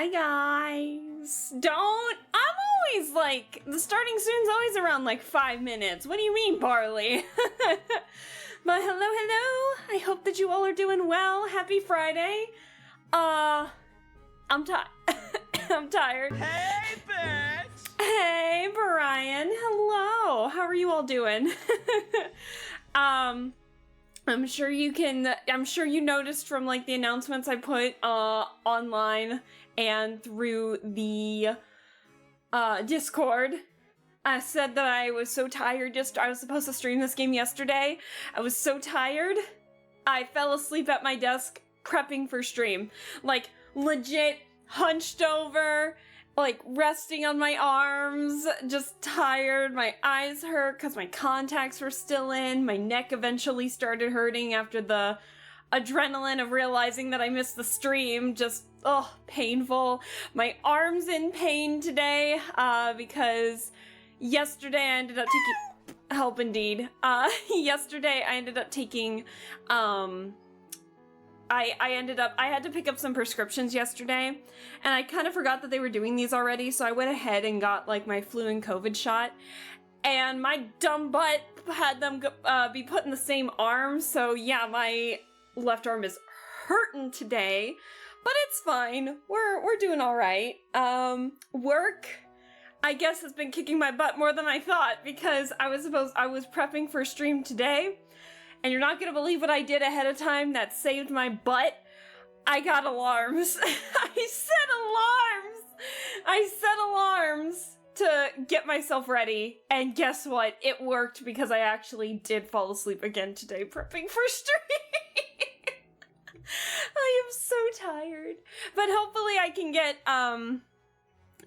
Hi guys. I'm always like, the starting soon's always around like 5 minutes. What do you mean, Barley? But hello. I hope that you all are doing well. Happy Friday. I'm I'm tired. Hey, bitch! Hey, Brian. Hello. How are you all doing? I'm sure you noticed from like the announcements I put online and through the Discord. I said that I was so tired. I was supposed to stream this game yesterday. I was so tired. I fell asleep at my desk prepping for stream. Like legit hunched over, like resting on my arms, just tired. My eyes hurt because my contacts were still in. My neck eventually started hurting after the adrenaline of realizing that I missed the stream. Just, painful. My arm's in pain today because yesterday I ended up taking... Help indeed. Yesterday I ended up taking... I had to pick up some prescriptions yesterday, and I kind of forgot that they were doing these already, so I went ahead and got, like, my flu and COVID shot, and my dumb butt had them be put in the same arm, so yeah, my left arm is hurting today, but it's fine. We're doing alright. Work, I guess, has been kicking my butt more than I thought, because I was prepping for stream today, and you're not gonna believe what I did ahead of time that saved my butt. I got alarms. I set alarms to get myself ready, and guess what? It worked because I actually did fall asleep again today prepping for stream. I am so tired. But hopefully I can get, I'm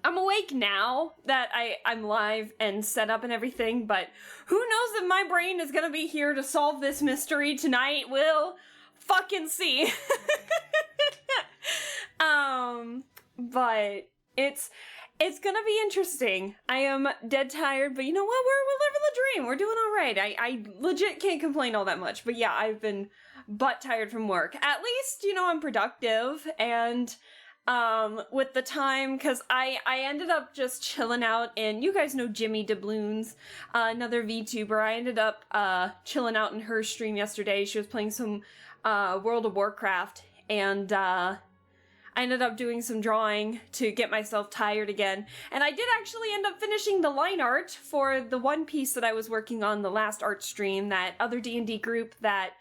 awake now that I'm live and set up and everything, but who knows if my brain is gonna be here to solve this mystery tonight. We'll fucking see. But it's gonna be interesting. I am dead tired, but you know what? We're living the dream. We're doing all right. I legit can't complain all that much, but yeah, I've been butt tired from work. At least, I'm productive, and with the time, because I ended up just chilling out, and you guys know Jimmy Doubloons, another VTuber. I ended up chilling out in her stream yesterday. She was playing some World of Warcraft, and I ended up doing some drawing to get myself tired again. And I did actually end up finishing the line art for the one piece that I was working on the last art stream, that other D&D group that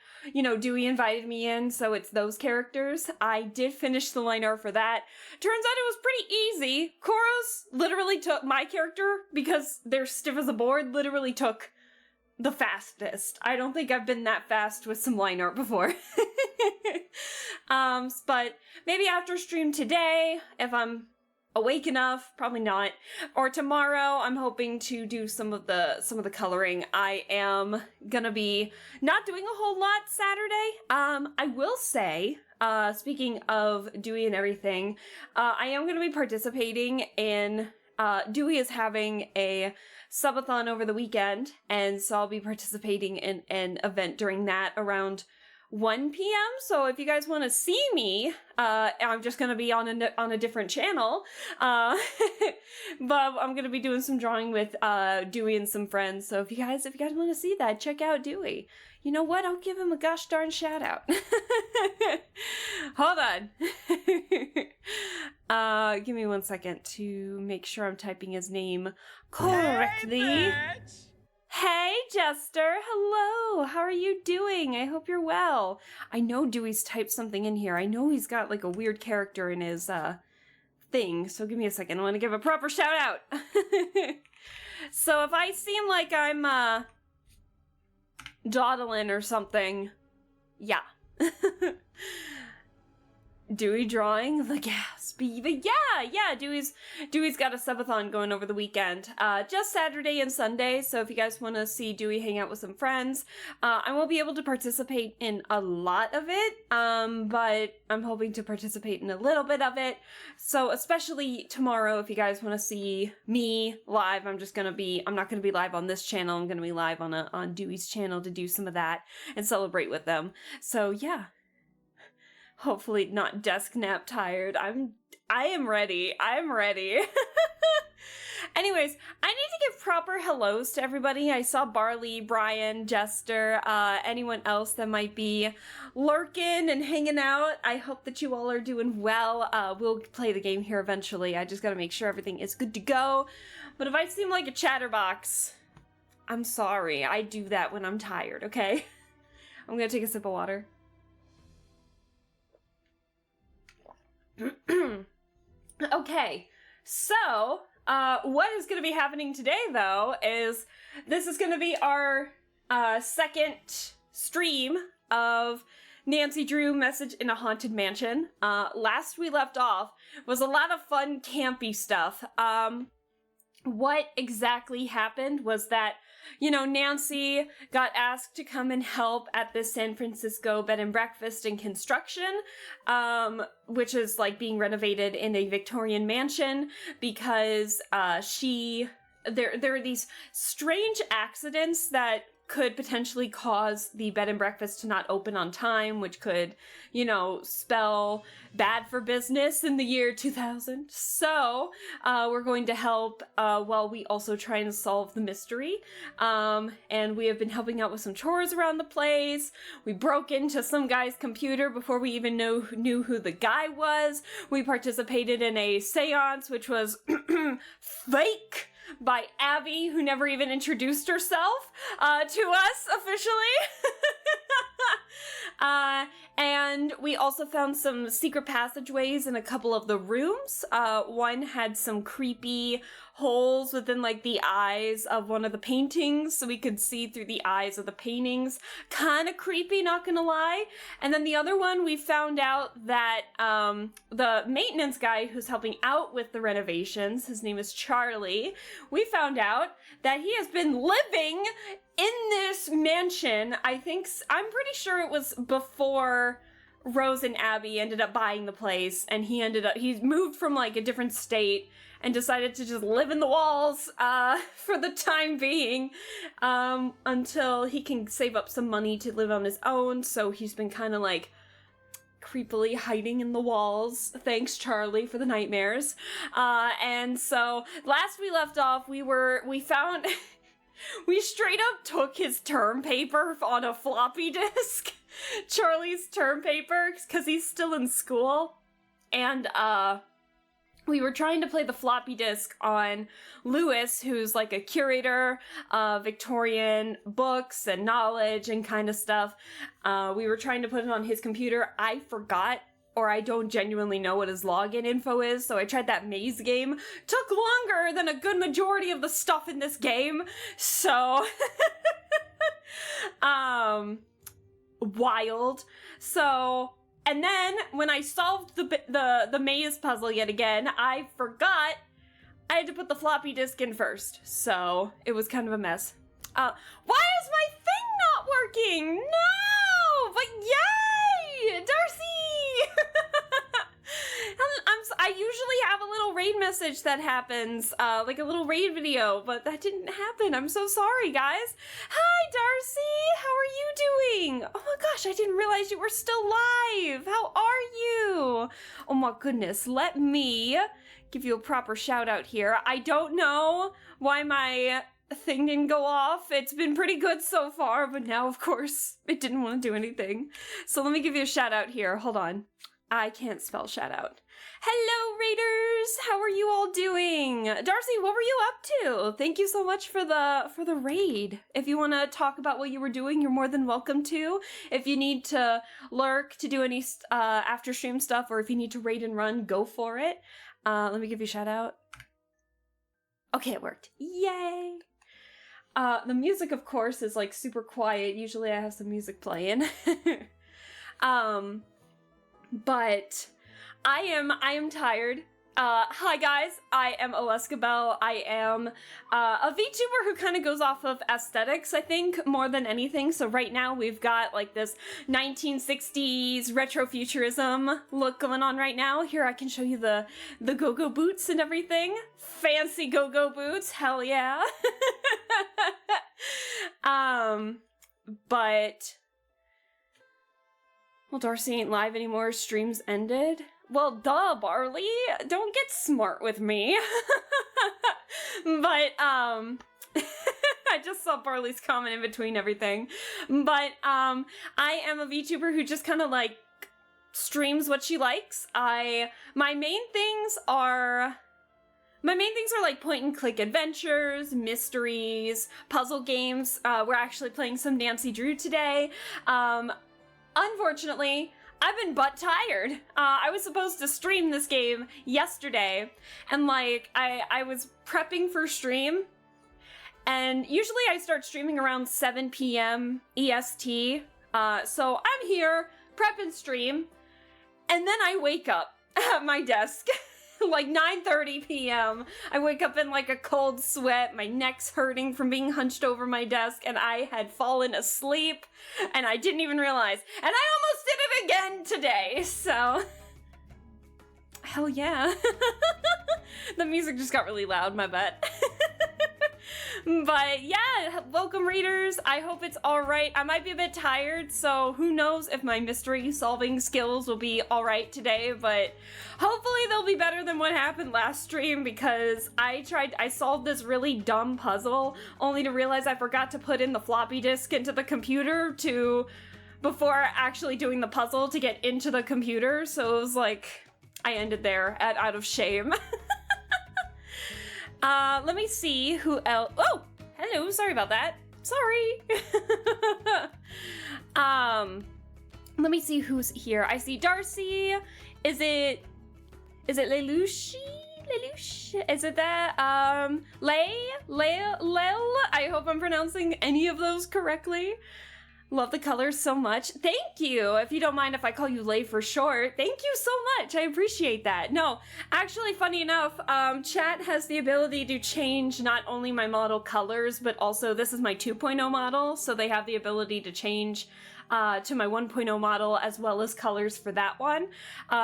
Dewey invited me in, so it's those characters. I did finish the line art for that. Turns out it was pretty easy. Koros literally took my character, because they're stiff as a board, literally took the fastest. I don't think I've been that fast with some line art before. But maybe after stream today, if I'm awake enough, probably not, or tomorrow, I'm hoping to do some of the coloring. I am gonna be not doing a whole lot Saturday. I will say, speaking of Dewey and everything, I am gonna be participating in, Dewey is having a subathon over the weekend, and so I'll be participating in an event during that around 1 p.m. So if you guys want to see me, I'm just going to be on a different channel. But I'm going to be doing some drawing with Dewey and some friends. So if you guys want to see that, check out Dewey. You know what? I'll give him a gosh darn shout out. Hold on. Give me 1 second to make sure I'm typing his name correctly. Hey, bitch! Hey, Jester! Hello! How are you doing? I hope you're well. I know Dewey's typed something in here. I know he's got, like, a weird character in his, thing. So give me a second. I want to give a proper shout-out. So if I seem like I'm, dawdling or something, yeah. Dewey drawing the gasp. But yeah, Dewey's got a subathon going over the weekend. Just Saturday and Sunday, so if you guys want to see Dewey hang out with some friends, I won't be able to participate in a lot of it, but I'm hoping to participate in a little bit of it. So especially tomorrow, if you guys want to see me live, I'm not gonna be live on this channel. I'm gonna be live on Dewey's channel to do some of that and celebrate with them. So yeah. Hopefully not desk nap tired. I'm I am ready. I'm ready. Anyways, I need to give proper hellos to everybody. I saw Barley, Brian, Jester, anyone else that might be lurking and hanging out. I hope that you all are doing well. We'll play the game here eventually. I just gotta make sure everything is good to go. But if I seem like a chatterbox, I'm sorry. I do that when I'm tired, okay? I'm gonna take a sip of water. Okay, so what is going to be happening today, though, is this is going to be our second stream of Nancy Drew Message in a Haunted Mansion. Last we left off was a lot of fun campy stuff. What exactly happened was that, you know, Nancy got asked to come and help at this San Francisco bed and breakfast in construction, which is like being renovated in a Victorian mansion because there are these strange accidents that could potentially cause the bed and breakfast to not open on time, which could, you know, spell bad for business in the year 2000. So, we're going to help while we also try and solve the mystery. And we have been helping out with some chores around the place. We broke into some guy's computer before we even knew who the guy was. We participated in a seance, which was fake, by Abby, who never even introduced herself to us officially. And we also found some secret passageways in a couple of the rooms. One had some creepy holes within like the eyes of one of the paintings, so we could see through the eyes of the paintings. Kind of creepy, not gonna lie. And then the other one, we found out that the maintenance guy who's helping out with the renovations, his name is Charlie, we found out that he has been living in this mansion. I'm pretty sure it was before Rose and Abby ended up buying the place, and he moved from like a different state and decided to just live in the walls for the time being until he can save up some money to live on his own. So he's been kind of like creepily hiding in the walls. Thanks, Charlie, for the nightmares. And so last we left off, we found we straight up took his term paper on a floppy disk. Charlie's term paper, because he's still in school. And we were trying to play the floppy disk on Lewis, who's like a curator of Victorian books and knowledge and kind of stuff. We were trying to put it on his computer. I forgot, or I don't genuinely know what his login info is, so I tried that maze game. Took longer than a good majority of the stuff in this game, so wild. So, and then when I solved the maze puzzle yet again, I forgot I had to put the floppy disk in first, so it was kind of a mess. Why is my thing not working? No, but yay, Darcy! I usually have a little raid message that happens, like a little raid video, but that didn't happen. I'm so sorry, guys. Hi, Darcy! How are you doing? Oh my gosh, I didn't realize you were still live. How are you? Oh my goodness, let me give you a proper shout out here. I don't know why my thing didn't go off. It's been pretty good so far, but now, of course, it didn't want to do anything. So let me give you a shout out here. Hold on. I can't spell shout out. Hello, Raiders! How are you all doing? Darcy, what were you up to? Thank you so much for the raid. If you want to talk about what you were doing, you're more than welcome to. If you need to lurk to do any after stream stuff, or if you need to raid and run, go for it. Let me give you a shout out. Okay, it worked. Yay! The music, of course, is like super quiet. Usually I have some music playing. But I am tired. Hi guys, I am Alaska Bell. I am a VTuber who kind of goes off of aesthetics, I think, more than anything. So right now we've got like this 1960s retrofuturism look going on right now. Here I can show you the go-go boots and everything. Fancy go-go boots, hell yeah. But well, Darcy ain't live anymore. Streams ended. Well, duh, Barley. Don't get smart with me. But, I just saw Barley's comment in between everything. But, I am a VTuber who just kind of, like, streams what she likes. My main things are like point and click adventures, mysteries, puzzle games. We're actually playing some Nancy Drew today. Unfortunately, I've been butt tired. I was supposed to stream this game yesterday, and like I was prepping for stream, and usually I start streaming around 7 p.m. EST. So I'm here, prep and stream, and then I wake up at my desk. Like 9:30 p.m. I wake up in like a cold sweat, my neck's hurting from being hunched over my desk, and I had fallen asleep, and I didn't even realize. And I almost did it again today, so... Hell yeah. The music just got really loud, my butt. But yeah, welcome readers. I hope it's alright. I might be a bit tired, so who knows if my mystery solving skills will be alright today, but hopefully they'll be better than what happened last stream, because I solved this really dumb puzzle only to realize I forgot to put in the floppy disk into the computer before actually doing the puzzle to get into the computer, so it was like I ended there out of shame. Let me see who else. Oh, hello. Sorry about that. Sorry. Let me see who's here. I see Darcy. Is it Lelouch? Lelouch? Is it that? Lel? I hope I'm pronouncing any of those correctly. Love the colors so much. Thank you. If you don't mind if I call you Lay for short, thank you so much. I appreciate that. No, actually, funny enough, chat has the ability to change not only my model colors, but also this is my 2.0 model, so they have the ability to change to my 1.0 model as well as colors for that one,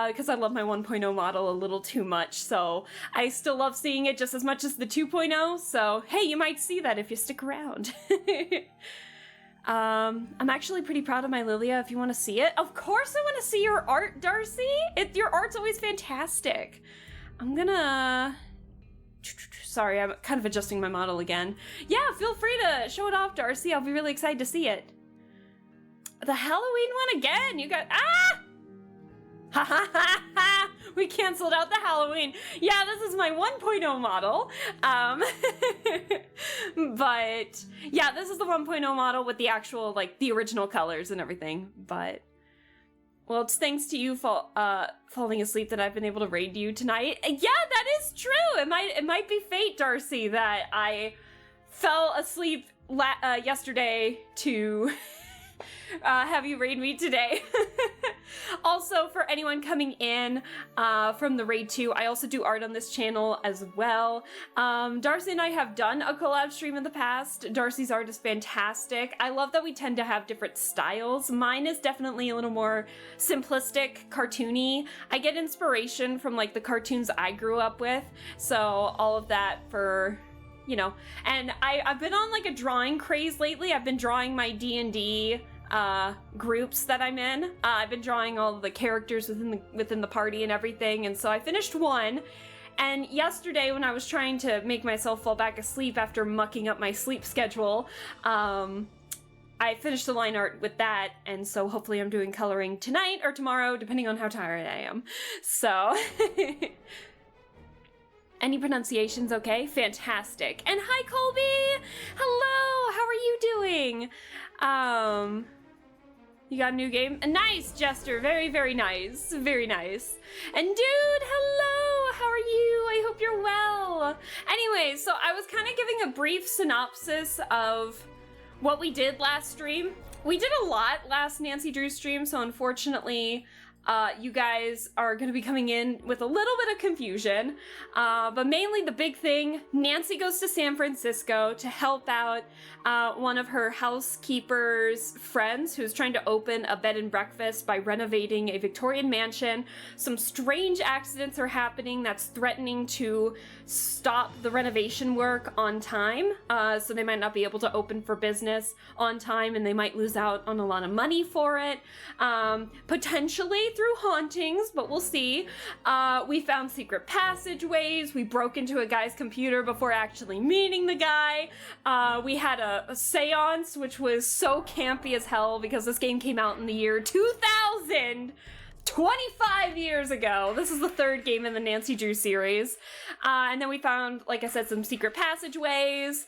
because I love my 1.0 model a little too much, so I still love seeing it just as much as the 2.0, so hey, you might see that if you stick around. I'm actually pretty proud of my Lilia if you want to see it. Of course I want to see your art, Darcy! Your art's always fantastic. I'm gonna... Sorry, I'm kind of adjusting my model again. Yeah, feel free to show it off, Darcy. I'll be really excited to see it. The Halloween one again! You got... Ah! Ha ha ha ha! We canceled out the Halloween. Yeah, this is my 1.0 model. But yeah, this is the 1.0 model with the actual, like, the original colors and everything. But, well, it's thanks to you falling asleep that I've been able to raid you tonight. Yeah, that is true. It might be fate, Darcy, that I fell asleep yesterday to have you raid me today. Also, for anyone coming in from the raid 2, I also do art on this channel as well. Darcy and I have done a collab stream in the past. Darcy's art is fantastic. I love that we tend to have different styles. Mine is definitely a little more simplistic, cartoony. I get inspiration from like the cartoons I grew up with, so all of that for... You know, and I've been on like a drawing craze lately. I've been drawing my D&D groups that I'm in. I've been drawing all the characters within the party and everything, and so I finished one. And yesterday, when I was trying to make myself fall back asleep after mucking up my sleep schedule, I finished the line art with that, and so hopefully I'm doing coloring tonight or tomorrow, depending on how tired I am. So... Any pronunciations okay? Fantastic. And hi, Colby! Hello! How are you doing? You got a new game? Nice, Jester. Very, very nice. Very nice. And dude, hello! How are you? I hope you're well. Anyway, so I was kind of giving a brief synopsis of what we did last stream. We did a lot last Nancy Drew stream, so unfortunately... you guys are going to be coming in with a little bit of confusion, but mainly the big thing, Nancy goes to San Francisco to help out one of her housekeeper's friends who's trying to open a bed and breakfast by renovating a Victorian mansion. Some strange accidents are happening that's threatening to stop the renovation work on time, so they might not be able to open for business on time and they might lose out on a lot of money for it. Potentially through hauntings, but we'll see. We found secret passageways. We broke into a guy's computer before actually meeting the guy. We had a seance, which was so campy as hell because this game came out in the year 2000. 25 years ago. This is the third game in the Nancy Drew series. And then we found, like I said, some secret passageways,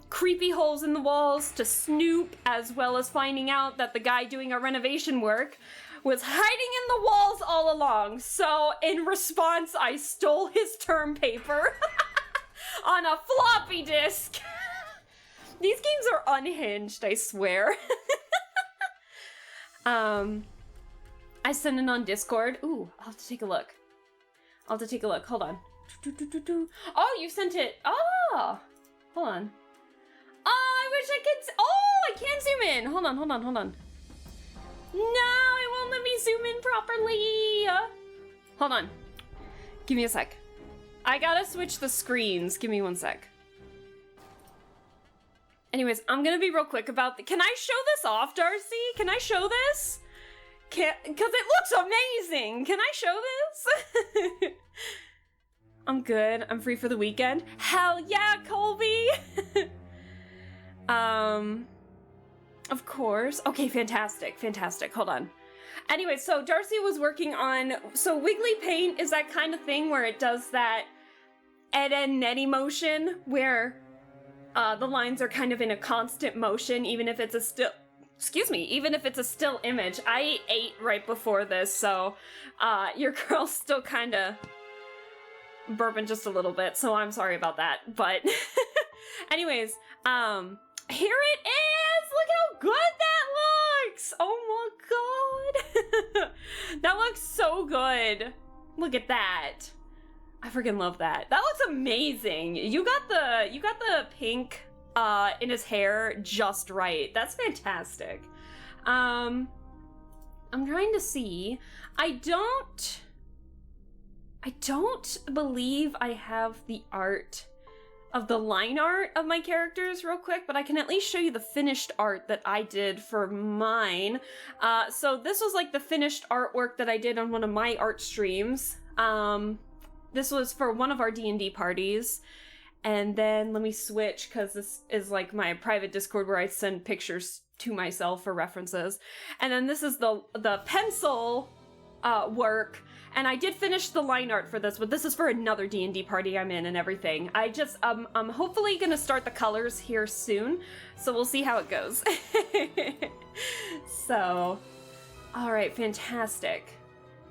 creepy holes in the walls to snoop, as well as finding out that the guy doing our renovation work was hiding in the walls all along. So in response, I stole his term paper on a floppy disk. These games are unhinged, I swear. I sent it on Discord. Ooh, I'll have to take a look. Hold on. Oh, you sent it. Oh, hold on. Oh, I wish I could. Oh, I can't zoom in. Hold on. No, it won't let me zoom in properly. Hold on. Give me a sec. I gotta switch the screens. Give me one sec. Anyways, I'm gonna be real quick about can I show this off, Darcy? Can I show this? Because it looks amazing. Can I show this? I'm good. I'm free for the weekend. Hell yeah, Colby. Of course. Okay, fantastic. Hold on. Anyway, so Darcy was working on, so Wiggly Paint is that kind of thing where it does that Ed and Nettie motion where the lines are kind of in a constant motion, even if it's a still image. I ate right before this, so your girl's still kind of burping just a little bit, so I'm sorry about that. But anyways, here it is! Look how good that looks! Oh my god! That looks so good. Look at that. I freaking love that. That looks amazing. You got the pink in his hair just right. That's fantastic. I'm trying to see. I don't believe I have the art of the line art of my characters real quick, but I can at least show you the finished art that I did for mine. So this was like the finished artwork that I did on one of my art streams. This was for one of our D&D parties. And then let me switch, because this is like my private Discord where I send pictures to myself for references. And then this is the pencil work. And I did finish the line art for this, but this is for another D&D party I'm in and everything. I'm hopefully gonna start the colors here soon, so we'll see how it goes. So, all right, fantastic.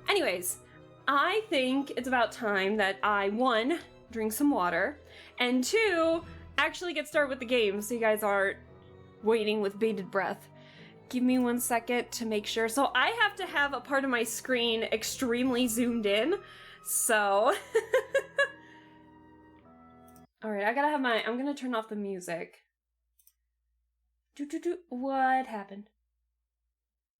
Anyways, I think it's about time that I, 1, drink some water, and 2, actually get started with the game so you guys aren't waiting with bated breath. Give me 1 second to make sure. So I have to have a part of my screen extremely zoomed in. So. All right, I'm gonna turn off the music.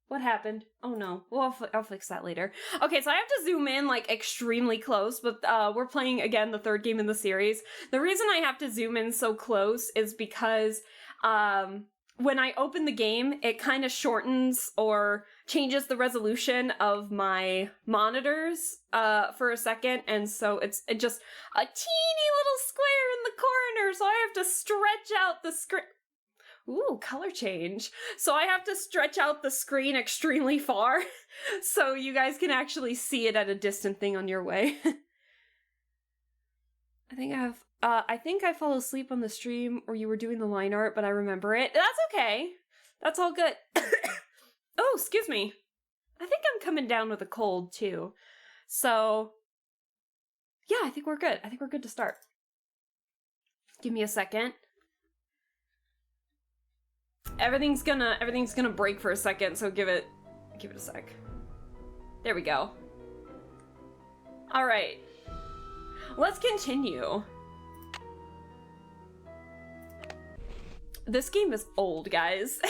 What happened? Oh no. Well, I'll fix that later. Okay, so I have to zoom in like extremely close, but we're playing again the third game in the series. The reason I have to zoom in so close is because when I open the game, it kind of shortens or changes the resolution of my monitors for a second, and so it's just a teeny little square in the corner, so I have to stretch out the screen. Ooh, color change. So I have to stretch out the screen extremely far so you guys can actually see it at a distant thing on your way. I think I fell asleep on the stream or you were doing the line art, but I remember it. That's okay. That's all good. Oh, excuse me. I think I'm coming down with a cold too. So, yeah, I think we're good. I think we're good to start. Give me a second. Everything's gonna break for a second, so give it a sec. There we go. All right. Let's continue. This game is old, guys.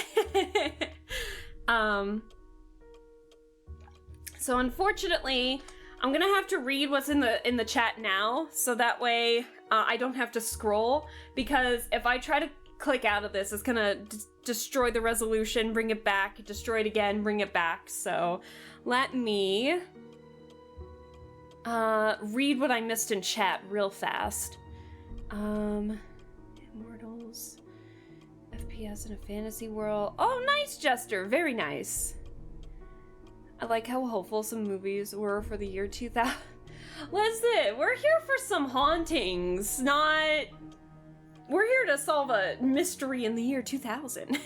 So unfortunately, I'm gonna have to read what's in the chat now, so that way I don't have to scroll, because if I try to click out of this, it's gonna destroy the resolution, bring it back, destroy it again, bring it back. So let me read what I missed in chat real fast. Immortals, FPS in a fantasy world. Oh, nice, Jester. Very nice. I like how hopeful some movies were for the year 2000. Listen, we're here for some hauntings, not... We're here to solve a mystery in the year 2000.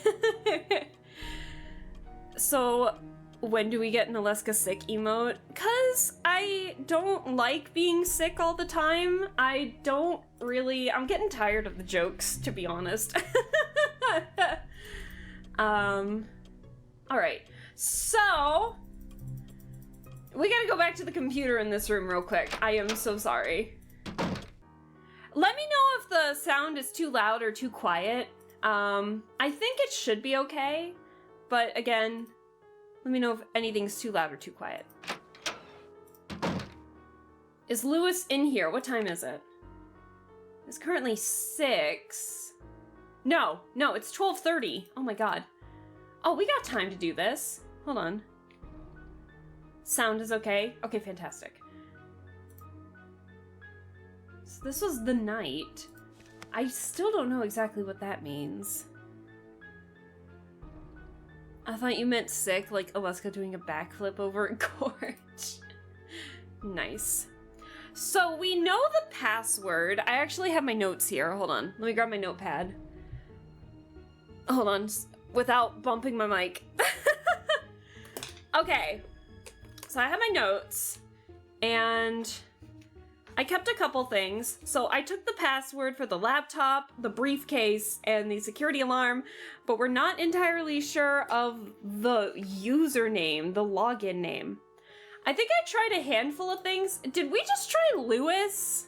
So, when do we get an Alaska sick emote? 'Cause I don't like being sick all the time. I'm getting tired of the jokes, to be honest. Alright. So, we gotta go back to the computer in this room real quick. I am so sorry. Let me know if the sound is too loud or too quiet. I think it should be okay, but again, let me know if anything's too loud or too quiet. Is Lewis in here? What time is it? It's currently 6. No, it's 12:30. Oh my god. Oh, we got time to do this. Hold on. Sound is okay? Okay, fantastic. So this was the night. I still don't know exactly what that means. I thought you meant sick, like Alaska doing a backflip over a gorge. Nice. So we know the password. I actually have my notes here. Hold on. Let me grab my notepad. Hold on. Without bumping my mic. Okay. So I have my notes. And I kept a couple things. So I took the password for the laptop, the briefcase, and the security alarm, but we're not entirely sure of the username, the login name. I think I tried a handful of things. Did we just try Lewis?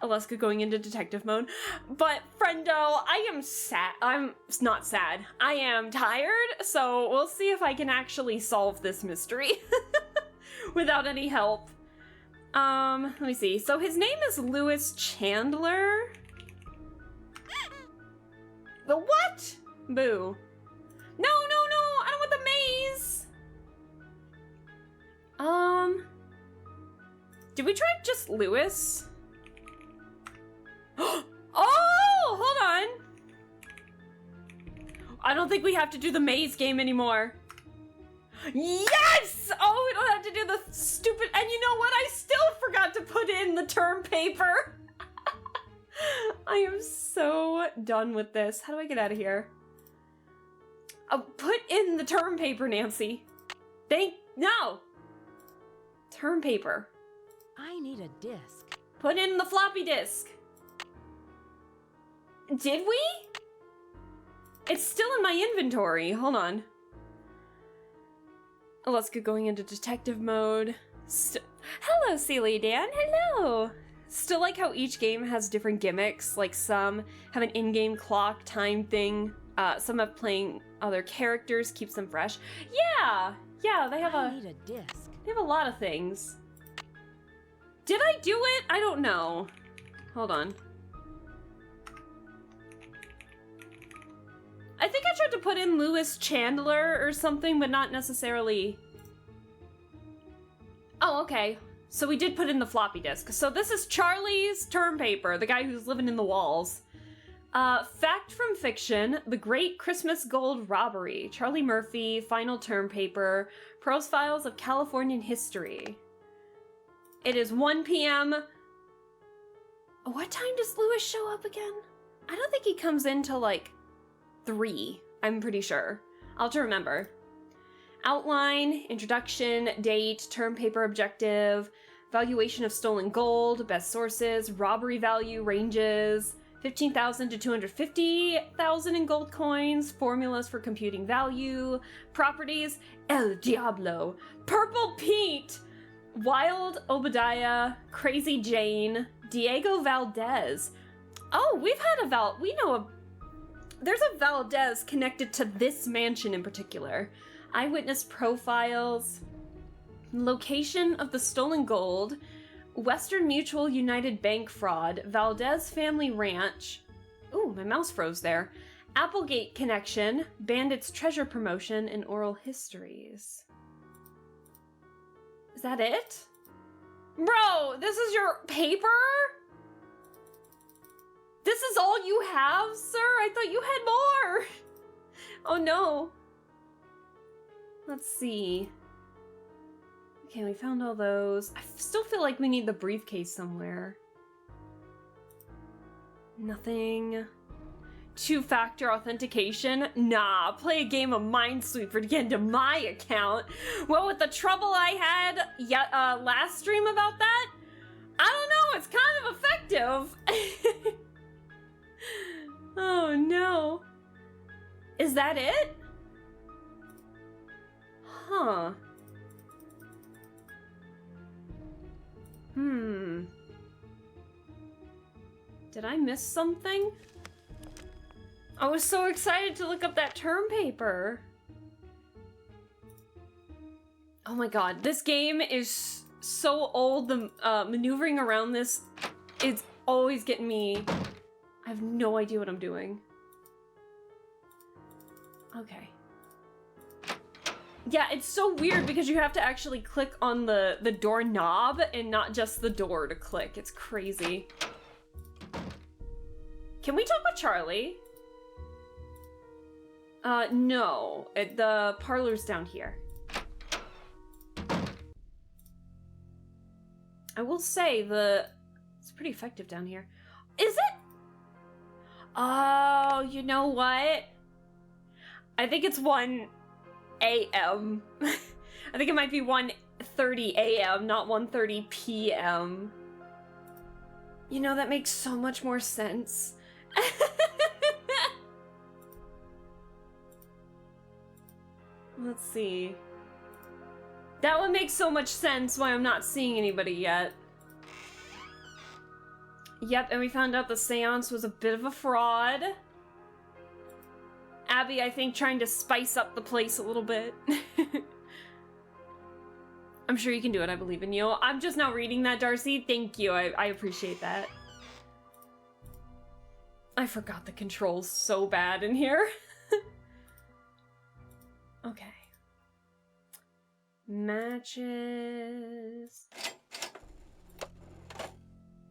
Alaska going into detective mode. But friendo, I am sad. I'm not sad. I am tired, so we'll see if I can actually solve this mystery without any help. Let me see. So his name is Lewis Chandler. The what? Boo. No, I don't want the maze. Did we try just Lewis? Oh, hold on. I don't think we have to do the maze game anymore. Yes! Oh, we don't have to do the stupid... And you know what? I still forgot to put in the term paper. I am so done with this. How do I get out of here? Put in the term paper, Nancy. No! Term paper. I need a disc. Put in the floppy disk. Did we? It's still in my inventory. Hold on. Alaska going into detective mode. Hello, Celia Dan. Hello. Still like how each game has different gimmicks. Like some have an in-game clock time thing. Some have playing other characters, keeps them fresh. Yeah, they have I need a disc. They have a lot of things. Did I do it? I don't know. Hold on. I think I tried to put in Lewis Chandler or something, but not necessarily... Oh, okay. So we did put in the floppy disk. So this is Charlie's term paper, the guy who's living in the walls. Fact from fiction, the Great Christmas Gold Robbery, Charlie Murphy, final term paper, Prose Files of Californian History. It is 1 p.m. What time does Lewis show up again? I don't think he comes in till like 3, I'm pretty sure. I'll have to remember. Outline, introduction, date, term paper objective, valuation of stolen gold, best sources, robbery value ranges, 15,000 to 250,000 in gold coins, formulas for computing value, properties, El Diablo, Purple Pete, Wild Obadiah, Crazy Jane, Diego Valdez. Oh, we've had there's a Valdez connected to this mansion in particular. Eyewitness profiles, location of the stolen gold, Western Mutual United Bank fraud, Valdez Family Ranch. Ooh, my mouse froze there. Applegate Connection, Bandit's Treasure Promotion, and Oral Histories. Is that it? Bro, this is your paper? This is all you have, sir? I thought you had more. Oh no. Let's see. Okay, we found all those. I still feel like we need the briefcase somewhere. Nothing. Two-factor authentication? Nah, play a game of Minesweeper to get into my account. Well, with the trouble I had last stream about that, I don't know, it's kind of effective. Oh no. Is that it? Huh. Did I miss something? I was so excited to look up that term paper. Oh my god, this game is so old. The maneuvering around this is always getting me. I have no idea what I'm doing. Okay. Yeah, it's so weird because you have to actually click on the door knob and not just the door to click. It's crazy. Can we talk with Charlie? No. The parlor's down here. I will say it's pretty effective down here. Is it? Oh, you know what? I think it's 1 a.m. I think it might be 1:30 a.m., not 1:30 p.m. You know, that makes so much more sense. Let's see. That would make so much sense why I'm not seeing anybody yet. Yep, and we found out the seance was a bit of a fraud. Abby, I think, trying to spice up the place a little bit. I'm sure you can do it, I believe in you. I'm just now reading that, Darcy. Thank you, I appreciate that. I forgot the controls so bad in here. Okay. Matches.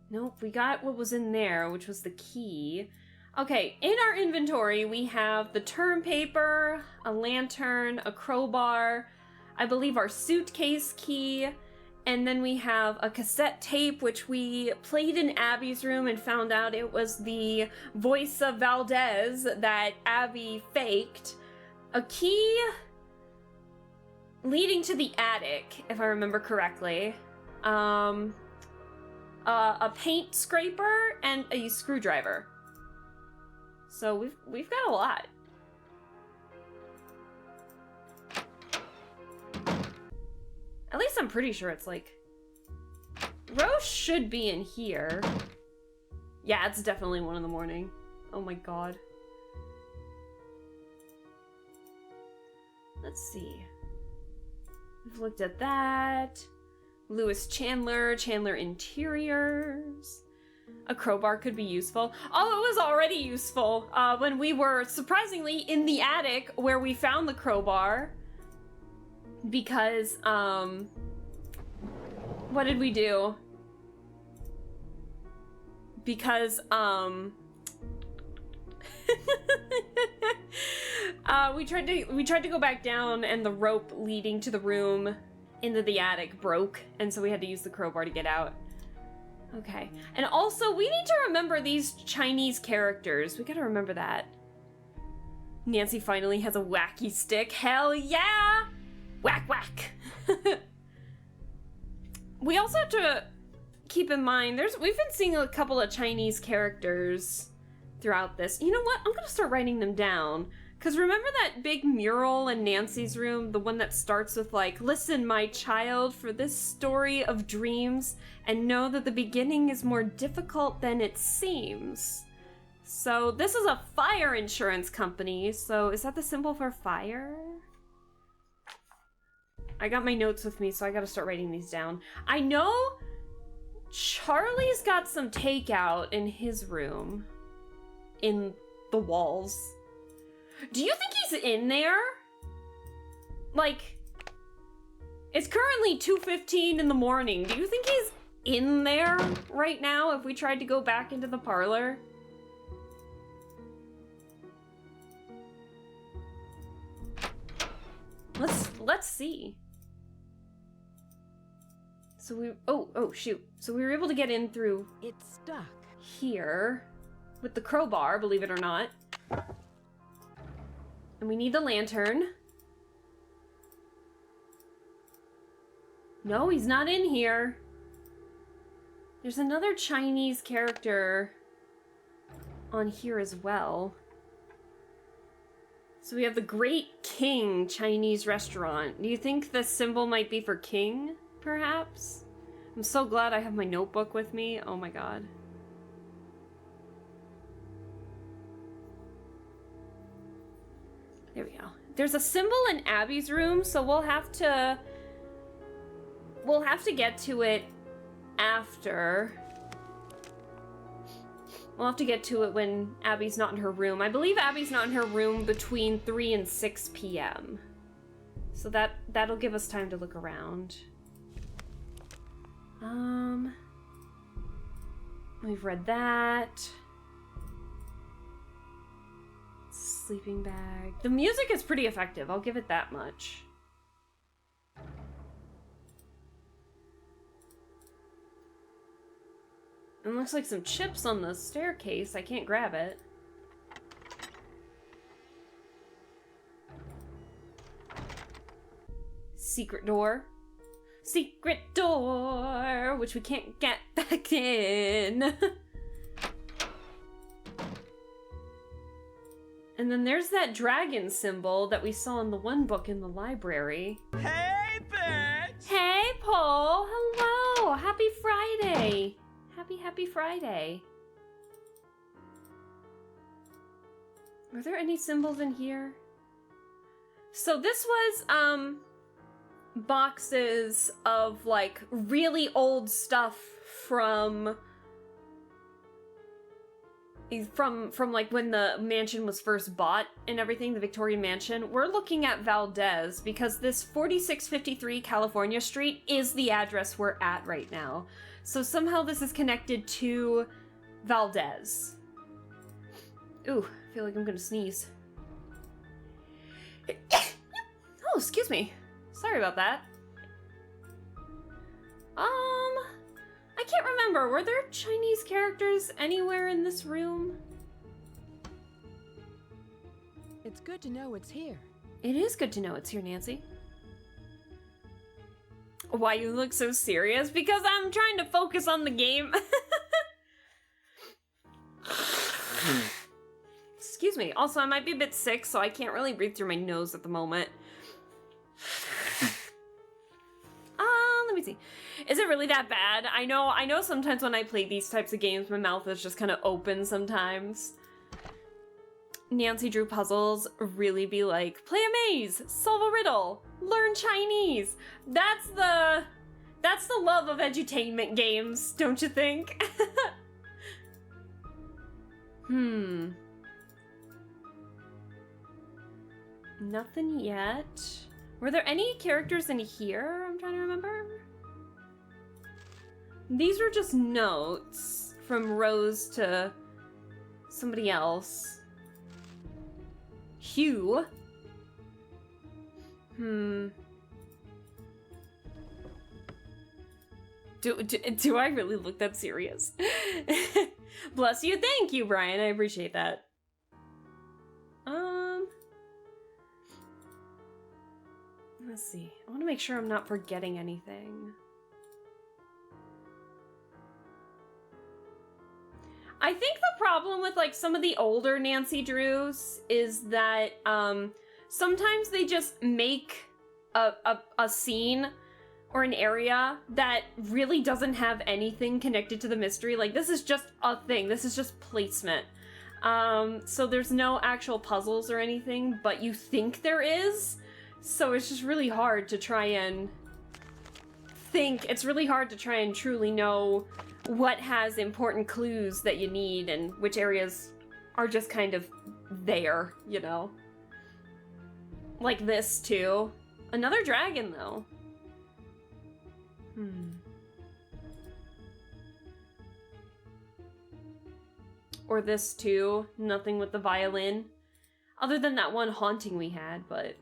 Nope, we got what was in there, which was the key. Okay, in our inventory, we have the term paper, a lantern, a crowbar, I believe our suitcase key, and then we have a cassette tape, which we played in Abby's room and found out it was the voice of Valdez that Abby faked. A key leading to the attic, if I remember correctly. A paint scraper and a screwdriver. So we've got a lot. At least I'm pretty sure it's like... Rose should be in here. Yeah, it's definitely 1 in the morning. Oh my god. Let's see. We've looked at that. Lewis Chandler, Chandler Interiors. A crowbar could be useful. Oh, it was already useful when we were surprisingly in the attic where we found the crowbar. Because, what did we do? Because, we tried to go back down and the rope leading to the room into the attic broke, and so we had to use the crowbar to get out. Okay. And also, we need to remember these Chinese characters. We gotta remember that. Nancy finally has a wacky stick. Hell yeah! Whack whack! We also have to keep in mind, we've been seeing a couple of Chinese characters throughout this. You know what? I'm gonna start writing them down. Because remember that big mural in Nancy's room? The one that starts with like, listen, my child, for this story of dreams, and know that the beginning is more difficult than it seems. So this is a fire insurance company. So is that the symbol for fire? I got my notes with me, so I gotta start writing these down. I know Charlie's got some takeout in his room. In the walls. Do you think he's in there? Like, it's currently 2:15 in the morning. Do you think he's in there right now if we tried to go back into the parlor? Let's see. So oh shoot. So we were able to get in through It's stuck. here with the crowbar, believe it or not. And we need the lantern. No, he's not in here. There's another Chinese character on here as well. So we have the Great King Chinese restaurant. Do you think the symbol might be for king, perhaps? I'm so glad I have my notebook with me. Oh my god. There we go. There's a symbol in Abby's room, so we'll have to get to it after. We'll have to get to it when Abby's not in her room. I believe Abby's not in her room between 3 and 6 p.m. So that'll give us time to look around. We've read that. Sleeping bag. The music is pretty effective, I'll give it that much. It looks like some chips on the staircase. I can't grab it. Secret door. Secret door, which we can't get back in. And then there's that dragon symbol that we saw in the one book in the library. Hey, bitch! Hey, Paul! Hello! Happy Friday! Happy Friday. Are there any symbols in here? So this was, boxes of, like, really old stuff from like when the mansion was first bought and everything, the Victorian mansion. We're looking at Valdez because this 4653 California Street is the address we're at right now. So somehow this is connected to Valdez. Ooh, I feel like I'm gonna sneeze. Oh, excuse me. Sorry about that. I can't remember. Were there Chinese characters anywhere in this room? It's good to know it's here. It is good to know it's here, Nancy. Why you look so serious? Because I'm trying to focus on the game. Excuse me. Also, I might be a bit sick, so I can't really breathe through my nose at the moment. Let me see. Is it really that bad? I know sometimes when I play these types of games, my mouth is just kind of open sometimes. Nancy Drew puzzles really be like, play a maze, solve a riddle, learn Chinese. That's the love of edutainment games, don't you think? Nothing yet. Were there any characters in here? I'm trying to remember. These were just notes from Rose to somebody else. Hugh. Do I really look that serious? Bless you. Thank you, Brian. I appreciate that. Let's see. I want to make sure I'm not forgetting anything. I think the problem with like some of the older Nancy Drews is that sometimes they just make a scene or an area that really doesn't have anything connected to the mystery. Like, this is just a thing. This is just placement. So there's no actual puzzles or anything, but you think there is. So it's just really hard to try and think. It's really hard to try and truly know what has important clues that you need and which areas are just kind of there, you know? like this too. Another dragon though. Or this too. Nothing with the violin. Other than that one haunting we had, but...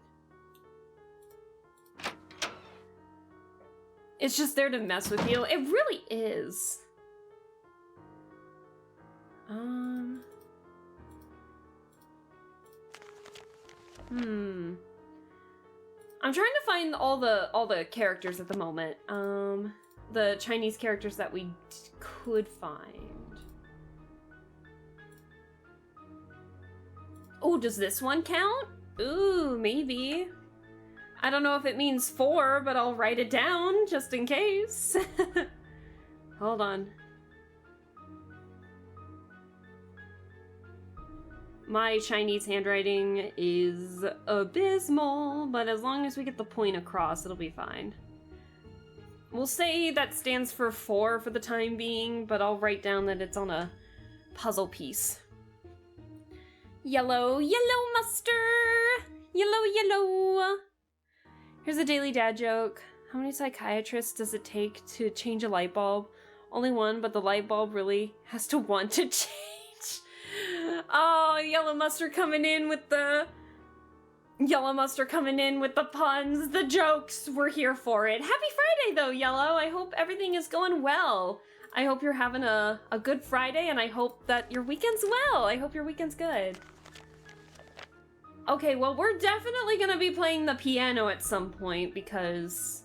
it's just there to mess with you. It really is. I'm trying to find all the characters at the moment. The Chinese characters that we could find. Oh, does this one count? Ooh, maybe. I don't know if it means 4, but I'll write it down just in case. Hold on. My Chinese handwriting is abysmal, but as long as we get the point across, it'll be fine. We'll say that stands for 4 for the time being, but I'll write down that it's on a puzzle piece. Yellow, yellow mustard! Yellow, yellow! Here's a daily dad joke. How many psychiatrists does it take to change a light bulb? Only one, but the light bulb really has to want to change. Oh, Yellow Mustard coming in with the... Yellow Mustard coming in with the puns, the jokes. We're here for it. Happy Friday, though, Yellow. I hope everything is going well. I hope you're having a good Friday, and I hope that your weekend's well. I hope your weekend's good. Okay, well, we're definitely gonna be playing the piano at some point, because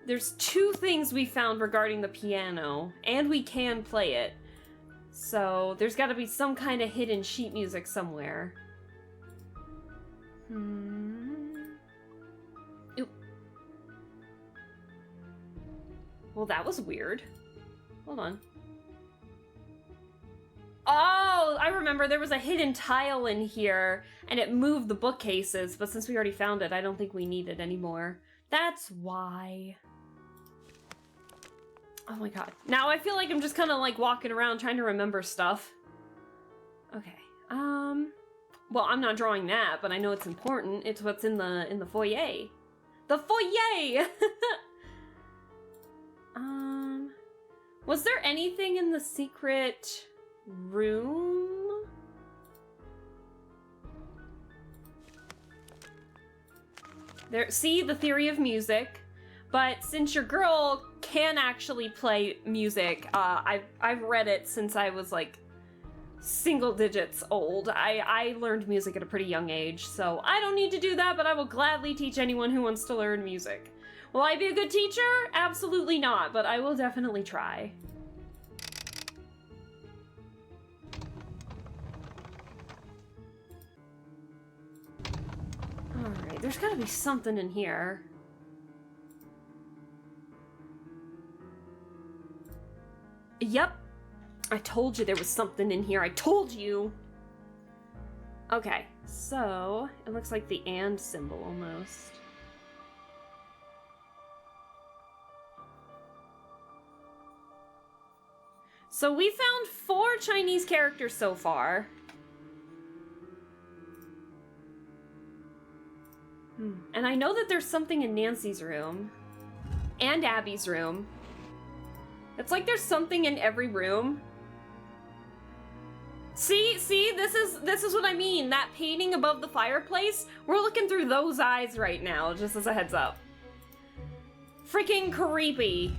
there's 2 things we found regarding the piano, and we can play it. So, there's gotta be some kind of hidden sheet music somewhere. Oop. Well, that was weird. Hold on. Oh, I remember there was a hidden tile in here, and it moved the bookcases, but since we already found it, I don't think we need it anymore. That's why. Oh my god. Now I feel like I'm just kind of like walking around trying to remember stuff. Okay. Well, I'm not drawing that, but I know it's important. It's what's in the foyer. The foyer! Was there anything in the secret room? There, see, the theory of music. But since your girl can actually play music, I've read it since I was like single digits old. I learned music at a pretty young age, so I don't need to do that, but I will gladly teach anyone who wants to learn music. Will I be a good teacher? Absolutely not, but I will definitely try. Alright, there's gotta be something in here. Yep. I told you there was something in here. I told you! Okay, so it looks like the and symbol almost. So we found 4 Chinese characters so far. And I know that there's something in Nancy's room. And Abby's room. It's like there's something in every room. See, this is what I mean. That painting above the fireplace, we're looking through those eyes right now, just as a heads up. Freaking creepy.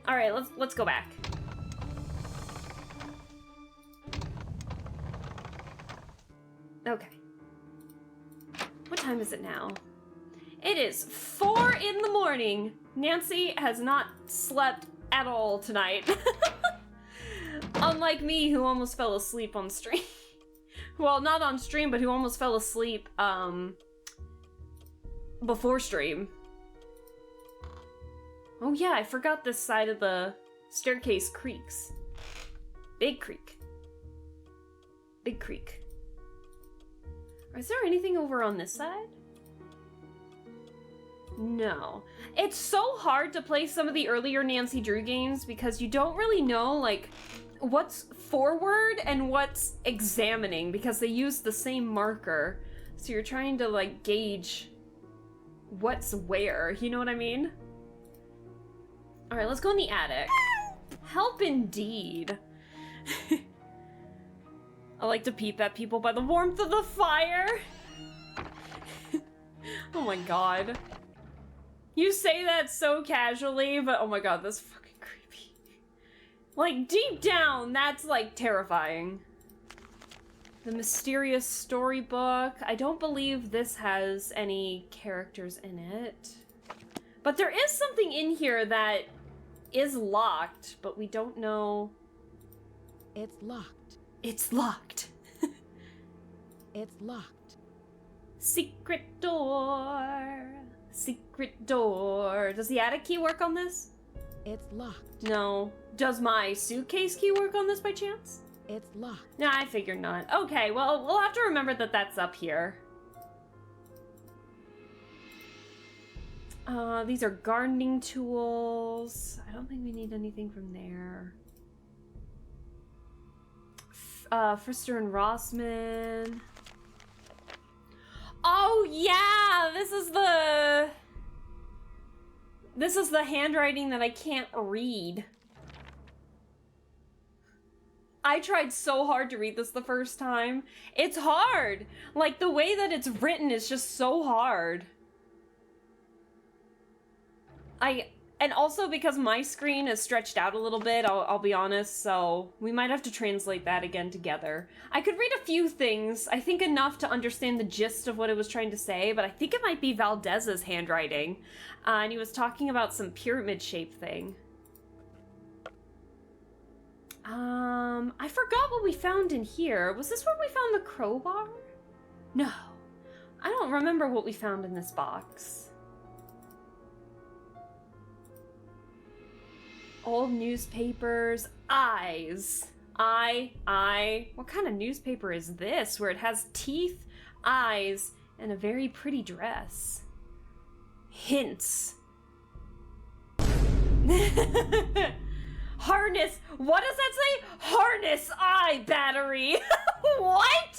All right, let's go back. Okay. What time is it now? It is 4 in the morning. Nancy has not slept at all tonight. Unlike me, who almost fell asleep on stream. Well, not on stream, but who almost fell asleep, before stream. Oh yeah, I forgot this side of the staircase creaks. Big creak. Big creak. Is there anything over on this side? No. It's so hard to play some of the earlier Nancy Drew games because you don't really know, like, what's forward and what's examining, because they use the same marker. So you're trying to, like, gauge what's where. You know what I mean? All right, let's go in the attic. Help indeed. I like to peep at people by the warmth of the fire. Oh my god. You say that so casually, but oh my god, that's fucking creepy. Like, deep down, that's, like, terrifying. The mysterious storybook. I don't believe this has any characters in it. But there is something in here that is locked, but we don't know. It's locked. It's locked. It's locked. Secret door. Secret door. Does the attic key work on this? It's locked. No. Does my suitcase key work on this by chance? It's locked. Nah, I figured not. Okay, well, we'll have to remember that that's up here. These are gardening tools. I don't think we need anything from there. Frister and Rossman. Oh, yeah! This is the handwriting that I can't read. I tried so hard to read this the first time. It's hard! Like, the way that it's written is just so hard. And also because my screen is stretched out a little bit, I'll be honest, so we might have to translate that again together. I could read a few things, I think enough to understand the gist of what it was trying to say, but I think it might be Valdez's handwriting. And he was talking about some pyramid-shaped thing. I forgot what we found in here. Was this where we found the crowbar? No. I don't remember what we found in this box. Old newspapers. Eyes. Eye. What kind of newspaper is this where it has teeth, eyes, and a very pretty dress? Hints. Harness. What does that say? Harness eye battery. What?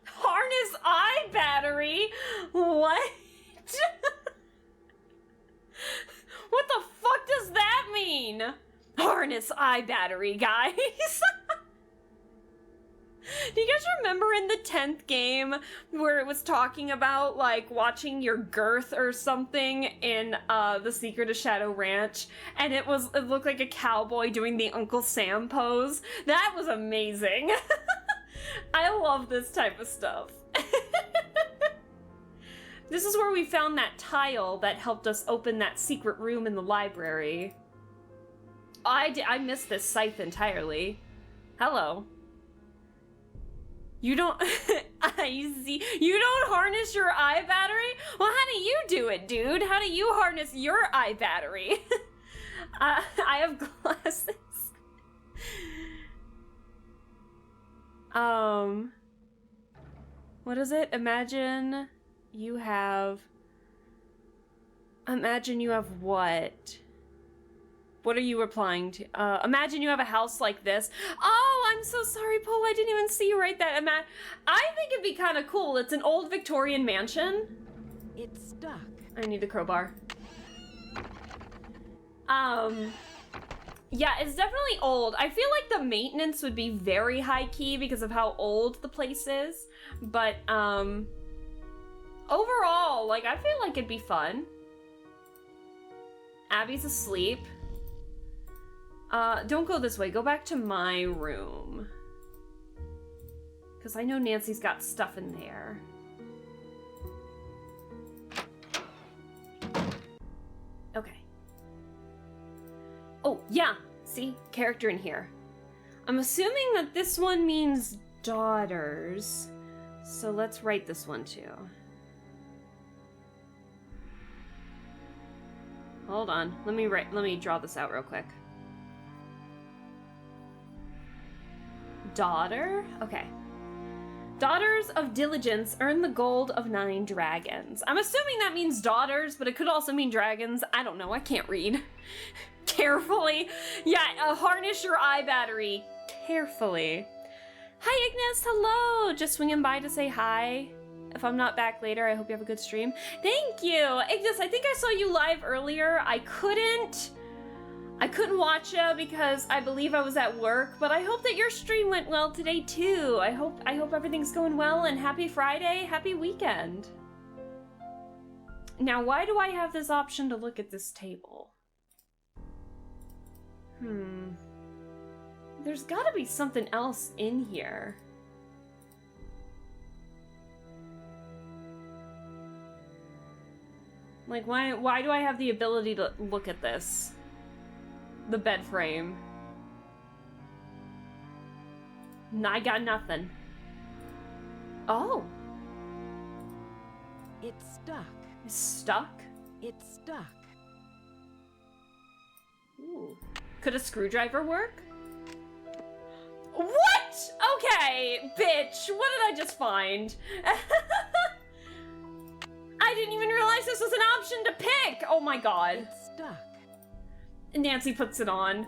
Harness eye battery? What? What the fuck does that mean? Harness eye battery, guys. Do you guys remember in the 10th game where it was talking about, like, watching your girth or something in The Secret of Shadow Ranch, and it looked like a cowboy doing the Uncle Sam pose? That was amazing. I love this type of stuff. This is where we found that tile that helped us open that secret room in the library. I missed this scythe entirely. Hello. You don't... I see. You don't harness your eye battery? Well, how do you do it, dude? How do you harness your eye battery? I have glasses. What is it? Imagine you have what? What are you replying to? Imagine you have a house like this. Oh, I'm so sorry, Paul. I didn't even see you write that. I think it'd be kind of cool. It's an old Victorian mansion. It's stuck. I need the crowbar. Yeah, it's definitely old. I feel like the maintenance would be very high key because of how old the place is. But, overall, like, I feel like it'd be fun. Abby's asleep. Don't go this way. Go back to my room. Because I know Nancy's got stuff in there. Okay. Oh, yeah. See? Character in here. I'm assuming that this one means daughters. So let's write this one too. Hold on. Let me draw this out real quick. Daughter? Okay. Daughters of Diligence earn the gold of 9 dragons. I'm assuming that means daughters, but it could also mean dragons. I don't know. I can't read. Carefully. Yeah, harness your eye battery carefully. Hi, Ignis. Hello. Just swinging by to say hi. If I'm not back later, I hope you have a good stream. Thank you. Ignis, I think I saw you live earlier. I couldn't watch you because I believe I was at work, but I hope that your stream went well today too. I hope everything's going well, and happy Friday, happy weekend. Now, why do I have this option to look at this table? There's gotta be something else in here. Like, why do I have the ability to look at this? The bed frame. I got nothing. Oh. It's stuck. It's stuck? It's stuck. Ooh. Could a screwdriver work? What? Okay, bitch. What did I just find? I didn't even realize this was an option to pick. Oh my god. It's stuck. Nancy puts it on.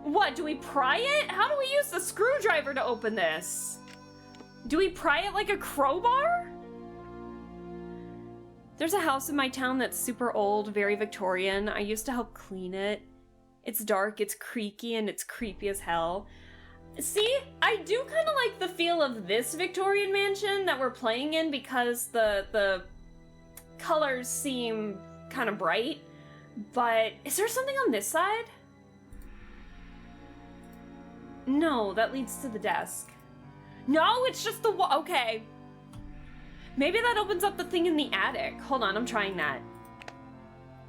What, do we pry it? How do we use the screwdriver to open this? Do we pry it like a crowbar? There's a house in my town that's super old, very Victorian. I used to help clean it. It's dark, it's creaky, and it's creepy as hell. See, I do kind of like the feel of this Victorian mansion that we're playing in because the colors seem kind of bright. But is there something on this side? No, that leads to the desk. No, it's just the wall. Okay. Maybe that opens up the thing in the attic. Hold on, I'm trying that.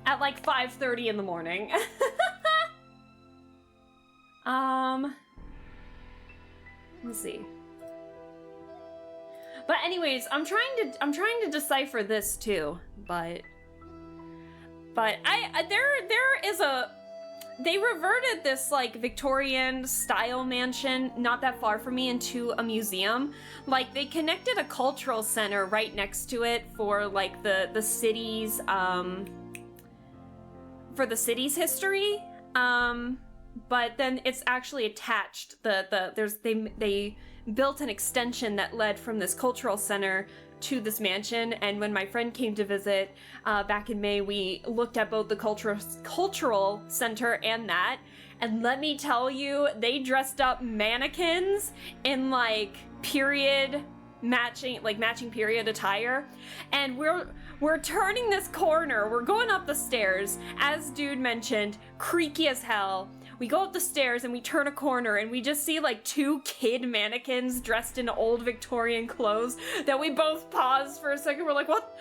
At like 5:30 in the morning. Let's see. But anyways, I'm trying to decipher this too, but they reverted this like Victorian style mansion not that far from me into a museum. Like they connected a cultural center right next to it for like the city's history. But then it's actually attached. They built an extension that led from this cultural center to this mansion, and when my friend came to visit back in May, we looked at both the cultural center and that, and let me tell you, they dressed up mannequins in like matching period attire, and we're turning this corner, we're going up the stairs, as dude mentioned, creaky as hell. We go up the stairs and we turn a corner and we just see like two kid mannequins dressed in old Victorian clothes that we both paused for a second. We're like, what?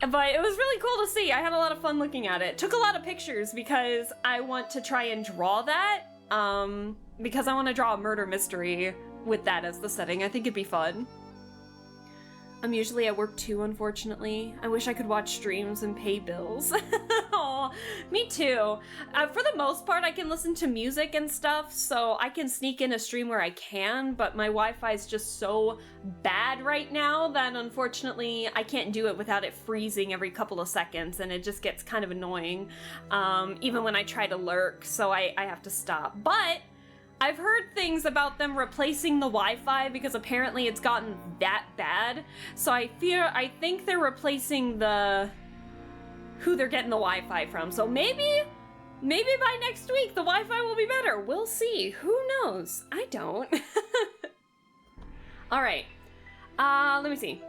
But it was really cool to see. I had a lot of fun looking at it. Took a lot of pictures because I want to try and draw that. Because I want to draw a murder mystery with that as the setting. I think it'd be fun. I'm usually at work too, unfortunately. I wish I could watch streams and pay bills. Aw, me too. For the most part, I can listen to music and stuff, so I can sneak in a stream where I can, but my Wi-Fi is just so bad right now that unfortunately I can't do it without it freezing every couple of seconds, and it just gets kind of annoying, even when I try to lurk, so I have to stop. But I've heard things about them replacing the Wi-Fi because apparently it's gotten that bad. So I think they're replacing who they're getting the Wi-Fi from. So maybe by next week the Wi-Fi will be better. We'll see. Who knows? I don't. All right. Let me see.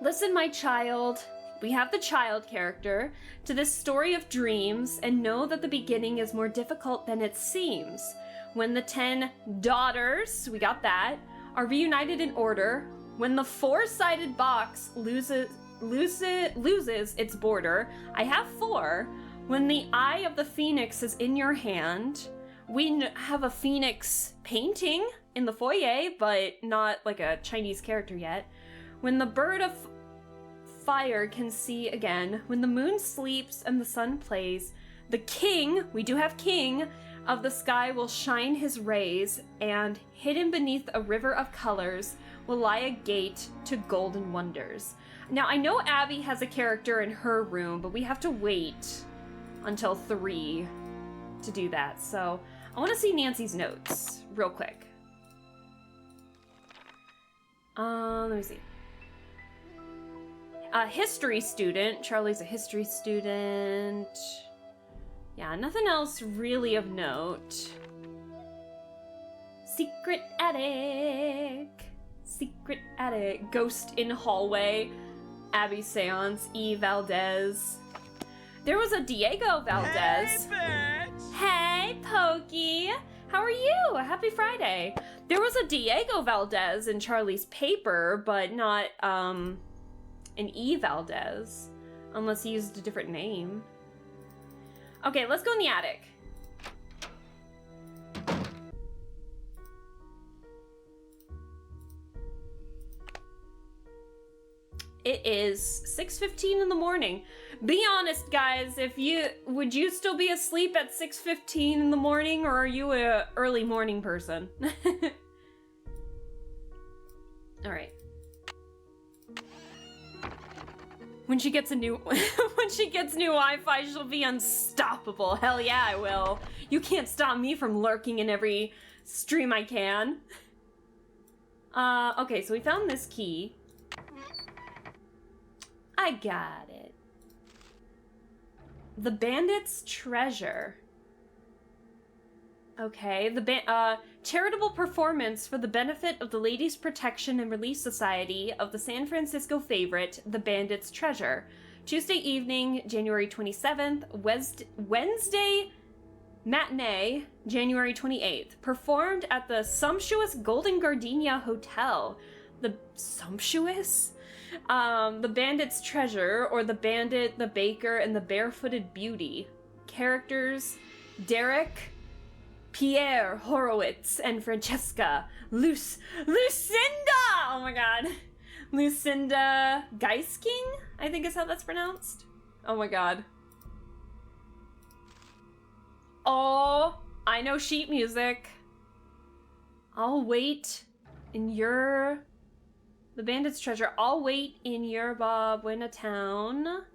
Listen, my child. We have the child character to this story of dreams, and know that the beginning is more difficult than it seems. When the 10 daughters, we got that, are reunited in order, when the 4-sided box loses its border, I have 4, when the eye of the phoenix is in your hand, we have a phoenix painting in the foyer, but not like a Chinese character yet, when the bird of fire can see again, when the moon sleeps and the sun plays, the king, we do have king, of the sky will shine his rays, and hidden beneath a river of colors will lie a gate to golden wonders. Now, I know Abby has a character in her room, but we have to wait until 3 to do that. So I want to see Nancy's notes real quick. Let me see. A history student. Charlie's a history student. Yeah, nothing else really of note. Secret attic. Secret attic. Ghost in hallway. Abby seance. E. Valdez. There was a Diego Valdez. Hey, bitch! Hey, Pokey. How are you? Happy Friday. There was a Diego Valdez in Charlie's paper, but not, an E. Valdez. Unless he used a different name. Okay, let's go in the attic. It is 6:15 in the morning. Be honest, guys, would you still be asleep at 6:15 in the morning, or are you a early morning person? All right. When she gets new Wi-Fi, she'll be unstoppable. Hell yeah, I will. You can't stop me from lurking in every stream I can. Okay, so we found this key. I got it. The Bandit's Treasure. Okay, charitable performance for the benefit of the Ladies Protection and Relief Society of the San Francisco favorite, The Bandit's Treasure. Tuesday evening, January 27th. Wednesday matinee, January 28th. Performed at the sumptuous Golden Gardenia Hotel. The sumptuous? The Bandit's Treasure, or The Bandit, the Baker, and the Barefooted Beauty. Characters: Derek, Pierre Horowitz, and Francesca Lucinda! Oh my god. Lucinda Geisking, I think is how that's pronounced. Oh my god. Oh, I know sheet music. I'll wait in your... The Bandit's Treasure. I'll wait in Yerba Buena town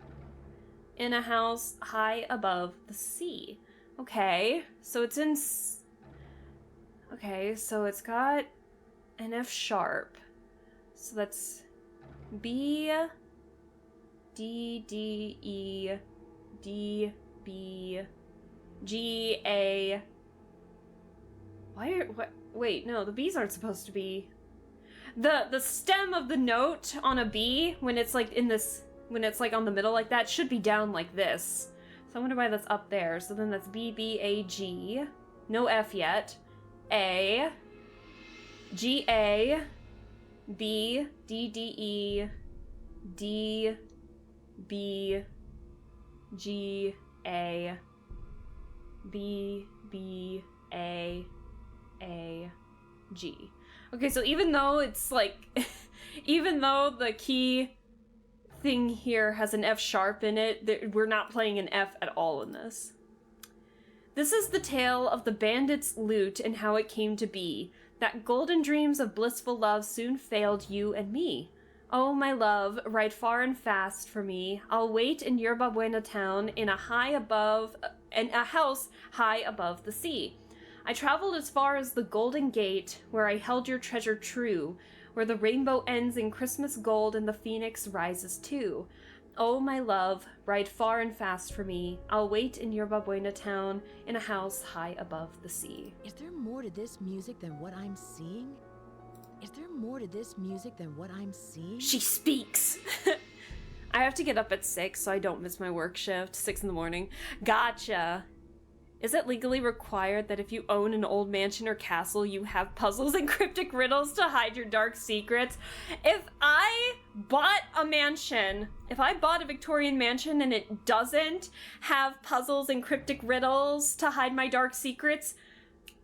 in a house high above the sea. Okay, so it's in... Okay, so it's got an F sharp. So that's B, D, D, E, D, B, G, A. Wait, no, the B's aren't supposed to be... The stem of the note on a B, when it's like when it's like on the middle like that, should be down like this. So I wonder why that's up there. So then that's B, B, A, G. No F yet. A. G, A. B, D, D, E. D, B, G, A. B, B, A, G. Okay, so even though it's like, even though the key thing here has an F sharp in it, we're not playing an F at all in this. This is the tale of the bandit's loot and how it came to be, that golden dreams of blissful love soon failed you and me. Oh, my love, ride far and fast for me. I'll wait in Yerba Buena town in a house high above the sea. I traveled as far as the Golden Gate, where I held your treasure true, where the rainbow ends in Christmas gold and the phoenix rises too. Oh, my love, ride far and fast for me. I'll wait in Yerba Buena town in a house high above the sea. Is there more to this music than what I'm seeing? Is there more to this music than what I'm seeing? She speaks! I have to get up at 6 so I don't miss my work shift. 6 in the morning. Gotcha. Is it legally required that if you own an old mansion or castle, you have puzzles and cryptic riddles to hide your dark secrets? If I bought a mansion, if I bought a Victorian mansion and it doesn't have puzzles and cryptic riddles to hide my dark secrets,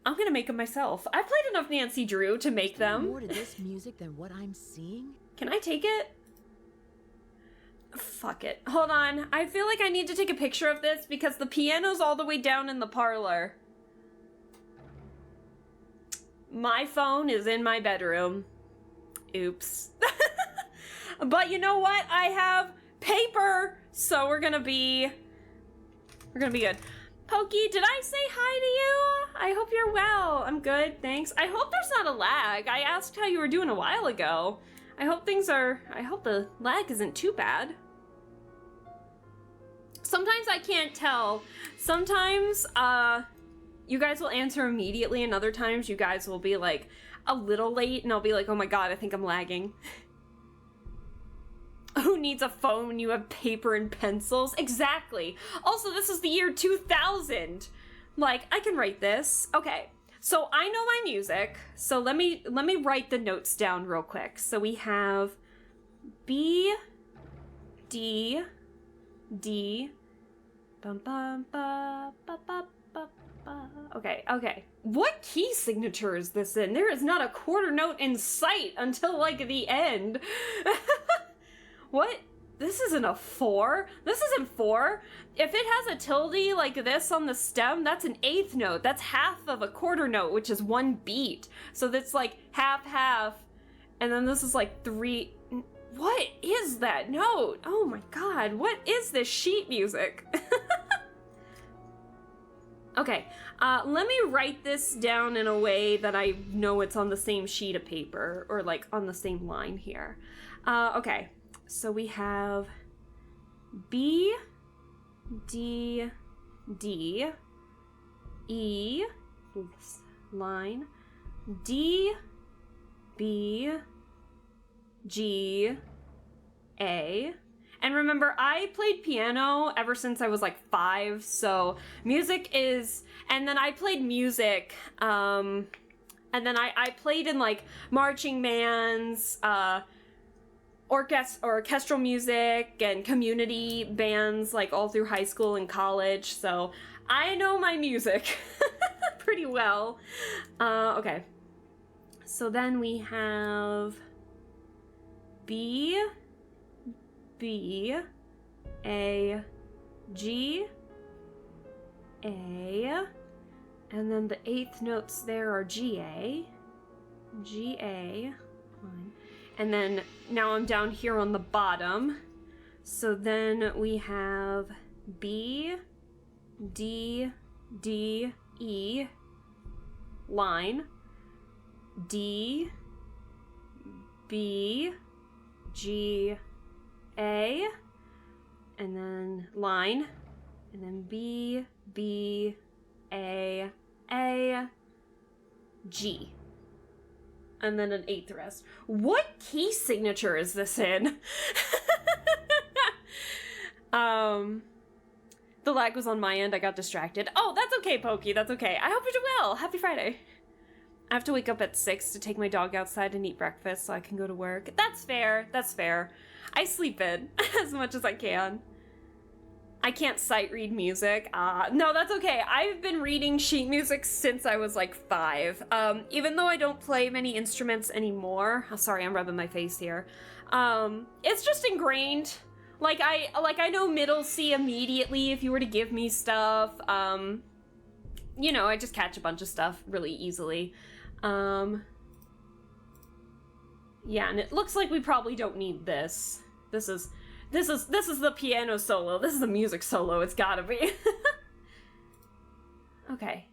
I'm gonna make them myself. I've played enough Nancy Drew to make them. More to this music than what I'm seeing? Can I take it? Fuck it. Hold on. I feel like I need to take a picture of this because the piano's all the way down in the parlor. My phone is in my bedroom. Oops. But you know what? I have paper, so we're gonna be good. Pokey, did I say hi to you? I hope you're well. I'm good, thanks. I hope there's not a lag. I asked how you were doing a while ago. I hope the lag isn't too bad. Sometimes I can't tell. Sometimes, you guys will answer immediately, and other times you guys will be like a little late, and I'll be like, oh my god, I think I'm lagging. Who needs a phone when you have paper and pencils? Exactly. Also, this is the year 2000. Like, I can write this. Okay, so I know my music, so let me write the notes down real quick. So we have B, D, D, bum bum ba ba ba ba ba. Okay. What key signature is this in? There is not a quarter note in sight until like the end. What? This isn't a 4. This isn't 4. If it has a tilde like this on the stem, that's an eighth note. That's half of a quarter note, which is 1 beat. So that's like half, and then this is like 3. What is that note? Oh my god, what is this sheet music? Okay, let me write this down in a way that I know it's on the same sheet of paper, or like on the same line here. Okay. So we have B, D, D, E, line, D, B, G, A. And remember, I played piano ever since I was like 5, so music is, and then I played music, and then I played in like marching bands, orchestral music and community bands like all through high school and college, so I know my music pretty well. Okay, so then we have B, B, A, G, A, and then the eighth notes there are G, A, G, A, and then now I'm down here on the bottom. So then we have B, D, D, E, line, D, B, G, A, and then line, and then B, B, A, G. And then an eighth rest. What key signature is this in? The lag was on my end. I got distracted. Oh, that's okay, Pokey. That's okay. I hope you do well. Happy Friday. I have to wake up at 6 to take my dog outside and eat breakfast so I can go to work. That's fair. That's fair. I sleep in as much as I can. I can't sight read music. No, that's okay. I've been reading sheet music since I was like 5. Even though I don't play many instruments anymore. Oh, sorry, I'm rubbing my face here. It's just ingrained. Like I know middle C immediately if you were to give me stuff. You know, I just catch a bunch of stuff really easily. Yeah, and it looks like we probably don't need this. This is the piano solo. This is the music solo. It's gotta be. Okay.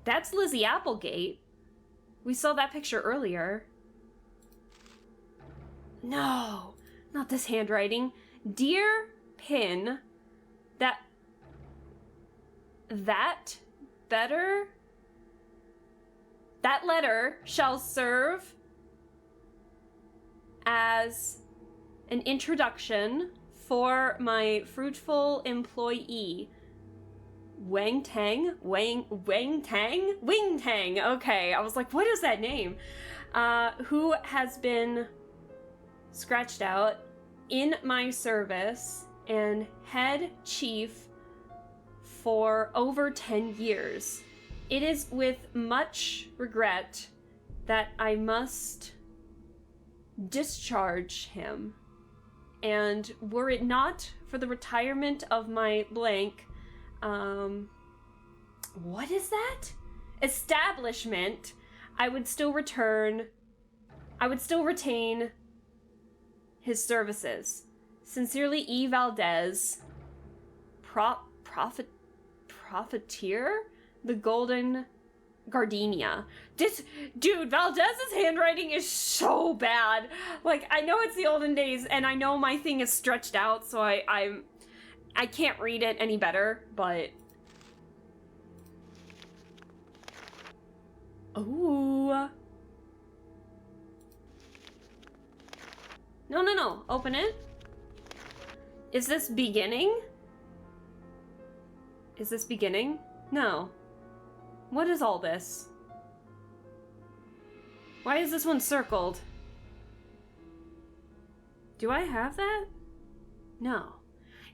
That's Lizzie Applegate. We saw that picture earlier. No, not this handwriting. Dear Pin, that letter shall serve as an introduction for my fruitful employee, Wang Tang? Wang Tang? Wing Tang. Okay, I was like, what is that name? Who has been scratched out in my service and head chief for over 10 years. It is with much regret that I must discharge him. And were it not for the retirement of my blank, what is that? Establishment, I would still retain his services. Sincerely, E. Valdez, Profiteer? The Golden Gardenia. Dude, Valdez's handwriting is so bad. Like, I know it's the olden days, and I know my thing is stretched out, so I can't read it any better, but... Ooh. No. Open it. Is this beginning? Is this beginning? No. What is all this? Why is this one circled? Do I have that? No.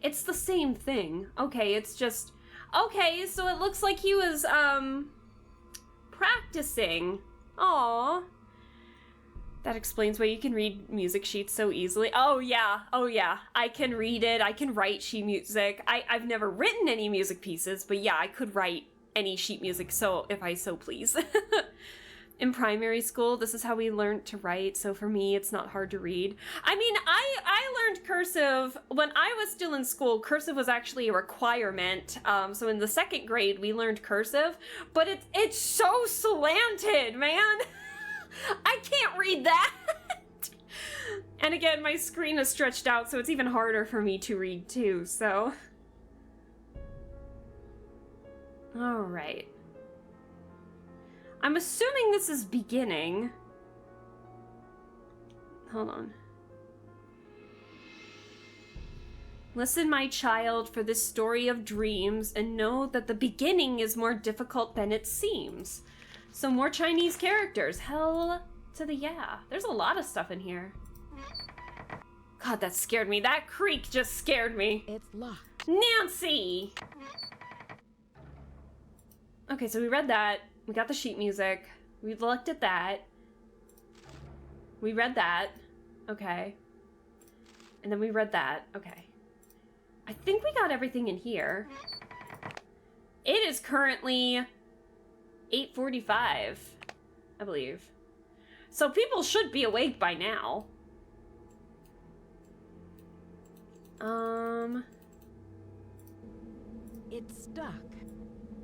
It's the same thing. Okay, it's just... Okay, so it looks like he was, practicing. Aww. That explains why you can read music sheets so easily. Oh yeah. I can read it. I can write sheet music. I've never written any music pieces, but yeah, I could write any sheet music, so if I so please. In primary school, this is how we learned to write, so for me, it's not hard to read. I mean, I learned cursive when I was still in school. Cursive was actually a requirement, so in the 2nd grade, we learned cursive, but it's so slanted, man! I can't read that! And again, my screen is stretched out, so it's even harder for me to read too, so... Alright. I'm assuming this is beginning. Hold on. Listen, my child, for this story of dreams, and know that the beginning is more difficult than it seems. Some more Chinese characters. Hell to the yeah. There's a lot of stuff in here. God, that scared me. That creak just scared me. It's locked. Nancy! Okay, so we read that. We got the sheet music. We looked at that. We read that. Okay. And then we read that. Okay. I think we got everything in here. It is currently 8:45, I believe. So people should be awake by now. It's stuck.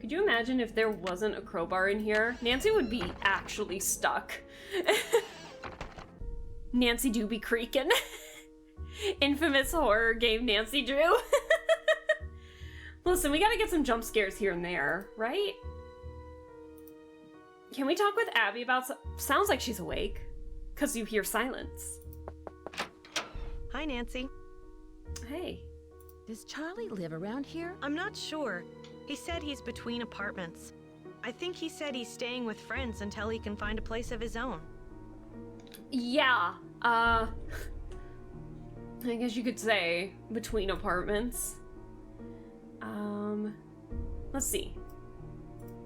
Could you imagine if there wasn't a crowbar in here? Nancy would be actually stuck. Nancy do be creaking. Infamous horror game Nancy Drew. Listen, we gotta get some jump scares here and there, right? Can we talk with Abby about... Sounds like she's awake. Because you hear silence. Hi, Nancy. Hey. Does Charlie live around here? I'm not sure. He said he's between apartments. I think he said he's staying with friends until he can find a place of his own. Yeah, I guess you could say between apartments. Let's see.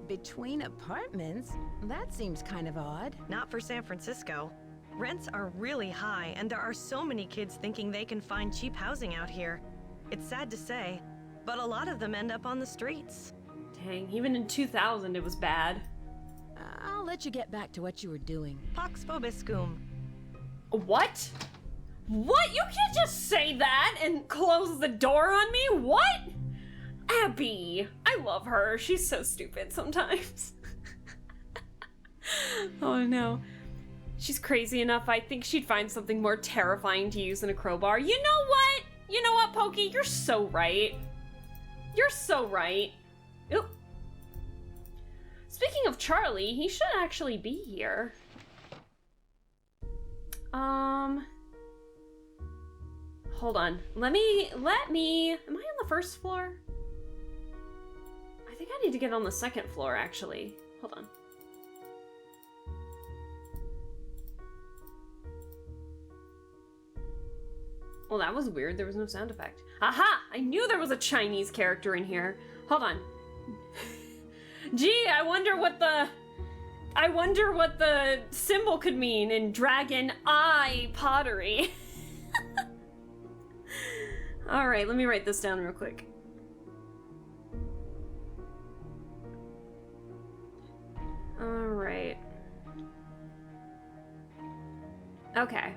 Between apartments? That seems kind of odd. Not for San Francisco. Rents are really high, and there are so many kids thinking they can find cheap housing out here. It's sad to say, but a lot of them end up on the streets. Dang, even in 2000 it was bad. I'll let you get back to what you were doing. Pax vobiscum. What? What? You can't just say that and close the door on me? What? Abby. I love her. She's so stupid sometimes. Oh no. She's crazy enough. I think she'd find something more terrifying to use than a crowbar. You know what? You know what, Pokey? You're so right. You're so right. Oop. Speaking of Charlie, he should actually be here. Hold on. Let me, am I on the first floor? I think I need to get on the second floor, actually. Hold on. Well, that was weird. There was no sound effect. Aha! I knew there was a Chinese character in here. Hold on. Gee, I wonder what the symbol could mean in Dragon Eye Pottery. All right, let me write this down real quick. All right. Okay.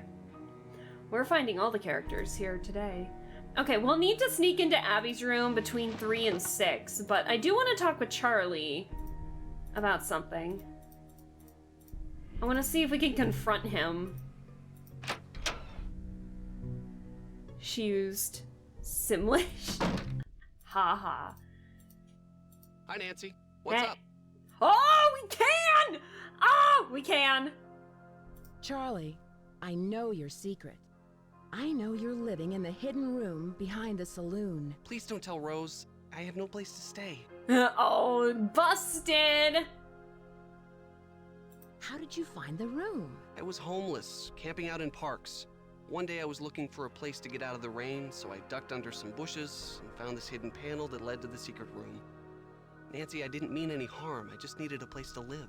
We're finding all the characters here today. Okay, we'll need to sneak into Abby's room between 3 and 6, but I do want to talk with Charlie about something. I want to see if we can confront him. She used Simlish. Haha. Hi, Nancy. What's up? Oh, we can! Oh, we can! Charlie, I know your secret. I know you're living in the hidden room behind the saloon. Please don't tell Rose. I have no place to stay. Oh, busted! How did you find the room? I was homeless, camping out in parks. One day I was looking for a place to get out of the rain, so I ducked under some bushes and found this hidden panel that led to the secret room. Nancy, I didn't mean any harm. I just needed a place to live.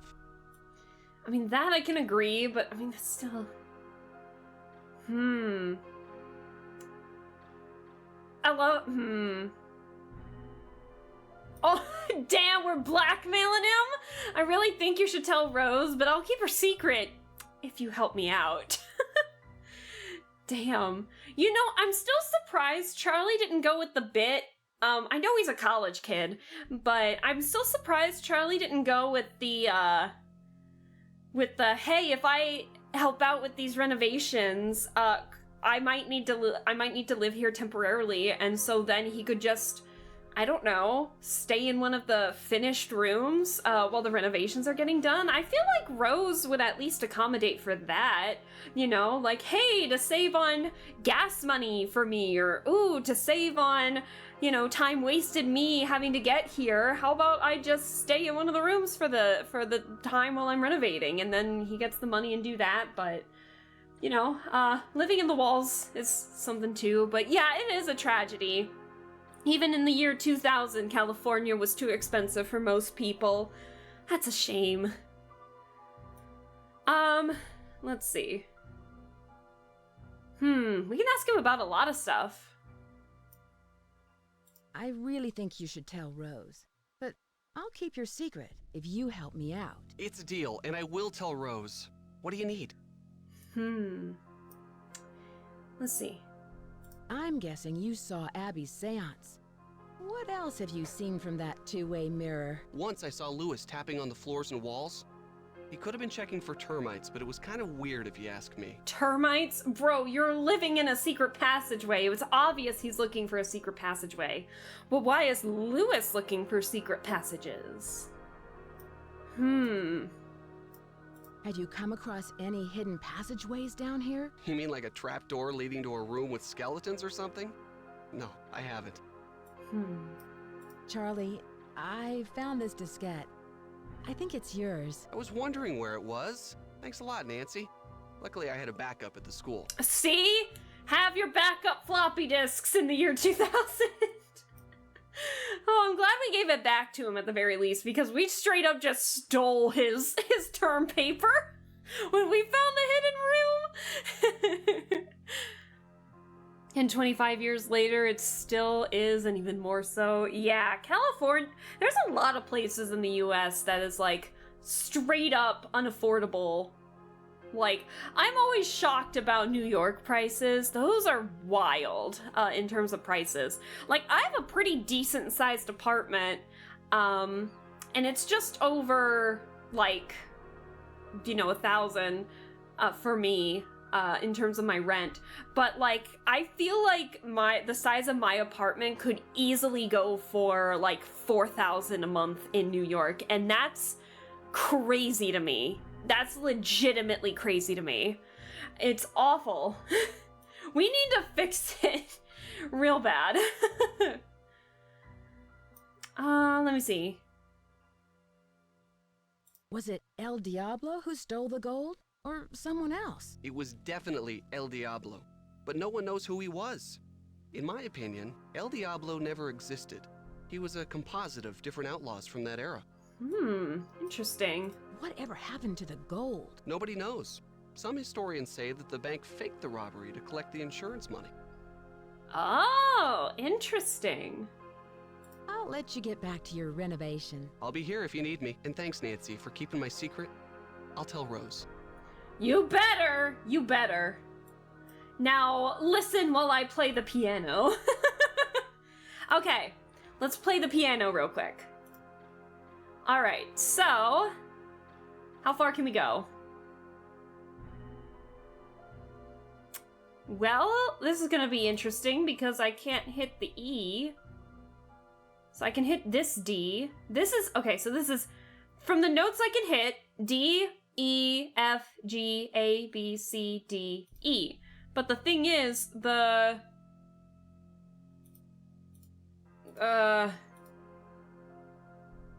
I mean, that I can agree, but I mean, that's still... Oh, damn, we're blackmailing him? I really think you should tell Rose, but I'll keep her secret if you help me out. Damn. You know, I'm still surprised Charlie didn't go with the bit. I know he's a college kid, but I'm still surprised Charlie didn't go with the, hey, if I help out with these renovations, I might need to live here temporarily, and so then he could just, I don't know, stay in one of the finished rooms while the renovations are getting done. I feel like Rose would at least accommodate for that, you know, like, hey, to save on gas money for me, or ooh, to save on, you know, time wasted me having to get here. How about I just stay in one of the rooms for the time while I'm renovating, and then he gets the money and do that. But you know, living in the walls is something too. But yeah, it is a tragedy. Even in the year 2000, California was too expensive for most people. That's a shame. Let's see. We can ask him about a lot of stuff. I really think you should tell Rose, but I'll keep your secret if you help me out. It's a deal, and I will tell Rose. What do you need? Let's see. I'm guessing you saw Abby's seance. What else have you seen from that two-way mirror? Once I saw Lewis tapping on the floors and walls. He could have been checking for termites, but it was kind of weird if you ask me. Termites? Bro, you're living in a secret passageway. It was obvious he's looking for a secret passageway. But why is Lewis looking for secret passages? Had you come across any hidden passageways down here? You mean like a trapdoor leading to a room with skeletons or something? No, I haven't. Charlie, I found this diskette. I think it's yours. I was wondering where it was. Thanks a lot, Nancy. Luckily, I had a backup at the school. See? Have your backup floppy disks in the year 2000. Oh, I'm glad we gave it back to him at the very least, because we straight up just stole his term paper when we found the hidden room. And 25 years later, it still is, and even more so. Yeah, California, there's a lot of places in the US that is like straight up unaffordable. Like, I'm always shocked about New York prices. Those are wild in terms of prices. Like, I have a pretty decent sized apartment, and it's just over, like, you know, $1,000 for me in terms of my rent. But, like, I feel like the size of my apartment could easily go for, like, $4,000 a month in New York, and that's crazy to me. That's legitimately crazy to me. It's awful. We need to fix it real bad. Let me see. Was it El Diablo who stole the gold? Or someone else? It was definitely El Diablo, but no one knows who he was. In my opinion, El Diablo never existed. He was a composite of different outlaws from that era. Interesting. Whatever happened to the gold? Nobody knows. Some historians say that the bank faked the robbery to collect the insurance money. Oh, interesting. I'll let you get back to your renovation. I'll be here if you need me. And thanks, Nancy, for keeping my secret. I'll tell Rose. You better! You better. Now, listen while I play the piano. Okay, let's play the piano real quick. Alright, so... how far can we go? Well, this is gonna be interesting because I can't hit the E. So I can hit this D. This is... okay, so this is... from the notes I can hit, D, E, F, G, A, B, C, D, E. But the thing is, the... oh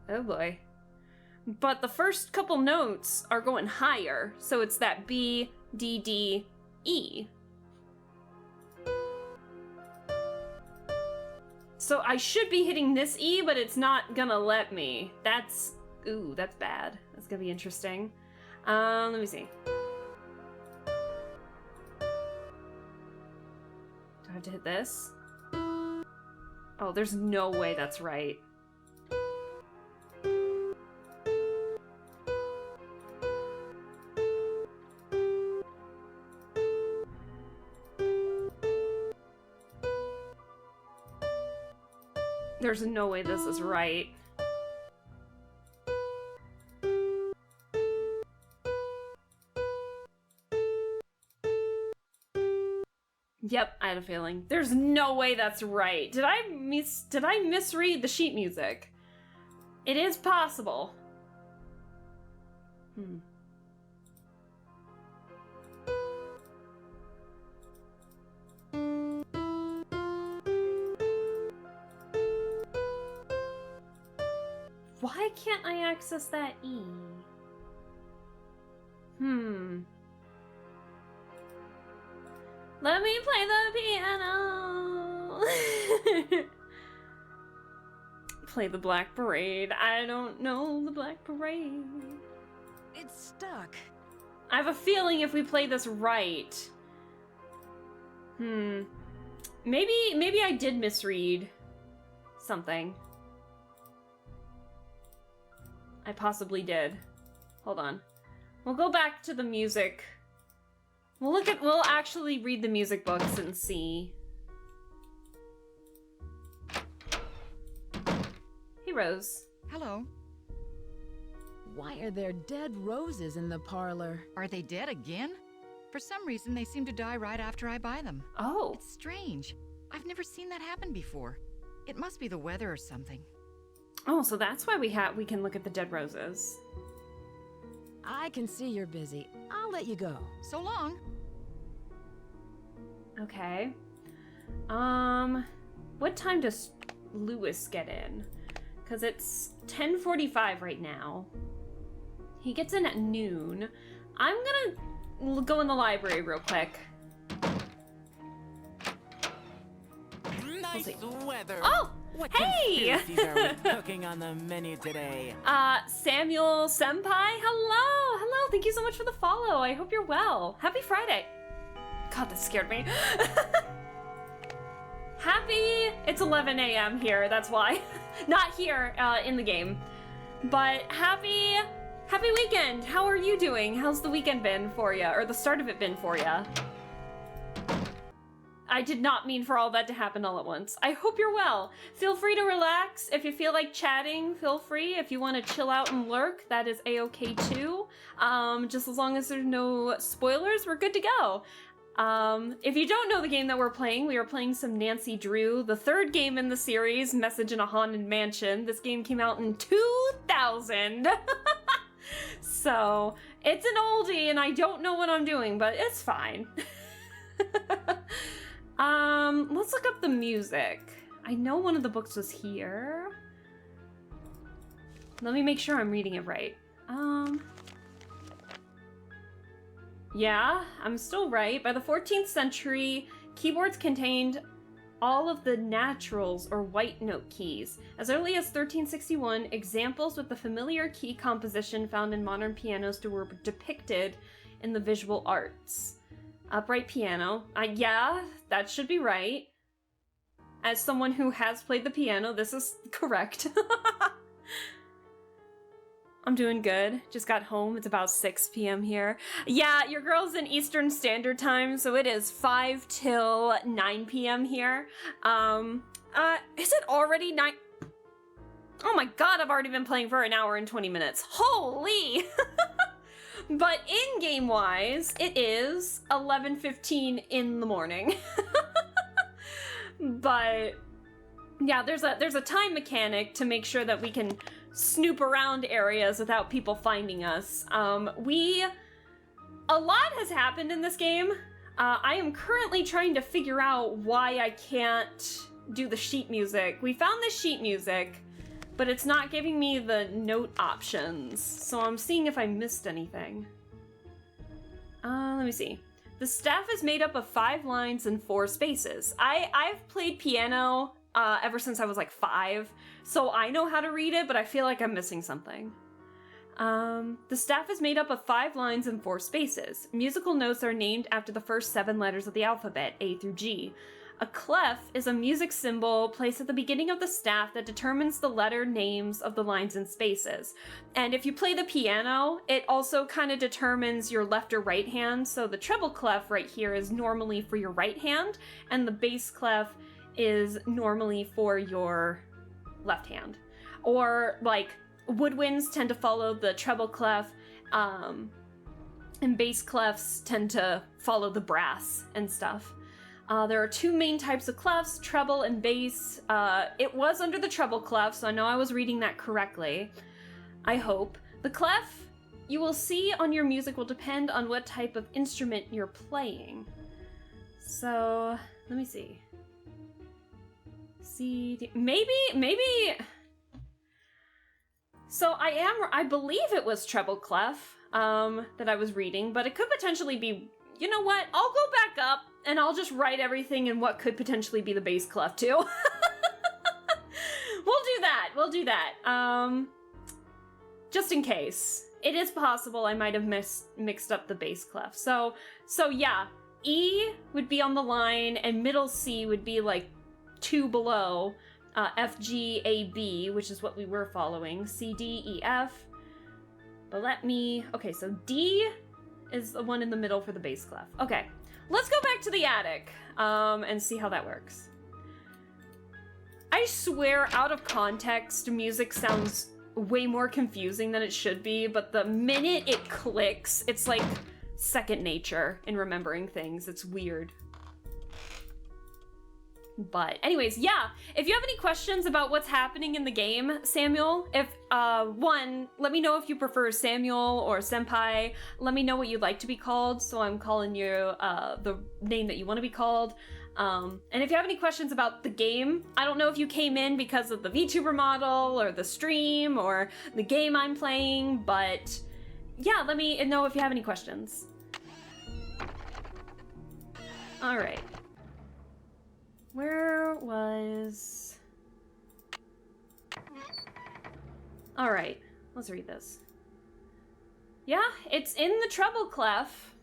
boy. But the first couple notes are going higher, so it's that B, D, D, E. So I should be hitting this E, but it's not gonna let me. That's... ooh, that's bad. That's gonna be interesting. Let me see. Do I have to hit this? Oh, there's no way that's right. There's no way this is right. Yep, I had a feeling. There's no way that's right. Did I misread the sheet music? It is possible. Why can't I access that E? Let me play the piano. Play the Black Parade. I don't know the Black Parade. It's stuck. I have a feeling if we play this right. Maybe I did misread something. I possibly did. Hold on. We'll go back to the music. We'll actually read the music books and see. Hey, Rose. Hello. Why are there dead roses in the parlor? Are they dead again? For some reason, they seem to die right after I buy them. Oh. It's strange. I've never seen that happen before. It must be the weather or something. Oh, so that's why we can look at the dead roses. I can see you're busy. I'll let you go. So long. Okay. What time does Lewis get in? Because it's 10:45 right now. He gets in at noon. I'm gonna go in the library real quick. Nice weather. Oh! What Hey! conspiracies are we cooking on the menu today? Samuel Senpai, hello! Hello, thank you so much for the follow. I hope you're well. Happy Friday. God, that scared me. It's 11 a.m. here, that's why. Not here, in the game. But happy weekend. How are you doing? How's the weekend been for you? Or the start of it been for you? I did not mean for all that to happen all at once. I hope you're well. Feel free to relax. If you feel like chatting, feel free. If you want to chill out and lurk, that is a-okay too. Just as long as there's no spoilers, we're good to go. If you don't know the game that we're playing, we are playing some Nancy Drew, the third game in the series, Message in a Haunted Mansion. This game came out in 2000. So, it's an oldie and I don't know what I'm doing, but it's fine. Let's look up the music. I know one of the books was here. Let me make sure I'm reading it right. Yeah, I'm still right. By the 14th century, keyboards contained all of the naturals or white note keys. As early as 1361, examples with the familiar key composition found in modern pianos were depicted in the visual arts. Upright piano. Yeah, that should be right. As someone who has played the piano, this is correct. I'm doing good. Just got home. It's about 6 p.m. here. Yeah, your girl's in Eastern Standard Time, so it is 5 till 9 p.m. here. Is it already 9? Oh my god, I've already been playing for an hour and 20 minutes. Holy! But in-game wise, it is 11:15 in the morning. But yeah, there's a time mechanic to make sure that we can snoop around areas without people finding us. A lot has happened in this game. I am currently trying to figure out why I can't do the sheet music. We found the sheet music, but it's not giving me the note options. So I'm seeing if I missed anything. Let me see. The staff is made up of 5 lines and 4 spaces. I've played piano ever since I was like 5, so I know how to read it, but I feel like I'm missing something. The staff is made up of 5 lines and 4 spaces. Musical notes are named after the first 7 letters of the alphabet, A through G. A clef is a music symbol placed at the beginning of the staff that determines the letter names of the lines and spaces. And if you play the piano, it also kind of determines your left or right hand. So the treble clef right here is normally for your right hand, and the bass clef is normally for your left hand. Or like woodwinds tend to follow the treble clef, and bass clefs tend to follow the brass and stuff. There are 2 main types of clefs, treble and bass. It was under the treble clef, so I know I was reading that correctly. I hope. The clef you will see on your music will depend on what type of instrument you're playing. So, let me see. C, D, maybe... So I believe it was treble clef, that I was reading, but it could potentially be, you know what? I'll go back up and I'll just write everything in what could potentially be the bass clef too. We'll do that. Just in case. It is possible I might have mixed up the bass clef. So yeah, E would be on the line and middle C would be like 2 below. F, G, A, B, which is what we were following. C, D, E, F. But okay, so D is the one in the middle for the bass clef. Okay, let's go back to the attic, and see how that works. I swear, out of context, music sounds way more confusing than it should be, but the minute it clicks, it's like second nature in remembering things. It's weird. But anyways, yeah, if you have any questions about what's happening in the game, Samuel, one, let me know if you prefer Samuel or Senpai. Let me know what you'd like to be called, so I'm calling you the name that you want to be called. And if you have any questions about the game, I don't know if you came in because of the VTuber model or the stream or the game I'm playing, but yeah, let me know if you have any questions. All right. Where was... Alright, let's read this. Yeah, it's in the treble clef,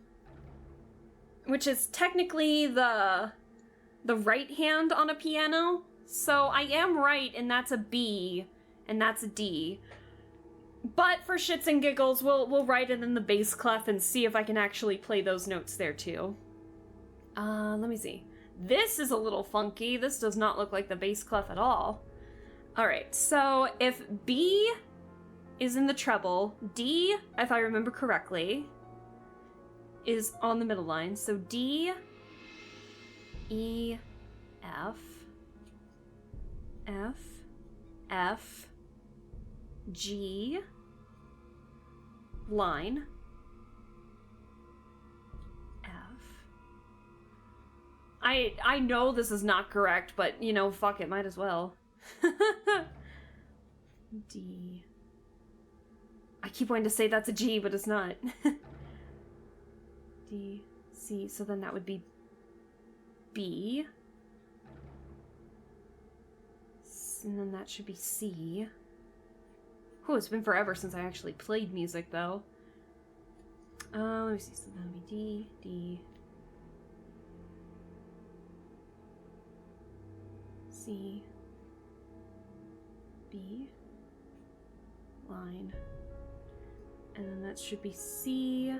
which is technically the right hand on a piano. So I am right, and that's a B, and that's a D. But for shits and giggles, we'll write it in the bass clef and see if I can actually play those notes there too. Let me see. This is a little funky. This does not look like the bass clef at all. Alright, so if B is in the treble, D, if I remember correctly, is on the middle line. So D, E, F, F, F, G, line, I know this is not correct, but, you know, fuck it, might as well. D. I keep wanting to say that's a G, but it's not. D, C, so then that would be B. And then that should be C. Oh, it's been forever since I actually played music, though. Let me see, so that would be D, D, C, B, line, And then that should be C.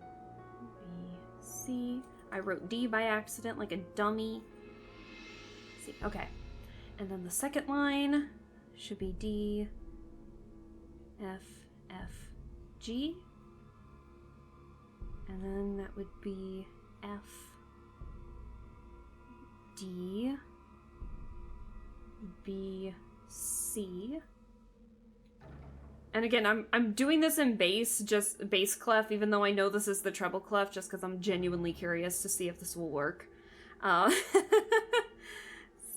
B, C. I wrote D by accident like a dummy. C. Okay. And then the second line should be D, F, F, G. And then that would be F, D, B, C. And again, I'm doing this in bass, just bass clef, even though I know this is the treble clef, just because I'm genuinely curious to see if this will work.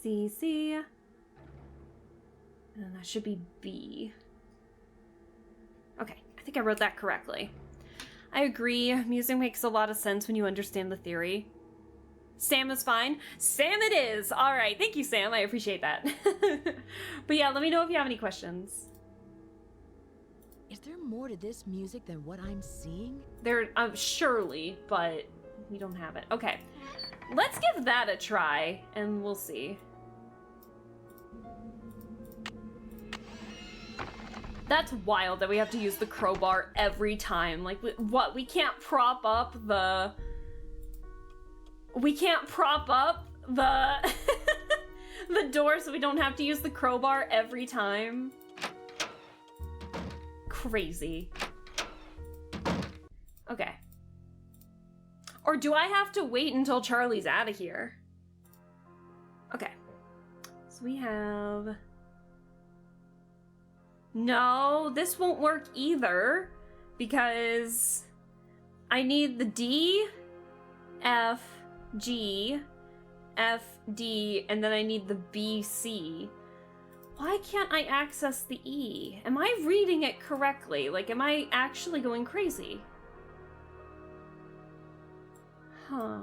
C, C. And then that should be B. Okay, I think I wrote that correctly. I agree. Music makes a lot of sense when you understand the theory. Sam is fine. Sam it is! Alright, thank you, Sam. I appreciate that. But yeah, let me know if you have any questions. Is there more to this music than what I'm seeing? There, surely, but we don't have it. Okay, let's give that a try, and we'll see. That's wild that we have to use the crowbar every time. Like, what? We can't prop up the... We can't prop up the... the door so we don't have to use the crowbar every time. Crazy. Okay. Or do I have to wait until Charlie's out of here? Okay. So we have... No, this won't work either, because I need the D, F, G, F, D, and then I need the B, C. Why can't I access the E? Am I reading it correctly? Like, am I actually going crazy? Huh.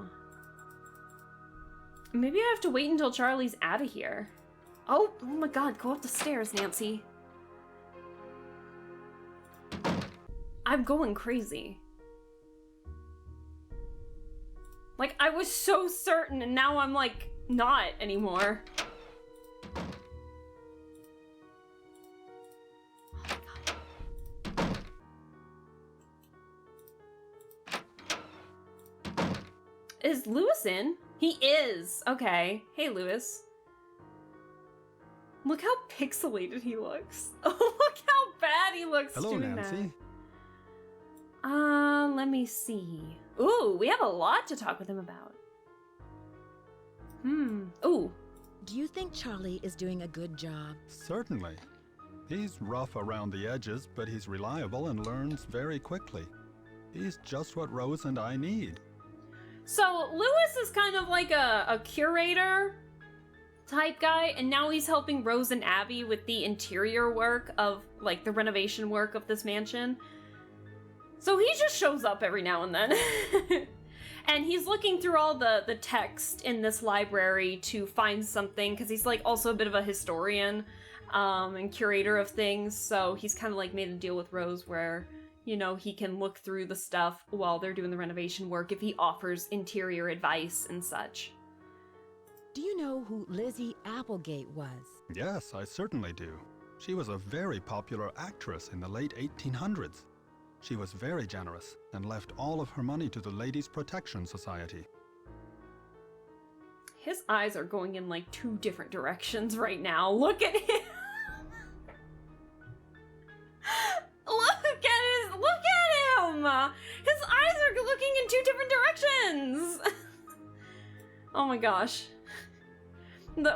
Maybe I have to wait until Charlie's out of here. Oh my god, go up the stairs, Nancy. I'm going crazy. Like, I was so certain, and now I'm, like, not anymore. Oh my god. Is Lewis in? He is! Okay. Hey, Lewis. Look how pixelated he looks. Oh, look how bad he looks Hello, doing Nancy. that. Let me see. Ooh, we have a lot to talk with him about. Ooh. Do you think Charlie is doing a good job? Certainly. He's rough around the edges, but he's reliable and learns very quickly. He's just what Rose and I need. So, Lewis is kind of like a curator type guy, and now he's helping Rose and Abby with the interior work of, like, the renovation work of this mansion. So he just shows up every now and then. And he's looking through all the text in this library to find something, because he's, like, also a bit of a historian and curator of things, so he's kind of, like, made a deal with Rose where, you know, he can look through the stuff while they're doing the renovation work if he offers interior advice and such. Do you know who Lizzie Applegate was? Yes, I certainly do. She was a very popular actress in the late 1800s. She was very generous and left all of her money to the Ladies' Protection Society. His eyes are going in like two different directions right now. Look at him. Look at him. His eyes are looking in two different directions. Oh my gosh.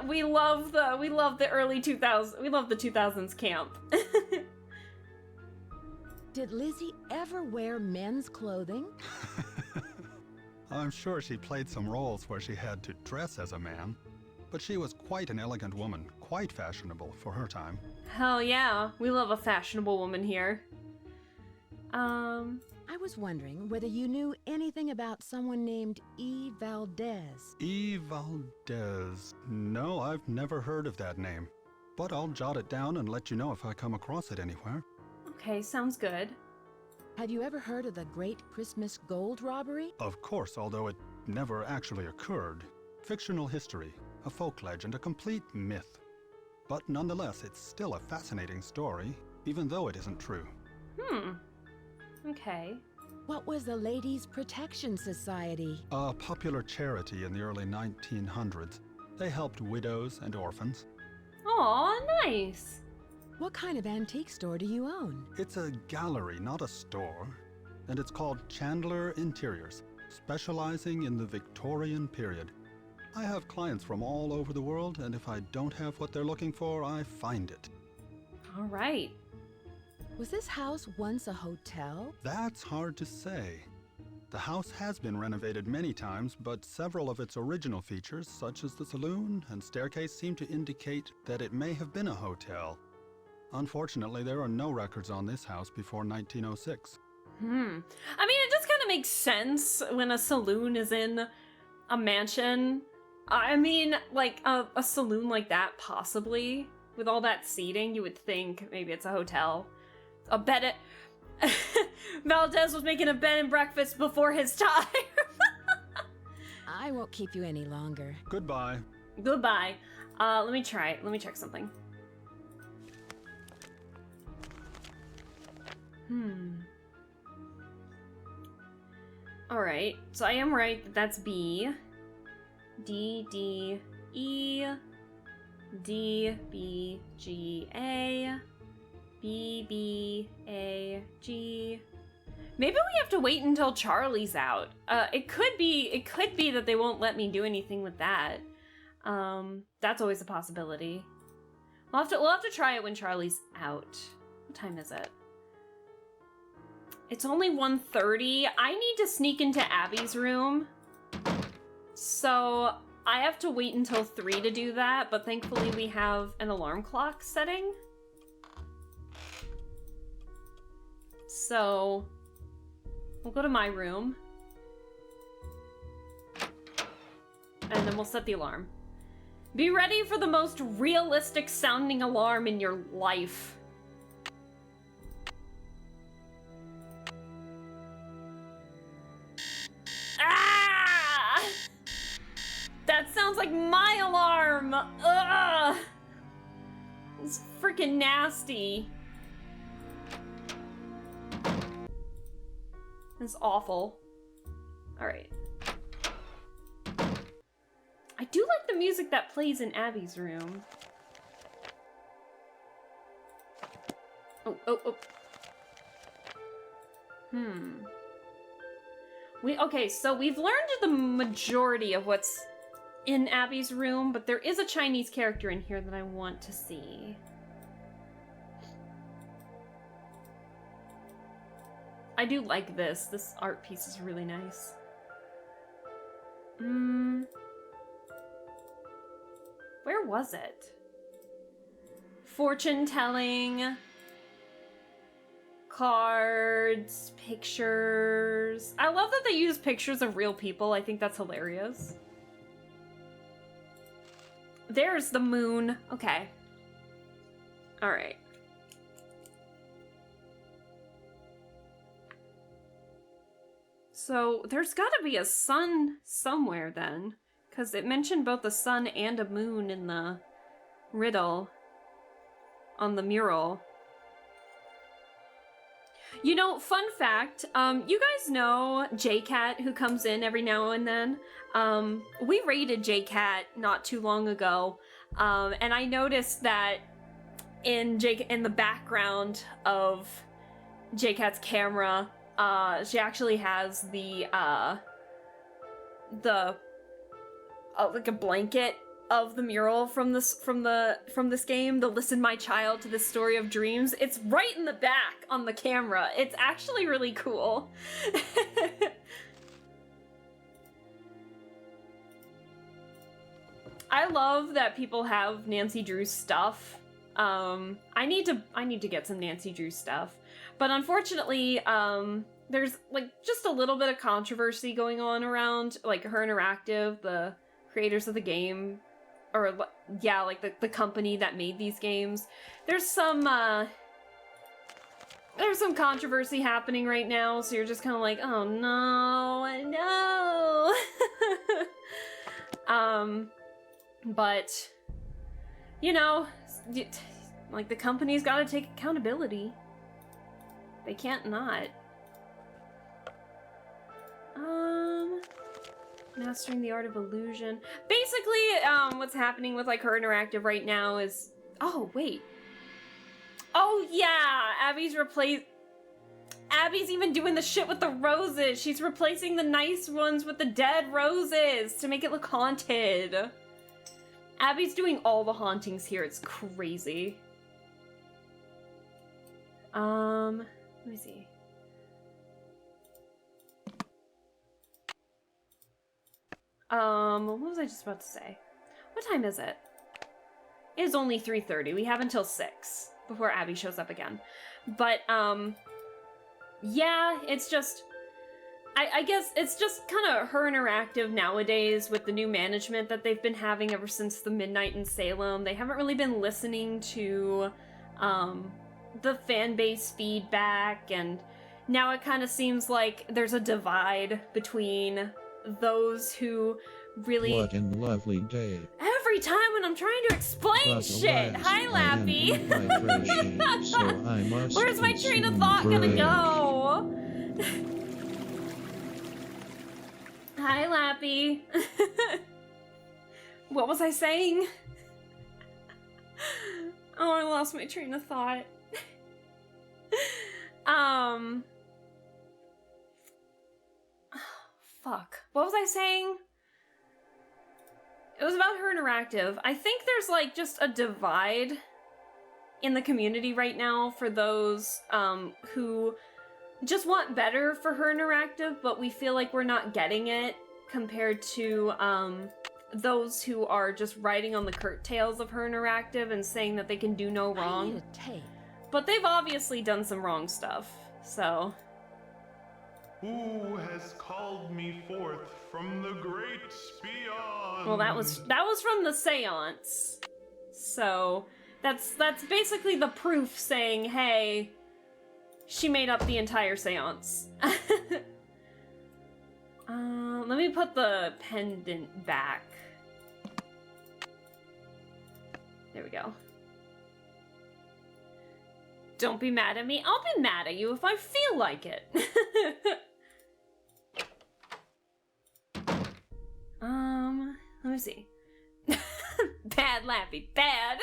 We love the early 2000s. We love the 2000s camp. Did Lizzie ever wear men's clothing? I'm sure she played some roles where she had to dress as a man, but she was quite an elegant woman, quite fashionable for her time. Hell yeah, we love a fashionable woman here. I was wondering whether you knew anything about someone named E. Valdez. E. Valdez. No, I've never heard of that name, but I'll jot it down and let you know if I come across it anywhere. Okay, sounds good. Have you ever heard of the Great Christmas Gold Robbery? Of course, although it never actually occurred. Fictional history, a folk legend, a complete myth. But nonetheless, it's still a fascinating story. even though it isn't true. Okay. What was the Ladies' Protection Society? A popular charity in the early 1900s. They helped widows and orphans. Aw, nice. What kind of antique store do you own? It's a gallery, not a store. And it's called Chandler Interiors, specializing in the Victorian period. I have clients from all over the world, and if I don't have what they're looking for, I find it. All right. Was this house once a hotel? That's hard to say. The house has been renovated many times, but several of its original features, such as the saloon and staircase, seem to indicate that it may have been a hotel. Unfortunately, there are no records on this house before 1906. I mean, it just kind of makes sense when a saloon is in a mansion. I mean, like, a saloon like that, possibly. With all that seating, you would think maybe it's a hotel. A bed at... Valdez was making a bed and breakfast before his time. I won't keep you any longer. Goodbye. Goodbye. Let me try it. Let me check something. Alright, so I am right that that's B. D, D, E, D, B, G, A, B, B, A, G. Maybe we have to wait until Charlie's out. It could be that they won't let me do anything with that. That's always a possibility. We'll have to try it when Charlie's out. What time is it? It's only 1:30. I need to sneak into Abby's room. So I have to wait until 3 to do that, but thankfully we have an alarm clock setting. So we'll go to my room. And then we'll set the alarm. Be ready for the most realistic sounding alarm in your life. Ah! That sounds like my alarm! Ugh! It's freaking nasty. It's awful. Alright. I do like the music that plays in Abby's room. Oh. Okay, so we've learned the majority of what's in Abby's room, but there is a Chinese character in here that I want to see. I do like this. This art piece is really nice. Where was it? Fortune telling. Cards, pictures. I love that they use pictures of real people. I think that's hilarious. There's the moon. Okay. All right. So there's got to be a sun somewhere then, because it mentioned both the sun and a moon in the riddle on the mural. You know, fun fact, you guys know JCat, who comes in every now and then. We raided JCat not too long ago, and I noticed that in the background of JCat's camera, she actually has the like a blanket of the mural from this game, the Listen My Child to the Story of Dreams. It's right in the back on the camera. It's actually really cool. I love that people have Nancy Drew's stuff. I need to get some Nancy Drew stuff. But unfortunately, there's like just a little bit of controversy going on around like Her Interactive, the creators of the game. Or, yeah, like the company that made these games. There's some controversy happening right now, so you're just kind of like, oh no, no. But, you know, Like, the company's gotta take accountability. They can't not. Mastering the art of illusion. Basically, what's happening with, like, Her Interactive right now is... Oh, wait. Oh, yeah! Abby's even doing the shit with the roses! She's replacing the nice ones with the dead roses to make it look haunted. Abby's doing all the hauntings here. It's crazy. Let me see. What was I just about to say? What time is it? It is only 3:30. We have until 6 before Abby shows up again. But, yeah, it's just... I guess it's just kind of Her Interactive nowadays with the new management that they've been having ever since the Midnight in Salem. They haven't really been listening to, the fan base feedback, and now it kind of seems like there's a divide between those who really... What a lovely day. Every time when I'm trying to explain But shit! alas, Hi, I am Lappy! in my fresh, so I must Where's my train of consume thought gonna bread. go? Hi, Lappy. What was I saying? Oh, I lost my train of thought. Fuck. What was I saying? It was about Her Interactive. I think there's, like, just a divide in the community right now for those, who just want better for Her Interactive, but we feel like we're not getting it compared to, those who are just riding on the curtails of Her Interactive and saying that they can do no I wrong. need a tape. But they've obviously done some wrong stuff, so... Who has called me forth from the great beyond? Well, that was from the seance. So, that's basically the proof saying, hey, she made up the entire seance. Let me put the pendant back. There we go. Don't be mad at me. I'll be mad at you if I feel like it. Let me see. Bad Lappy, bad.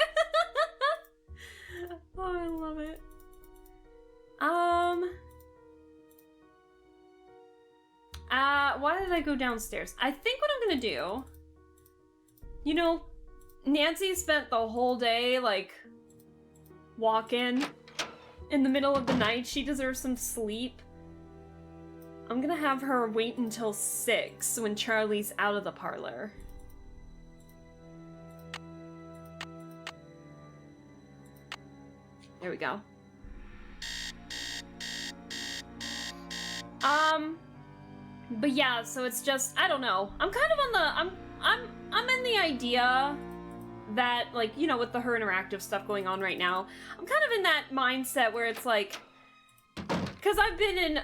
Oh, I love it. Why did I go downstairs? I think what I'm gonna do, you know, Nancy spent the whole day, like, walking in the middle of the night. She deserves some sleep. I'm gonna have her wait until 6 when Charlie's out of the parlor. There we go. But yeah, so it's just, I don't know. I'm kind of on the, I'm in the idea that, like, you know, with the Her Interactive stuff going on right now, I'm kind of in that mindset where it's like, because I've been in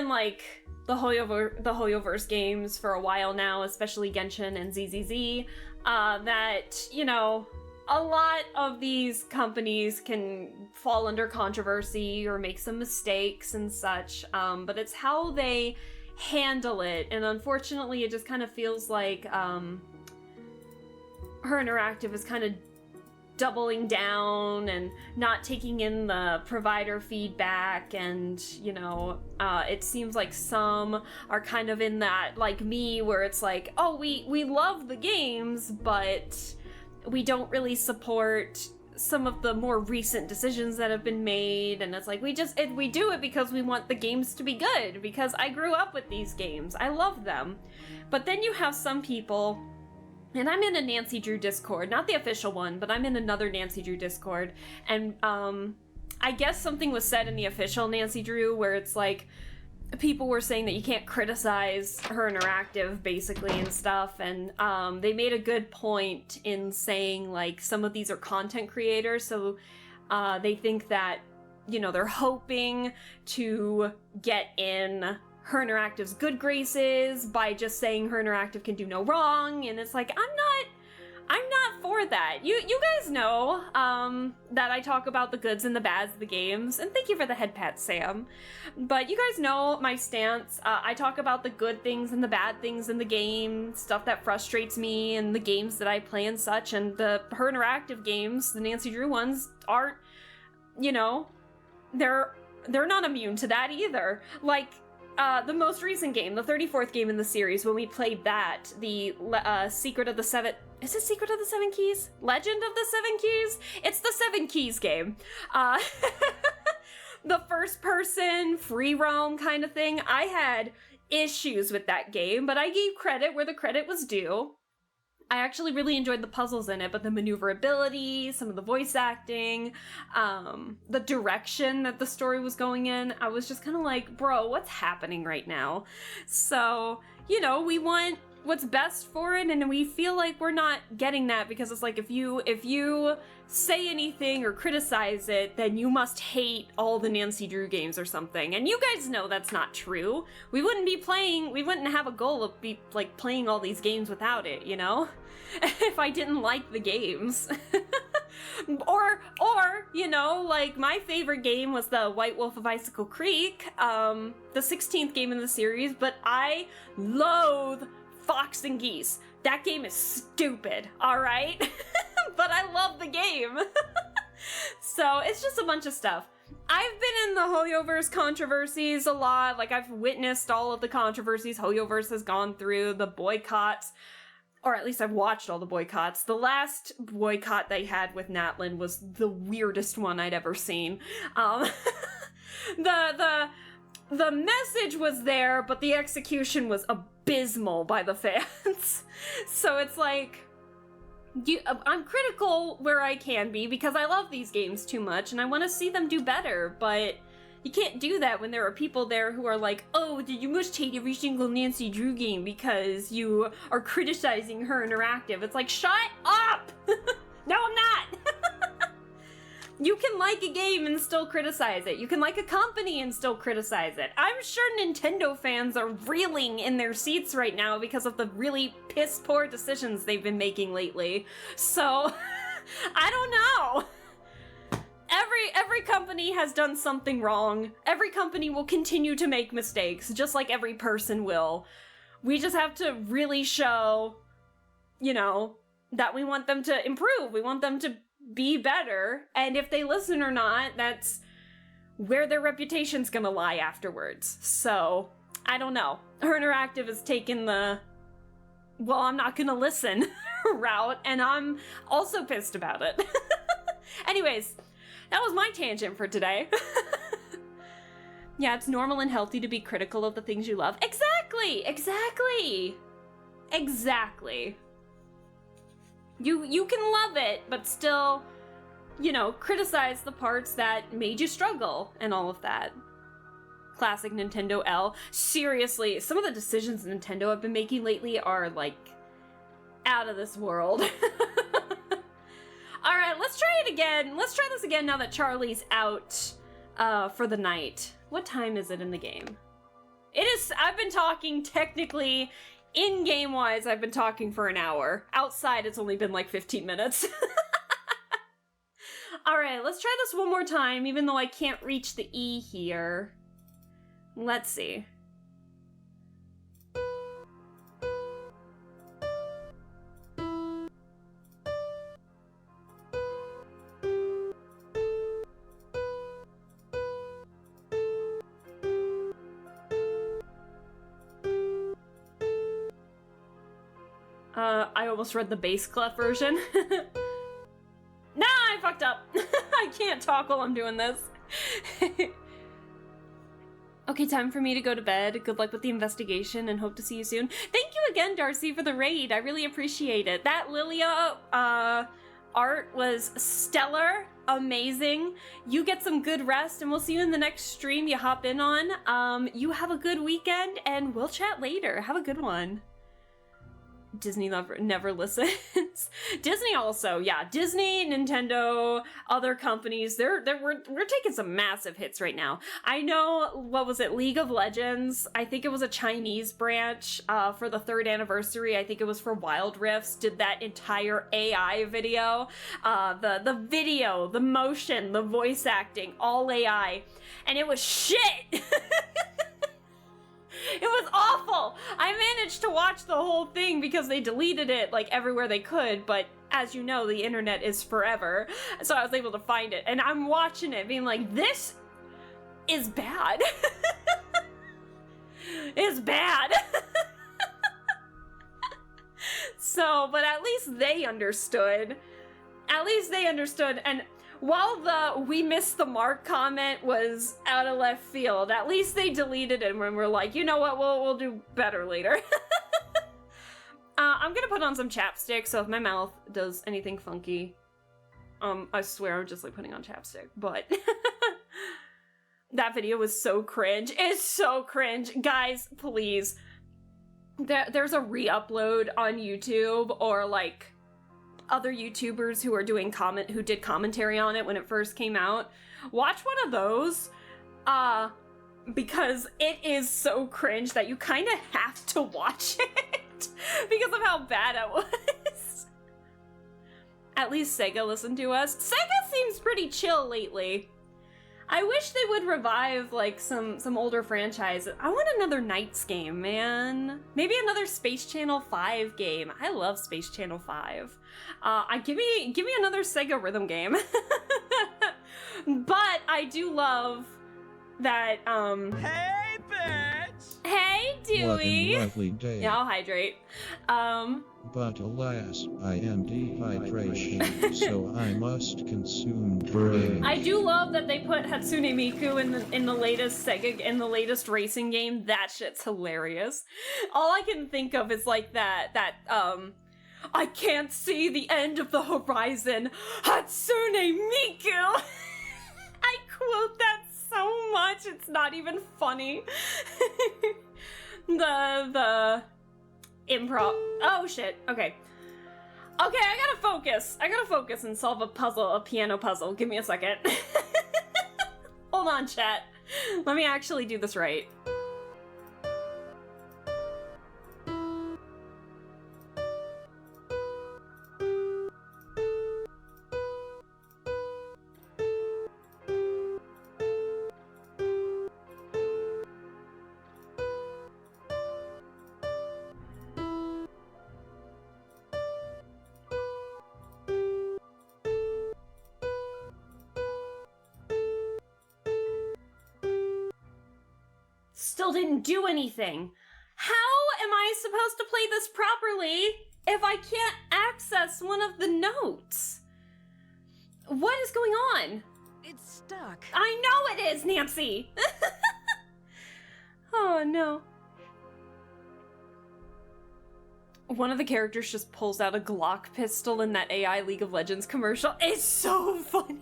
like the Hoyoverse games for a while now, especially Genshin and ZZZ, that, you know, a lot of these companies can fall under controversy or make some mistakes and such, but it's how they handle it, and unfortunately it just kind of feels like Her Interactive is kind of doubling down and not taking in the provider feedback, and, you know, it seems like some are kind of in that, like me, where it's like, oh, we love the games, but we don't really support some of the more recent decisions that have been made, and it's like, we do it because we want the games to be good, because I grew up with these games. I love them. But then you have some people, and I'm in a Nancy Drew Discord, not the official one, but I'm in another Nancy Drew Discord, and I guess something was said in the official Nancy Drew where it's like, people were saying that you can't criticize Her Interactive, basically, and stuff, and they made a good point in saying, like, some of these are content creators, so they think that, you know, they're hoping to get in Her Interactive's good graces by just saying Her Interactive can do no wrong, and it's like, I'm not for that. You guys know that I talk about the goods and the bads of the games, and thank you for the head pat, Sam. But you guys know my stance. I talk about the good things and the bad things in the game, stuff that frustrates me, and the games that I play and such. And the Her Interactive games, the Nancy Drew ones, aren't, you know, they're not immune to that either. Like, the most recent game, the 34th game in the series, when we played that, the Secret of the Seven... Is it Secret of the Seven Keys? Legend of the Seven Keys? It's the Seven Keys game. The first-person, free roam kind of thing. I had issues with that game, but I gave credit where the credit was due. I actually really enjoyed the puzzles in it, but the maneuverability, some of the voice acting, the direction that the story was going in, I was just kind of like, bro, what's happening right now? So, you know, we want what's best for it, and we feel like we're not getting that because it's like if you say anything or criticize it, then you must hate all the Nancy Drew games or something. And you guys know that's not true. We wouldn't have a goal of playing all these games without it, you know? If I didn't like the games. or, you know, like my favorite game was the White Wolf of Icicle Creek, the 16th game in the series, but I loathe Fox and Geese. That game is stupid, alright? But I love the game. So it's just a bunch of stuff. I've been in the Hoyoverse controversies a lot. Like, I've witnessed all of the controversies Hoyoverse has gone through, the boycotts, or at least I've watched all the boycotts. The last boycott they had with Natlin was the weirdest one I'd ever seen. The message was there, but the execution was abysmal by the fans. So it's like, I'm critical where I can be because I love these games too much and I want to see them do better, but you can't do that when there are people there who are like, oh, you must hate every single Nancy Drew game because you are criticizing Her Interactive. It's like, shut up! No, I'm not! You can like a game and still criticize it. You can like a company and still criticize it. I'm sure Nintendo fans are reeling in their seats right now because of the really piss-poor decisions they've been making lately. So, I don't know. Every company has done something wrong. Every company will continue to make mistakes, just like every person will. We just have to really show, you know, that we want them to improve. We want them to be better, and if they listen or not, that's where their reputation's gonna lie afterwards. So, I don't know. Her Interactive has taken the, well, I'm not gonna listen route, and I'm also pissed about it. Anyways, that was my tangent for today. Yeah, it's normal and healthy to be critical of the things you love. Exactly! You can love it, but still, you know, criticize the parts that made you struggle and all of that. Classic Nintendo L. Seriously, some of the decisions Nintendo have been making lately are, like, out of this world. Alright, let's try it again. Let's try this again now that Charlie's out for the night. What time is it in the game? It is, I've been talking technically... In-game wise, I've been talking for an hour. Outside, it's only been like 15 minutes. Alright, let's try this one more time, even though I can't reach the E here. Let's see. I almost read the bass clef version. Nah, I fucked up. I can't talk while I'm doing this. Okay, time for me to go to bed. Good luck with the investigation and hope to see you soon. Thank you again, Darcy, for the raid. I really appreciate it. That Lilia art was stellar, amazing. You get some good rest and we'll see you in the next stream you hop in on. You have a good weekend and we'll chat later. Have a good one. Disney never listens. Disney also, yeah. Disney, Nintendo, other companies, we're taking some massive hits right now. I know, what was it, League of Legends? I think it was a Chinese branch for the 3rd anniversary. I think it was for Wild Rifts, did that entire AI video. The video, the motion, the voice acting, all AI. And it was shit! It was awful! I managed to watch the whole thing because they deleted it, like, everywhere they could, but as you know, the internet is forever, so I was able to find it, and I'm watching it being like, this is bad. It's bad! So, but at least they understood. At least they understood, and while the "we missed the mark" comment was out of left field, at least they deleted it when we're like, you know what, we'll do better later. I'm gonna put on some chapstick, so if my mouth does anything funky, I swear I'm just like putting on chapstick, but that video was so cringe. It's so cringe. Guys, please. There's a re-upload on YouTube, or like other YouTubers who are doing who did commentary on it when it first came out. Watch one of those, because it is so cringe that you kind of have to watch it because of how bad it was. At least Sega listened to us. Sega seems pretty chill lately. I wish they would revive, like, some older franchises. I want another Knights game, man. Maybe another Space Channel 5 game. I love Space Channel 5. Give me another Sega rhythm game. But I do love that, Hey, bitch! Hey, Dewey! What a lovely day. Yeah, I'll hydrate. But alas, I am dehydration, so I must consume brain. I do love that they put Hatsune Miku in the latest latest racing game. That shit's hilarious. All I can think of is like that I can't see the end of the horizon, Hatsune Miku. I quote that so much, it's not even funny. the improv. Oh shit. Okay, I gotta focus and solve a piano puzzle. Give me a second. Hold on, chat. Let me actually do this right. Still didn't do anything. How am I supposed to play this properly if I can't access one of the notes? What is going on? It's stuck. I know it is, Nancy! Oh no. One of the characters just pulls out a Glock pistol in that AI League of Legends commercial. It's so funny.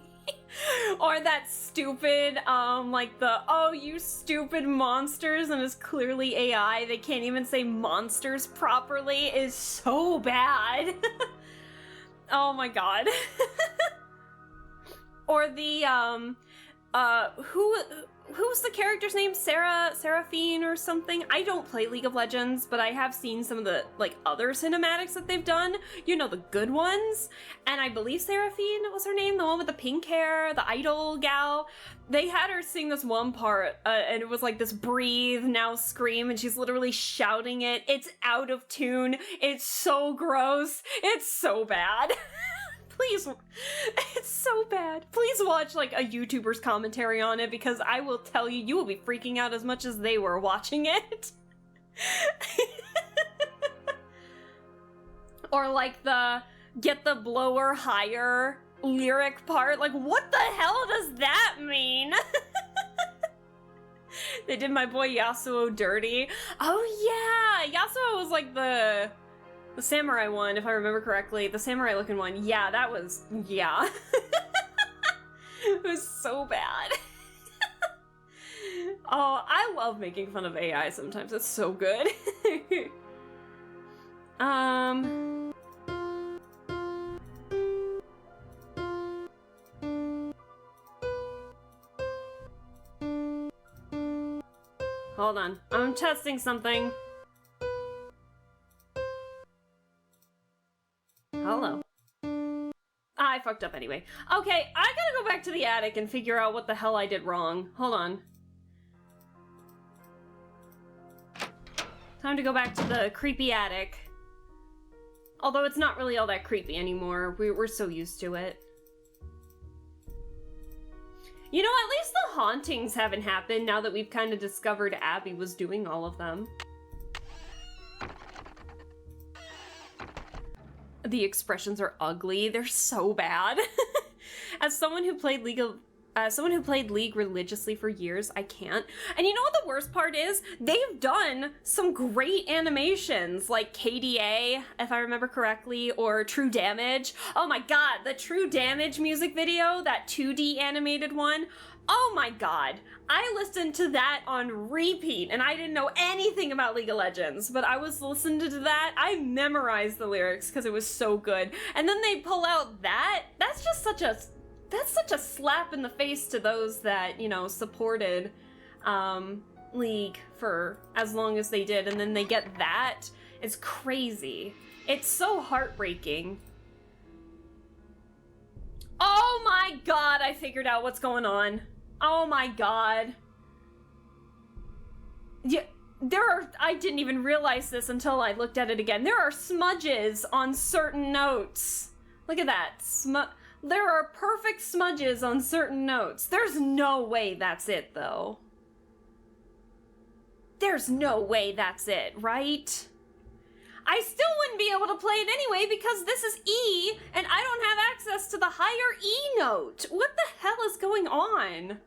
Or that stupid, like the, oh, you stupid monsters, and it's clearly AI. They can't even say monsters properly. Is so bad. Oh my god. Or the, who's the character's name? Seraphine or something? I don't play League of Legends, but I have seen some of the, like, other cinematics that they've done. You know, the good ones. And I believe Seraphine was her name, the one with the pink hair, the idol gal. They had her sing this one part, and it was like this breathe, now scream, and she's literally shouting it. It's out of tune. It's so gross. It's so bad. Please, it's so bad. Please watch, like, a YouTuber's commentary on it, because I will tell you, you will be freaking out as much as they were watching it. Or, like, the get the blower higher lyric part. Like, what the hell does that mean? They did my boy Yasuo dirty. Oh, yeah! Yasuo was, like, the samurai one, if I remember correctly. The samurai looking one. Yeah, that was... yeah. It was so bad. Oh, I love making fun of AI sometimes. It's so good. Hold on. I'm testing something. Hello. I fucked up anyway. Okay, I gotta go back to the attic and figure out what the hell I did wrong. Hold on. Time to go back to the creepy attic. Although it's not really all that creepy anymore. We're so used to it. You know, at least the hauntings haven't happened now that we've kind of discovered Abby was doing all of them. The expressions are ugly. They're so bad. As someone who played League religiously for years, I can't. And you know what the worst part is? They've done some great animations, like KDA, if I remember correctly, or True Damage. Oh my god, the True Damage music video, that 2D animated one. Oh my god. I listened to that on repeat, and I didn't know anything about League of Legends, but I was listening to that. I memorized the lyrics because it was so good. And then they pull out that. That's just such a slap in the face to those that, you know, supported League for as long as they did, and then they get that. It's crazy. It's so heartbreaking. Oh my god, I figured out what's going on. Oh my god. Yeah, I didn't even realize this until I looked at it again. There are smudges on certain notes. Look at that. There are perfect smudges on certain notes. There's no way that's it, though. There's no way that's it, right? I still wouldn't be able to play it anyway because this is E, and I don't have access to the higher E note. What the hell is going on?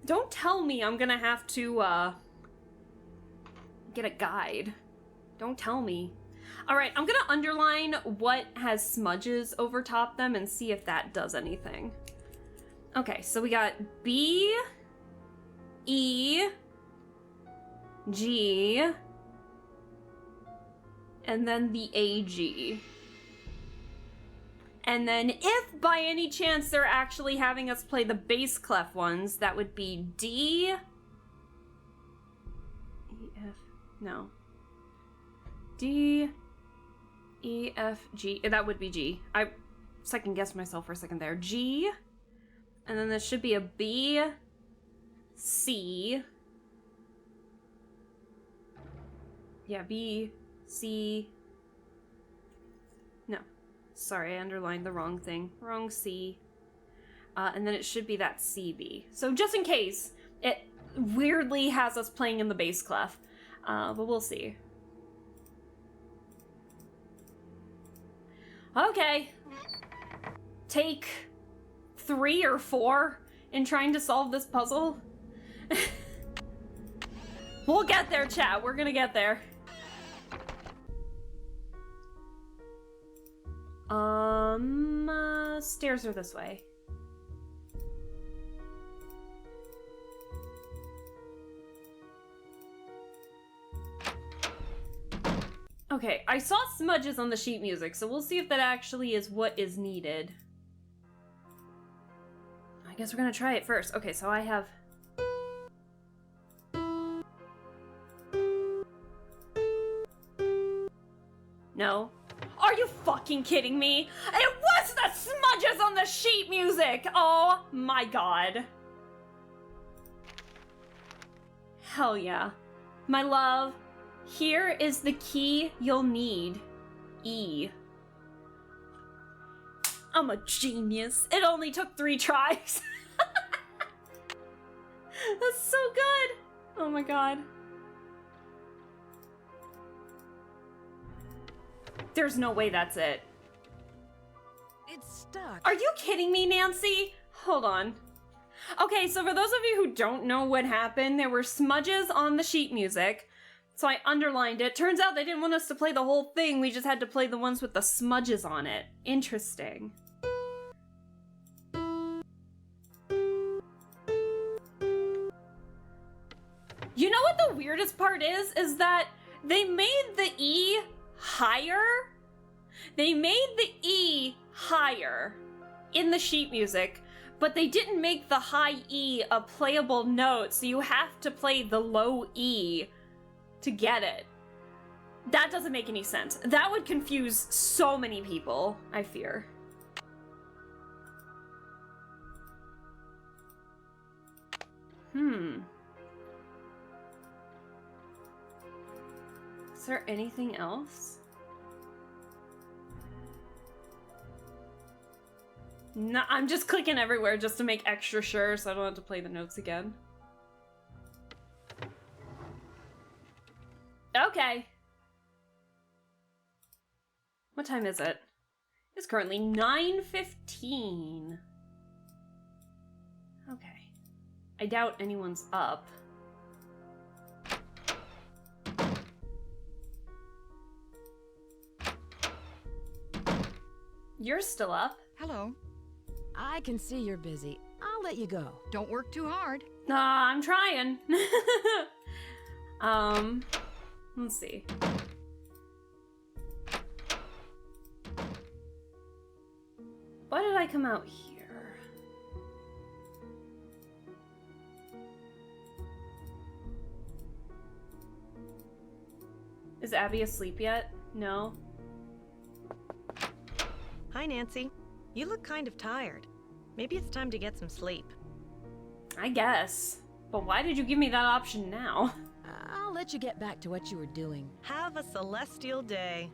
Don't tell me I'm gonna have to, get a guide. Don't tell me. Alright, I'm gonna underline what has smudges over top them and see if that does anything. Okay, so we got B, E, G, and then the AG. And then if by any chance they're actually having us play the bass clef ones, that would be D, E, F, no. D, E, F, G, that would be G. I second guessed myself for a second there. G, and then there should be a B, C. Yeah, B, C. No, sorry, I underlined the wrong thing. Wrong C. And then it should be that CB. So just in case, it weirdly has us playing in the bass clef. But we'll see. Okay. Take 3 or 4 in trying to solve this puzzle. We'll get there, chat. We're gonna get there. Stairs are this way. Okay, I saw smudges on the sheet music, so we'll see if that actually is what is needed. I guess we're gonna try it first. Okay, so I have... No. Are you fucking kidding me? It was the smudges on the sheet music! Oh my god. Hell yeah. My love, here is the key you'll need. E. I'm a genius. It only took 3 tries. That's so good. Oh my god. There's no way that's it. It's stuck. Are you kidding me, Nancy? Hold on. Okay, so for those of you who don't know what happened, there were smudges on the sheet music. So I underlined it. Turns out they didn't want us to play the whole thing. We just had to play the ones with the smudges on it. Interesting. You know what the the weirdest part is that they made the E higher. They made the E higher in the sheet music, but they didn't make the high E a playable note, so you have to play the low E to get it. That doesn't make any sense. That would confuse so many people, I fear. Is there anything else? No, I'm just clicking everywhere just to make extra sure so I don't have to play the notes again. Okay. What time is it? It's currently 9:15. Okay. I doubt anyone's up. You're still up. Hello. I can see you're busy. I'll let you go. Don't work too hard. I'm trying. Let's see. Why did I come out here? Is Abby asleep yet? No. Hi, Nancy. You look kind of tired. Maybe it's time to get some sleep. I guess. But why did you give me that option now? I'll let you get back to what you were doing. Have a celestial day.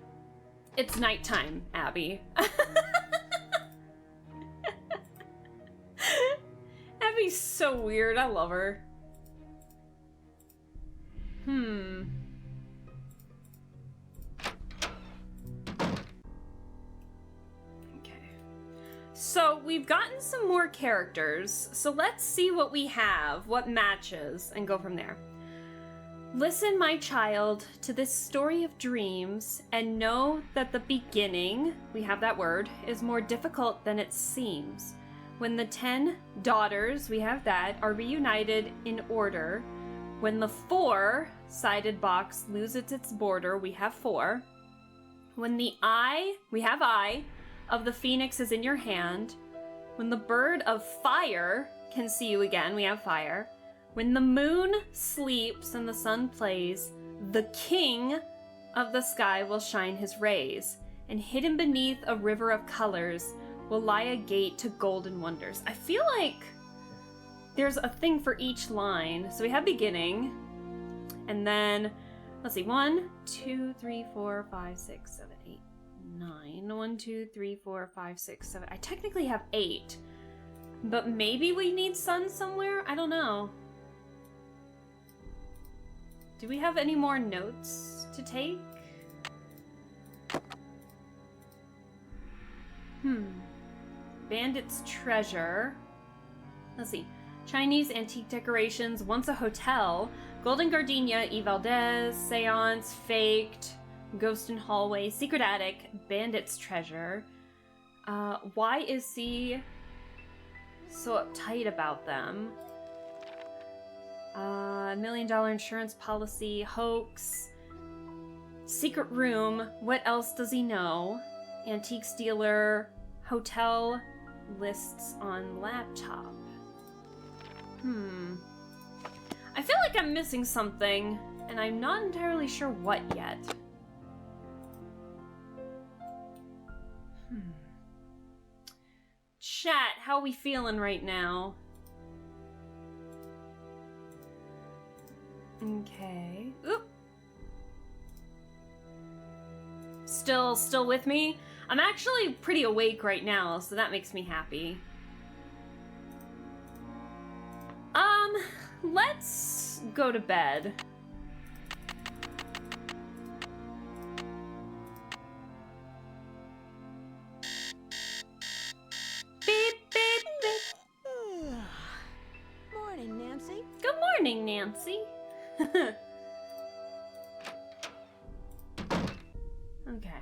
It's nighttime, Abby. Abby's so weird. I love her. So we've gotten some more characters, so let's see what we have, what matches, and go from there. Listen, my child, to this story of dreams, and know that the beginning, we have that word, is more difficult than it seems. When the 10 daughters, we have that, are reunited in order, when the 4-sided box loses its border, we have 4. When the eye, we have eye, of the phoenix is in your hand. When the bird of fire can see you again, we have fire. When the moon sleeps and the sun plays, the king of the sky will shine his rays, and hidden beneath a river of colors will lie a gate to golden wonders. I feel like there's a thing for each line. So we have beginning, and then, let's see, 1, 2, 3, 4, 5, 6, 7, 8, 9. 1, 2, 3, 4, 5, 6, 7. I technically have 8. But maybe we need sun somewhere? I don't know. Do we have any more notes to take? Bandit's treasure. Let's see. Chinese antique decorations, once a hotel. Golden Gardenia, E. Valdez, Seance, Faked, Ghost in Hallway, Secret Attic, Bandit's Treasure. Why is he so uptight about them? $1 million insurance policy, hoax, secret room, what else does he know? Antique dealer, hotel, lists on laptop. I feel like I'm missing something, and I'm not entirely sure what yet. Chat, how are we feeling right now? Okay. Oop. Still with me? I'm actually pretty awake right now, so that makes me happy. Let's go to bed. Beep, beep, beep. Morning, Nancy. Good morning, Nancy. Okay.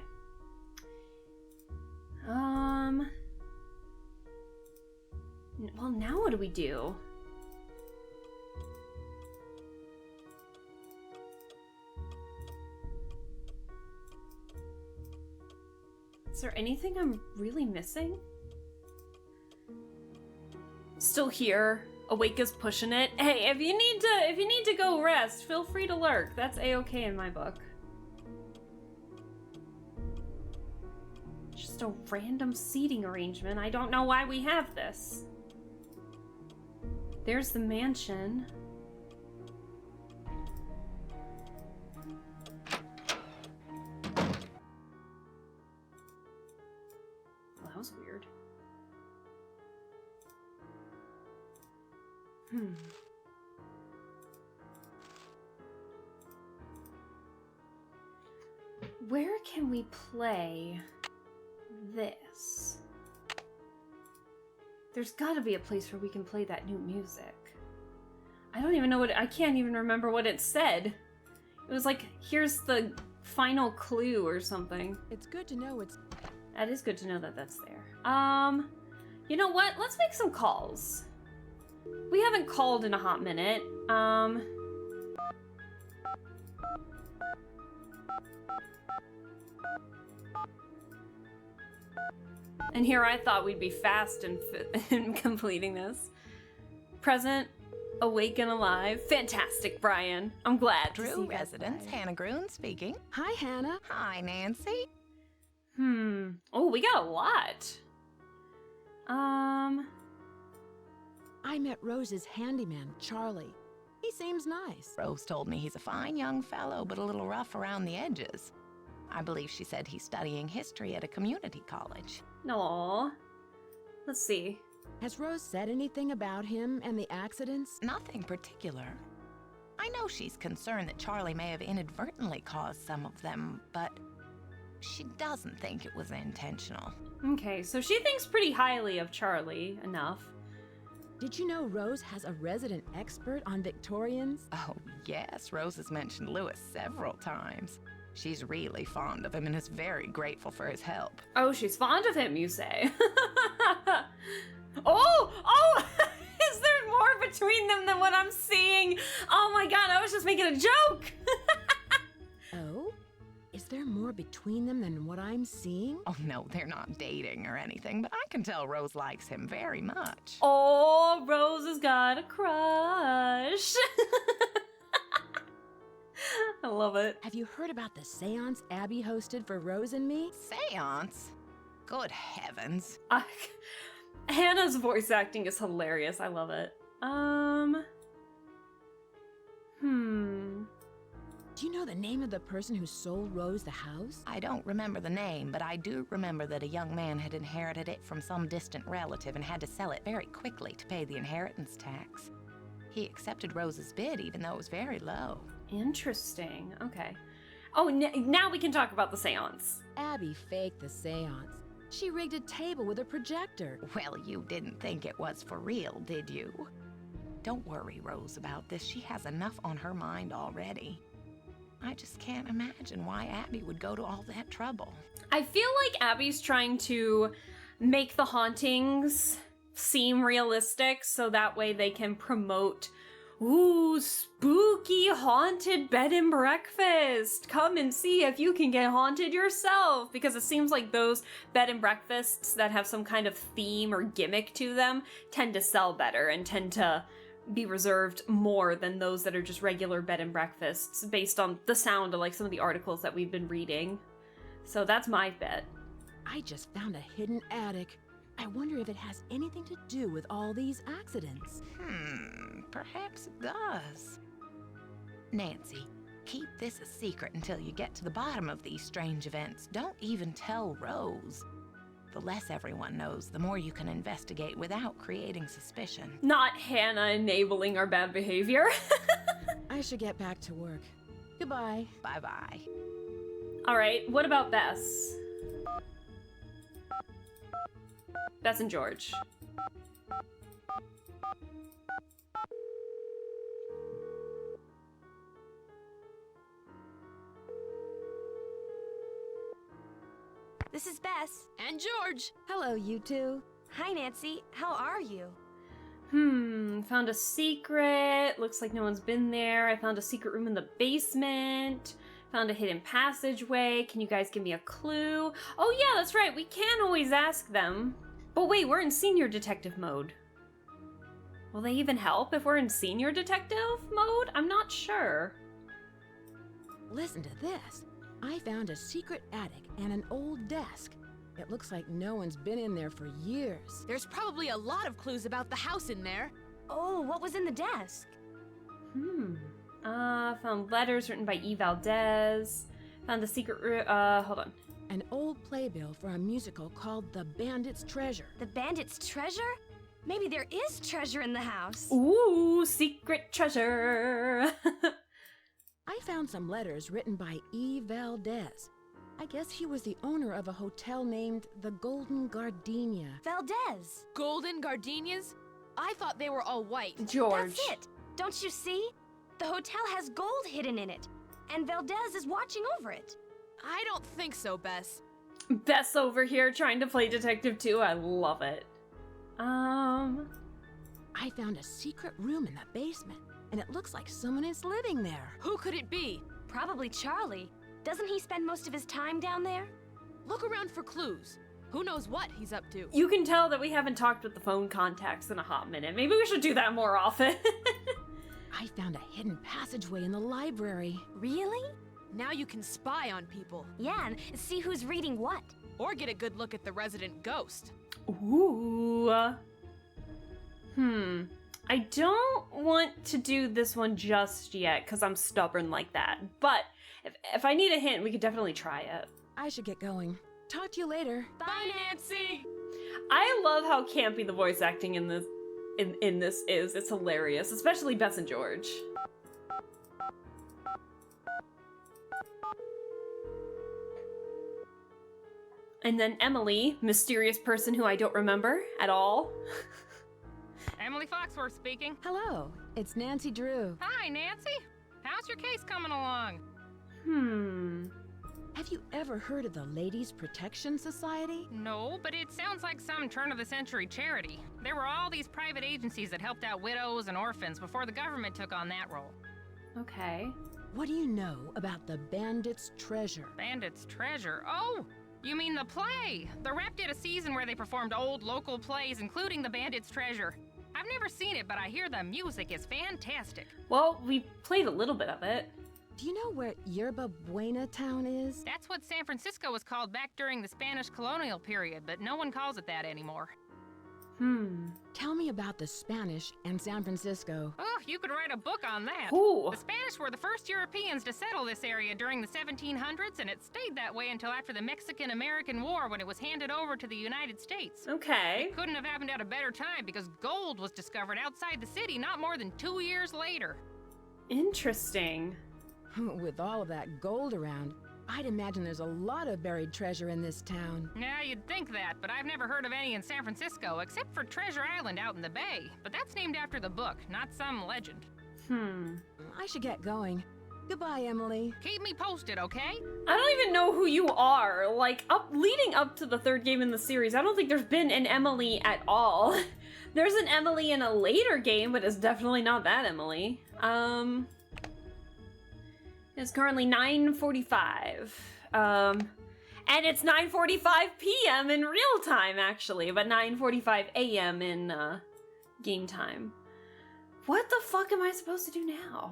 Well, now what do we do? Is there anything I'm really missing? Still here. Awake is pushing it. Hey, if you need to go rest, feel free to lurk. That's a-okay in my book. Just a random seating arrangement. I don't know why we have this. There's the mansion. Well, that was weird. Where can we play this? There's gotta be a place where we can play that new music. I don't even know I can't even remember what it said. It was like, here's the final clue or something. It's good to know it's... That is good to know that that's there. You know what? Let's make some calls. We haven't called in a hot minute. And here I thought we'd be fast in completing this. Present, awake and alive. Fantastic, Brian. I'm glad to see Drew you guys residence, live. Hannah Groon speaking. Hi, Hannah. Hi, Nancy. Oh, we got a lot. I met Rose's handyman, Charlie. He seems nice. Rose told me he's a fine young fellow, but a little rough around the edges. I believe she said he's studying history at a community college. Aww. Let's see. Has Rose said anything about him and the accidents? Nothing particular. I know she's concerned that Charlie may have inadvertently caused some of them, but she doesn't think it was intentional. Okay, so she thinks pretty highly of Charlie enough. Did you know Rose has a resident expert on Victorians? Oh, yes, Rose has mentioned Lewis several times. She's really fond of him and is very grateful for his help. Oh, she's fond of him, you say? Oh! Is there more between them than what I'm seeing? Oh my god, I was just making a joke! Oh? Is there more between them than what I'm seeing? Oh, no, they're not dating or anything, but I can tell Rose likes him very much. Oh, Rose has got a crush. I love it. Have you heard about the seance Abby hosted for Rose and me? Seance? Good heavens. Hannah's voice acting is hilarious. I love it. Do you know the name of the person who sold Rose the house? I don't remember the name, but I do remember that a young man had inherited it from some distant relative and had to sell it very quickly to pay the inheritance tax. He accepted Rose's bid even though it was very low. Interesting. Okay. Oh, now we can talk about the seance. Abby faked the seance. She rigged a table with a projector. Well, you didn't think it was for real, did you? Don't worry, Rose, about this. She has enough on her mind already. I just can't imagine why Abby would go to all that trouble. I feel like Abby's trying to make the hauntings seem realistic so that way they can promote, ooh, spooky haunted bed and breakfast. Come and see if you can get haunted yourself. Because it seems like those bed and breakfasts that have some kind of theme or gimmick to them tend to sell better and tend to be reserved more than those that are just regular bed and breakfasts based on the sound of like some of the articles that we've been reading. So that's my bet. I just found a hidden attic. I wonder if it has anything to do with all these accidents. Perhaps it does. Nancy, keep this a secret until you get to the bottom of these strange events. Don't even tell Rose. The less everyone knows, the more you can investigate without creating suspicion. Not Hannah enabling our bad behavior. I should get back to work. Goodbye. Bye-bye. All right, what about Bess? Bess and George. This is Bess. And George. Hello, you two. Hi, Nancy. How are you? Found a secret. Looks like no one's been there. I found a secret room in the basement. Found a hidden passageway. Can you guys give me a clue? Oh yeah, that's right. We can always ask them. But wait, we're in senior detective mode. Will they even help if we're in senior detective mode? I'm not sure. Listen to this. I found a secret attic and an old desk. It looks like no one's been in there for years. There's probably a lot of clues about the house in there. Oh, what was in the desk? Found letters written by E. Valdez. Found the secret room. Hold on. An old playbill for a musical called The Bandit's Treasure. The Bandit's Treasure? Maybe there is treasure in the house. Ooh, secret treasure. I found some letters written by E. Valdez. I guess he was the owner of a hotel named the Golden Gardenia. Valdez. Golden gardenias? I thought they were all white. George. That's it. Don't you see? The hotel has gold hidden in it, and Valdez is watching over it. I don't think so, Bess. Bess over here trying to play detective too. I love it. I found a secret room in the basement, and it looks like someone is living there. Who could it be? Probably Charlie. Doesn't he spend most of his time down there? Look around for clues. Who knows what he's up to? You can tell that we haven't talked with the phone contacts in a hot minute. Maybe we should do that more often. I found a hidden passageway in the library. Really? Now you can spy on people. Yeah, and see who's reading what. Or get a good look at the resident ghost. Ooh. I don't want to do this one just yet because I'm stubborn like that. But if I need a hint, we could definitely try it. I should get going. Talk to you later. Bye, Nancy! I love how campy the voice acting in this is. It's hilarious, especially Bess and George. And then Emily, mysterious person who I don't remember at all. Emily Foxworth speaking. Hello, it's Nancy Drew. Hi, Nancy. How's your case coming along? Have you ever heard of the Ladies Protection Society? No, but it sounds like some turn-of-the-century charity. There were all these private agencies that helped out widows and orphans before the government took on that role. Okay. What do you know about the Bandit's Treasure? Bandit's Treasure? Oh! You mean the play? The Rep did a season where they performed old local plays, including the Bandit's Treasure. I've never seen it, but I hear the music is fantastic. Well, we played a little bit of it. Do you know where Yerba Buena town is? That's what San Francisco was called back during the Spanish colonial period, but no one calls it that anymore. Tell me about the Spanish and San Francisco. Oh, you could write a book on that. Ooh. The Spanish were the first Europeans to settle this area during the 1700s, and it stayed that way until after the Mexican-American War when it was handed over to the United States. Okay. It couldn't have happened at a better time because gold was discovered outside the city not more than 2 years later. Interesting. With all of that gold around, I'd imagine there's a lot of buried treasure in this town. Yeah, you'd think that, but I've never heard of any in San Francisco, except for Treasure Island out in the bay. But that's named after the book, not some legend. I should get going. Goodbye, Emily. Keep me posted, okay? I don't even know who you are. Like, leading up to the third game in the series, I don't think there's been an Emily at all. There's an Emily in a later game, but it's definitely not that Emily. It's currently 9:45. And it's 9:45 p.m. in real time, actually, but 9:45 a.m. in game time. What the fuck am I supposed to do now?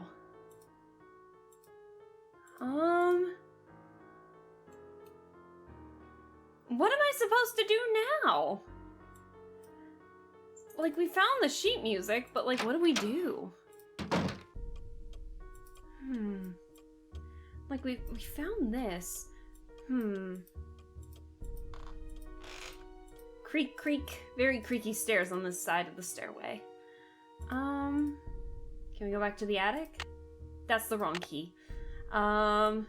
What am I supposed to do now? Like, we found the sheet music, but like, what do we do? Like, we found this. Creak, creak. Very creaky stairs on this side of the stairway. Can we go back to the attic? That's the wrong key. I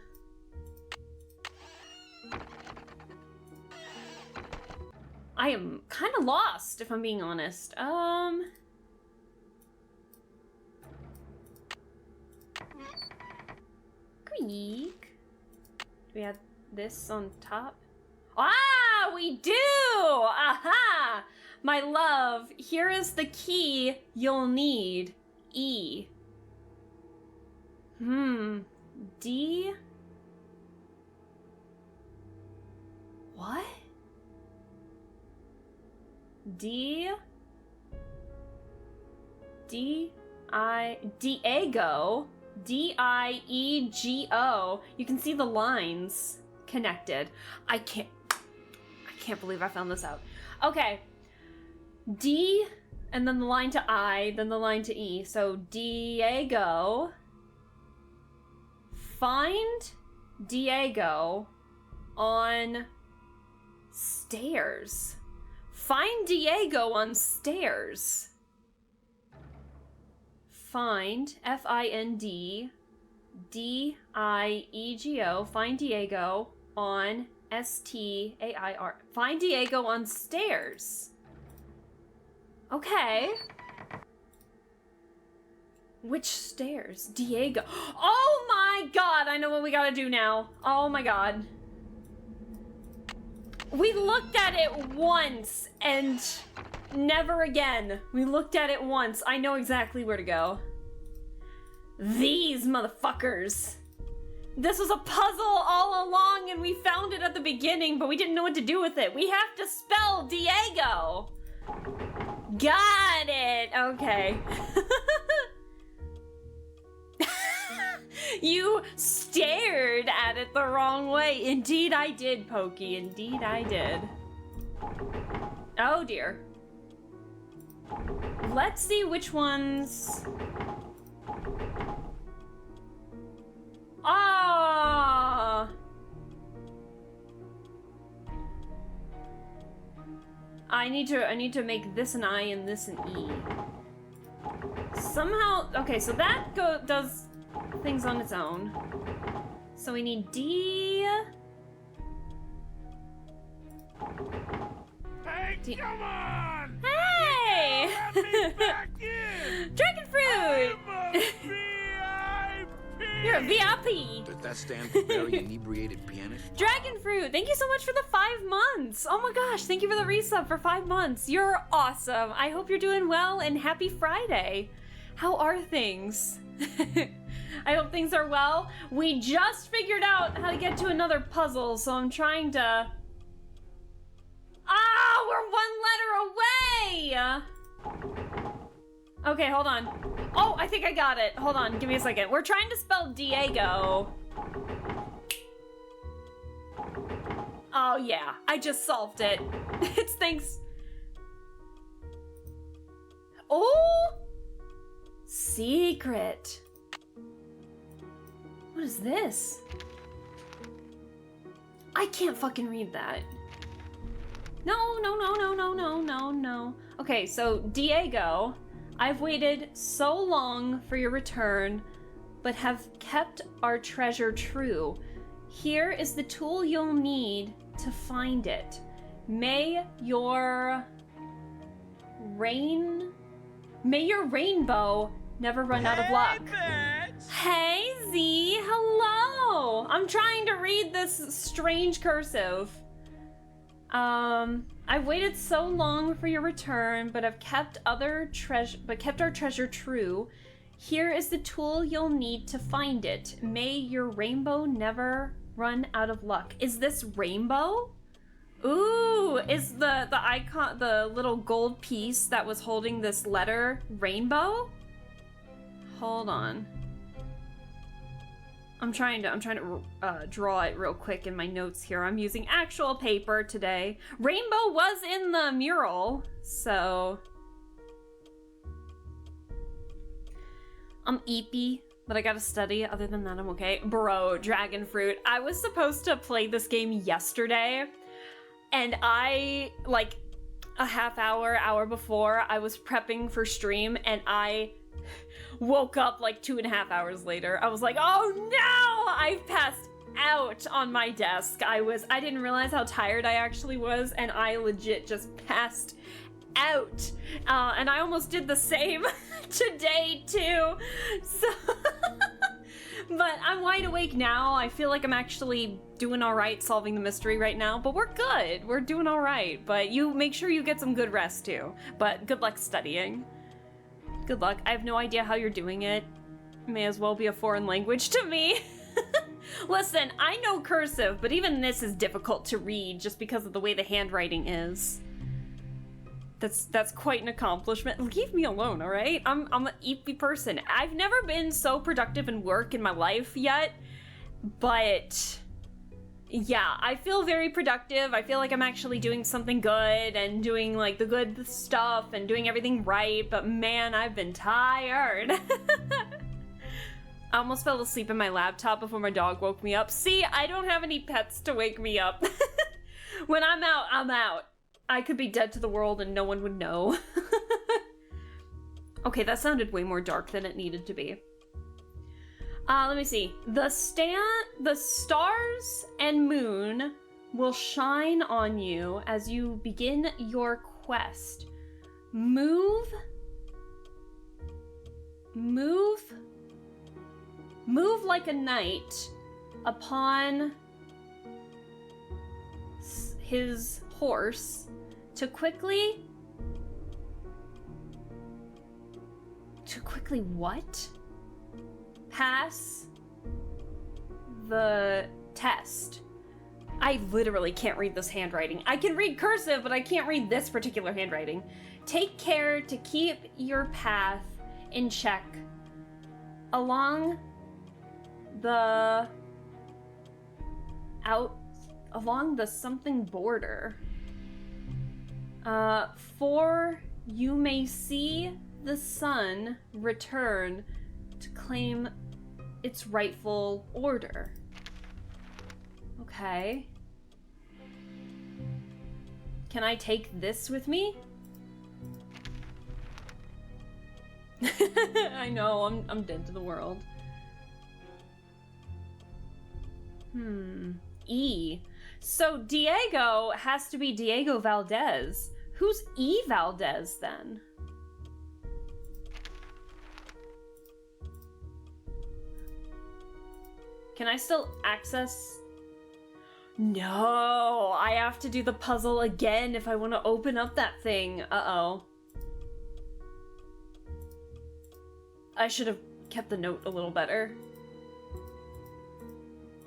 am kind of lost, if I'm being honest. Creak. Do we have this on top? Ah, we do! Aha! My love, here is the key you'll need. E. D. What? Diego. Diego. You can see the lines connected. I can't believe I found this out. Okay. D, and then the line to I, then the line to E. So Diego. Find Diego on stairs. Find Diego on stairs. Find, F-I-N-D, D-I-E-G-O, find Diego on S-T-A-I-R. Find Diego on stairs. Okay. Which stairs? Diego. Oh my god, I know what we gotta do now. Oh my god. We looked at it once and never again. We looked at it once. I know exactly where to go. These motherfuckers. This was a puzzle all along and we found it at the beginning, but we didn't know what to do with it. We have to spell Diego. Got it. Okay. You stared at it the wrong way. Indeed I did, Pokey. Indeed I did. Oh dear. Let's see which ones... Ah! I need to make this an I and this an E. Somehow, okay, so that does things on its own. So we need D. Hey, come on! Hey! Let me back in! Dragon fruit! You're a VIP! Does that stand for very inebriated pianist? Dragon fruit! Thank you so much for the 5 months! Oh my gosh, thank you for the resub for 5 months. You're awesome. I hope you're doing well and happy Friday. How are things? I hope things are well. We just figured out how to get to another puzzle, so I'm trying to... Ah, we're 1 letter away! Okay, hold on. Oh, I think I got it. Hold on, give me a second. We're trying to spell Diego. Oh yeah, I just solved it. It's thanks. Oh! Secret. What is this? I can't fucking read that. No. Okay, so Diego, I've waited so long for your return, but have kept our treasure true. Here is the tool you'll need to find it. May your rainbow never run out of luck. Hey, Z, hello! I'm trying to read this strange cursive. I've waited so long for your return, but have kept our treasure true. Here is the tool you'll need to find it. May your rainbow never run out of luck. Is this rainbow? Ooh, is the icon, the little gold piece that was holding this letter rainbow? Hold on. I'm trying to draw it real quick in my notes here. I'm using actual paper today. Rainbow was in the mural, so I'm eepy, but I gotta study. Other than that, I'm okay. Bro, dragon fruit. I was supposed to play this game yesterday, and I, like, a half hour before, I was prepping for stream, and I woke up like 2.5 hours later. I was like, oh no! I've passed out on my desk. I didn't realize how tired I actually was, and I legit just passed out. And I almost did the same today too. So but I'm wide awake now. I feel like I'm actually doing all right solving the mystery right now, but we're good. We're doing all right, but you make sure you get some good rest too. But good luck studying. Good luck. I have no idea how you're doing it. May as well be a foreign language to me. Listen, I know cursive, but even this is difficult to read just because of the way the handwriting is. That's quite an accomplishment. Leave me alone, all right? I'm an eepy person. I've never been so productive in work in my life yet, but yeah, I feel very productive. I feel like I'm actually doing something good and doing like the good stuff and doing everything right, but man, I've been tired. I almost fell asleep in my laptop before my dog woke me up. See, I don't have any pets to wake me up. When I'm out, I'm out. I could be dead to the world and no one would know. Okay, that sounded way more dark than it needed to be. Let me see. The stars and moon will shine on you as you begin your quest. Move like a knight upon his horse to quickly what? Pass the test. I literally can't read this handwriting. I can read cursive, but I can't read this particular handwriting. Take care to keep your path in check along the something border. For you may see the sun return to claim its rightful order. Okay. Can I take this with me? I know, I'm dead to the world. E. So Diego has to be Diego Valdez. Who's E. Valdez then? Can I still access? No, I have to do the puzzle again if I want to open up that thing. Uh-oh. I should have kept the note a little better.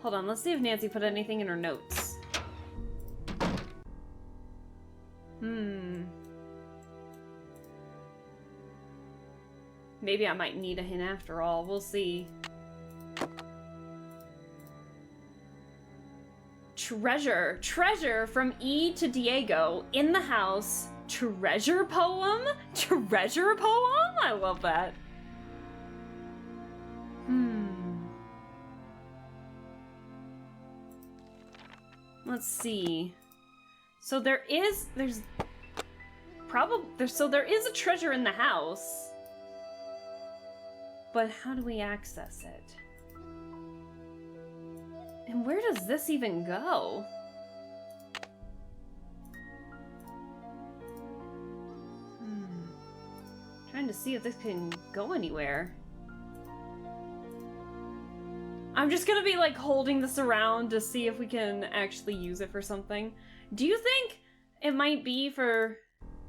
Hold on, let's see if Nancy put anything in her notes. Maybe I might need a hint after all. We'll see. Treasure. Treasure from E to Diego in the house. Treasure poem? Treasure poem? I love that. Let's see. So there is a treasure in the house. But how do we access it? And where does this even go? Trying to see if this can go anywhere. I'm just gonna be like holding this around to see if we can actually use it for something. Do you think it might be for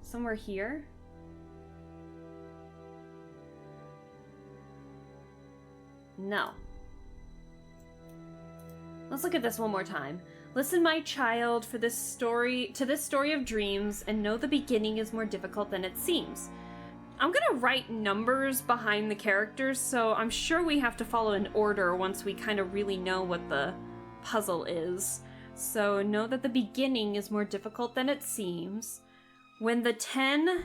somewhere here? No. Let's look at this one more time. Listen, my child, to this story of dreams, and know the beginning is more difficult than it seems. I'm gonna write numbers behind the characters, so I'm sure we have to follow an order once we kind of really know what the puzzle is. So know that the beginning is more difficult than it seems. When the 10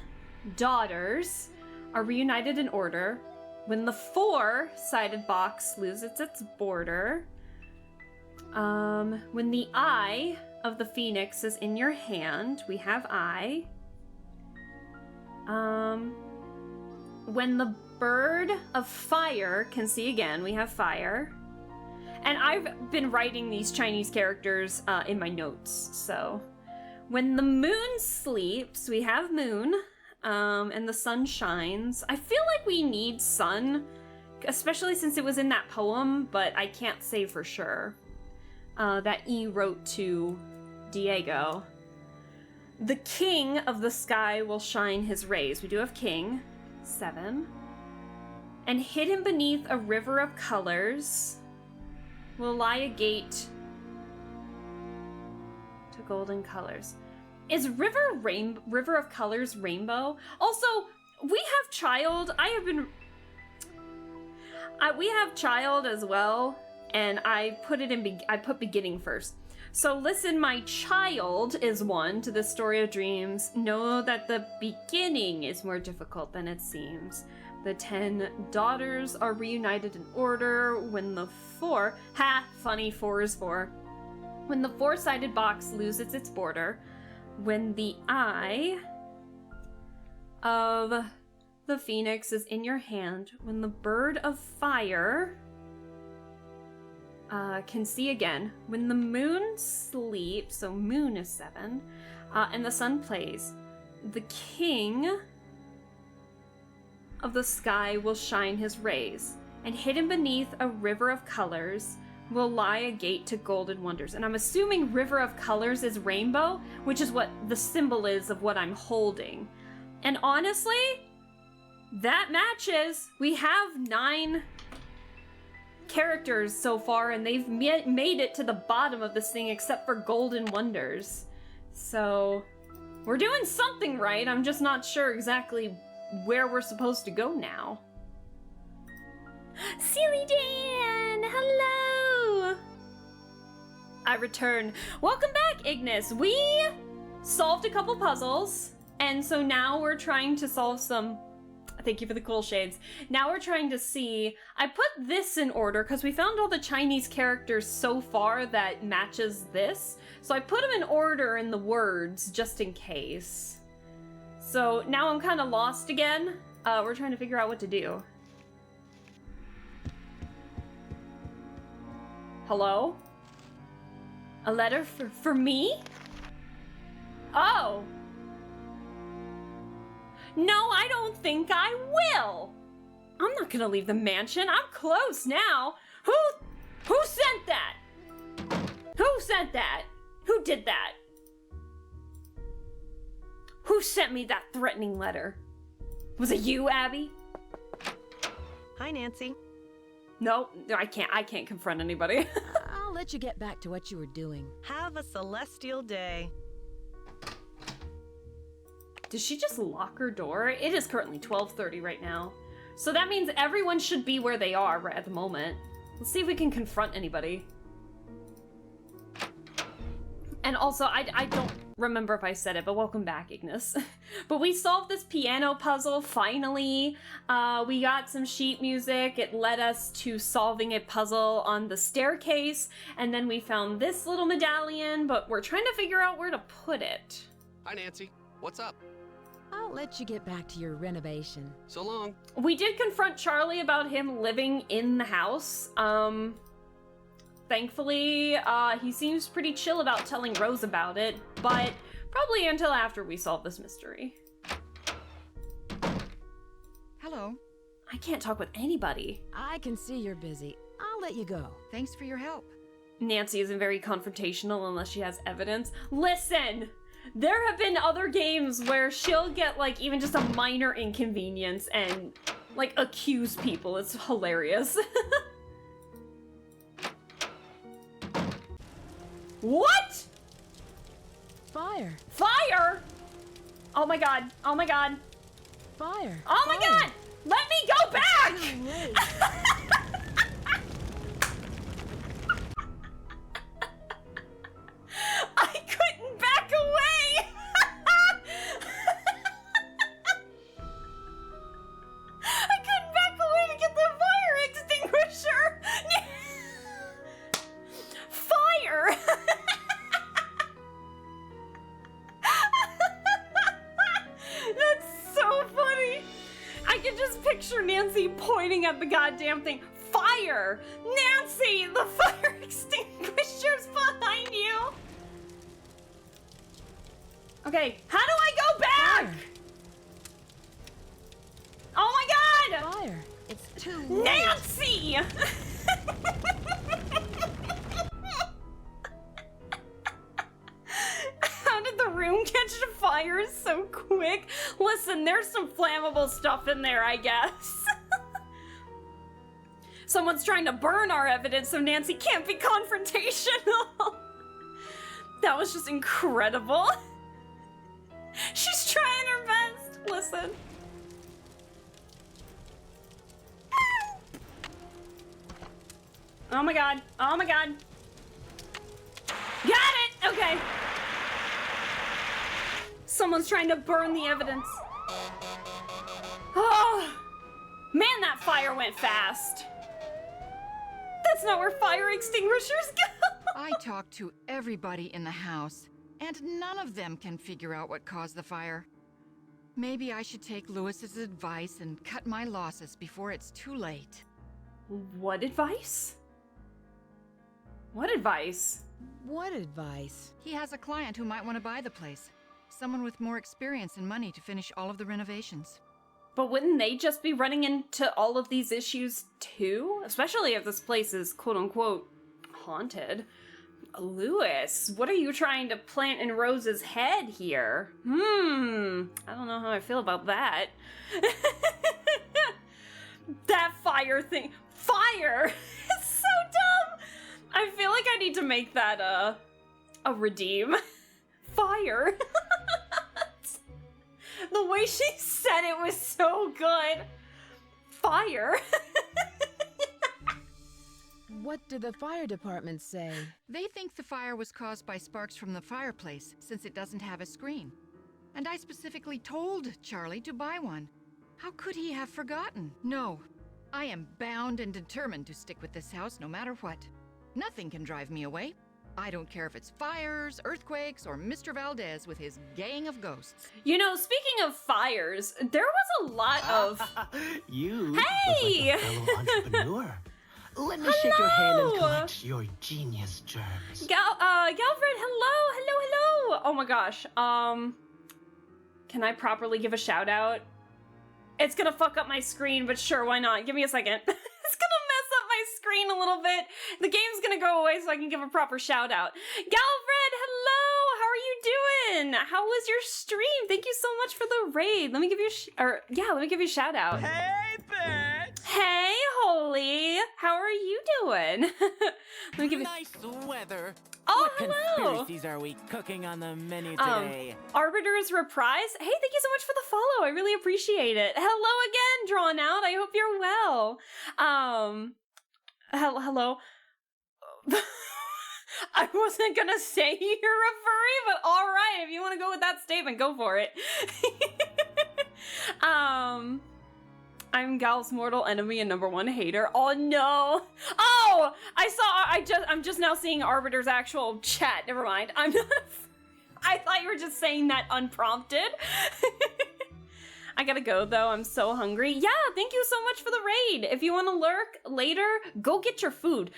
daughters are reunited in order, when the 4-sided box loses its border, when the eye of the phoenix is in your hand, we have eye. When the bird of fire can see again, we have fire. And I've been writing these Chinese characters in my notes, so. When the moon sleeps, we have moon, and the sun shines. I feel like we need sun, especially since it was in that poem, but I can't say for sure. That E wrote to Diego. The king of the sky will shine his rays. We do have king. 7. And hidden beneath a river of colors. will lie a gate to golden colors. Is River of Colors rainbow? Also, we have child. We have child as well, and I put it in. I put beginning first. So listen, my child is one to the story of dreams. Know that the beginning is more difficult than it seems. The 10 daughters are reunited in order when the 4 is 4. When the 4-sided box loses its border, when the eye of the phoenix is in your hand, when the bird of fire can see again, when the moon sleeps, so moon is 7, and the sun plays, the king of the sky will shine his rays, and hidden beneath a river of colors will lie a gate to golden wonders. And I'm assuming river of colors is rainbow, which is what the symbol is of what I'm holding. And honestly, that matches. We have 9 characters so far, and they've made it to the bottom of this thing except for golden wonders. So we're doing something right. I'm just not sure exactly where we're supposed to go now. Silly Dan, hello! I return. Welcome back, Ignis. We solved a couple puzzles, and so now we're trying to solve some... Thank you for the cool shades. Now we're trying to see... I put this in order because we found all the Chinese characters so far that matches this. So I put them in order in the words, just in case. So now I'm kind of lost again. We're trying to figure out what to do. Hello? A letter for me? Oh! No, I don't think I will! I'm not gonna leave the mansion. I'm close now. Who sent that? Who sent that? Who did that? Who sent me that threatening letter? Was it you, Abby? Hi, Nancy. No, I can't confront anybody. I'll let you get back to what you were doing. Have a celestial day. Did she just lock her door? It is currently 12:30 right now. So that means everyone should be where they are right at the moment. Let's see if we can confront anybody. And also, I don't remember if I said it, but welcome back, Ignis. But we solved this piano puzzle, finally. We got some sheet music. It led us to solving a puzzle on the staircase. And then we found this little medallion, but we're trying to figure out where to put it. Hi, Nancy. What's up? I'll let you get back to your renovation. So long. We did confront Charlie about him living in the house. Thankfully, he seems pretty chill about telling Rose about it, but probably until after we solve this mystery. Hello. I can't talk with anybody. I can see you're busy. I'll let you go. Thanks for your help. Nancy isn't very confrontational unless she has evidence. Listen! There have been other games where she'll get, like, even just a minor inconvenience and, like, accuse people. It's hilarious. What? Fire. Fire? Oh my god. Oh my god. Fire. Oh my god! Let me go back! I couldn't back away! I couldn't back away to get the fire extinguisher! Fire! That's so funny! I can just picture Nancy pointing at the goddamn thing. Fire! Nancy! The fire extinguisher's behind you! Okay, how do I go back? Fire. Oh my god! Fire. It's too late. Nancy! How did the room catch fire so quick? Listen, there's some flammable stuff in there, I guess. Someone's trying to burn our evidence so Nancy can't be confrontational. That was just incredible. She's trying her best. Listen. Oh my god. Oh my god. Got it! Okay. Someone's trying to burn the evidence. Oh, man, that fire went fast. That's not where fire extinguishers go. I talked to everybody in the house, and none of them can figure out what caused the fire. Maybe I should take Lewis's advice and cut my losses before it's too late. What advice? What advice? What advice? He has a client who might want to buy the place. Someone with more experience and money to finish all of the renovations. But wouldn't they just be running into all of these issues too? Especially if this place is quote-unquote haunted. Lewis, what are you trying to plant in Rose's head here? I don't know how I feel about that. That fire thing. Fire! It's so dumb! I feel like I need to make that a redeem. Fire. The way she said it was so good. Fire. What did the fire department say? They think the fire was caused by sparks from the fireplace, since it doesn't have a screen. And I specifically told Charlie to buy one. How could he have forgotten? No, I am bound and determined to stick with this house no matter what. Nothing can drive me away. I don't care if it's fires, earthquakes, or Mr. Valdez with his gang of ghosts. You know, speaking of fires, there was a lot of... You Hey! look like a fellow entrepreneur. Let me shake your hand and collect your genius germs. Galfred, hello. Oh my gosh. Can I properly give a shout out? It's gonna fuck up my screen, but sure, why not? Give me a second. It's gonna mess up my screen a little bit. The game's gonna go away so I can give a proper shout out. Galfred, hello! How are you doing? How was your stream? Thank you so much for the raid. Let me give you let me give you a shout out. Hey, bitch! Hey, Holy! How are you doing? Let me give you... Nice weather. Oh, what hello! conspiracies are we cooking on the menu today? Arbiter's Reprise? Hey, thank you so much for the follow. I really appreciate it. Hello again, Drawn Out. I hope you're well. Hello. I wasn't gonna say you're a furry, but alright, if you want to go with that statement, go for it. I'm Gal's mortal enemy and #1 hater. Oh no! Oh! I'm just now seeing Arbiter's actual chat. Never mind. I'm not. I thought you were just saying that unprompted. I gotta go though, I'm so hungry. Yeah, thank you so much for the raid. If you want to lurk later, go get your food.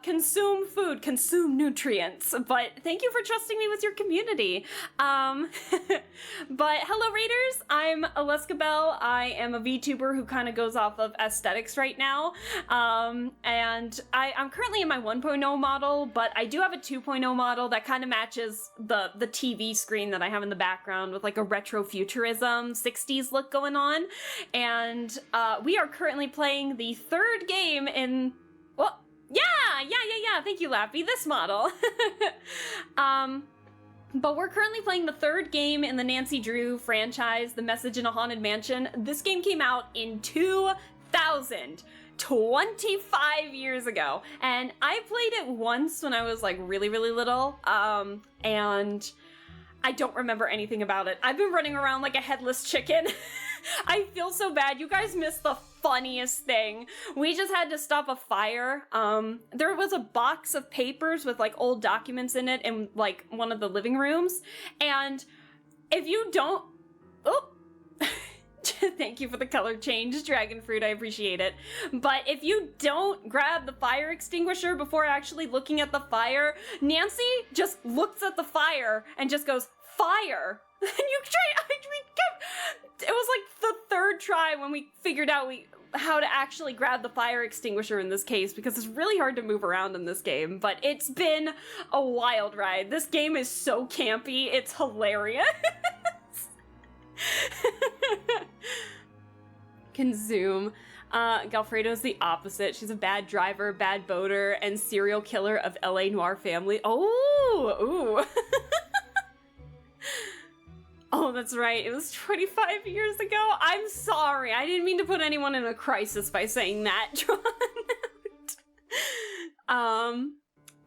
Consume food, consume nutrients. But thank you for trusting me with your community. But hello raiders, I'm Aleska Bell. I am a VTuber who kind of goes off of aesthetics right now. And I'm currently in my 1.0 model, but I do have a 2.0 model that kind of matches the TV screen that I have in the background with like a retro futurism 60s look going on. And we are currently playing the third game in, well, yeah, thank you, Lappy, this model. But we're currently playing the third game in the Nancy Drew franchise, The Message in a Haunted Mansion. This game came out in 2000. 25 years ago, and I played it once when I was like really little, and I don't remember anything about it. I've been running around like a headless chicken. I feel so bad. You guys missed the funniest thing. We just had to stop a fire. There was a box of papers with like old documents in it in like one of the living rooms, and if you don't, thank you for the color change, Dragon Fruit, I appreciate it. But if you don't grab the fire extinguisher before actually looking at the fire, Nancy just looks at the fire and just goes, fire! And you try, it was like the third try when we figured out how to actually grab the fire extinguisher in this case, because it's really hard to move around in this game, but it's been a wild ride. This game is so campy, it's hilarious. Consume. Galfredo's the opposite. She's a bad driver, bad boater, and serial killer of LA Noire family. Oh, ooh. Oh, that's right. It was 25 years ago. I'm sorry. I didn't mean to put anyone in a crisis by saying that.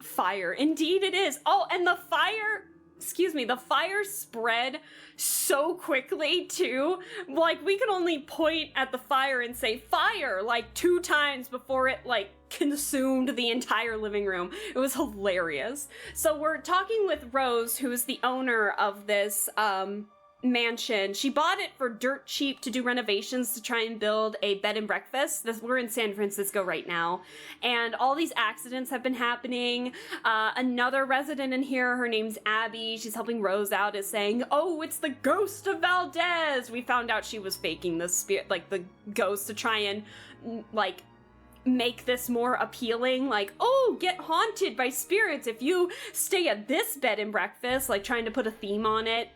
Fire. Indeed it is. Oh, and the fire spread so quickly too. Like, we could only point at the fire and say fire like 2 times before it like consumed the entire living room. It was hilarious. So we're talking with Rose, who is the owner of this mansion. She bought it for dirt cheap to do renovations to try and build a bed and breakfast. We're in San Francisco right now, and all these accidents have been happening. Another resident in here, her name's Abby, she's helping Rose out, is saying, oh, it's the ghost of Valdez. We found out she was faking the spirit, like the ghost, to try and like make this more appealing, like, oh, get haunted by spirits if you stay at this bed and breakfast, like trying to put a theme on it.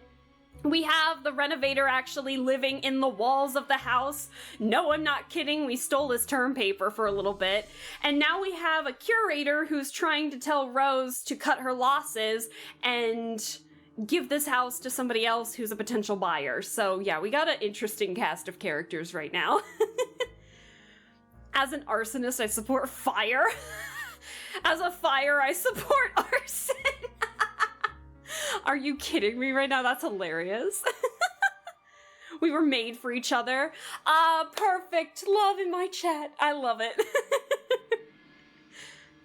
We have the renovator actually living in the walls of the house. No, I'm not kidding. We stole his term paper for a little bit. And now we have a curator who's trying to tell Rose to cut her losses and give this house to somebody else who's a potential buyer. So yeah, we got an interesting cast of characters right now. As an arsonist, I support fire. As a fire, I support arson. Are you kidding me right now? That's hilarious. We were made for each other. Perfect. Love in my chat. I love it.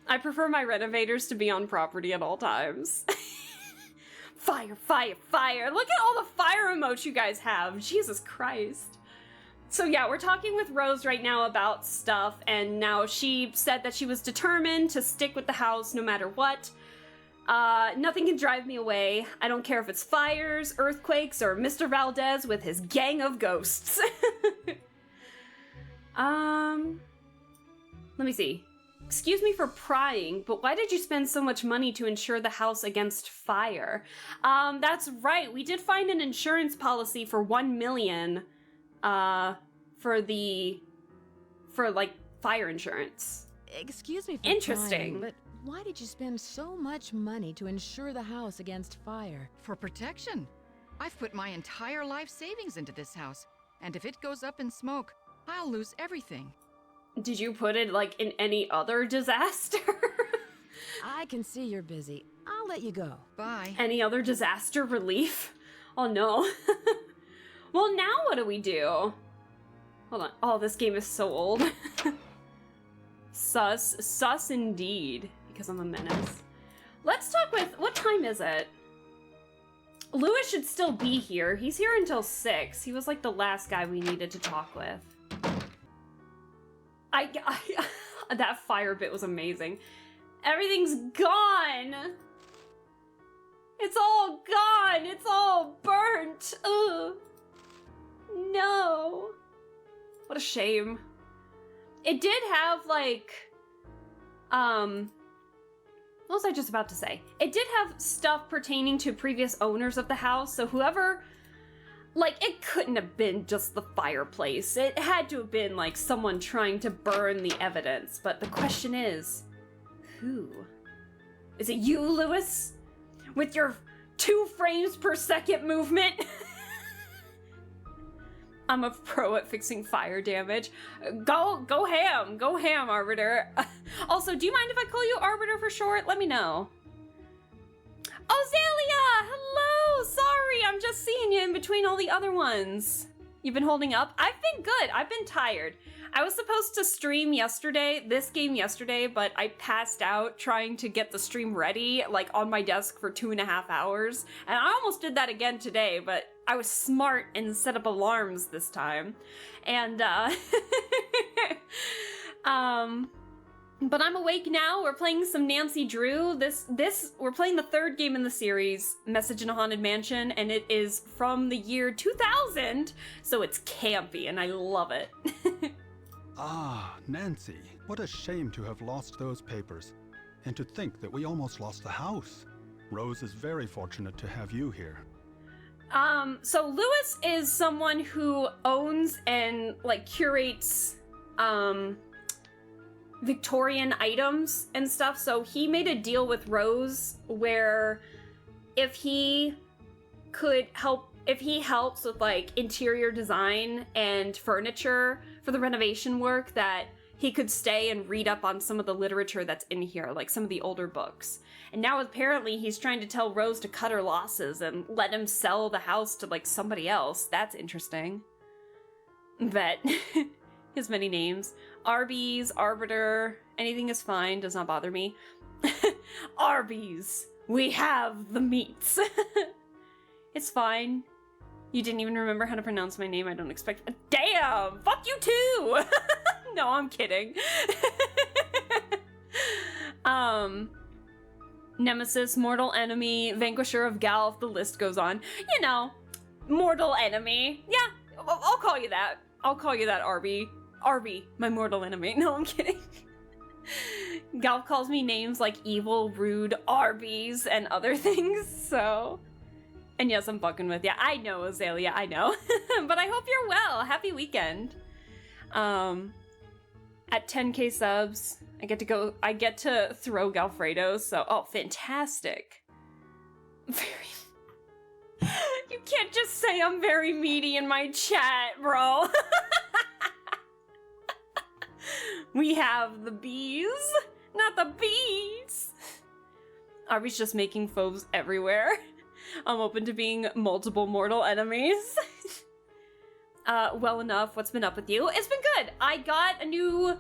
I prefer my renovators to be on property at all times. Fire, fire, fire. Look at all the fire emotes you guys have. Jesus Christ. So yeah, we're talking with Rose right now about stuff, and now she said that she was determined to stick with the house no matter what. Nothing can drive me away. I don't care if it's fires, earthquakes, or Mr. Valdez with his gang of ghosts. Let me see. Excuse me for prying, but why did you spend so much money to insure the house against fire? That's right. We did find an insurance policy for $1 million, for like fire insurance. Excuse me for Interesting. prying, but why did you spend so much money to insure the house against fire? For protection. I've put my entire life savings into this house, and if it goes up in smoke, I'll lose everything. Did you put it like in any other disaster? I can see you're busy. I'll let you go. Bye. Any other disaster relief? Oh no. Well, now what do we do? Hold on. Oh, this game is so old. Sus indeed, because I'm a menace. Let's talk with, what time is it? Lewis should still be here. He's here until 6. He was like the last guy we needed to talk with. That fire bit was amazing. Everything's gone. It's all gone. It's all burnt. Ugh. No. What a shame. It did have, like, what was I just about to say? It did have stuff pertaining to previous owners of the house, so whoever, like, it couldn't have been just the fireplace. It had to have been, like, someone trying to burn the evidence, but the question is, who? Is it you, Lewis? With your 2 frames per second movement? I'm a pro at fixing fire damage. Go ham, Arbiter. Also, do you mind if I call you Arbiter for short? Let me know. Ozelia! Hello! Sorry, I'm just seeing you in between all the other ones. You've been holding up? I've been good. I've been tired. I was supposed to stream this game yesterday, but I passed out trying to get the stream ready, like on my desk for 2.5 hours. And I almost did that again today, but I was smart and set up alarms this time. And, but I'm awake now. We're playing some Nancy Drew. We're playing the 3rd game in the series, Message in a Haunted Mansion, and it is from the year 2000, so it's campy, and I love it. Ah, Nancy, what a shame to have lost those papers. And to think that we almost lost the house. Rose is very fortunate to have you here. So Lewis is someone who owns and like curates Victorian items and stuff. So he made a deal with Rose where if he helps with like interior design and furniture for the renovation work, that he could stay and read up on some of the literature that's in here, like some of the older books. And now apparently he's trying to tell Rose to cut her losses and let him sell the house to like somebody else. That's interesting. But he has many names. Arby's, Arbiter, anything is fine, does not bother me. Arby's, we have the meats. It's fine. You didn't even remember how to pronounce my name, I don't expect. Damn! Fuck you too! No, I'm kidding. Nemesis, mortal enemy, vanquisher of Galf, the list goes on. You know, mortal enemy. Yeah, I'll call you that. I'll call you that, Arby. Arby, my mortal enemy. No, I'm kidding. Galf calls me names like evil, rude, Arby's, and other things, so... And yes, I'm fucking with ya. I know, Azalea, I know. But I hope you're well. Happy weekend. At 10k subs, I get to throw Galfredo, so oh, fantastic. You can't just say I'm very meaty in my chat, bro. We have the bees, not the bees. Arby's just making foes everywhere. I'm open to being multiple mortal enemies. Well enough, what's been up with you? It's been good. I got a new...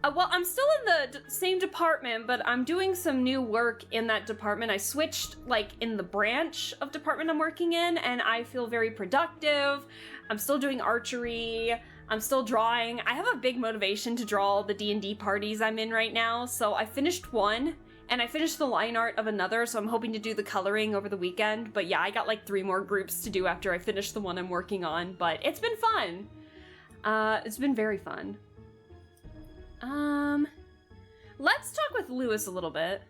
well, I'm still in the same department, but I'm doing some new work in that department. I switched, like, in the branch of department I'm working in, and I feel very productive. I'm still doing archery. I'm still drawing. I have a big motivation to draw the D&D parties I'm in right now, so I finished one, and I finished the line art of another, so I'm hoping to do the coloring over the weekend. But yeah, I got like 3 more groups to do after I finish the one I'm working on, but it's been fun. It's been very fun. Let's talk with Lewis a little bit.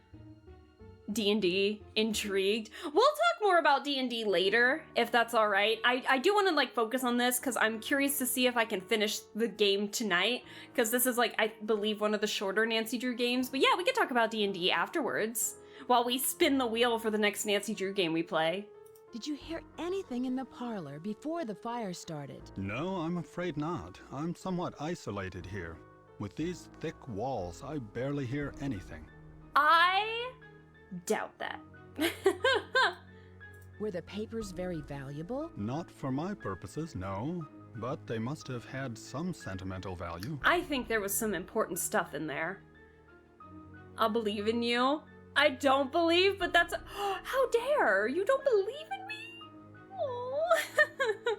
D&D, intrigued. We'll talk more about D&D later, if that's all right. I do want to like focus on this because I'm curious to see if I can finish the game tonight, because this is like, I believe, one of the shorter Nancy Drew games. But yeah, we could talk about D&D afterwards while we spin the wheel for the next Nancy Drew game we play. Did you hear anything in the parlor before the fire started? No, I'm afraid not. I'm somewhat isolated here. With these thick walls, I barely hear anything. I doubt that. Were the papers very valuable? Not for my purposes, no. But they must have had some sentimental value. I think there was some important stuff in there. I'll believe in you. I don't believe, but that's... How dare! You don't believe in me? Aww.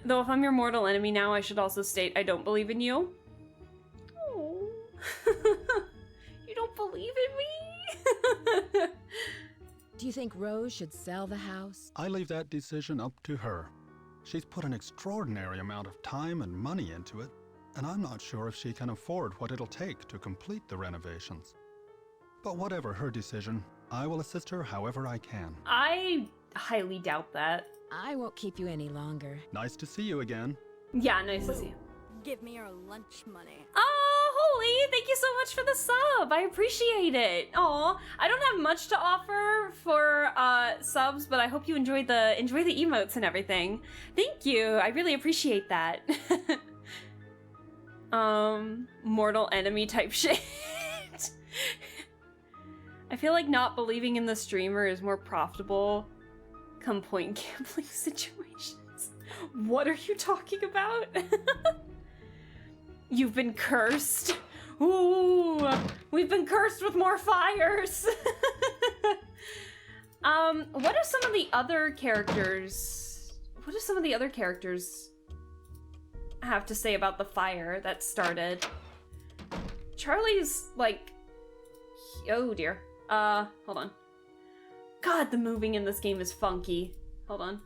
Though if I'm your mortal enemy now, I should also state I don't believe in you. Oh. You don't believe in me? Do you think Rose should sell the house? I leave that decision up to her. She's put an extraordinary amount of time and money into it, and I'm not sure if she can afford what it'll take to complete the renovations. But whatever her decision, I will assist her however I can. I highly doubt that. I won't keep you any longer. Nice to see you again. Yeah, nice to see you. Give me your lunch money. Oh, Holy, thank you so much for the sub. I appreciate it. Aw, I don't have much to offer for subs, but I hope you enjoyed the emotes and everything. Thank you. I really appreciate that. Mortal enemy type shit. I feel like not believing in the streamer is more profitable come point gambling situations. What are you talking about? You've been cursed. Ooh, we've been cursed with more fires. What are some of the other characters? What do some of the other characters have to say about the fire that started? Charlie's like, oh dear. Hold on. God, the moving in this game is funky. Hold on.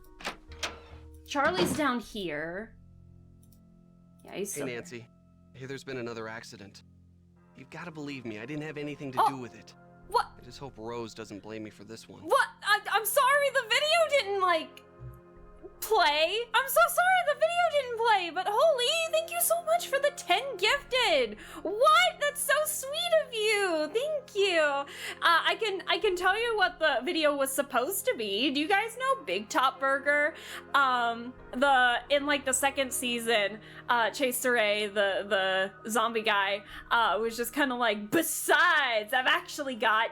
Charlie's down here. Yeah, he's Hey, still Nancy. here. I hear there's been another accident. You've got to believe me. I didn't have anything to do with it. What? I just hope Rose doesn't blame me for this one. What? I'm sorry the video didn't, like, play. I'm so sorry the video didn't play, but Holy, thank you so much for the 10 gifted. What? That's so sweet of you. Thank you. I can tell you what the video was supposed to be. Do you guys know Big Top Burger? In like the second season, Chase Saray, the zombie guy, was just kind of like, besides, I've actually got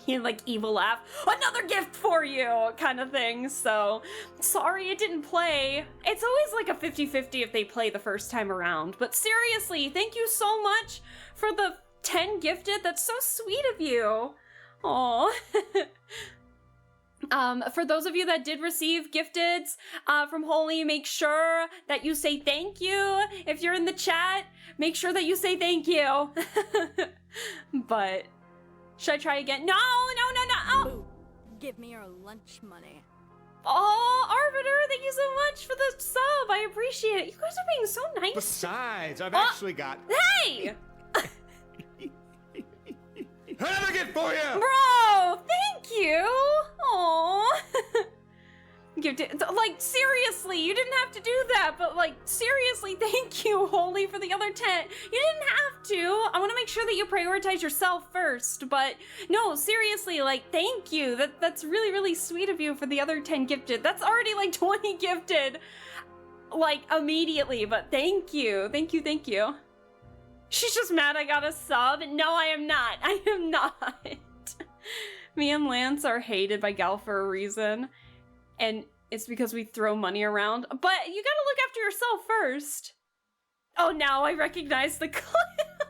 like evil laugh, another gift for you kind of thing. So sorry it didn't play. It's always like a 50-50 if they play the first time around, but seriously, thank you so much for the 10 gifted. That's so sweet of you. Aww. For those of you that did receive gifteds from Holy, make sure that you say thank you. If you're in the chat, make sure that you say thank you. But should I try again? No. Oh. Give me your lunch money. Oh, Arbiter, thank you so much for the sub. I appreciate it. You guys are being so nice. Besides, I've actually got... Hey! Another gift for you! Bro, thank you. Aww. Like, seriously, you didn't have to do that, but like, seriously, thank you, Holy, for the other 10. You didn't have to. I want to make sure that you prioritize yourself first, but no, seriously, like, thank you. That's really, really sweet of you for the other 10 gifted. That's already like 20 gifted, like, immediately, but thank you. Thank you. She's just mad I got a sub. No, I am not. I am not. Me and Lance are hated by Gal for a reason. And it's because we throw money around. But you gotta look after yourself first. Oh, now I recognize the clip.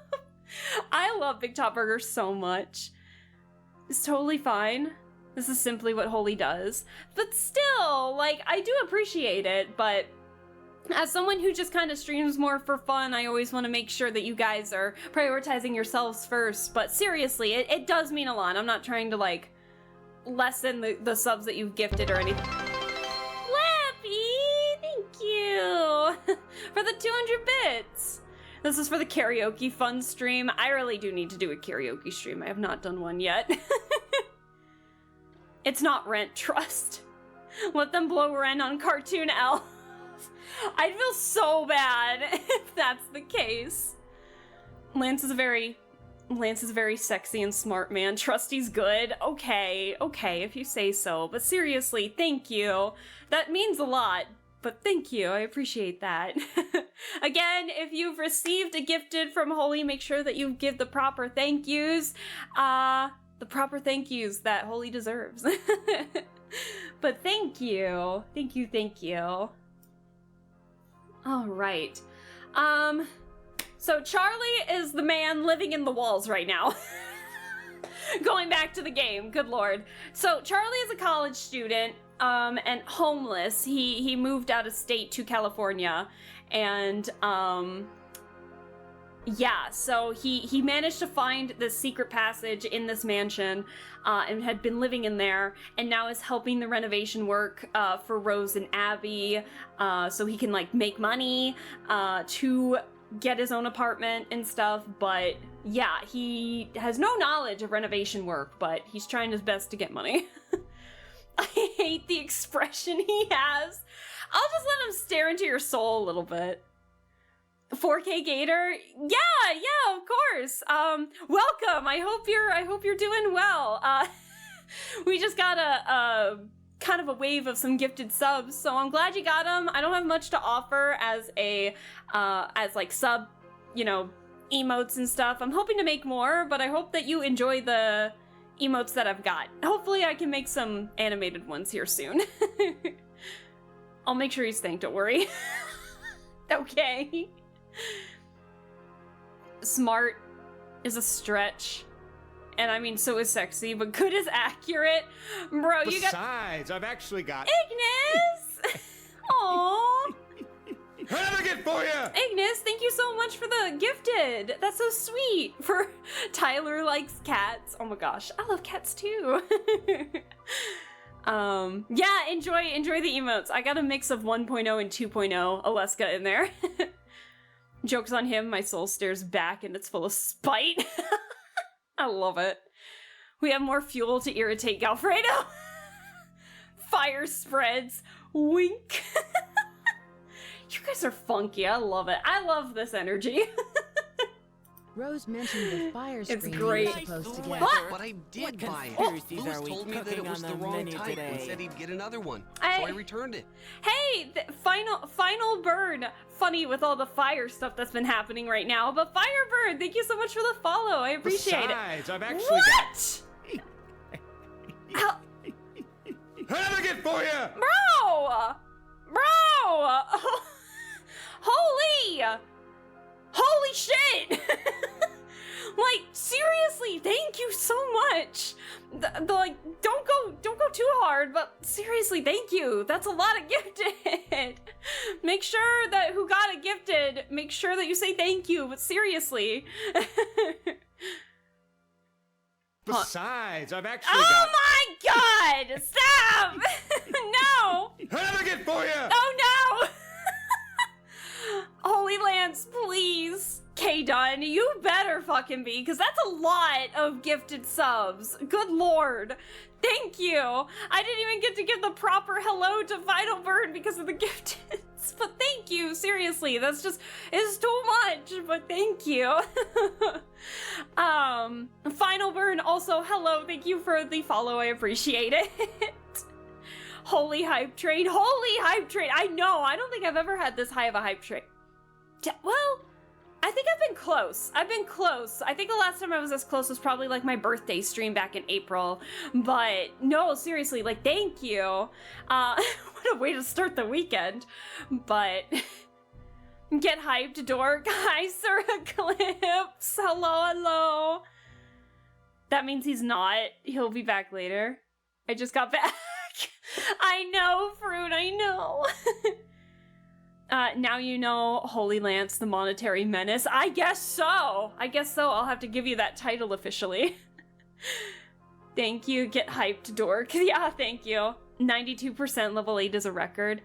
I love Big Top Burger so much. It's totally fine. This is simply what Holy does. But still, like, I do appreciate it, but as someone who just kind of streams more for fun, I always want to make sure that you guys are prioritizing yourselves first. But seriously, it does mean a lot. I'm not trying to, like, lessen the subs that you've gifted or anything. Lappy, thank you for the 200 bits. This is for the karaoke fun stream. I really do need to do a karaoke stream. I have not done one yet. It's not rent, trust. Let them blow rent on Cartoon Elf. I'd feel so bad if that's the case. Lance is a very sexy and smart man. Trusty's good. Okay, if you say so. But seriously, thank you. That means a lot, but thank you. I appreciate that. Again, if you've received a gifted from Holy, make sure that you give the proper thank yous. The proper thank yous that Holy deserves. But thank you. Thank you. All right. So Charlie is the man living in the walls right now. Going back to the game, good lord. So Charlie is a college student, and homeless. He moved out of state to California, and yeah, so he managed to find this secret passage in this mansion, and had been living in there, and now is helping the renovation work for Rose and Abby, so he can like make money to get his own apartment and stuff. But yeah, he has no knowledge of renovation work, but he's trying his best to get money. I hate the expression he has. I'll just let him stare into your soul a little bit. 4K Gator? Yeah, of course. Welcome. I hope you're doing well. We just got a kind of a wave of some gifted subs, so I'm glad you got them. I don't have much to offer as like sub, emotes and stuff. I'm hoping to make more, but I hope that you enjoy the emotes that I've got. Hopefully I can make some animated ones here soon. I'll make sure he's thanked, don't worry. Okay. Smart is a stretch. And I mean, so is sexy, but good is accurate. Bro, you got... Besides, I've actually got... Ignis! Aww. Another gift for you! Ignis, thank you so much for the gifted. That's so sweet. For Tyler likes cats. Oh my gosh, I love cats too. Yeah, enjoy the emotes. I got a mix of 1.0 and 2.0 Alaska in there. Joke's on him, my soul stares back and it's full of spite. I love it. We have more fuel to irritate Galfredo. Fire spreads. Wink. You guys are funky. I love it. I love this energy. Rose mentioned the fire It's screen great. you were supposed to get. What? But I did What buy it. conspiracies Louis are we told me that it cooking was on the the wrong menu type today? and said he'd get another one. I- So I returned it. Hey, final burn. Funny with all the fire stuff that's been happening right now, but Firebird, thank you so much for the follow. I appreciate Besides, it. I've actually What? Another gift for you! Bro! Holy shit! Like, seriously, thank you so much. Like, don't go too hard, but seriously, thank you. That's a lot of gifted. Make sure that who got it gifted, make sure that you say thank you, but seriously. Besides, I've actually Oh got... my god! Stop! No! Another gift for you! Oh no! Holy Lance, please. K-Dun, you better fucking be, because that's a lot of gifted subs. Good lord. Thank you. I didn't even get to give the proper hello to Final Bird because of the gifteds. But thank you, seriously. That's just, it's too much, but thank you. Final Bird, also hello. Thank you for the follow. I appreciate it. Holy hype train. Holy hype train. I know. I don't think I've ever had this high of a hype train. Well, I think I've been close. I think the last time I was this close was probably like my birthday stream back in April. But no, seriously, like, thank you. What a way to start the weekend. But get hyped, Dork. Hi, Sir Eclipse. Hello. That means he's not. He'll be back later. I just got back. I know, Fruit, I know. Now you know Holy Lance, the Monetary Menace. I guess so. I'll have to give you that title officially. Thank you. Get hyped, Dork. Yeah, thank you. 92% level 8 is a record.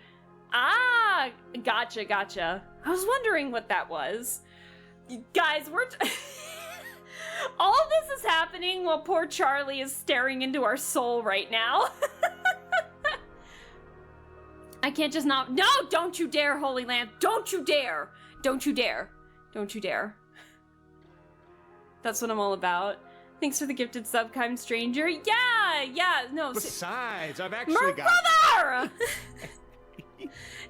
Ah, gotcha. I was wondering what that was. Guys, all this is happening while poor Charlie is staring into our soul right now. I can't just not. No, don't you dare, Holy Land. Don't you dare. That's what I'm all about. Thanks for the gifted sub, kind stranger. Yeah, no. Besides, I've actually got... Brother!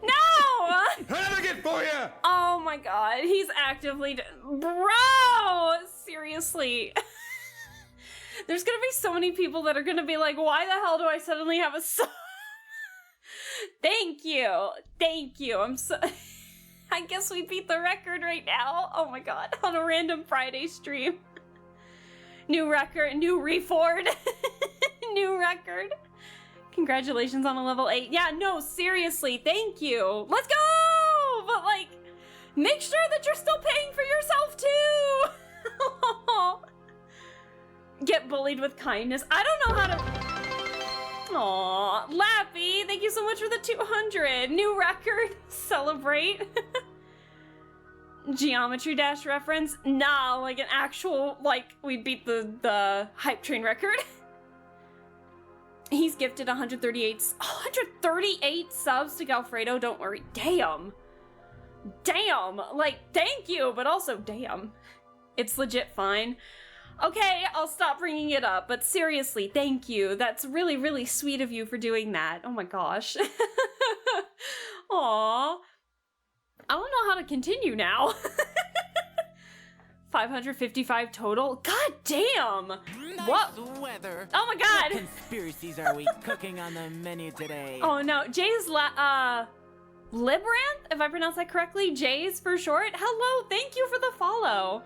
No! Another gift for you! Oh my god, he's actively... Bro! Seriously. There's gonna be so many people that are gonna be like, why the hell do I suddenly have a sub? Thank you. I'm so... I guess we beat the record right now. Oh my god, on a random Friday stream. New record, new reford. New record. Congratulations on a level 8. Yeah, no, seriously, thank you. Let's go! But like, make sure that you're still paying for yourself too. Get bullied with kindness. I don't know how to... Aw, Lappy, thank you so much for the 200. New record, celebrate. Geometry Dash reference? Nah, like an actual, like, we beat the hype train record. He's gifted 138 subs to Galfredo, don't worry. Damn, like, thank you, but also damn. It's legit fine. Okay, I'll stop bringing it up, but seriously, thank you. That's really, really sweet of you for doing that. Oh my gosh. Aww. I don't know how to continue now. 555 total? God damn! What? Weather. Oh my god! What conspiracies are we cooking on the menu today? Oh no, Jay's Libranth, if I pronounce that correctly. Jay's for short. Hello, thank you for the follow.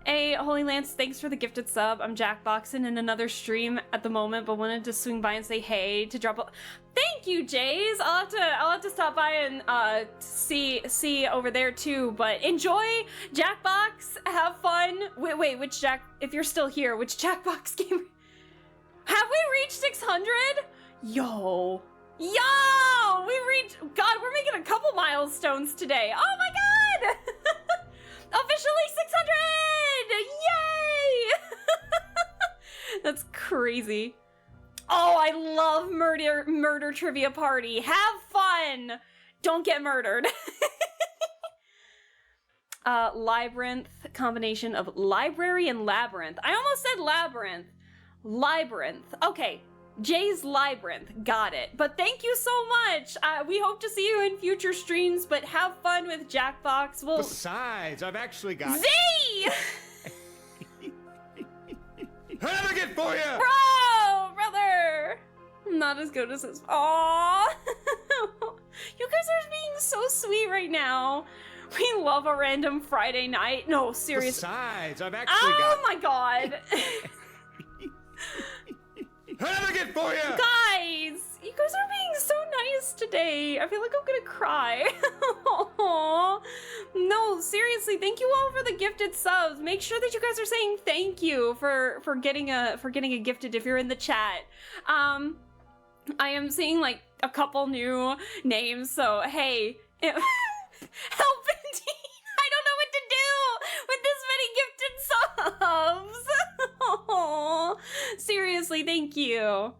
Hey, Holy Lance, thanks for the gifted sub. I'm Jackboxing in another stream at the moment, but wanted to swing by and say hey to drop a... Thank you, Jays. I'll have to stop by and see over there too. But enjoy Jackbox. Have fun. Wait, which Jack? If you're still here, which Jackbox game? Have we reached 600? Yo, we reached. God, we're making a couple milestones today. Oh my god! Officially 600! Yay! crazy. Oh, I love murder trivia party. Have fun. Don't get murdered. Labyrinth, combination of library and labyrinth. I almost said labyrinth. Labyrinth. Okay. Jay's Labyrinth. Got it. But thank you so much. We hope to see you in future streams, but have fun with Jackbox. We'll... Besides, I've actually got... Z! Have a gift for you! Bro! Brother! Not as good as his... Aww! You guys are being so sweet right now. We love a random Friday night. No, seriously. Besides, I've actually got... Oh my god! Have a gift for you! Guys! You guys are being so nice today. I feel like I'm gonna cry. Aww. No, seriously, thank you all for the gifted subs. Make sure that you guys are saying thank you for getting a gifted if you're in the chat. I am seeing like a couple new names, so hey, help indeed. I don't know what to do with this many gifted subs. Aww. Seriously, thank you.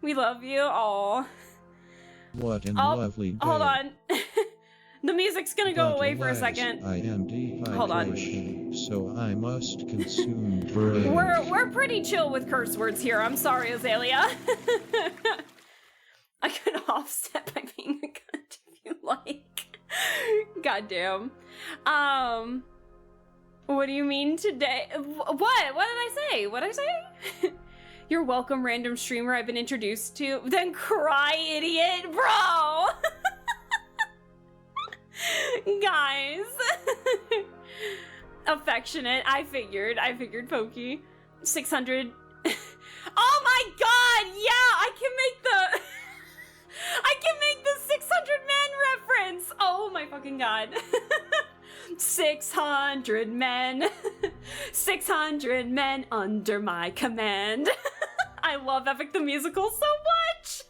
We love you all. What a lovely day. Hold on. The music's gonna go away for a second. I am dehydration, hold on. So I must consume bread. We're pretty chill with curse words here. I'm sorry, Azalea. I could offset by being a cunt if you like. Goddamn. What do you mean today? What? What did I say? What did I say? You're welcome, random streamer I've been introduced to. Then cry, idiot, bro! Guys. Affectionate. I figured, Pokey. 600. Oh my god! Yeah, I can make the 600 men reference! Oh my fucking god. 600 men. 600 men under my command. I love Epic the Musical so much.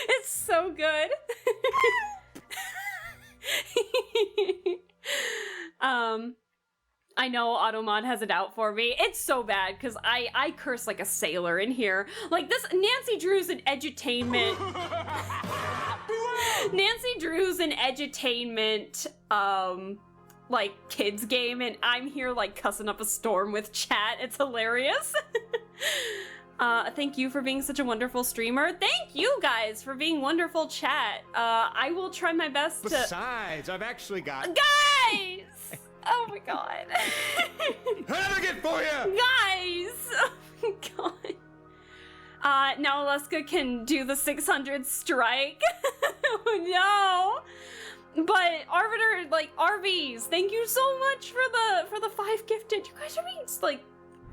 It's so good. I know Automod has it out for me. It's so bad because I curse like a sailor in here. Like this, Nancy Drew's an edutainment. Nancy Drew's an edutainment, like kids game, and I'm here like cussing up a storm with chat. It's hilarious. Thank you for being such a wonderful streamer. Thank you guys for being wonderful chat. I will try my best to... Besides, I've actually got... Guys! Oh my god. Have a gift for you! Guys! Oh my god. Now Alaska can do the 600 strike. Oh no! But Arbiter, like, RVs, thank you so much for the 5 gifted. You guys are being, like,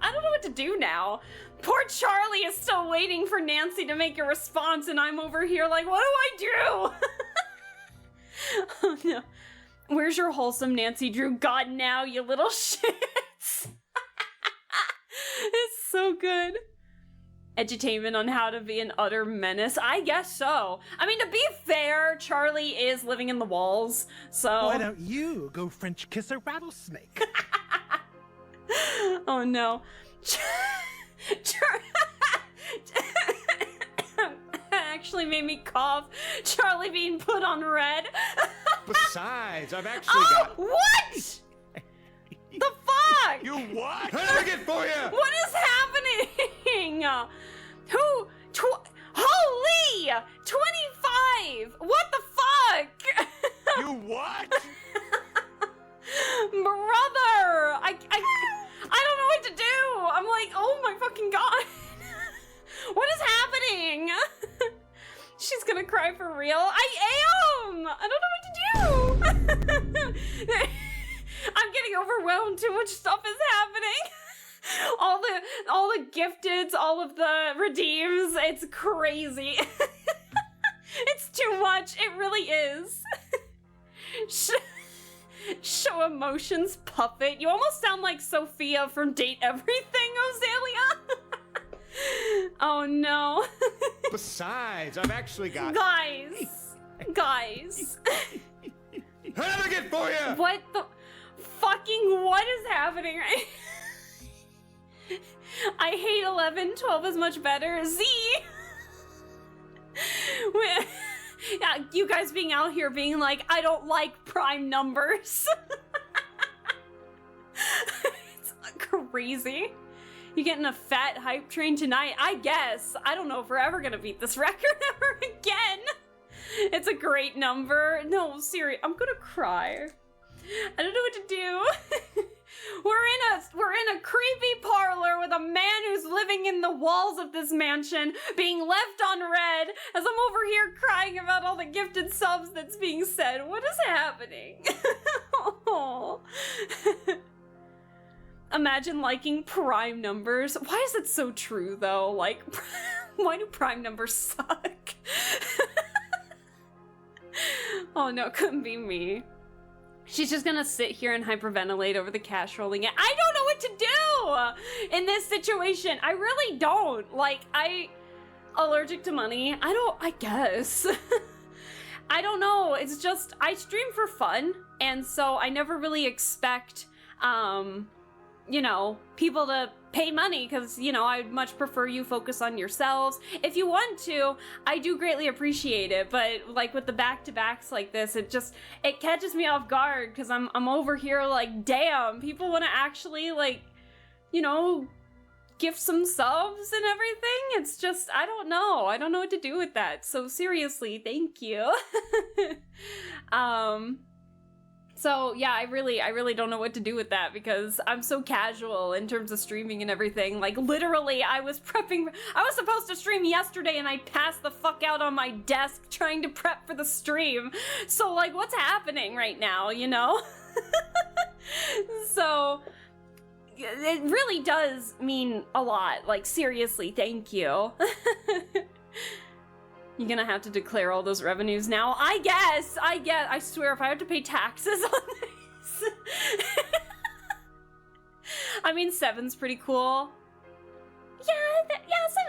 I don't know what to do now. Poor Charlie is still waiting for Nancy to make a response, and I'm over here like, what do I do? Oh no. Where's your wholesome Nancy Drew? God, now, you little shits. It's so good. Edutainment on how to be an utter menace. I guess so. I mean, to be fair, Charlie is living in the walls, so... Why don't you go French kiss a rattlesnake? Oh no. Actually made me cough. Charlie being put on red. Besides, I've actually got... What? The fuck? You what? Have a gift for you! What is happening? Holy! 25! What the fuck? You what? Brother! I don't know what to do! I'm like, oh my fucking god! What is happening? She's gonna cry for real? I am! I don't know what to do! I'm getting overwhelmed. Too much stuff is happening. All the gifteds, all of the redeems, it's crazy. It's too much. It really is. Show emotions, puppet. You almost sound like Sophia from Date Everything, Azalea. Oh no. Besides, I've actually got... Guys. Have a gift for you! What the fucking, what is happening right I hate 11. 12 is much better. Z. Yeah, you guys being out here being like, I don't like prime numbers. It's crazy. You getting a fat hype train tonight? I guess. I don't know if we're ever gonna beat this record ever again. It's a great number. No, seriously, I'm gonna cry. I don't know what to do. We're in a creepy parlor with a man who's living in the walls of this mansion, being left on red, as I'm over here crying about all the gifted subs that's being said. What is happening? Oh. Imagine liking prime numbers. Why is it so true though? Like, why do prime numbers suck? Oh no, it couldn't be me. She's just gonna sit here and hyperventilate over the cash rolling in. I don't know what to do in this situation. I really don't. Like, allergic to money. I guess. I don't know. It's just, I stream for fun. And so I never really expect, you know, people to pay money because, you know, I'd much prefer you focus on yourselves. If you want to, I do greatly appreciate it, but like with the back-to-backs like this, it catches me off guard because I'm over here like, damn, people want to actually like, you know, gift some subs and everything. It's just, I don't know what to do with that. So seriously, thank you. So yeah, I really don't know what to do with that because I'm so casual in terms of streaming and everything. Like literally, I was supposed to stream yesterday and I passed the fuck out on my desk trying to prep for the stream. So like, what's happening right now, you know? So it really does mean a lot. Like seriously, thank you. You're gonna have to declare all those revenues now. I guess. I swear, if I have to pay taxes on this. I mean, 7's pretty cool. Yeah,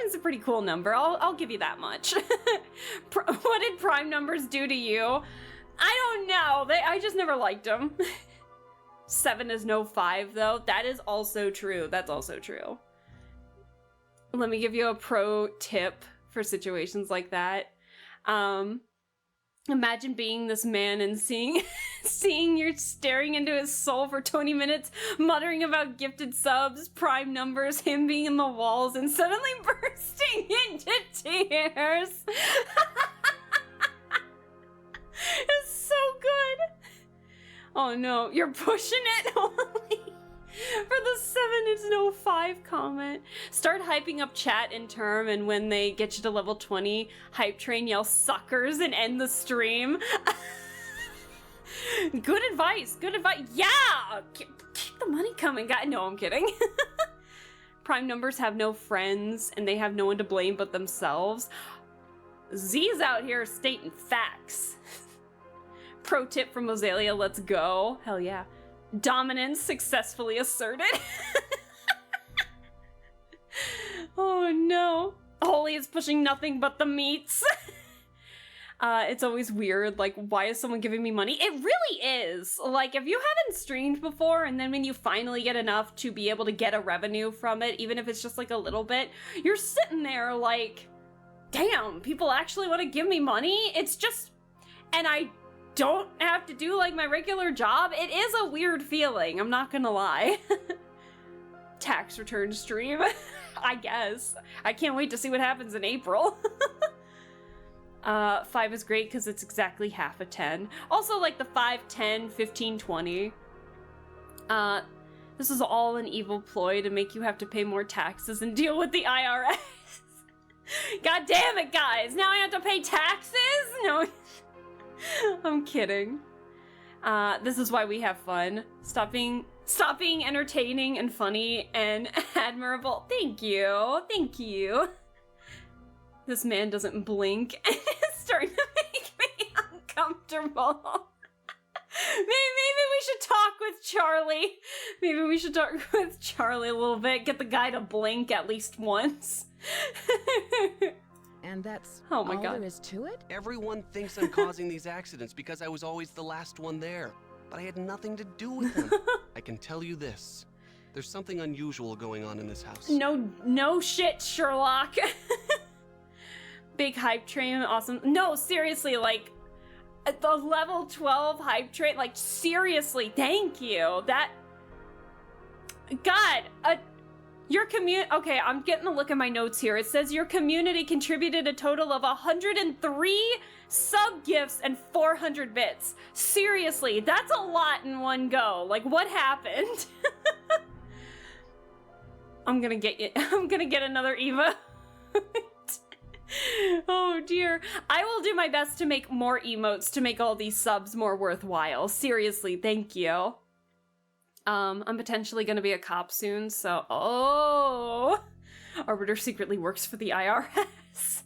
7's a pretty cool number. I'll give you that much. What did prime numbers do to you? I don't know. I just never liked them. 7 is no 5, though. That is also true. That's also true. Let me give you a pro tip for situations like that. Imagine being this man and seeing you're staring into his soul for 20 minutes, muttering about gifted subs, prime numbers, him being in the walls, and suddenly bursting into tears. It's so good. Oh no, you're pushing it. Holy. For the 7 is no 5 comment. Start hyping up chat in term, and when they get you to level 20, hype train yell suckers and end the stream. Good advice. Yeah! Keep the money coming, guys. No, I'm kidding. Prime numbers have no friends, and they have no one to blame but themselves. Z's out here stating facts. Pro tip from Mozalia, let's go. Hell yeah. Dominance successfully asserted. Oh no. Holy is pushing nothing but the meats. It's always weird, like, why is someone giving me money? It really is. Like, if you haven't streamed before, and then when you finally get enough to be able to get a revenue from it, even if it's just like a little bit, you're sitting there like, damn, people actually want to give me money? It's just, and I don't have to do like my regular job. It is a weird feeling, I'm not gonna lie. Tax return stream. I guess. I can't wait to see what happens in April. 5 is great because it's exactly half a 10. Also like the 5, 10, 15, 20. This is all an evil ploy to make you have to pay more taxes and deal with the IRS. God damn it, guys! Now I have to pay taxes? No. I'm kidding. This is why we have fun. Stop being entertaining and funny and admirable. Thank you. This man doesn't blink and it's starting to make me uncomfortable. Maybe we should talk with Charlie. Maybe we should talk with Charlie a little bit. Get the guy to blink at least once. And that's oh my all God. there is to it? Everyone thinks I'm causing these accidents because I was always the last one there, but I had nothing to do with them. I can tell you this. There's something unusual going on in this house. No shit, Sherlock. Big hype train, awesome. No, seriously, like, the level 12 hype train, like, seriously, thank you. That, God, your community, okay, I'm getting a look at my notes here. It says your community contributed a total of 103 sub-gifts and 400 bits. Seriously, that's a lot in one go. Like, what happened? I'm gonna get another Eva. Oh dear. I will do my best to make more emotes to make all these subs more worthwhile. Seriously, thank you. I'm potentially gonna be a cop soon, so Arbiter secretly works for the IRS.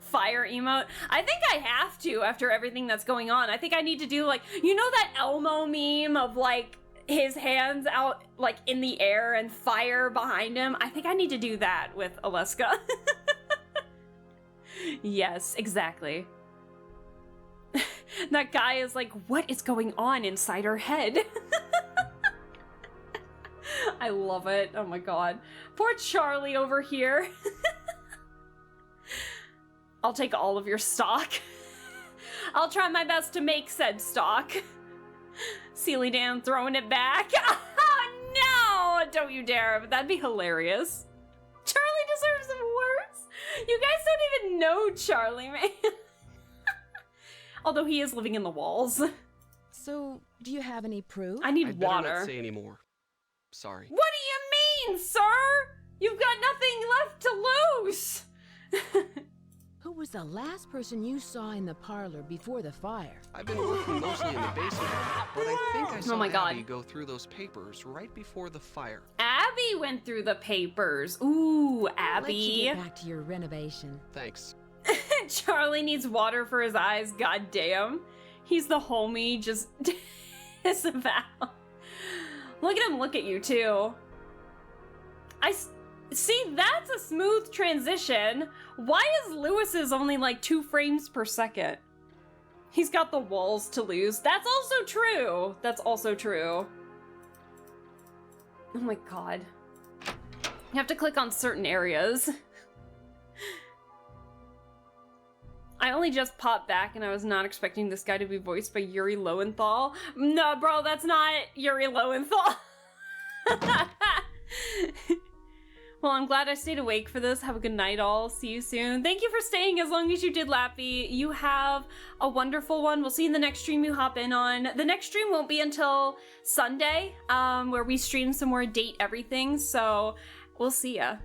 Fire emote. I think I have to after everything that's going on. I think I need to do, like, you know that Elmo meme of, like, his hands out, like, in the air and fire behind him? I think I need to do that with Alesca. Yes, exactly. That guy is like, what is going on inside her head? I love it. Oh my god. Poor Charlie over here. I'll take all of your stock. I'll try my best to make said stock. Sealy Dan throwing it back. Oh no! Don't you dare, but that'd be hilarious. Charlie deserves some worse. You guys don't even know Charlie, man. Although he is living in the walls. So, do you have any proof? I need I'd better water. not say anymore. Sorry. What do you mean, sir? You've got nothing left to lose. Who was the last person you saw in the parlor before the fire? I've been working mostly in the basement, but I think I saw my God. Abby go through those papers right before the fire. Abby went through the papers. Ooh, I'll let you Abby. get back to your renovation. Thanks. Charlie needs water for his eyes. God damn. He's the homie, just disavow. Look at him look at you, too. See, that's a smooth transition. Why is Lewis's only like 2 frames per second? He's got the walls to lose. That's also true. That's also true. Oh my god. You have to click on certain areas. I only just popped back and I was not expecting this guy to be voiced by Yuri Lowenthal. No, bro, that's not Yuri Lowenthal. Well, I'm glad I stayed awake for this. Have a good night, all. See you soon. Thank you for staying as long as you did, Lappy. You have a wonderful one. We'll see you in the next stream you hop in on. The next stream won't be until Sunday, where we stream some more Date Everything, so we'll see ya.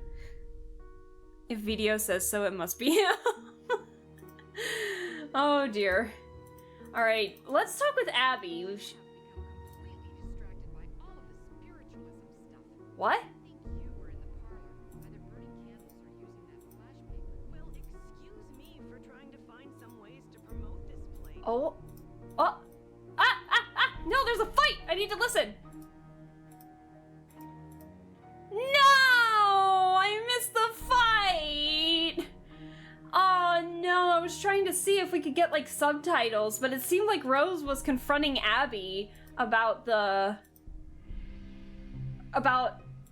If video says so, it must be him. Oh, dear. All right, let's talk with Abby. What? Oh. No, there's a fight! I need to listen! No! I missed the fight! Oh no, I was trying to see if we could get like subtitles, but it seemed like Rose was confronting Abby about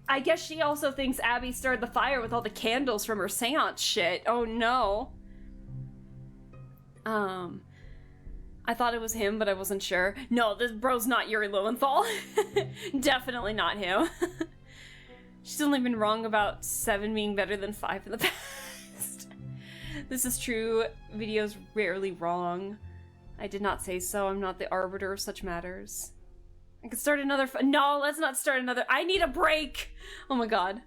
I guess she also thinks Abby started the fire with all the candles from her seance shit. Oh no. I thought it was him, but I wasn't sure. No, this bro's not Yuri Lowenthal. Definitely not him. She's only been wrong about 7 being better than 5 in the past. This is true. Video's rarely wrong. I did not say so. I'm not the arbiter of such matters. I could start another no, let's not start another. I need a break. Oh my god.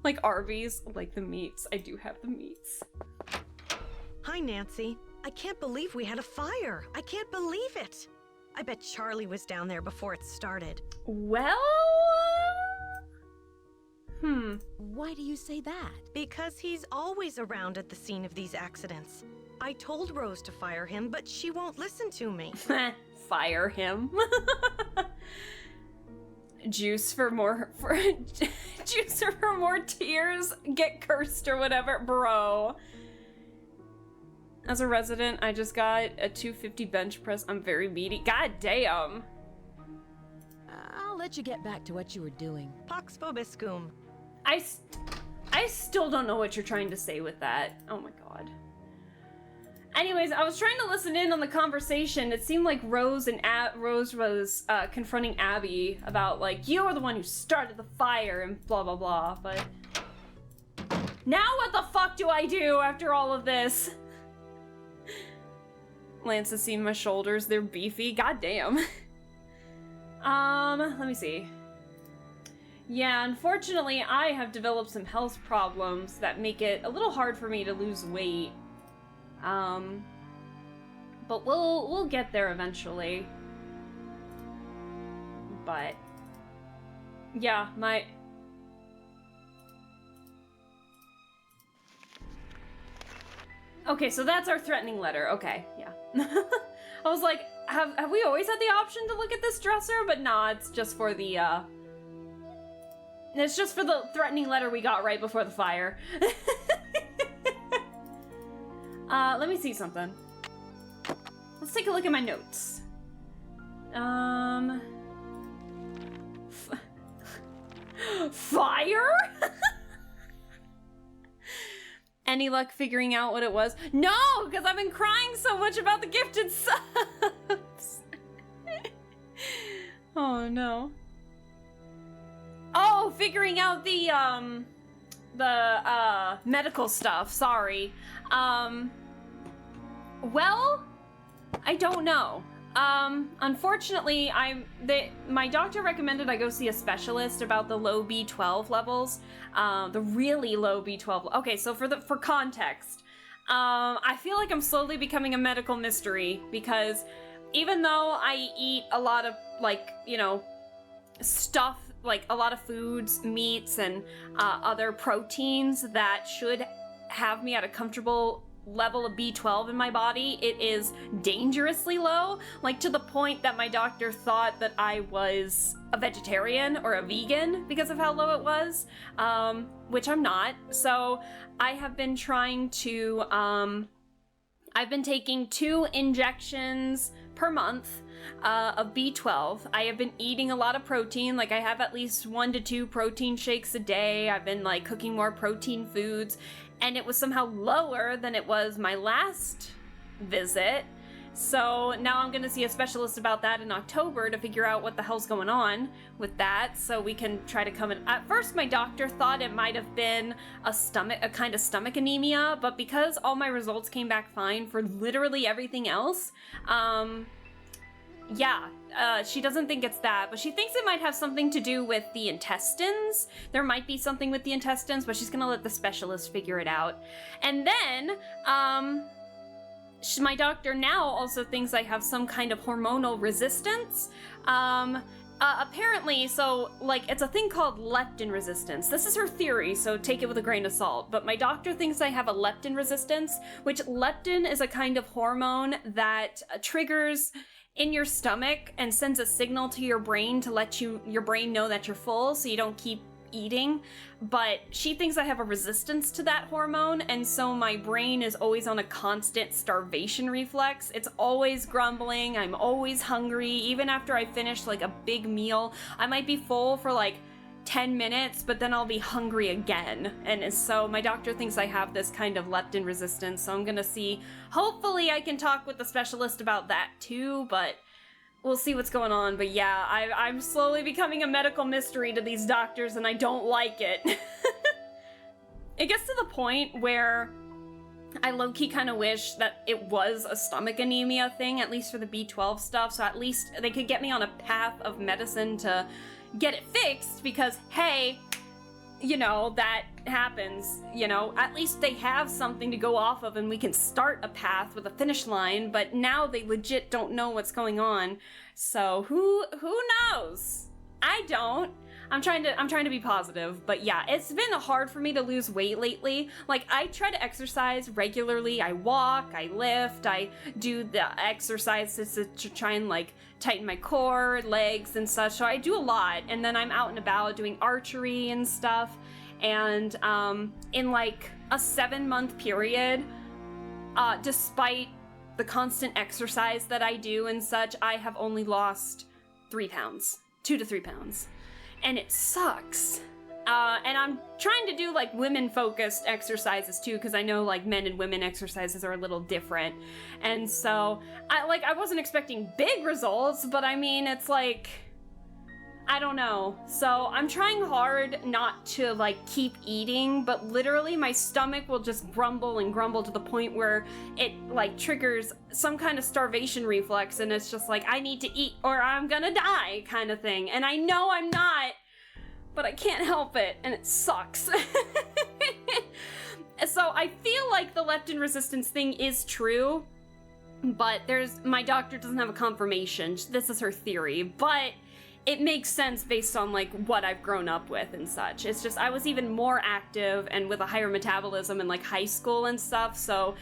Like Arby's, like the meats. I do have the meats. Hi, Nancy. I can't believe we had a fire. I can't believe it. I bet Charlie was down there before it started. Well... Why do you say that? Because he's always around at the scene of these accidents. I told Rose to fire him, but she won't listen to me. Fire him. Juice for more tears. Get cursed or whatever, bro. As a resident, I just got a 250 bench press. I'm very meaty. God damn. let you get back to what you were doing. Pax vobiscum. I still don't know what you're trying to say with that. Oh my god. Anyways, I was trying to listen in on the conversation. It seemed like Rose was confronting Abby about, like, you were the one who started the fire and blah blah blah, but now what the fuck do I do after all of this? Lance has seen my shoulders, they're beefy, goddamn. Let me see. Yeah, unfortunately, I have developed some health problems that make it a little hard for me to lose weight. But we'll get there eventually. But yeah, okay, so that's our threatening letter. Okay, yeah. I was like, have we always had the option to look at this dresser? But nah, it's just for the it's just for the threatening letter we got right before the fire. Let me see something. Let's take a look at my notes. Fire? Any luck figuring out what it was? No, because I've been crying so much about the gifted subs. Oh no. Oh, figuring out the medical stuff. Sorry. Well, I don't know. Unfortunately, my doctor recommended I go see a specialist about the low B12 levels, the really low B12. Okay, so for context, I feel like I'm slowly becoming a medical mystery because even though I eat a lot of, like, you know, stuff, like a lot of foods, meats, and other proteins that should have me at a comfortable level of B12 in my body, it is dangerously low, like to the point that my doctor thought that I was a vegetarian or a vegan because of how low it was, which I'm not. So I have been trying to, I've been taking 2 injections per month of B12. I have been eating a lot of protein, like I have at least 1 to 2 protein shakes a day. I've been like cooking more protein foods, and it was somehow lower than it was my last visit. So now I'm gonna see a specialist about that in October to figure out what the hell's going on with that, so we can try to come in. At first my doctor thought it might have been a kind of stomach anemia, but because all my results came back fine for literally everything else, she doesn't think it's that, but she thinks it might have something to do with the intestines. There might be something with the intestines, but she's gonna let the specialist figure it out. And then, my doctor now also thinks I have some kind of hormonal resistance. Apparently, so, like, it's a thing called leptin resistance. This is her theory, so take it with a grain of salt. But my doctor thinks I have a leptin resistance, which leptin is a kind of hormone that triggers in your stomach and sends a signal to your brain to let your brain know that you're full so you don't keep eating. But she thinks I have a resistance to that hormone, and so my brain is always on a constant starvation reflex. It's always grumbling, I'm always hungry. Even after I finish like a big meal, I might be full for like 10 minutes, but then I'll be hungry again. And so my doctor thinks I have this kind of leptin resistance, so I'm gonna see. Hopefully I can talk with the specialist about that too, but we'll see what's going on. But yeah, I'm slowly becoming a medical mystery to these doctors, and I don't like it. It gets to the point where I low-key kind of wish that it was a stomach anemia thing, at least for the B12 stuff, so at least they could get me on a path of medicine to get it fixed, because hey, you know, that happens, you know, at least they have something to go off of and we can start a path with a finish line. But now they legit don't know what's going on, so who knows? I don't. I'm trying to be positive, but yeah, it's been hard for me to lose weight lately. Like, I try to exercise regularly. I walk, I lift, I do the exercises to try and like tighten my core, legs, and such. So I do a lot, and then I'm out and about doing archery and stuff. And in like a 7-month period, despite the constant exercise that I do and such, I have only lost 3 pounds. 2 to 3 pounds. And it sucks. And I'm trying to do like women-focused exercises too, because I know like men and women exercises are a little different. And so I wasn't expecting big results, but I mean, it's like, I don't know. So I'm trying hard not to like keep eating, but literally my stomach will just grumble and grumble to the point where it like triggers some kind of starvation reflex, and it's just like, I need to eat or I'm gonna die kind of thing. And I know I'm not, but I can't help it, and it sucks. So I feel like the leptin resistance thing is true, but my doctor doesn't have a confirmation. This is her theory, but it makes sense based on like what I've grown up with and such. It's just I was even more active and with a higher metabolism in like high school and stuff, so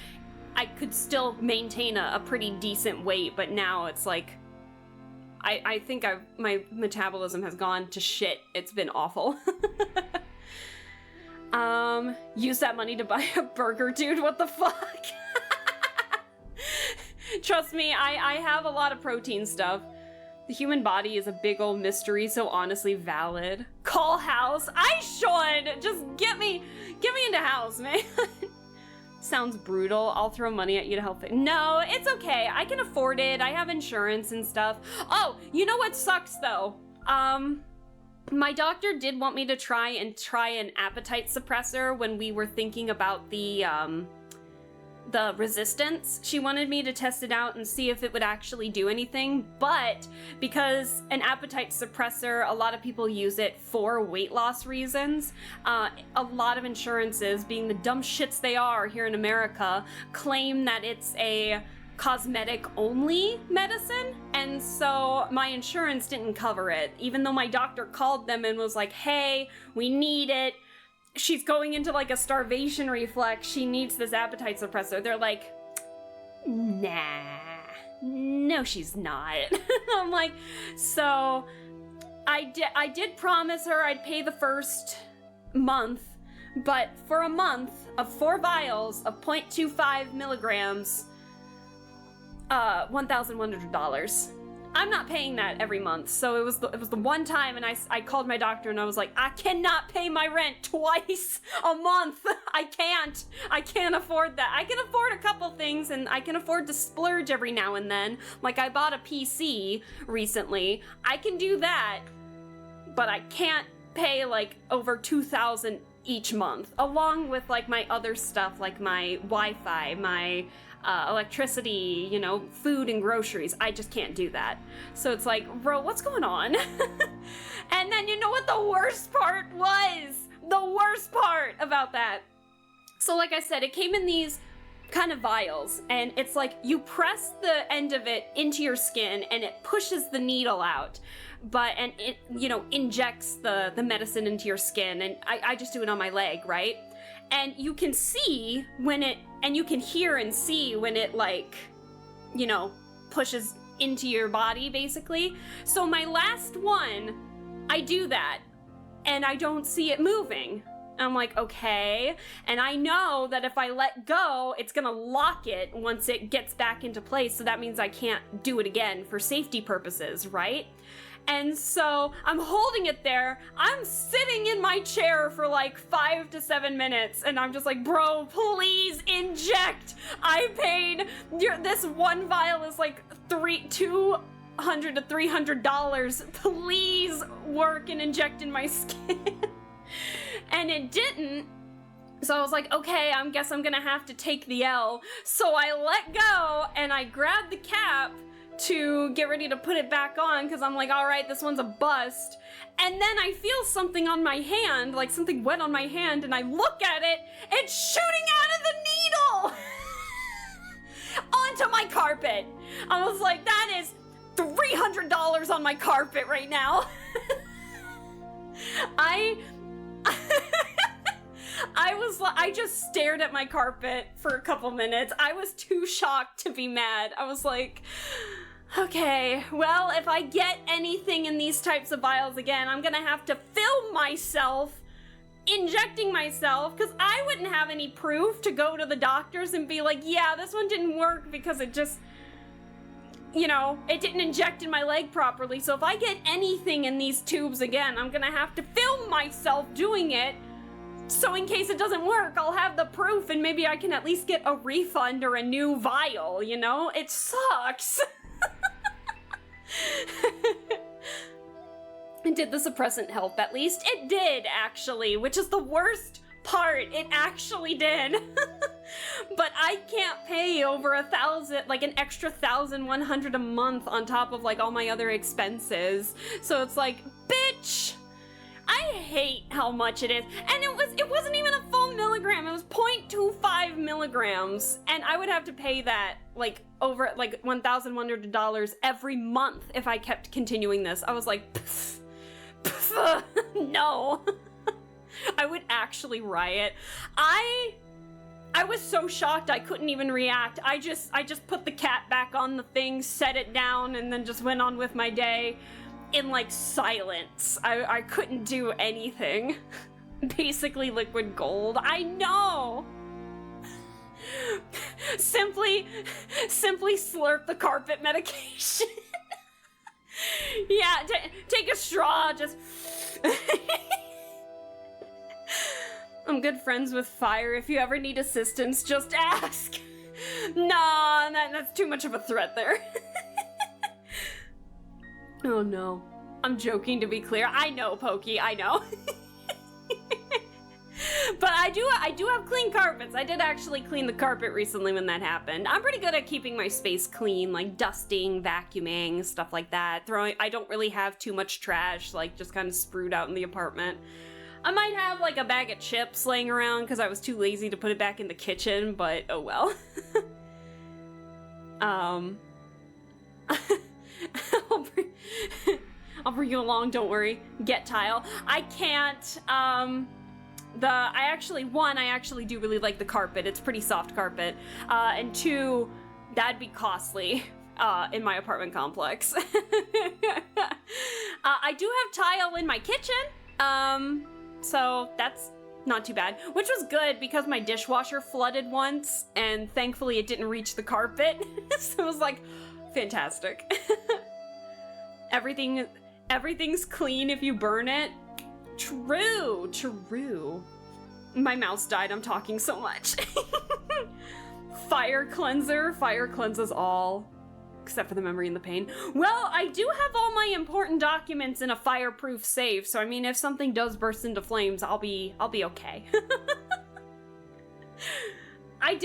I could still maintain a pretty decent weight, but now it's like I think my metabolism has gone to shit. It's been awful. Use that money to buy a burger, dude. What the fuck? Trust me, I have a lot of protein stuff. The human body is a big old mystery, so honestly valid. Call House. I should! Just get me into House, man. Sounds brutal. I'll throw money at you to help it. No, it's okay. I can afford it. I have insurance and stuff. Oh, you know what sucks though? My doctor did want me to try an appetite suppressor when we were thinking about the resistance. She wanted me to test it out and see if it would actually do anything, but because an appetite suppressor, a lot of people use it for weight loss reasons. A lot of insurances, being the dumb shits they are here in America, claim that it's a cosmetic only medicine, and so my insurance didn't cover it, even though my doctor called them and was like, hey, we need it. She's going into like a starvation reflex. She needs this appetite suppressor. They're like, nah, no, she's not. I'm like, so I did promise her I'd pay the first month, but for a month of 4 vials of 0.25 milligrams, $1,100. I'm not paying that every month, so it was the one time, and I called my doctor and I was like, I cannot pay my rent twice a month. I can't afford that. I can afford a couple things, and I can afford to splurge every now and then. Like I bought a PC recently. I can do that, but I can't pay like over $2,000 each month, along with like my other stuff, like my Wi-Fi, my electricity, you know, food and groceries. I just can't do that. So it's like, bro, what's going on? And then you know what the worst part was? The worst part about that. So like I said, it came in these kind of vials, and it's like you press the end of it into your skin and it pushes the needle out. And it, you know, injects the medicine into your skin, and I just do it on my leg, right? And you can see when it, and you can hear and see when it, like, you know, pushes into your body, basically. So my last one, I do that, and I don't see it moving. I'm like, okay. And I know that if I let go, it's gonna lock it once it gets back into place, so that means I can't do it again for safety purposes, right? And so I'm holding it there. I'm sitting in my chair for like 5 to 7 minutes, and I'm just like, bro, please inject. I paid, this one vial is like $200 to $300. Please work and inject in my skin. And it didn't. So I was like, okay, I guess I'm gonna have to take the L. So I let go and I grabbed the cap to get ready to put it back on, because I'm like, all right, this one's a bust. And then I feel something on my hand, like something wet on my hand, and I look at it, it's shooting out of the needle onto my carpet. I was like, that is $300 on my carpet right now. I just stared at my carpet for a couple minutes. I was too shocked to be mad. I was like, okay, well, if I get anything in these types of vials again, I'm gonna have to film myself injecting myself, because I wouldn't have any proof to go to the doctors and be like, yeah, this one didn't work because it just, you know, it didn't inject in my leg properly, so if I get anything in these tubes again, I'm gonna have to film myself doing it, so in case it doesn't work, I'll have the proof and maybe I can at least get a refund or a new vial, you know? It sucks. Did the suppressant help at least? It did, actually, which is the worst part. It actually did. But I can't pay over 1,000, like an extra 1,100 a month on top of like all my other expenses. So it's like, bitch! I hate how much it is. And it wasn't even a full milligram. It was 0.25 milligrams. And I would have to pay that like over like $1,100 every month if I kept continuing this. I was like, pff, pff, no. I would actually riot. I was so shocked I couldn't even react. I just put the cat back on the thing, set it down, and then just went on with my day in like silence. I couldn't do anything. Basically liquid gold. I know. Simply slurp the carpet medication. Yeah, take a straw, just. I'm good friends with fire. If you ever need assistance, just ask. Nah, that's too much of a threat there. Oh no. I'm joking, to be clear. I know, Pokey, I know. But I do have clean carpets. I did actually clean the carpet recently when that happened. I'm pretty good at keeping my space clean, like dusting, vacuuming, stuff like that. I don't really have too much trash, like just kind of sprued out in the apartment. I might have like a bag of chips laying around because I was too lazy to put it back in the kitchen, but oh well. I'll bring you along, don't worry. Get tile. I can't, I actually do really like the carpet. It's pretty soft carpet. And two, that'd be costly, in my apartment complex. I do have tile in my kitchen, so that's not too bad. Which was good because my dishwasher flooded once, and thankfully it didn't reach the carpet. So it was like, fantastic. Everything's clean if you burn it. True. My mouse died, I'm talking so much. Fire cleanses all. Except for the memory and the pain. Well, I do have all my important documents in a fireproof safe, so I mean, if something does burst into flames, I'll be okay. I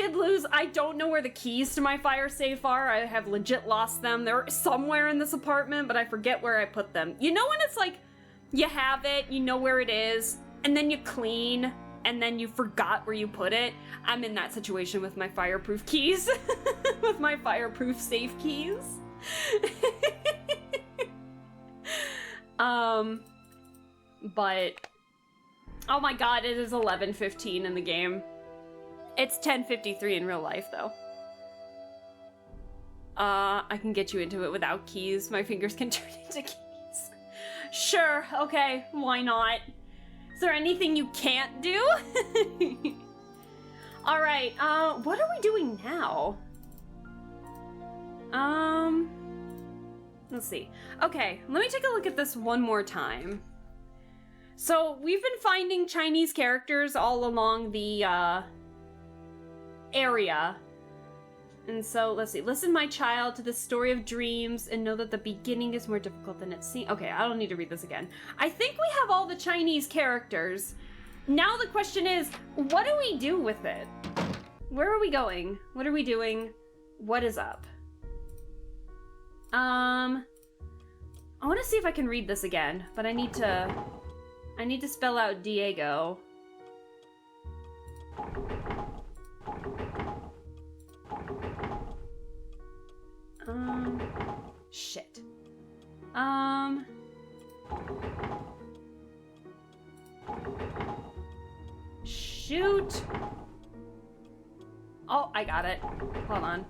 don't know where the keys to my fire safe are. I have legit lost them. They're somewhere in this apartment, but I forget where I put them. You know when it's like, you have it, you know where it is, and then you clean, and then you forgot where you put it? I'm in that situation with my fireproof keys. With my fireproof safe keys. But, oh my god, it is 11:15 in the game. It's 10:53 in real life, though. I can get you into it without keys. My fingers can turn into keys. Sure, okay, why not? Is there anything you can't do? Alright, what are we doing now? Let's see. Okay, let me take a look at this one more time. So, we've been finding Chinese characters all along the, area. And so, let's see. Listen, my child, to the story of dreams and know that the beginning is more difficult than it seems. Okay, I don't need to read this again. I think we have all the Chinese characters. Now the question is, what do we do with it? Where are we going? What are we doing? What is up? I want to see if I can read this again, but I need to spell out Diego. Shit. Shoot. Oh, I got it. Hold on.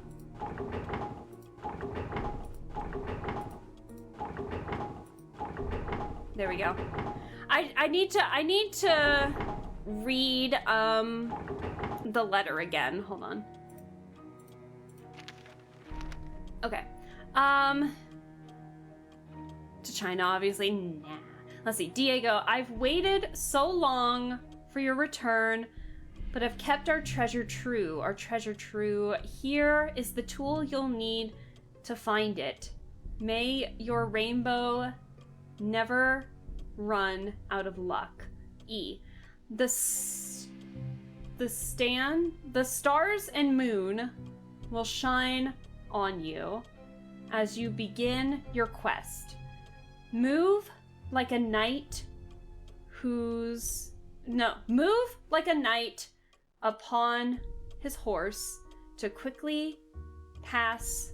There we go. I need to read the letter again. Hold on. Okay. To China, obviously. Nah. Let's see. Diego, I've waited so long for your return, but have kept our treasure true. Our treasure true. Here is the tool you'll need to find it. May your rainbow never run out of luck. E. The stars and moon will shine on you as you begin your quest. Move like a knight upon his horse to quickly pass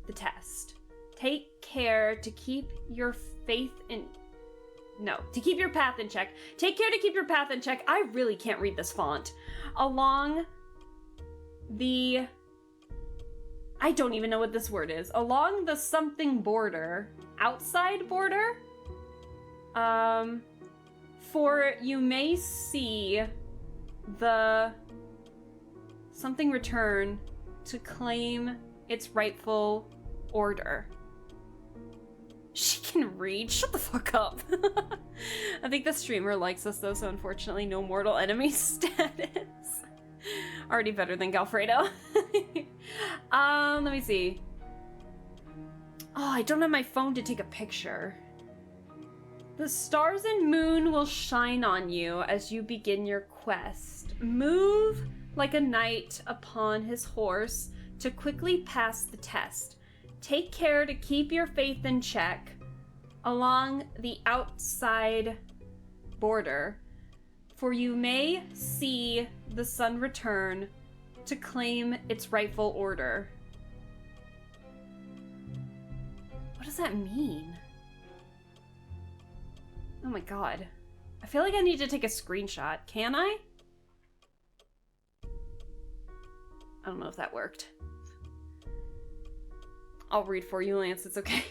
the test. Take care to keep your to keep your path in check. Take care to keep your path in check. I really can't read this font. Along the... I don't even know what this word is. Along the something border. Outside border? For you may see the something return to claim its rightful order. She can read. Shut the fuck up. I think the streamer likes us though, so unfortunately no mortal enemy status. Already better than Galfredo. Let me see. Oh, I don't have my phone to take a picture. The stars and moon will shine on you as you begin your quest. Move like a knight upon his horse to quickly pass the test. Take care to keep your faith in check along the outside border, for you may see the sun return to claim its rightful order. What does that mean? Oh my god. I feel like I need to take a screenshot. Can I? I don't know if that worked. I'll read for you, Lance. It's okay.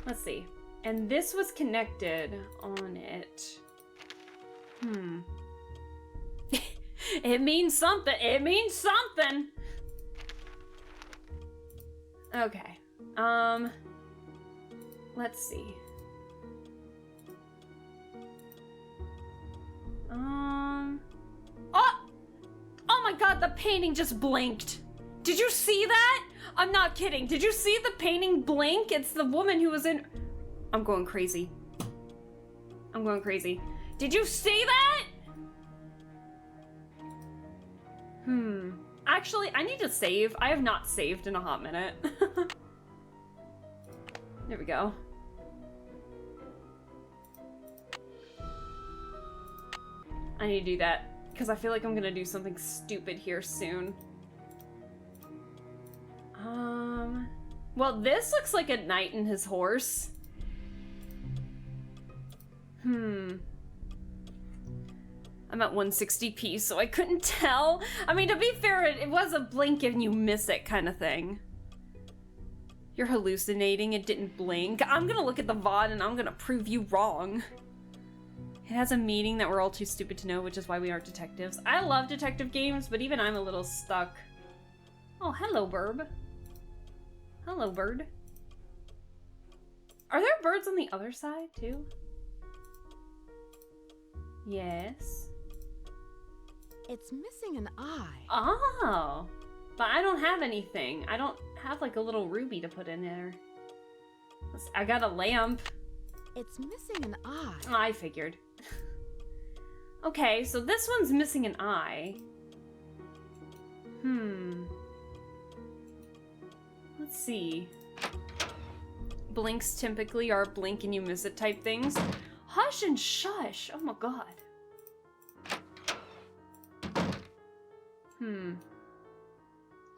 Let's see. And this was connected on it. It means something. It means something. Okay. Let's see. Oh my god, the painting just blinked. Did you see that? I'm not kidding. Did you see the painting blink? It's the woman who was in... I'm going crazy. I'm going crazy. Did you see that? Actually, I need to save. I have not saved in a hot minute. There we go. I need to do that, because I feel like I'm gonna do something stupid here soon. Well, this looks like a knight and his horse. I'm at 160p, so I couldn't tell. I mean, to be fair, it was a blink and you miss it kind of thing. You're hallucinating, it didn't blink. I'm gonna look at the VOD and I'm gonna prove you wrong. It has a meaning that we're all too stupid to know, which is why we aren't detectives. I love detective games, but even I'm a little stuck. Oh, hello, Burb. Hello, bird. Are there birds on the other side, too? Yes. It's missing an eye. Oh. But I don't have anything. I don't have, like, a little ruby to put in there. I got a lamp. It's missing an eye. Oh, I figured. Okay, so this one's missing an eye. Let's see. Blinks typically are blink and you miss it type things. Hush and shush. Oh my god.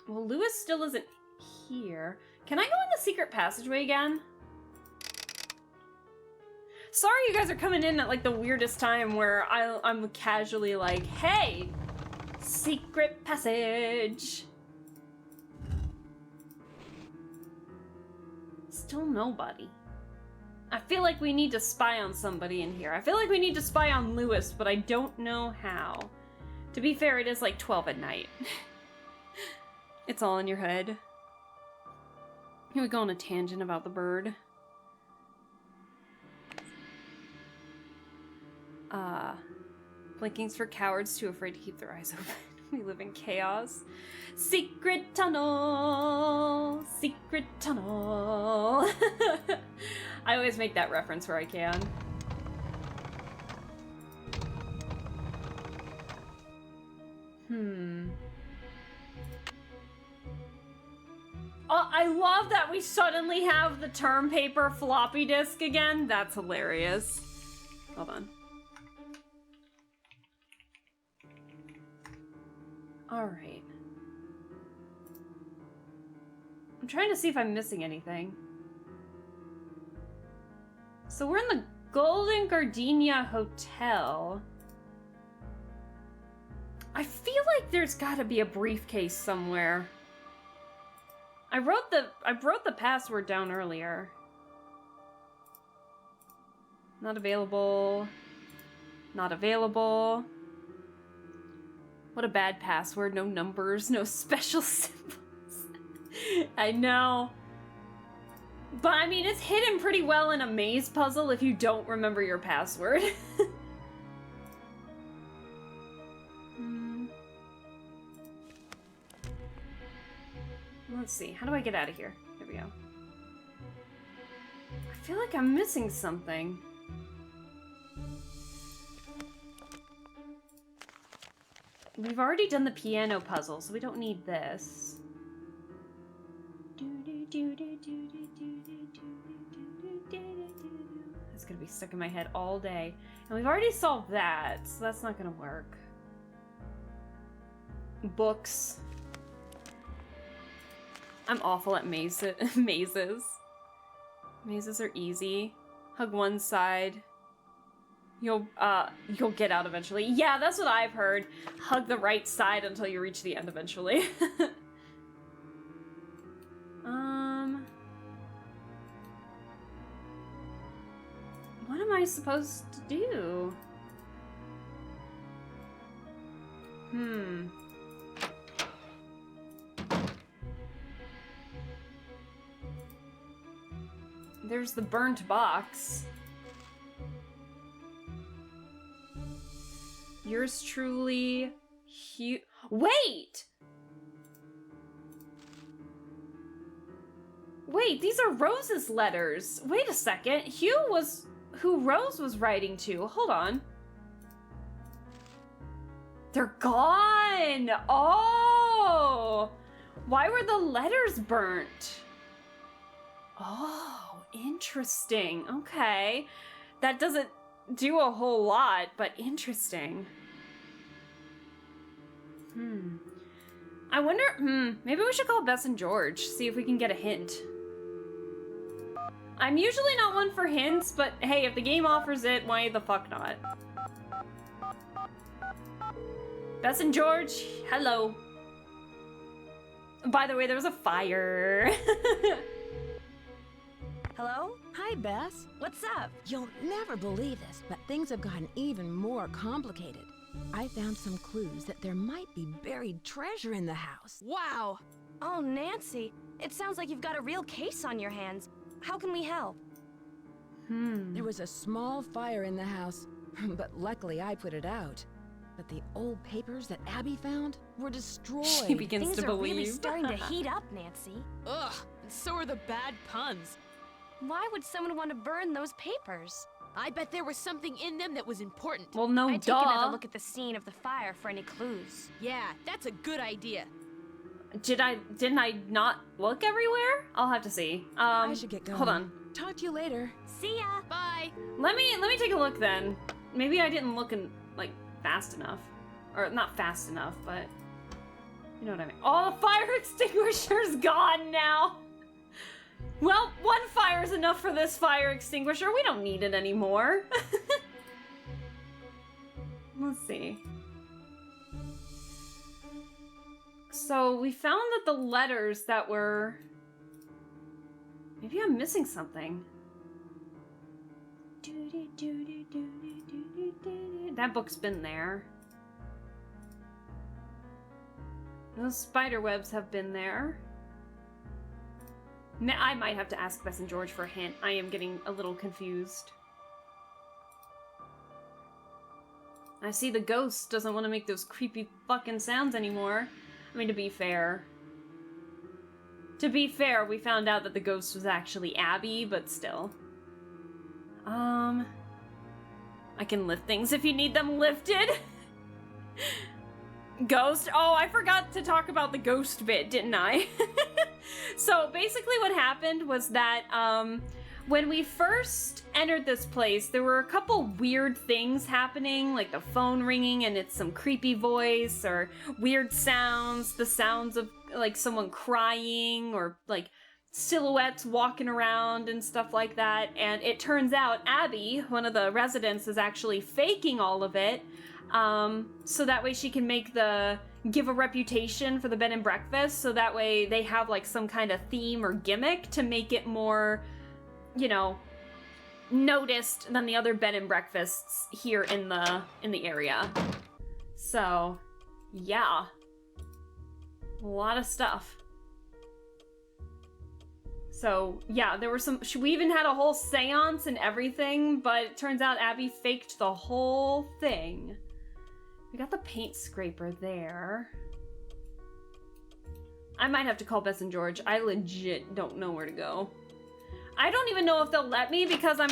Well, Lewis still isn't here. Can I go in the secret passageway again? Sorry you guys are coming in at like the weirdest time where I'm casually like, hey, secret passage. Still nobody. I feel like we need to spy on somebody in here. I feel like we need to spy on Lewis, but I don't know how. To be fair, it is like 12 at night. It's all in your head. Here we go on a tangent about the bird. Blinking's for cowards too afraid to keep their eyes open. We live in chaos. Secret tunnel! Secret tunnel! I always make that reference where I can. Oh, I love that we suddenly have the term paper floppy disk again. That's hilarious. Hold on. Alright. I'm trying to see if I'm missing anything. So we're in the Golden Gardenia Hotel. I feel like there's gotta be a briefcase somewhere. I wrote the password down earlier. Not available. Not available. What a bad password. No numbers, no special symbols. I know. But I mean, it's hidden pretty well in a maze puzzle if you don't remember your password. Let's see. How do I get out of here? Here we go. I feel like I'm missing something. We've already done the piano puzzle, so we don't need this. That's gonna be stuck in my head all day. And we've already solved that, so that's not gonna work. Books. I'm awful at mazes. Mazes are easy. Hug one side. You'll get out eventually. Yeah, that's what I've heard. Hug the right side until you reach the end eventually. What am I supposed to do? There's the burnt box. Yours truly, Hugh. Wait! Wait, these are Rose's letters. Wait a second. Hugh was who Rose was writing to. Hold on. They're gone! Oh! Why were the letters burnt? Oh, interesting. Okay. That doesn't do a whole lot, but interesting. I wonder, maybe we should call Bess and George, see if we can get a hint. I'm usually not one for hints, but hey, if the game offers it, why the fuck not? Bess and George, hello. By the way, there was a fire. Hello? Hi, Bess. What's up? You'll never believe this, but things have gotten even more complicated. I found some clues that there might be buried treasure in the house. Wow! Oh, Nancy, it sounds like you've got a real case on your hands. How can we help? There was a small fire in the house, but luckily I put it out. But the old papers that Abby found were destroyed. She begins Things to are believe. really starting to heat up, Nancy. Ugh, and so are the bad puns. Why would someone want to burn those papers? I bet there was something in them that was important. Well, no, I'd take another look at the scene of the fire for any clues. Yeah, that's a good idea. Didn't I not look everywhere? I'll have to see. I should get going. Hold on. Talk to you later. See ya. Bye. Let me take a look then. Maybe I didn't look like fast enough, or not fast enough, but you know what I mean. Oh, the fire extinguisher's gone now. Well, one fire is enough for this fire extinguisher. We don't need it anymore. Let's see. So we found that the letters that were... Maybe I'm missing something. That book's been there. Those spider webs have been there. I might have to ask Bess and George for a hint. I am getting a little confused. I see the ghost doesn't want to make those creepy fucking sounds anymore. I mean, to be fair, we found out that the ghost was actually Abby, but still. I can lift things if you need them lifted. Ghost? Oh, I forgot to talk about the ghost bit, didn't I? So basically what happened was that, when we first entered this place, there were a couple weird things happening, like the phone ringing and it's some creepy voice, or weird sounds, the sounds of like someone crying, or like silhouettes walking around and stuff like that. And it turns out Abby, one of the residents, is actually faking all of it, so that way she can give a reputation for the bed and breakfast, so that way they have like some kind of theme or gimmick to make it more, you know, noticed than the other bed and breakfasts here in the area. So, yeah. A lot of stuff. So, yeah, there were we even had a whole seance and everything, but it turns out Abby faked the whole thing. We got the paint scraper there. I might have to call Bess and George. I legit don't know where to go. I don't even know if they'll let me because I'm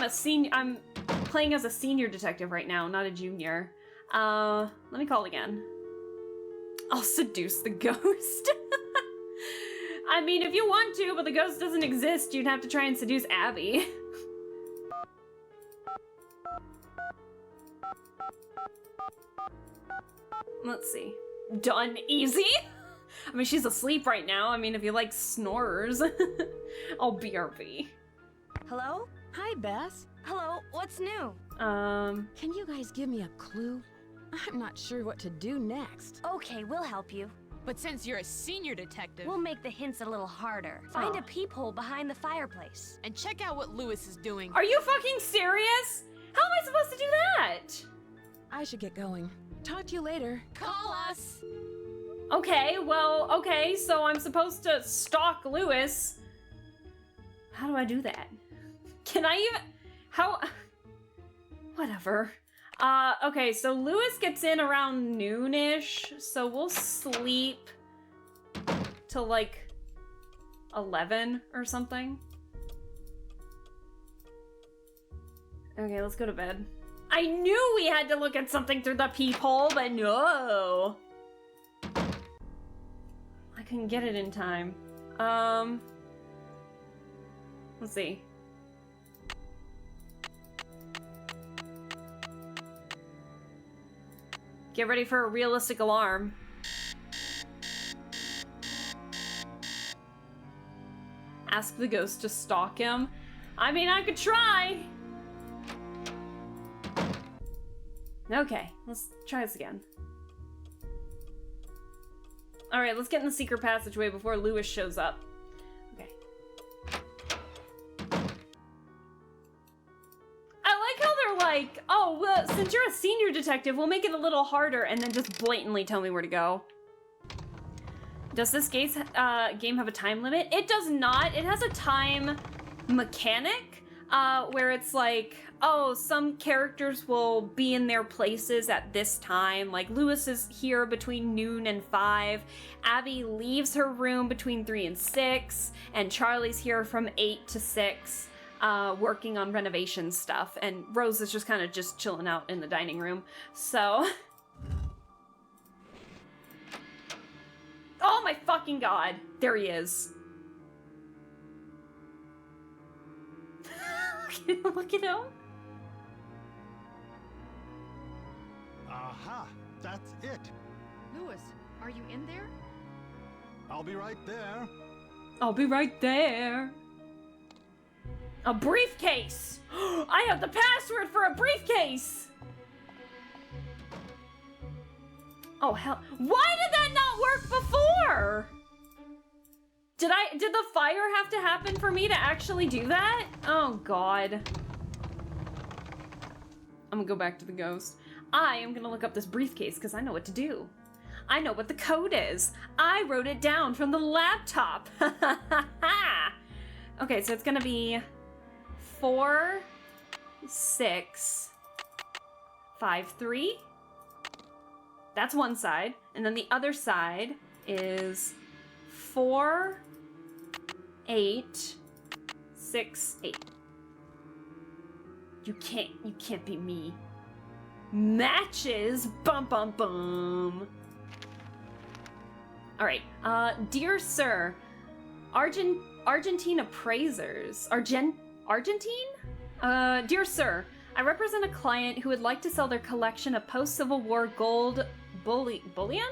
playing as a senior detective right now, not a junior. Let me call again. I'll seduce the ghost. I mean, if you want to, but the ghost doesn't exist, you'd have to try and seduce Abby. Let's see. Done easy? I mean, she's asleep right now. I mean, if you like snorers. I'll BRB. Hello? Hi, Bess. Hello, what's new? Can you guys give me a clue? I'm not sure what to do next. Okay, we'll help you. But since you're a senior detective... We'll make the hints a little harder. Find a peephole behind the fireplace. And check out what Lewis is doing. Are you fucking serious? How am I supposed to do that? I should get going. Talk to you later. Call us! Okay, well, okay, so I'm supposed to stalk Lewis. How do I do that? Can I even... How... Whatever. Okay, so Lewis gets in around noon-ish, so we'll sleep till like 11 or something. Okay, let's go to bed. I knew we had to look at something through the peephole, but no. I couldn't get it in time. Let's see. Get ready for a realistic alarm. Ask the ghost to stalk him. I mean, I could try. Okay, let's try this again. Alright, let's get in the secret passageway before Lewis shows up. Okay. I like how they're like, oh, well, since you're a senior detective, we'll make it a little harder, and then just blatantly tell me where to go. Does this game have a time limit? It does not. It has a time mechanic, where it's like, oh, some characters will be in their places at this time. Like, Lewis is here between noon and 5. Abby leaves her room between 3 and 6. And Charlie's here from 8 to 6, working on renovation stuff. And Rose is just kind of just chilling out in the dining room. So... Oh my fucking god! There he is. Look at him. Aha! That's it! Lewis, are you in there? I'll be right there. I'll be right there. A briefcase! I have the password for a briefcase! Oh, hell. Why did that not work before? Did the fire have to happen for me to actually do that? Oh, God. I'm gonna go back to the ghost. I am gonna look up this briefcase because I know what to do. I know what the code is. I wrote it down from the laptop. Okay, so it's gonna be 4, 6, 5, 3. That's one side. And then the other side is 4, 8, 6, 8. You can't beat me. Matches! Bum bum bum! Alright, dear sir, Argentine appraisers. Argentine? Dear sir, I represent a client who would like to sell their collection of post-Civil War gold bullion?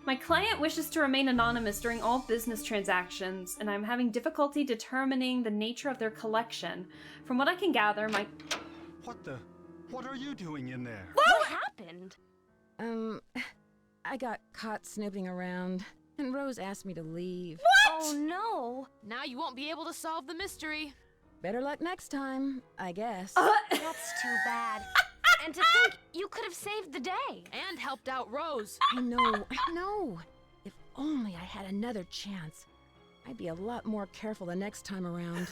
My client wishes to remain anonymous during all business transactions, and I'm having difficulty determining the nature of their collection. From what I can gather, my... What are you doing in there? What happened? I got caught snooping around, and Rose asked me to leave. What? Oh no. Now you won't be able to solve the mystery. Better luck next time, I guess. That's too bad. And to think you could have saved the day. And helped out Rose. I know. If only I had another chance. I'd be a lot more careful the next time around.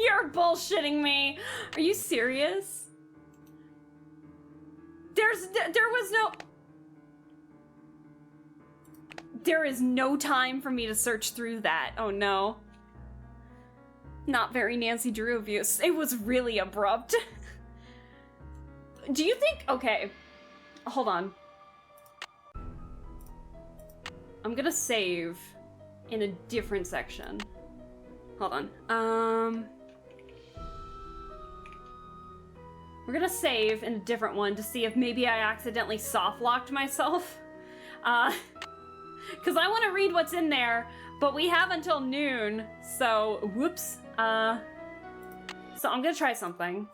You're bullshitting me. Are you serious? There is no time for me to search through that. Oh no. Not very Nancy Drew of you. It was really abrupt. Do you think... Okay. Hold on. I'm gonna save in a different section. Hold on. We're gonna save in a different one to see if maybe I accidentally soft-locked myself. Because I want to read what's in there, but we have until noon, so whoops. So I'm gonna try something.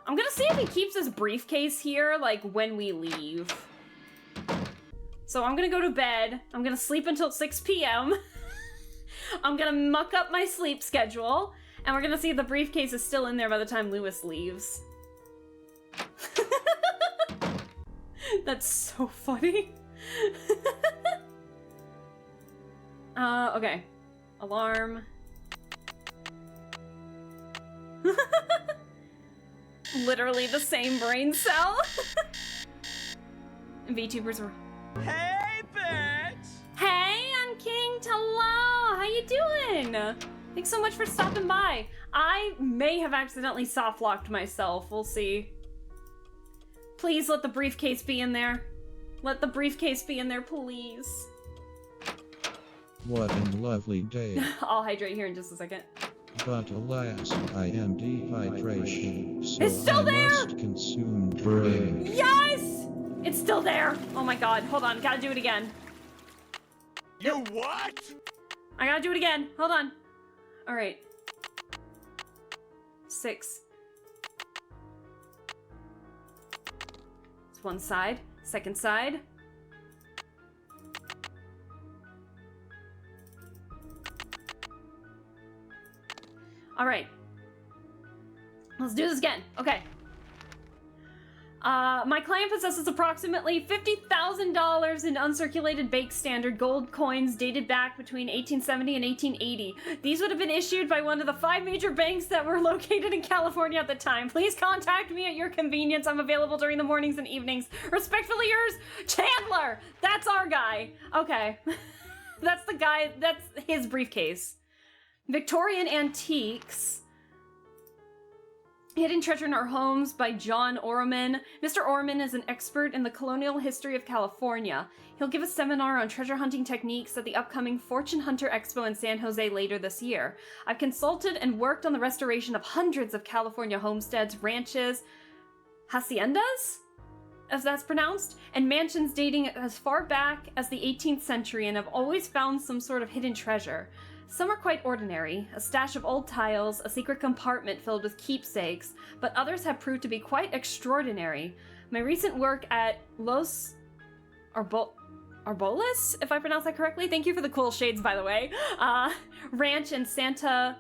I'm gonna see if he keeps his briefcase here, like, when we leave. So I'm gonna go to bed. I'm gonna sleep until 6 p.m. I'm gonna muck up my sleep schedule, and we're gonna see if the briefcase is still in there by the time Lewis leaves. That's so funny. Okay. Alarm. Literally the same brain cell. VTubers were... Hey, bitch! Hey, I'm King Hello. How you doing? Thanks so much for stopping by. I may have accidentally soft-locked myself. We'll see. Please let the briefcase be in there. Let the briefcase be in there, please. What a lovely day. I'll hydrate here in just a second. But alas, I am dehydration, so It's still there! must consume brain. Yes! It's still there! Oh my god, hold on, gotta do it again. You what? I gotta do it again, hold on. Alright. 6. It's one side, second side. Alright. Let's do this again. Okay. My client possesses approximately $50,000 in uncirculated Bank Standard gold coins dated back between 1870 and 1880. These would have been issued by one of the 5 major banks that were located in California at the time. Please contact me at your convenience. I'm available during the mornings and evenings. Respectfully yours, Chandler! That's our guy. Okay. That's the guy, that's his briefcase. Victorian Antiques. Hidden Treasure in Our Homes by John Orman. Mr. Orman is an expert in the colonial history of California. He'll give a seminar on treasure hunting techniques at the upcoming Fortune Hunter Expo in San Jose later this year. I've consulted and worked on the restoration of hundreds of California homesteads, ranches, haciendas, as that's pronounced, and mansions dating as far back as the 18th century, and have always found some sort of hidden treasure. Some are quite ordinary, a stash of old tiles, a secret compartment filled with keepsakes, but others have proved to be quite extraordinary. My recent work at Los Arboles, if I pronounce that correctly, thank you for the cool shades, by the way, ranch in Santa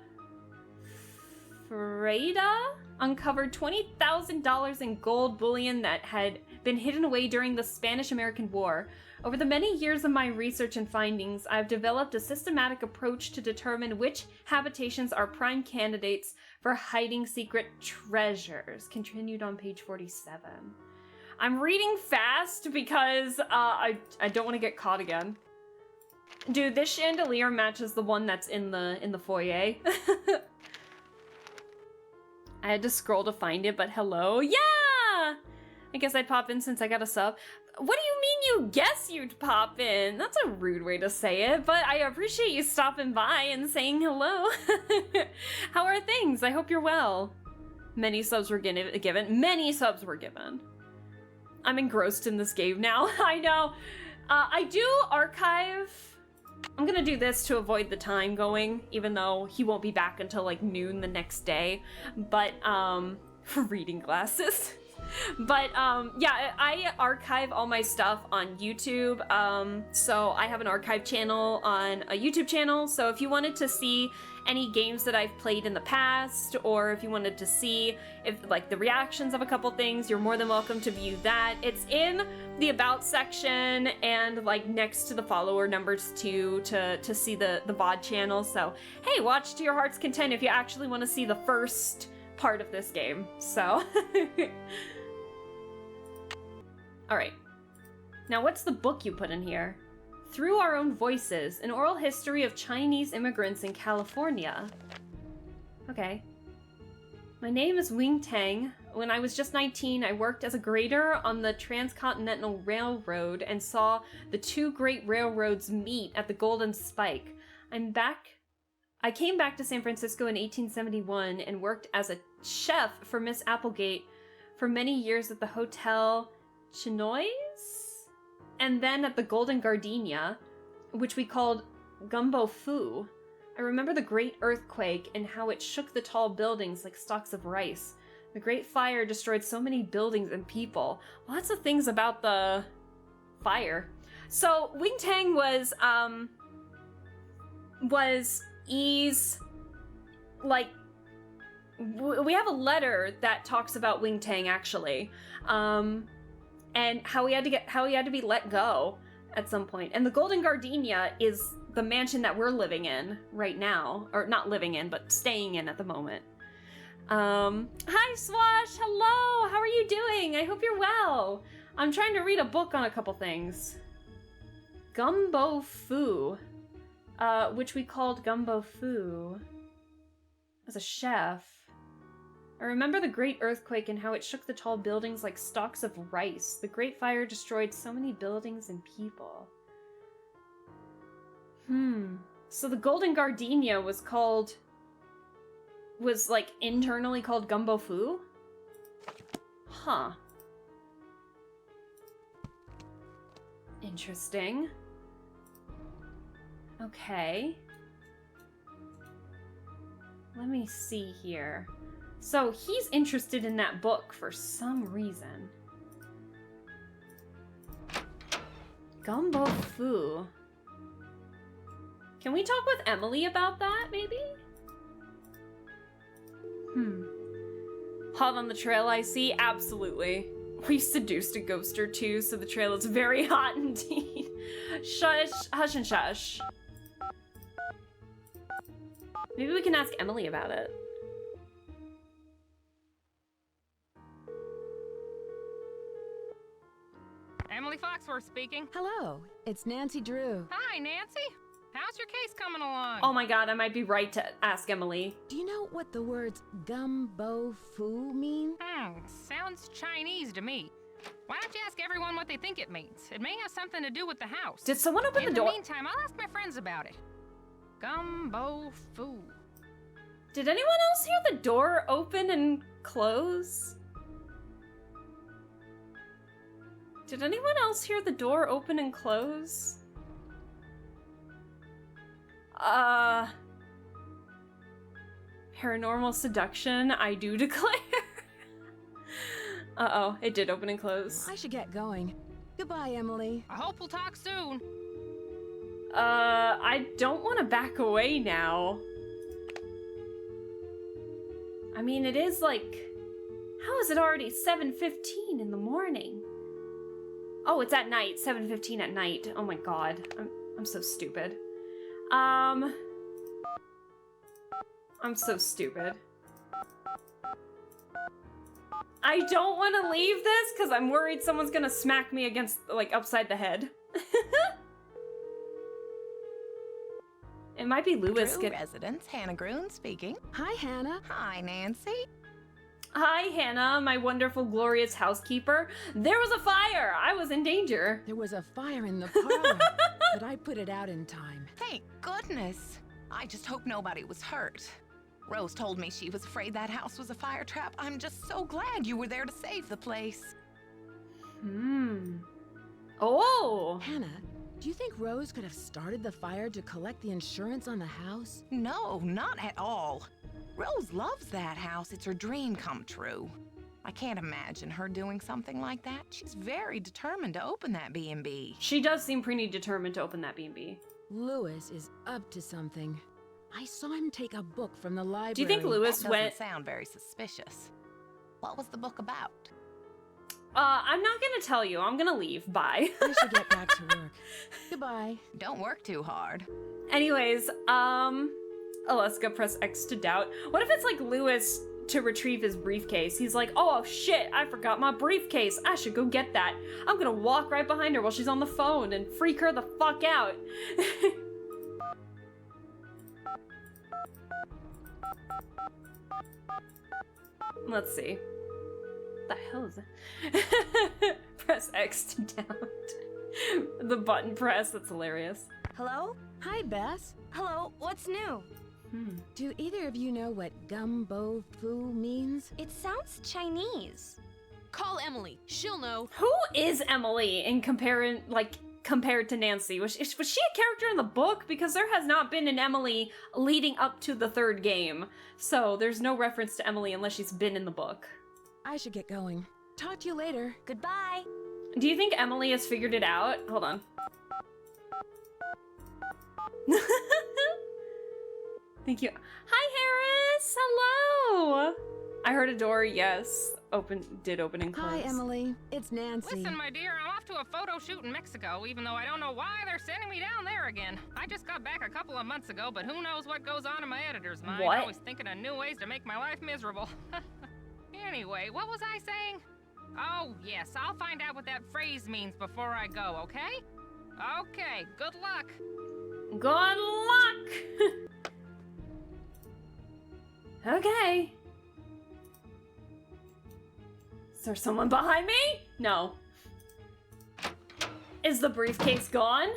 Freda uncovered $20,000 in gold bullion that had been hidden away during the Spanish-American War. Over the many years of my research and findings, I've developed a systematic approach to determine which habitations are prime candidates for hiding secret treasures. Continued on page 47. I'm reading fast because I don't want to get caught again. Dude, this chandelier matches the one that's in the foyer. I had to scroll to find it, but hello. Yeah! I guess I'd pop in since I got a sub. What do you mean you guess you'd pop in? That's a rude way to say it, but I appreciate you stopping by and saying hello. How are things? I hope you're well. Many subs were given. Many subs were given. I'm engrossed in this game now. I know. I do archive. I'm gonna do this to avoid the time going, even though he won't be back until like noon the next day. But, reading glasses. But, yeah, I archive all my stuff on YouTube. So I have an archive channel on a YouTube channel. So if you wanted to see any games that I've played in the past, or if you wanted to see if like the reactions of a couple things, you're more than welcome to view that. It's in the about section and like next to the follower numbers too, to see the VOD channel. So hey, watch to your heart's content if you actually want to see the first part of this game. So all right, now what's the book you put in here? Through Our Own Voices, an oral history of Chinese immigrants in California. Okay. My name is Wing Tang. When I was just 19, I worked as a grader on the Transcontinental Railroad and saw the two great railroads meet at the Golden Spike. I came back to San Francisco in 1871 and worked as a chef for Miss Applegate for many years at the Hotel Chinois? And then at the Golden Gardenia, which we called Gumbo Fu. I remember the great earthquake and how it shook the tall buildings like stalks of rice. The great fire destroyed so many buildings and people. Lots of things about the fire. So Wing Tang was E's, like, we have a letter that talks about Wing Tang actually. And how he had to be let go at some point. And the Golden Gardenia is the mansion that we're living in right now, or not living in, but staying in at the moment. Hi Swash, hello, how are you doing? I hope you're well. I'm trying to read a book on a couple things. Gumbo Fu, which we called Gumbo Fu as a chef. I remember the great earthquake and how it shook the tall buildings like stalks of rice. The great fire destroyed so many buildings and people. So the Golden Gardenia was like internally called Gumbo Fu? Huh. Interesting. Okay. Let me see here. So he's interested in that book for some reason. Gumbo Fu. Can we talk with Emily about that, maybe? Hot on the trail, I see. Absolutely. We seduced a ghoster too, so the trail is very hot indeed. Shush, hush and shush. Maybe we can ask Emily about it. Emily Foxworth speaking. Hello, it's Nancy Drew. Hi, Nancy. How's your case coming along? Oh my god, I might be right to ask Emily. Do you know what the words Gumbo Fu mean? Sounds Chinese to me. Why don't you ask everyone what they think it means? It may have something to do with the house. Did someone open the door? In the meantime, I'll ask my friends about it. Gumbo Fu. Did anyone else hear the door open and close? Did anyone else hear the door open and close? Paranormal seduction, I do declare. Uh-oh, it did open and close. I should get going. Goodbye, Emily. I hope we'll talk soon. I don't want to back away now. I mean, it is like... How is it already 7:15 in the morning? Oh, it's at night. 7:15 at night. Oh my god. I'm so stupid. I'm so stupid. I don't want to leave this because I'm worried someone's gonna smack me against, like, upside the head. It might be Lewis. True residence, Hannah Groon speaking. Hi, Hannah. Hi, Nancy. Hi, Hannah, my wonderful, glorious housekeeper. There was a fire. I was in danger. There was a fire in the parlor, but I put it out in time. Thank goodness. I just hope nobody was hurt. Rose told me she was afraid that house was a fire trap. I'm just so glad you were there to save the place. Oh! Hannah, do you think Rose could have started the fire to collect the insurance on the house? No, not at all. Rose loves that house. It's her dream come true. I can't imagine her doing something like that. She's very determined to open that B&B. She does seem pretty determined to open that B&B. Lewis is up to something. I saw him take a book from the library. Do you think Lewis that went... doesn't sound very suspicious. What was the book about? I'm not gonna tell you. I'm gonna leave. Bye. I should get back to work. Goodbye. Don't work too hard. Anyways, Alaska, press X to doubt. What if it's like Lewis to retrieve his briefcase? He's like, oh shit, I forgot my briefcase. I should go get that. I'm gonna walk right behind her while she's on the phone and freak her the fuck out. Let's see. What the hell is that? Press X to doubt. The button press, that's hilarious. Hello? Hi, Bess. Hello, what's new? Do either of you know what gumbo foo means? It sounds Chinese. Call Emily. She'll know. Who is Emily in compared to Nancy? Was she a character in the book? Because there has not been an Emily leading up to the third game. So there's no reference to Emily unless she's been in the book. I should get going. Talk to you later. Goodbye. Do you think Emily has figured it out? Hold on. Thank you. Hi, Harris. Hello. I heard a door. Yes, did open and close. Hi, Emily. It's Nancy. Listen, my dear, I'm off to a photo shoot in Mexico, even though I don't know why they're sending me down there again. I just got back a couple of months ago, but who knows what goes on in my editor's mind. What? Always thinking of new ways to make my life miserable. Anyway, what was I saying? Oh, yes, I'll find out what that phrase means before I go, okay? Okay, good luck. Good luck. Okay. Is there someone behind me? No. Is the briefcase gone?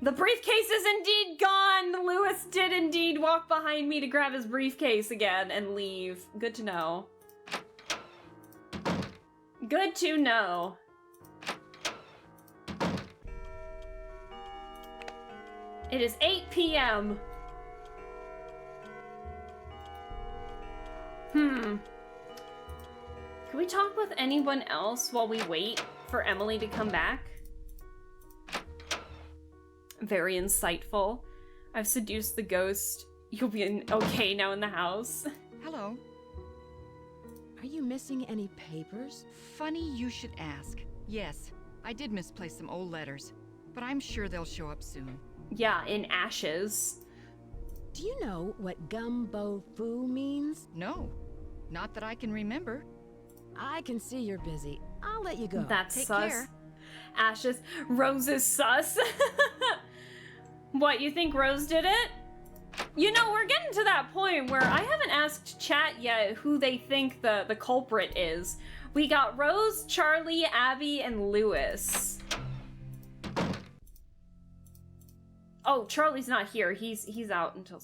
The briefcase is indeed gone! Lewis did indeed walk behind me to grab his briefcase again and leave. Good to know. Good to know. It is 8 p.m. Can we talk with anyone else while we wait for Emily to come back? Very insightful. I've seduced the ghost. You'll be okay now in the house. Hello. Are you missing any papers? Funny you should ask. Yes, I did misplace some old letters, but I'm sure they'll show up soon. Yeah, in ashes. Do you know what gumbo foo means? No, not that I can remember. I can see you're busy. I'll let you go. That's Take sus. care. Ashes. Rose is sus. What, you think Rose did it? You know, we're getting to that point where I haven't asked chat yet who they think the culprit is. We got Rose, Charlie, Abby, and Lewis. Oh, Charlie's not here. He's out until...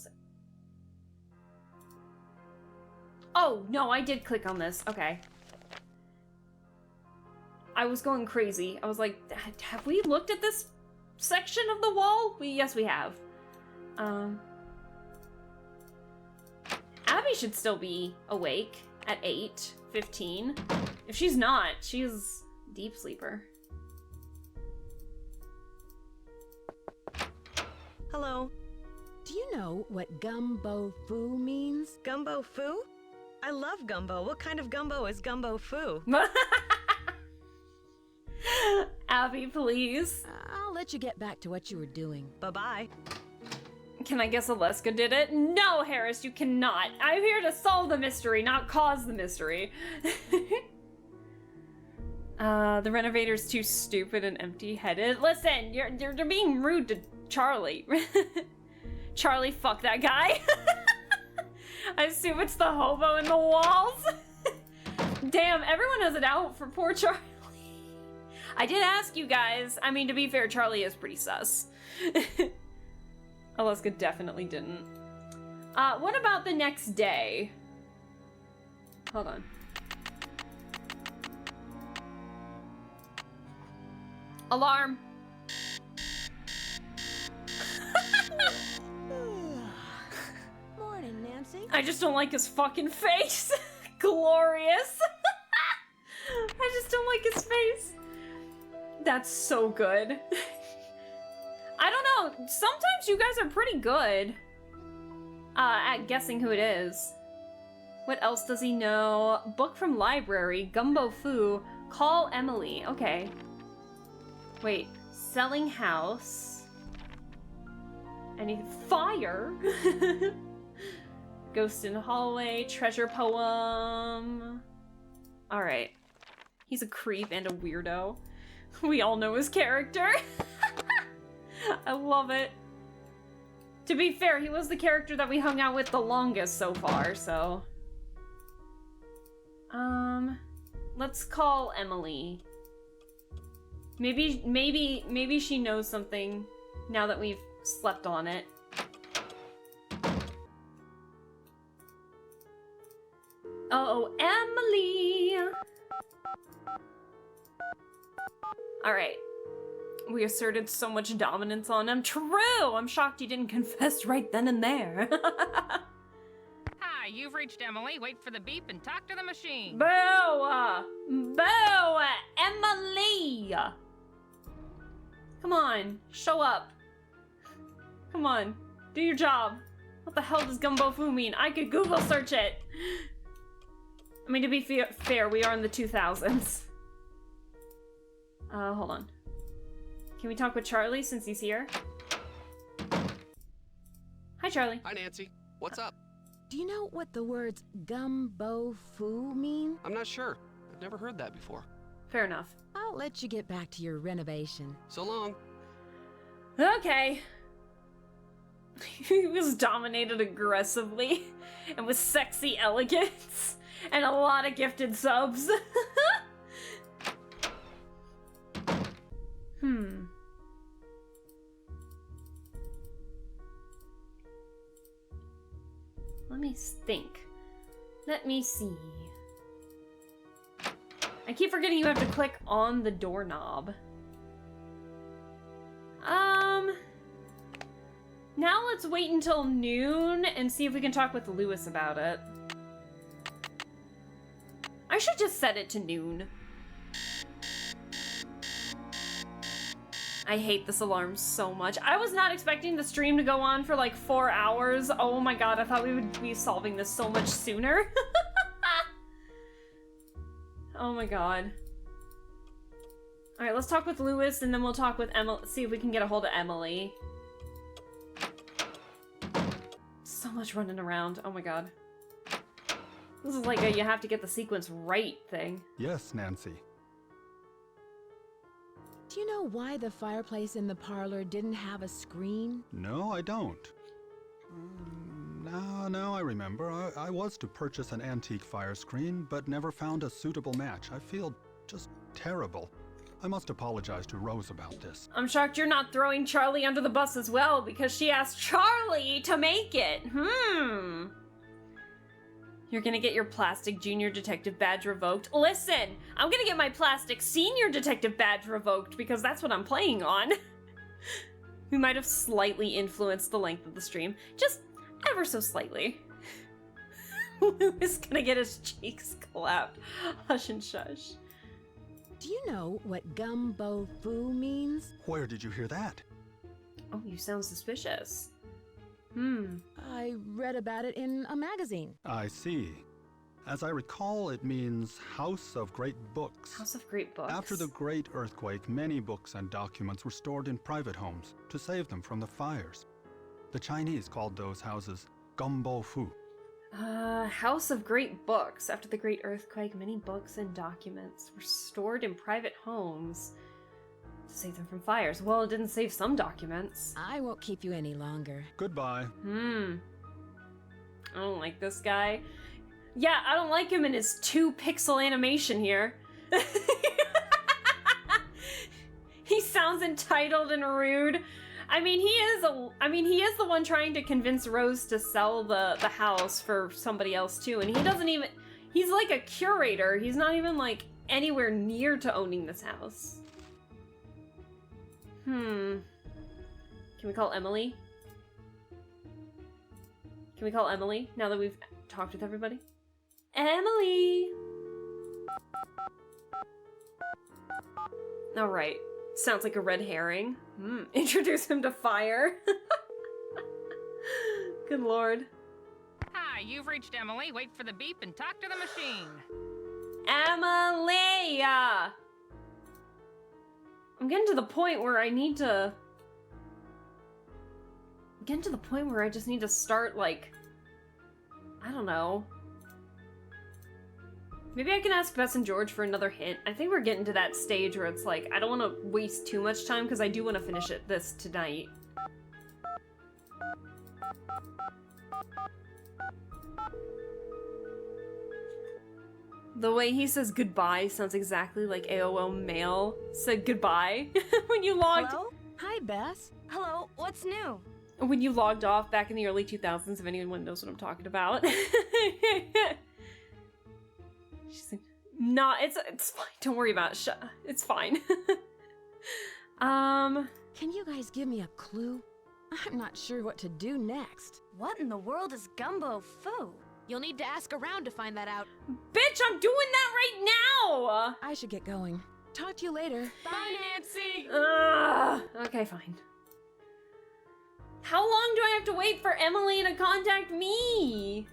Oh, no, I did click on this. Okay. I was going crazy. I was like, have we looked at this section of the wall? Yes, we have. Abby should still be awake at 8:15. If she's not, she's deep sleeper. Hello. Do you know what gumbo foo means? Gumbo foo? I love gumbo. What kind of gumbo is gumbo foo? Abby, please. I'll let you get back to what you were doing. Bye-bye. Can I guess Alaska did it? No, Harris, you cannot. I'm here to solve the mystery, not cause the mystery. The renovator's too stupid and empty-headed. Listen, you're being rude to Charlie. Charlie, fuck that guy. I assume it's the hobo in the walls. Damn, everyone has it out for poor Charlie. I did ask you guys. I mean, to be fair, Charlie is pretty sus. Alaska definitely didn't. What about the next day? Hold on. Alarm. Morning, Nancy. I just don't like his fucking face. Glorious. I just don't like his face. That's so good. I don't know. Sometimes you guys are pretty good at guessing who it is. What else does he know? Book from library. Gumbo Fu. Call Emily. Okay. Wait. Selling house. Any fire? Ghost in the hallway. Treasure poem. Alright. He's a creep and a weirdo. We all know his character. I love it. To be fair, he was the character that we hung out with the longest so far, so... Let's call Emily. Maybe she knows something now that we've slept on it. Oh, Emily! Alright. We asserted so much dominance on him. True! I'm shocked he didn't confess right then and there. Hi, you've reached Emily. Wait for the beep and talk to the machine. Boo! Boo! Emily! Come on, show up. Come on, do your job. What the hell does Gumbo Fu mean? I could Google search it. I mean, to be fair, we are in the 2000s. Hold on. Can we talk with Charlie since he's here? Hi, Charlie. Hi, Nancy. What's up? Do you know what the words Gumbo Fu mean? I'm not sure. I've never heard that before. Fair enough. I'll let you get back to your renovation. So long. Okay. He was dominated aggressively and with sexy elegance and a lot of gifted subs. Let me think. Let me see. I keep forgetting you have to click on the doorknob. Now let's wait until noon and see if we can talk with Lewis about it. I should just set it to noon. I hate this alarm so much. I was not expecting the stream to go on for like 4 hours. Oh my god, I thought we would be solving this so much sooner. Oh my god. Alright, let's talk with Lewis and then we'll talk with Emily. See if we can get a hold of Emily. So much running around. Oh my god. This is like a you have to get the sequence right thing. Yes, Nancy. Do you know why the fireplace in the parlor didn't have a screen? No, I don't. Now I remember. I was to purchase an antique fire screen, but never found a suitable match. I feel just terrible. I must apologize to Rose about this. I'm shocked you're not throwing Charlie under the bus as well, because she asked Charlie to make it. You're gonna get your plastic junior detective badge revoked. Listen, I'm gonna get my plastic senior detective badge revoked because that's what I'm playing on. We might have slightly influenced the length of the stream. Just ever so slightly. Lewis gonna get his cheeks clapped. Hush and shush. Do you know what Gumbo Fu means? Where did you hear that? Oh, you sound suspicious. I read about it in a magazine. I see. As I recall, it means House of Great Books. House of Great Books. After the Great Earthquake, many books and documents were stored in private homes to save them from the fires. The Chinese called those houses Gumbo Fu. House of Great Books. After the Great Earthquake, many books and documents were stored in private homes to save them from fires. Well, it didn't save some documents. I won't keep you any longer. Goodbye. I don't like this guy. Yeah, I don't like him in his 2-pixel animation here. He sounds entitled and rude. I mean, he is the one trying to convince Rose to sell the house for somebody else too, and he doesn't even, he's like a curator. He's not even like anywhere near to owning this house. Can we call Emily? Can we call Emily now that we've talked with everybody? Emily! Alright. Sounds like a red herring. Introduce him to fire. Good lord. Hi, you've reached Emily. Wait for the beep and talk to the machine. Emily! I'm getting to the point where I need to... I just need to start, like... I don't know. Maybe I can ask Bess and George for another hint. I think we're getting to that stage where it's like, I don't want to waste too much time because I do want to finish this tonight. The way he says goodbye sounds exactly like AOL Mail said goodbye when you logged... Hello? Hi, Bess. Hello, what's new? When you logged off back in the early 2000s, if anyone knows what I'm talking about. She's like, nah, it's fine. Don't worry about it. It's fine. Can you guys give me a clue? I'm not sure what to do next. What in the world is Gumbo Fu? You'll need to ask around to find that out. Bitch, I'm doing that right now! I should get going. Talk to you later. Bye, Nancy! Okay, fine. How long do I have to wait for Emily to contact me?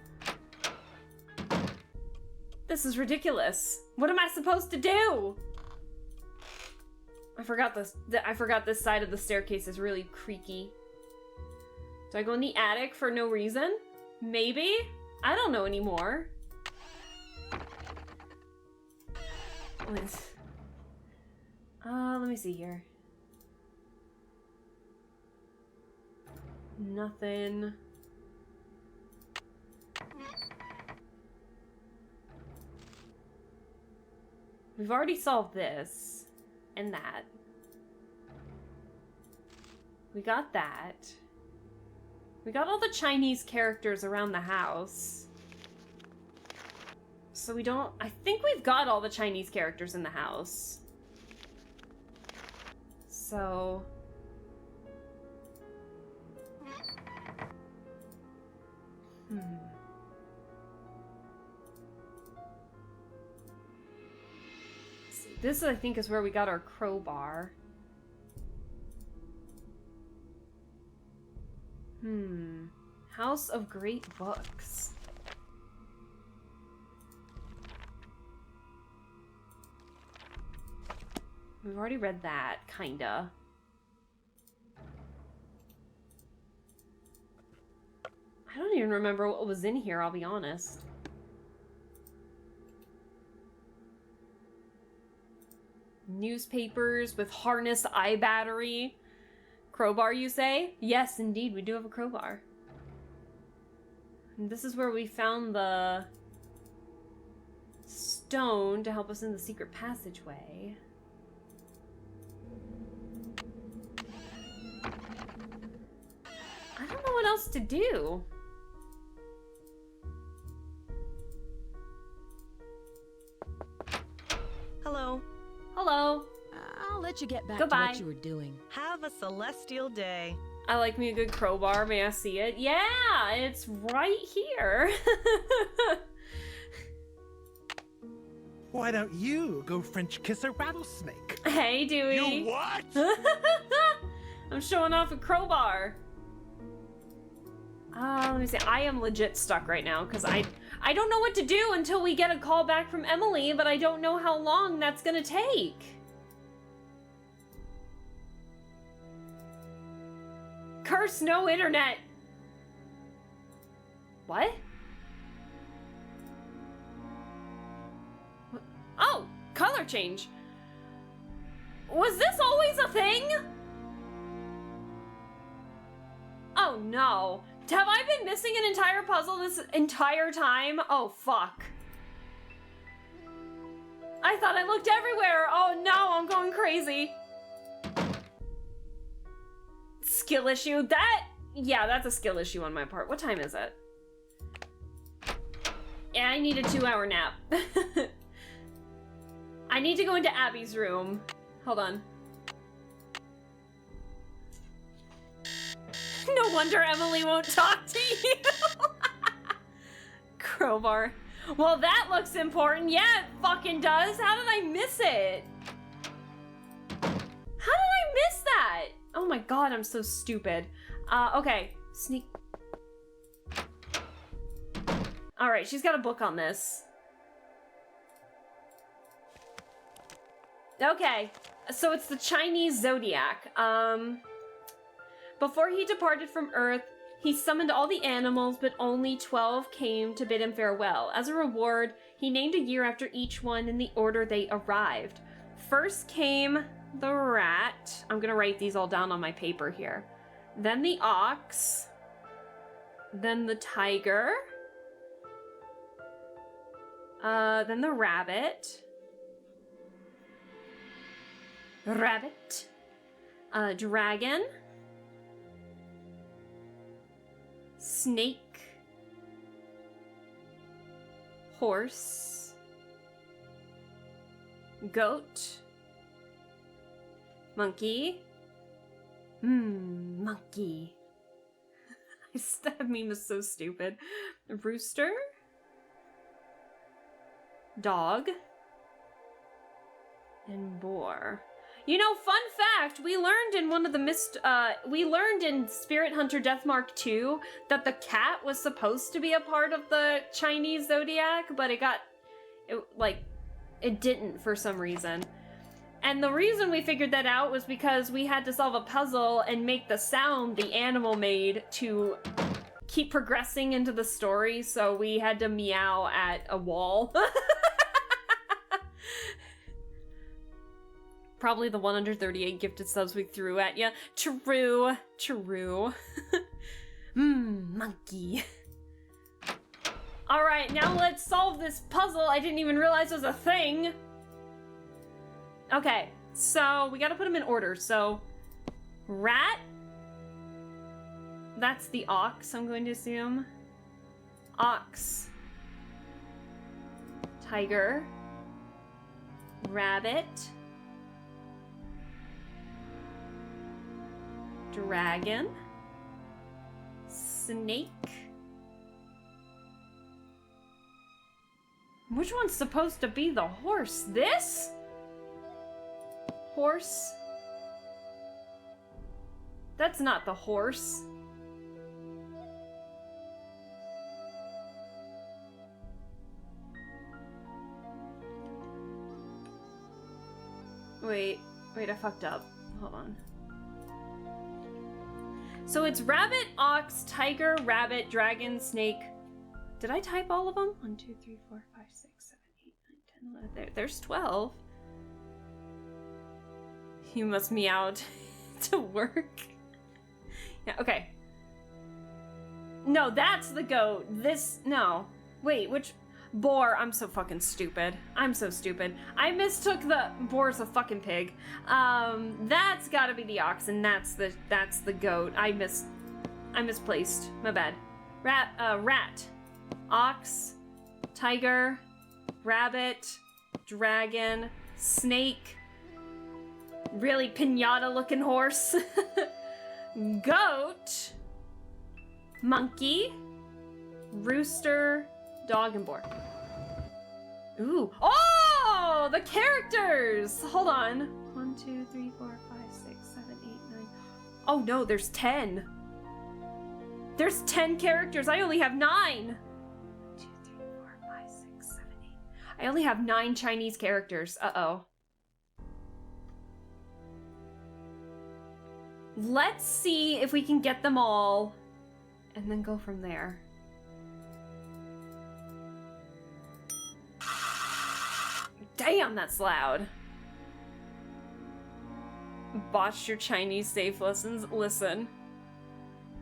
This is ridiculous. What am I supposed to do? I forgot this side of the staircase is really creaky. Do I go in the attic for no reason? Maybe? I don't know anymore. Let me see here. Nothing. We've already solved this. And that. We got that. We got all the Chinese characters around the house. So we don't... I think we've got all the Chinese characters in the house. So... This, I think, is where we got our crowbar. House of Great Books. We've already read that, kinda. I don't even remember what was in here, I'll be honest. Newspapers with harness eye battery. Crowbar, you say? Yes, indeed, we do have a crowbar. And this is where we found the stone to help us in the secret passageway. I don't know what else to do. Hello. Hello. I'll let you get back Goodbye. to what you were doing. Have a celestial day. I like me a good crowbar. May I see it? Yeah, it's right here. Why don't you go French kiss a rattlesnake? Hey, Dewey. You what? I'm showing off a crowbar. Let me see. I am legit stuck right now because I don't know what to do until we get a call back from Emily, but I don't know how long that's gonna take. Curse no internet. What? Oh, color change. Was this always a thing? Oh no. Have I been missing an entire puzzle this entire time? Oh fuck. I thought I looked everywhere. Oh no, I'm going crazy. Skill issue. Yeah, that's a skill issue on my part. What time is it? Yeah, I need a 2-hour nap. I need to go into Abby's room. Hold on. No wonder Emily won't talk to you. Crowbar. Well, that looks important. Yeah, it fucking does. How did I miss it? How did I miss that? Oh my god, I'm so stupid. Okay. Sneak. Alright, she's got a book on this. Okay. So it's the Chinese zodiac. Before he departed from Earth, he summoned all the animals, but only 12 came to bid him farewell. As a reward, he named a year after each one in the order they arrived. First came the rat. I'm gonna write these all down on my paper here. Then the ox. Then the tiger. Then the rabbit. Dragon. Snake. Horse. Goat. Monkey. Monkey. That meme is so stupid. Rooster. Dog. And boar. You know, fun fact, we learned in one of the we learned in Spirit Hunter Deathmark 2 that the cat was supposed to be a part of the Chinese zodiac, but it didn't for some reason. And the reason we figured that out was because we had to solve a puzzle and make the sound the animal made to keep progressing into the story, so we had to meow at a wall. Probably the 138 gifted subs we threw at ya. True. Monkey. Alright, now let's solve this puzzle I didn't even realize was a thing. Okay, so we gotta put them in order. So, rat. That's the ox, I'm going to assume. Ox. Tiger. Rabbit. Dragon. Snake. Which one's supposed to be the horse? This? Horse? That's not the horse. Wait, I fucked up. Hold on. So it's rabbit, ox, tiger, rabbit, dragon, snake. Did I type all of them? 1, 2, 3, 4, 5, 6, 7, 8, 9, 10, 11. There's 12. You must meow to work. Yeah, okay. No, that's the goat. No. Wait, which... Boar. I'm so fucking stupid. I'm so stupid. I mistook the... Boar's a fucking pig. That's gotta be the ox, and that's the goat. I misplaced. My bad. Rat. Ox. Tiger. Rabbit. Dragon. Snake. Really pinata-looking horse. Goat. Monkey. Rooster. Dog and boar. Ooh. Oh! The characters! Hold on. 1, 2, 3, 4, 5, 6, 7, 8, 9. Oh no, there's 10. There's 10 characters. I only have 9. 1, 2, 3, 4, 5, 6, 7, 8. I only have 9 Chinese characters. Uh-oh. Let's see if we can get them all and then go from there. Damn, that's loud. Botched your Chinese safe lessons. Listen.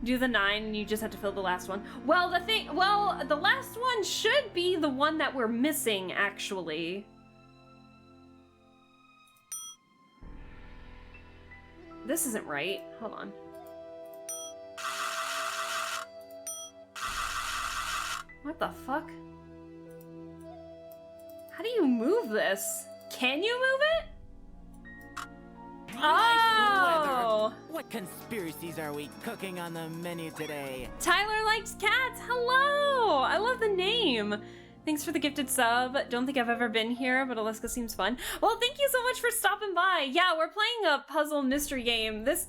Do the 9 and you just have to fill the last one. Well, the last one should be the one that we're missing, actually. This isn't right. Hold on. What the fuck? How do you move this? Can you move it? Oh! What conspiracies are we cooking on the menu today? Tyler likes cats. Hello! I love the name. Thanks for the gifted sub. Don't think I've ever been here, but Alaska seems fun. Well, thank you so much for stopping by. Yeah, we're playing a puzzle mystery game. This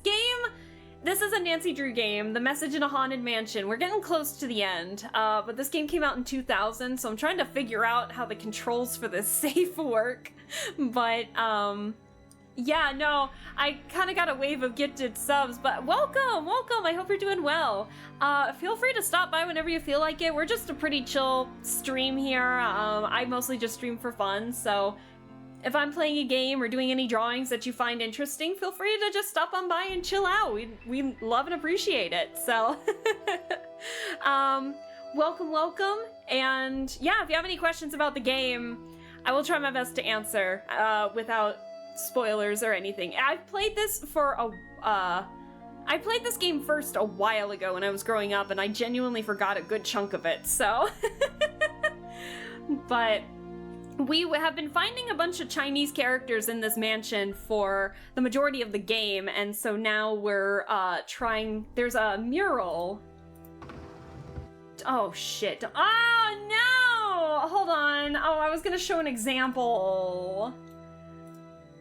is a Nancy Drew game, The Message in a Haunted Mansion. We're getting close to the end, but this game came out in 2000, so I'm trying to figure out how the controls for this safe work. But, yeah, no, I kind of got a wave of gifted subs, but welcome! I hope you're doing well. Feel free to stop by whenever you feel like it. We're just a pretty chill stream here. I mostly just stream for fun, so if I'm playing a game or doing any drawings that you find interesting, feel free to just stop on by and chill out. We love and appreciate it, so. Welcome, and yeah, if you have any questions about the game, I will try my best to answer without spoilers or anything. I played this game first a while ago when I was growing up, and I genuinely forgot a good chunk of it, so. But we have been finding a bunch of Chinese characters in this mansion for the majority of the game, and so now we're there's a mural. Oh shit. Oh no! Hold on. Oh, I was gonna show an example.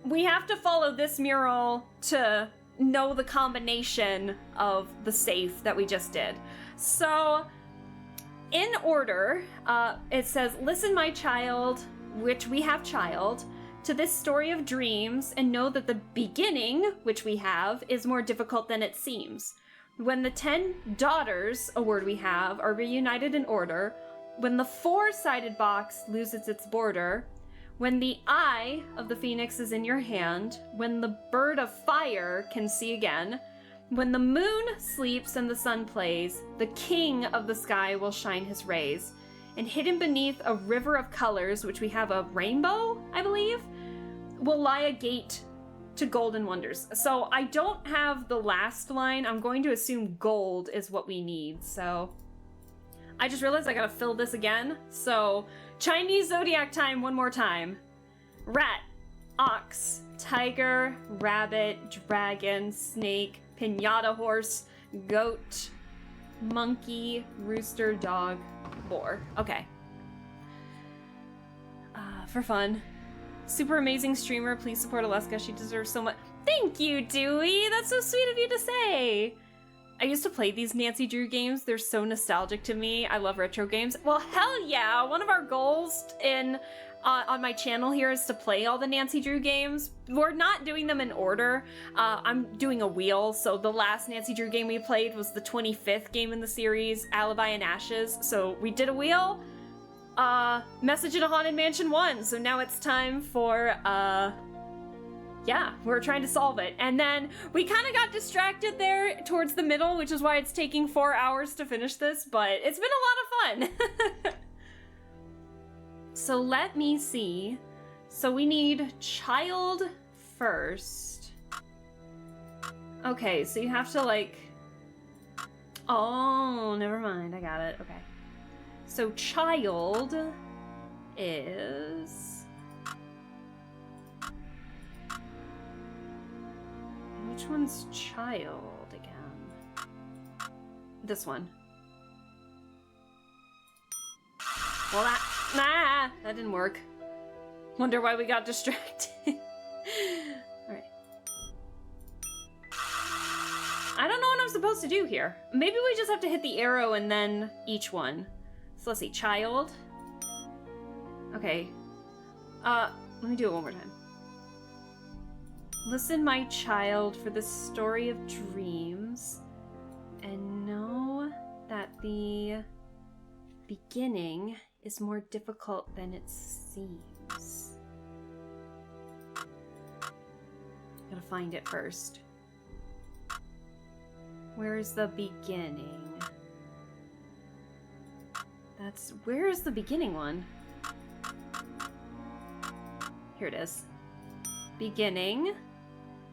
We have to follow this mural to know the combination of the safe that we just did. So, in order, it says, "Listen, my child," which we have child, "to this story of dreams, and know that the beginning, which we have, is more difficult than it seems. When the 10 daughters, a word we have, are reunited in order, when the 4-sided box loses its border, when the eye of the phoenix is in your hand, when the bird of fire can see again, when the moon sleeps and the sun plays, the king of the sky will shine his rays. And hidden beneath a river of colors, which we have a rainbow, I believe, will lie a gate to golden wonders." So I don't have the last line. I'm going to assume gold is what we need. So I just realized I gotta fill this again. So Chinese zodiac time one more time. Rat, ox, tiger, rabbit, dragon, snake, piñata horse, goat, monkey, rooster, dog, boar. Okay. For fun. Super amazing streamer. Please support Alaska. She deserves so much. Thank you, Dewey. That's so sweet of you to say. I used to play these Nancy Drew games. They're so nostalgic to me. I love retro games. Well, hell yeah. One of our goals on my channel here is to play all the Nancy Drew games. We're not doing them in order. I'm doing a wheel. So the last Nancy Drew game we played was the 25th game in the series, Alibi and Ashes. So we did a wheel. Message in a Haunted Mansion 1. So now it's time for, yeah, we're trying to solve it. And then we kind of got distracted there towards the middle, which is why it's taking 4 hours to finish this, but it's been a lot of fun. So let me see. So we need child first. Okay, so you have to like... Oh, never mind. I got it. Okay. So child is... Which one's child again? This one. Well, that didn't work. Wonder why we got distracted. Alright. I don't know what I'm supposed to do here. Maybe we just have to hit the arrow and then each one. So let's see, child. Okay. Let me do it one more time. Listen, my child, for the story of dreams, and know that the beginning is more difficult than it seems. Gotta find it first. Where's the beginning? Where's the beginning one? Here it is. Beginning.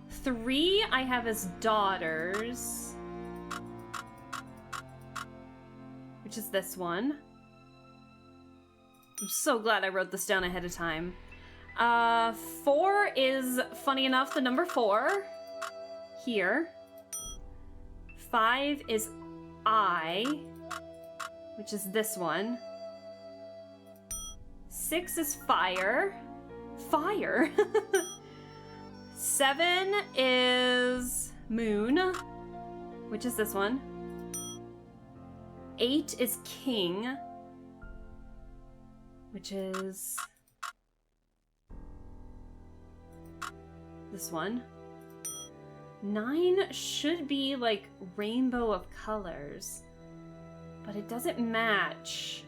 3 I have as daughters. Which is this one. I'm so glad I wrote this down ahead of time. 4 is, funny enough, the number 4. Here. 5 is I, which is this one. 6 is fire. Fire? 7 is moon, which is this one. 8 is king, which is this one. 9 should be like rainbow of colors, but it doesn't match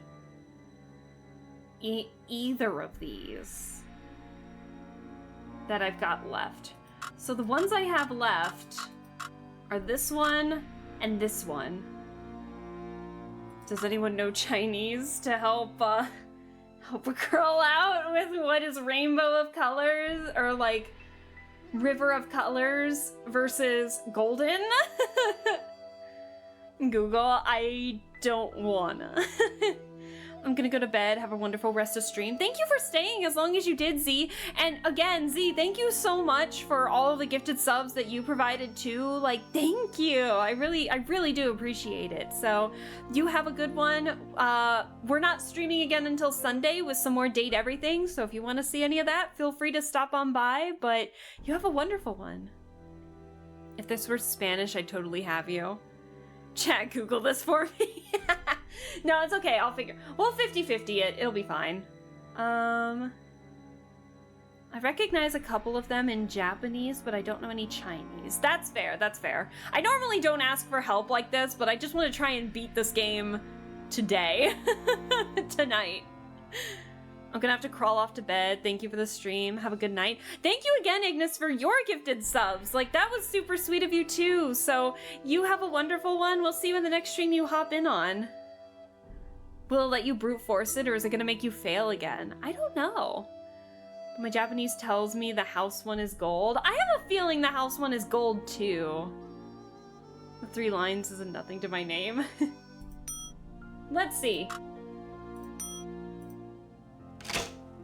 either of these that I've got left. So the ones I have left are this one and this one. Does anyone know Chinese to help help a girl out with what is rainbow of colors or like river of colors versus golden? Google, I don't wanna. I'm gonna go to bed, have a wonderful rest of stream. Thank you for staying as long as you did, Z. And again, Z, thank you so much for all of the gifted subs that you provided too. Like, thank you. I really do appreciate it. So you have a good one. We're not streaming again until Sunday with some more Date Everything. So if you want to see any of that, feel free to stop on by, but you have a wonderful one. If this were Spanish, I'd totally have you. Chat, Google this for me. No, it's okay. I'll figure. We'll 50-50 it. It'll be fine. I recognize a couple of them in Japanese, but I don't know any Chinese. That's fair. That's fair. I normally don't ask for help like this, but I just want to try and beat this game today. Tonight. I'm gonna have to crawl off to bed. Thank you for the stream. Have a good night. Thank you again, Ignis, for your gifted subs. Like, that was super sweet of you too. So you have a wonderful one. We'll see you in the next stream you hop in on. Will it let you brute force it, or is it gonna make you fail again? I don't know. But my Japanese tells me the house one is gold. I have a feeling the house one is gold too. The 3 lines is nothing to my name. Let's see.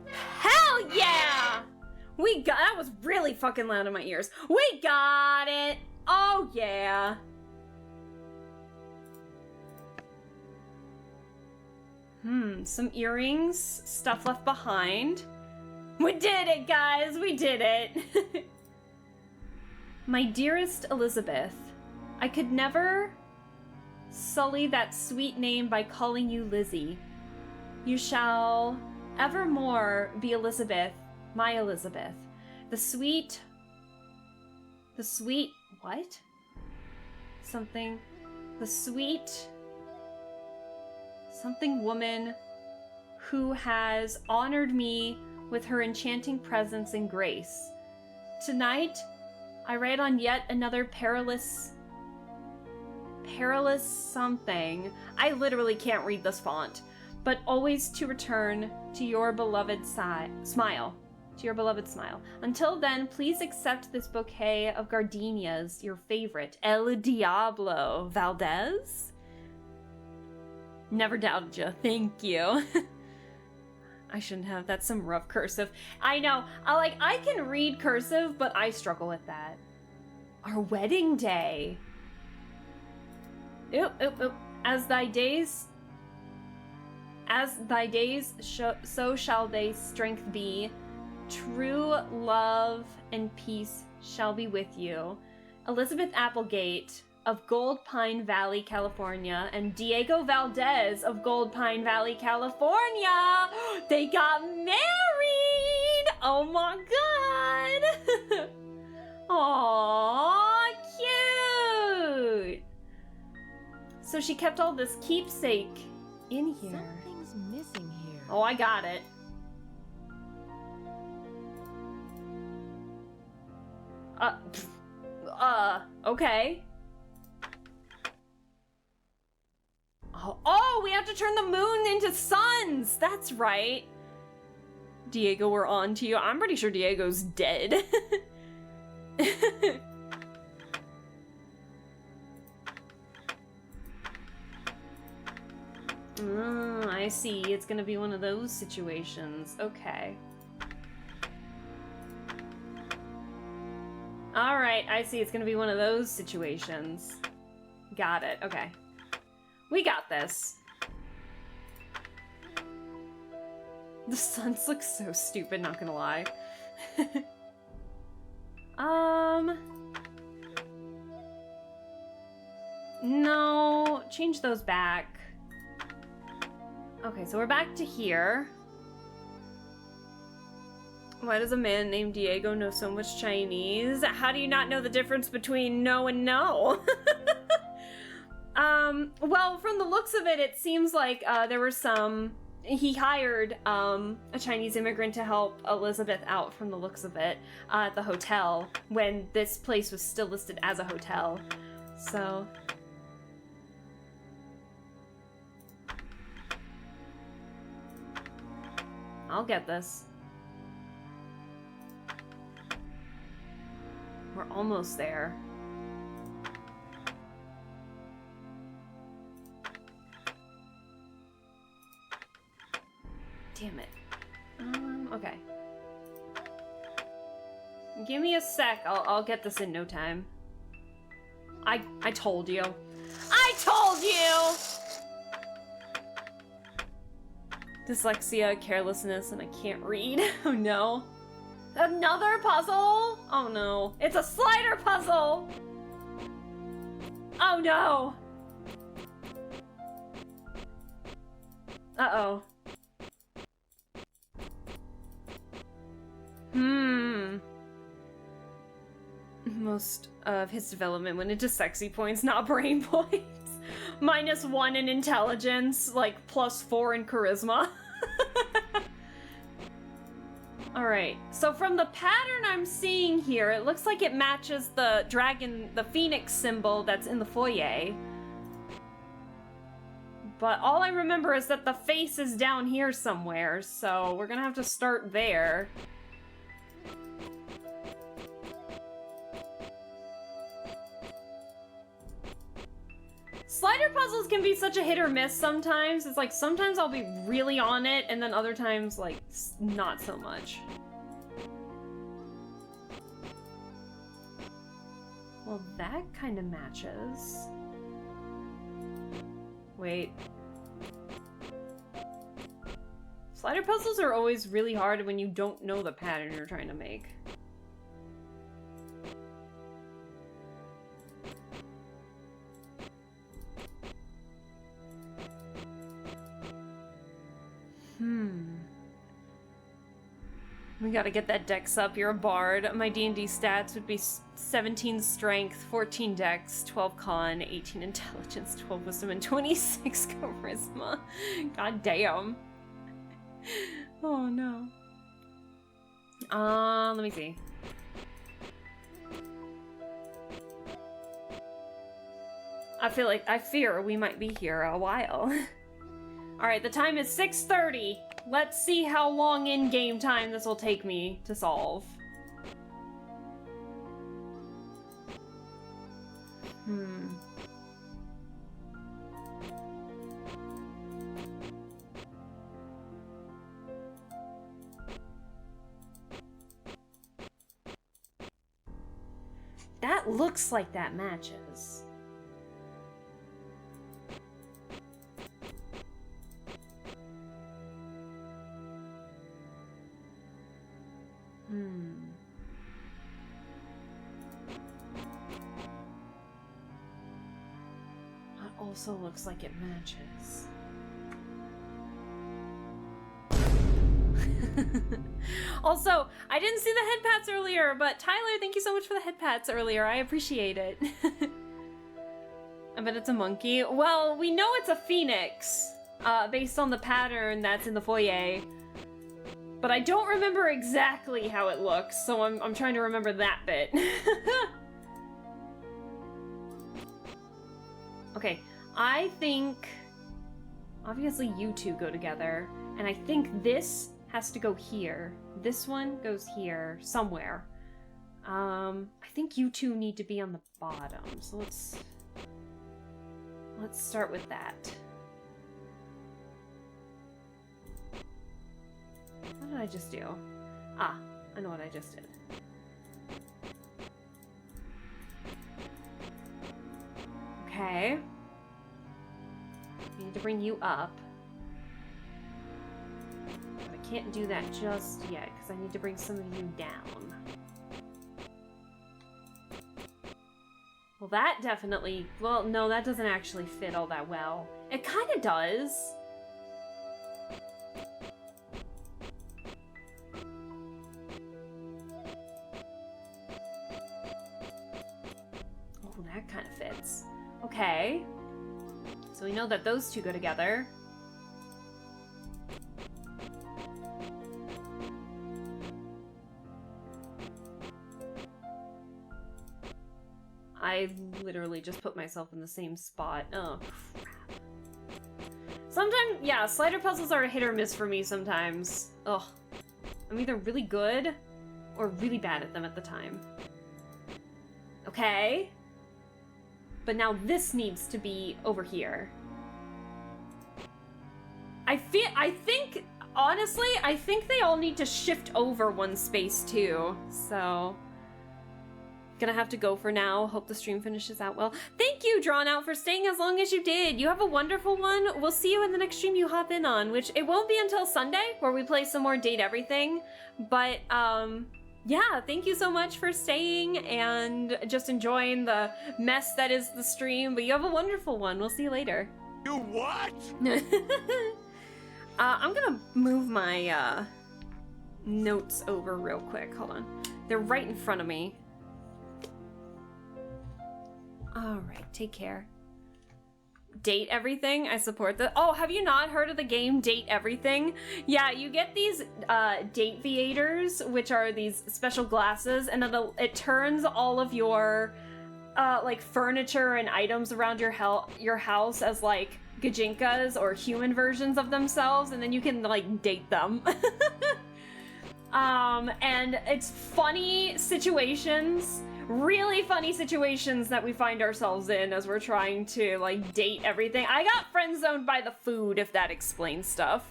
Hell yeah! We got, that was really fucking loud in my ears. We got it! Oh yeah! Some earrings, stuff left behind. We did it, guys! We did it! My dearest Elizabeth, I could never sully that sweet name by calling you Lizzie. You shall evermore be Elizabeth, my Elizabeth. The sweet, what? Something woman who has honored me with her enchanting presence and grace. Tonight, I write on yet another perilous something. I literally can't read this font. But always to return to your beloved smile. To your beloved smile. Until then, please accept this bouquet of gardenias, your favorite, El Diablo Valdez. Never doubted you. Thank you. I shouldn't have. That's some rough cursive. I know. I can read cursive, but I struggle with that. Our wedding day. Oop. As thy days, so shall thy strength be. True love and peace shall be with you. Elizabeth Applegate, of Gold Pine Valley, California, and Diego Valdez of Gold Pine Valley, California. They got married! Oh my god! Aww, cute! So she kept all this keepsake in here. Something's missing here. Oh, I got it. Okay. Oh, we have to turn the moon into suns! That's right. Diego, we're on to you. I'm pretty sure Diego's dead. I see. It's gonna be one of those situations. Okay. Alright, I see. It's gonna be one of those situations. Got it. Okay. We got this. The suns look so stupid, not gonna lie. No, change those back. Okay, so we're back to here. Why does a man named Diego know so much Chinese? How do you not know the difference between no and no? Well, from the looks of it, it seems like there were some... He hired a Chinese immigrant to help Elizabeth out, from the looks of it, at the hotel when this place was still listed as a hotel. So... I'll get this. We're almost there. Damn it. Okay. Give me a sec. I'll get this in no time. I told you. I told you! Dyslexia, carelessness, and I can't read. Oh no. Another puzzle? Oh no. It's a slider puzzle! Oh no! Uh-oh. Most of his development went into sexy points, not brain points. -1 in intelligence, like +4 in charisma. Alright, so from the pattern I'm seeing here, it looks like it matches the dragon, the phoenix symbol that's in the foyer. But all I remember is that the face is down here somewhere, so we're gonna have to start there. Slider puzzles can be such a hit or miss sometimes. It's like, sometimes I'll be really on it, and then other times, like, not so much. Well, that kind of matches. Wait. Slider puzzles are always really hard when you don't know the pattern you're trying to make. We gotta get that dex up. You're a bard. My D&D stats would be 17 strength, 14 dex, 12 con, 18 intelligence, 12 wisdom, and 26 charisma. God damn. Oh no. Let me see. I fear we might be here a while. Alright, the time is 6:30. Let's see how long in-game time this will take me to solve. That looks like that matches. also looks like it matches. Also, I didn't see the head pats earlier, but Tyler, thank you so much for the head pats earlier. I appreciate it. I bet it's a monkey. Well, we know it's a phoenix, based on the pattern that's in the foyer. But I don't remember exactly how it looks, so I'm trying to remember that bit. Okay, I think obviously you two go together, and I think this has to go here. This one goes here somewhere. I think you two need to be on the bottom, so let's start with that. What did I just do? Ah, I know what I just did. Okay. I need to bring you up. But I can't do that just yet, because I need to bring some of you down. Well, that definitely... Well, no, that doesn't actually fit all that well. It kind of does. Oh, that kind of fits. Okay. So we know that those two go together. I literally just put myself in the same spot. Oh, crap. Sometimes, yeah, slider puzzles are a hit or miss for me sometimes. Ugh. I'm either really good or really bad at them at the time. Okay. But now this needs to be over here. I think, honestly, I think they all need to shift over one space too, so... Gonna have to go for now. Hope the stream finishes out well. Thank you, Drawn Out, for staying as long as you did. You have a wonderful one. We'll see you in the next stream you hop in on, which it won't be until Sunday, where we play some more Date Everything. But, yeah, thank you so much for staying and just enjoying the mess that is the stream. But you have a wonderful one. We'll see you later. You what? I'm gonna move my, notes over real quick. Hold on. They're right in front of me. Alright, take care. Date Everything, I support that. Oh, have you not heard of the game Date Everything? Yeah, you get these date viators, which are these special glasses, and it turns all of your like furniture and items around your house as like gajinkas or human versions of themselves, and then you can like date them. And it's funny situations. Really funny situations that we find ourselves in as we're trying to, like, date everything. I got friend-zoned by the food, if that explains stuff.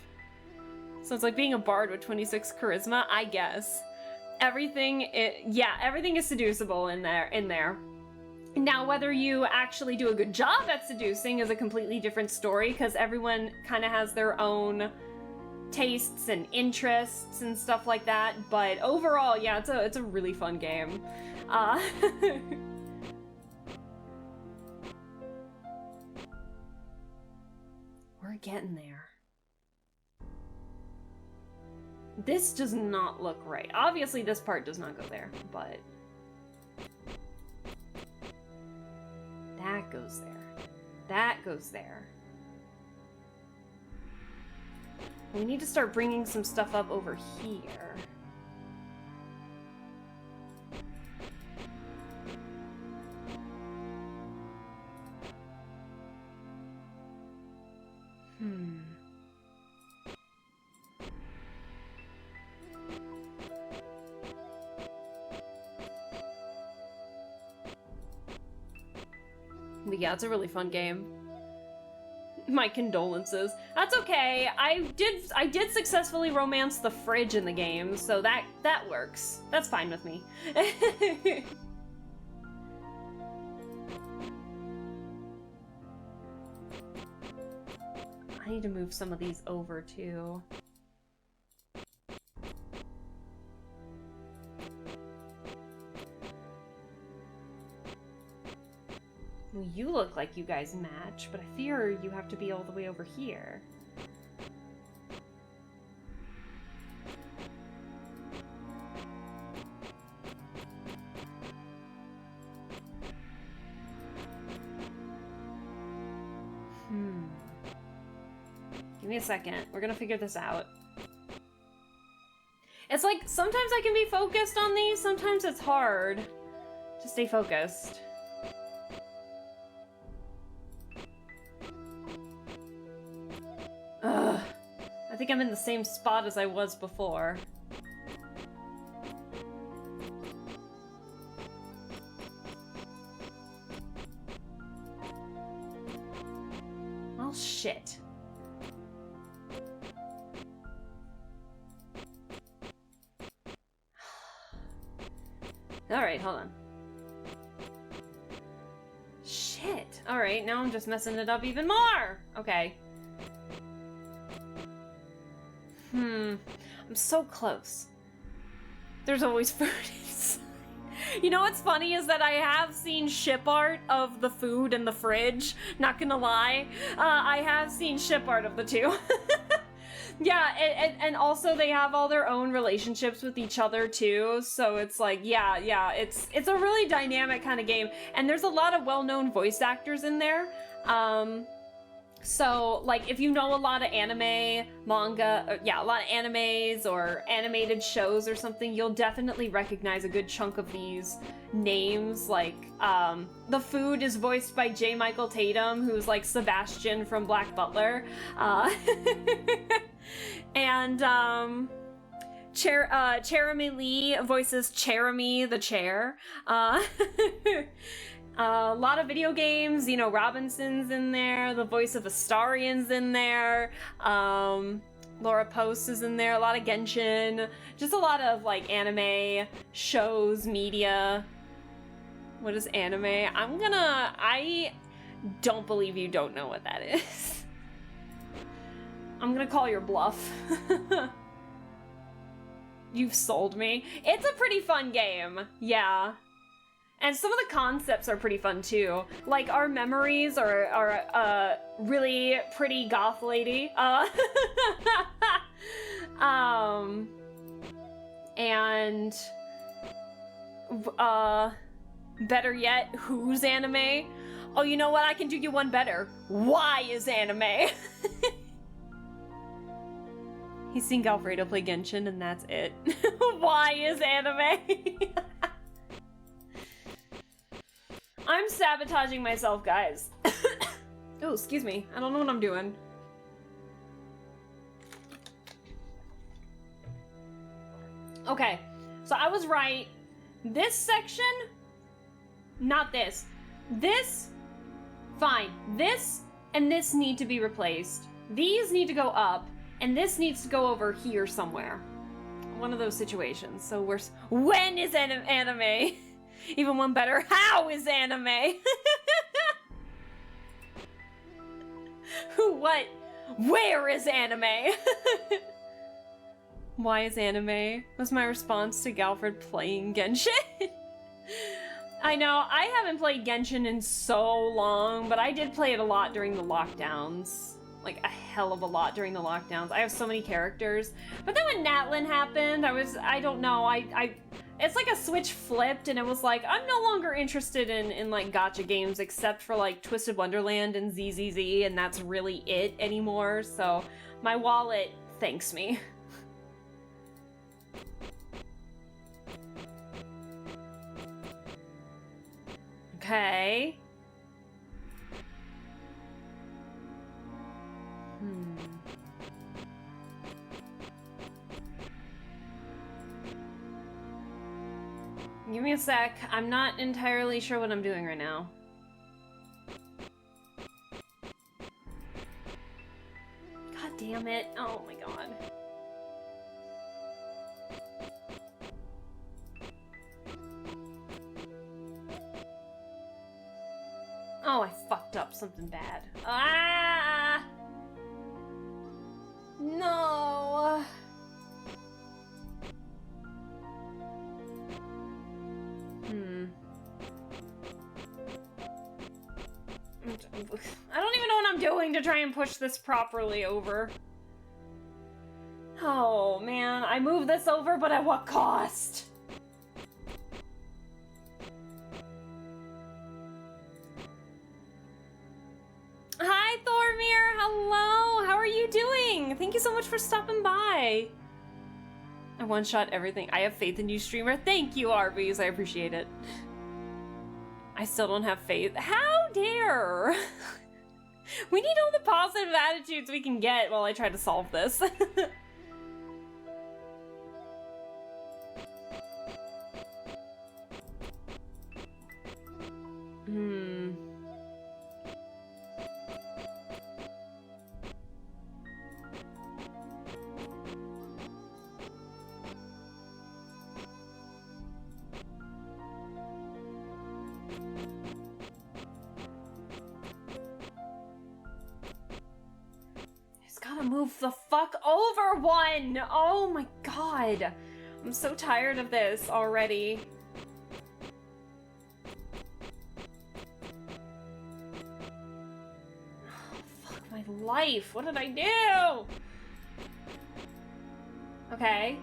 So it's like being a bard with 26 charisma, I guess. Everything is seducible in there. Now, whether you actually do a good job at seducing is a completely different story, because everyone kind of has their own tastes and interests and stuff like that. But overall, yeah, it's a really fun game. We're getting there. This does not look right. Obviously, this part does not go there, but that goes there. That goes there. We need to start bringing some stuff up over here. But yeah, it's a really fun game. My condolences. That's okay. I did successfully romance the fridge in the game, so that works. That's fine with me. I need to move some of these over too. you look like you guys match, but I fear you have to be all the way over here. Give me a second. We're gonna figure this out. It's like, sometimes I can be focused on these, sometimes it's hard to stay focused. Ugh. I think I'm in the same spot as I was before. Oh, shit. Alright, hold on. Shit. Alright, now I'm just messing it up even more! Okay. I'm so close. There's always food inside. You know what's funny is that I have seen ship art of the food in the fridge. Not gonna lie. I have seen ship art of the two. Yeah, and also they have all their own relationships with each other too, so it's like, yeah, it's a really dynamic kind of game, and there's a lot of well-known voice actors in there. So, like, if you know a lot of anime, manga, a lot of animes or animated shows or something, you'll definitely recognize a good chunk of these names. Like, the food is voiced by J. Michael Tatum, who's like Sebastian from Black Butler. And, Cherami Lee voices Cherami the chair. A lot of video games, you know, Robinson's in there, the voice of Astarion's in there, Laura Post is in there, a lot of Genshin, just a lot of, like, anime shows, media. What is anime? I don't believe you don't know what that is. I'm gonna call your bluff. You've sold me. It's a pretty fun game, yeah. And some of the concepts are pretty fun too. Like, our memories are a really pretty goth lady. And better yet, who's anime? Oh, you know what? I can do you one better. Why is anime? He's seen Galfredo play Genshin and that's it. Why is anime? I'm sabotaging myself, guys. Oh, excuse me. I don't know what I'm doing. Okay, so I was right. This section, not this. This, fine. This and this need to be replaced. These need to go up, and this needs to go over here somewhere. One of those situations. So when is anime? Even one better, how is anime? Who, what, where is anime? Why is anime? Was my response to Galfred playing Genshin. I know, I haven't played Genshin in so long, but I did play it a lot during the lockdowns. Like, a hell of a lot during the lockdowns. I have so many characters. But then when Natlin happened, I don't know, it's like a switch flipped and it was like, I'm no longer interested in like gacha games except for like Twisted Wonderland and ZZZ, and that's really it anymore, so my wallet thanks me. Okay. Give me a sec. I'm not entirely sure what I'm doing right now. God damn it. Oh my god. Oh, I fucked up something bad. Ah! No! I don't even know what I'm doing to try and push this properly over. Oh, man. I moved this over, but at what cost? Hi, Thormir! Hello! How are you doing? Thank you so much for stopping by. I one-shot everything. I have faith in you, streamer. Thank you, Arby's. I appreciate it. I still don't have faith. How dare! We need all the positive attitudes we can get while I try to solve this. Move the fuck over one! Oh my god. I'm so tired of this already. Oh, fuck my life. What did I do? Okay.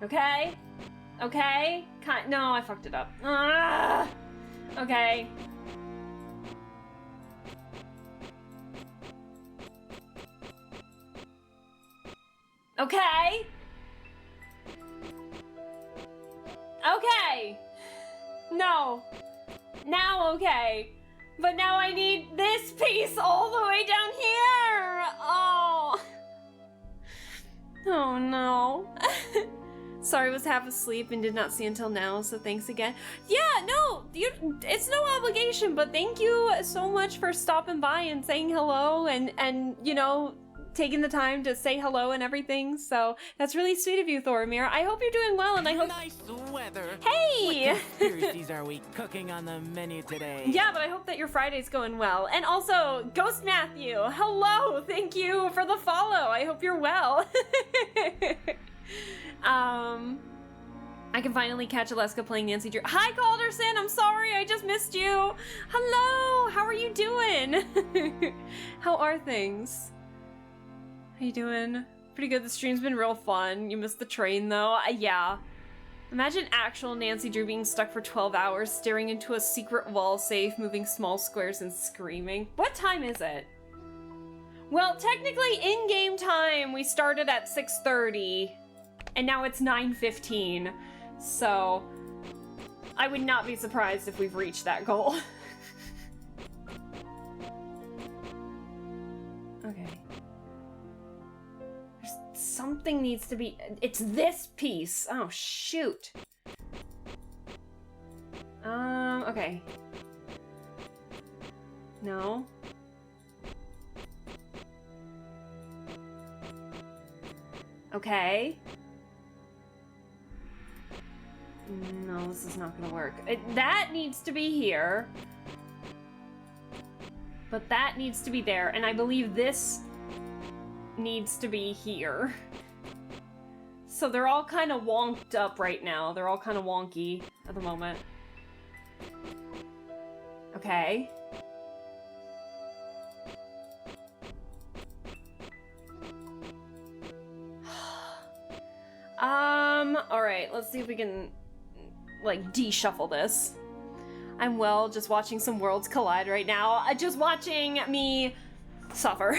Okay. Okay. No, I fucked it up. Ah! Okay. Okay. Okay. No. Now okay. But now I need this piece all the way down here. Oh. Oh no. Sorry, was half asleep and did not see until now, so thanks again. Yeah, no, it's no obligation, but thank you so much for stopping by and saying hello and you know, taking the time to say hello and everything, so that's really sweet of you, Thormir. I hope you're doing well, and I hope— Nice weather. Hey! What conspiracies are we cooking on the menu today? Yeah, but I hope that your Friday's going well. And also, Ghost Matthew, hello! Thank you for the follow. I hope you're well. I can finally catch Alaska playing Nancy Drew. Hi, Calderson! I'm sorry, I just missed you. Hello! How are you doing? How are things? How you doing? Pretty good. The stream's been real fun. You missed the train, though. Yeah. Imagine actual Nancy Drew being stuck for 12 hours, staring into a secret wall safe, moving small squares and screaming. What time is it? Well, technically, in-game time, we started at 6:30, and now it's 9:15. So, I would not be surprised if we've reached that goal. Okay. Something needs to be— it's this piece. Oh, shoot. Okay. No. Okay. No, this is not gonna work. That needs to be here. But that needs to be there, and I believe this needs to be here. So they're all kind of wonked up right now. They're all kind of wonky at the moment. Okay. Alright, let's see if we can, like, de-shuffle this. I'm well, just watching some worlds collide right now. Just watching me suffer.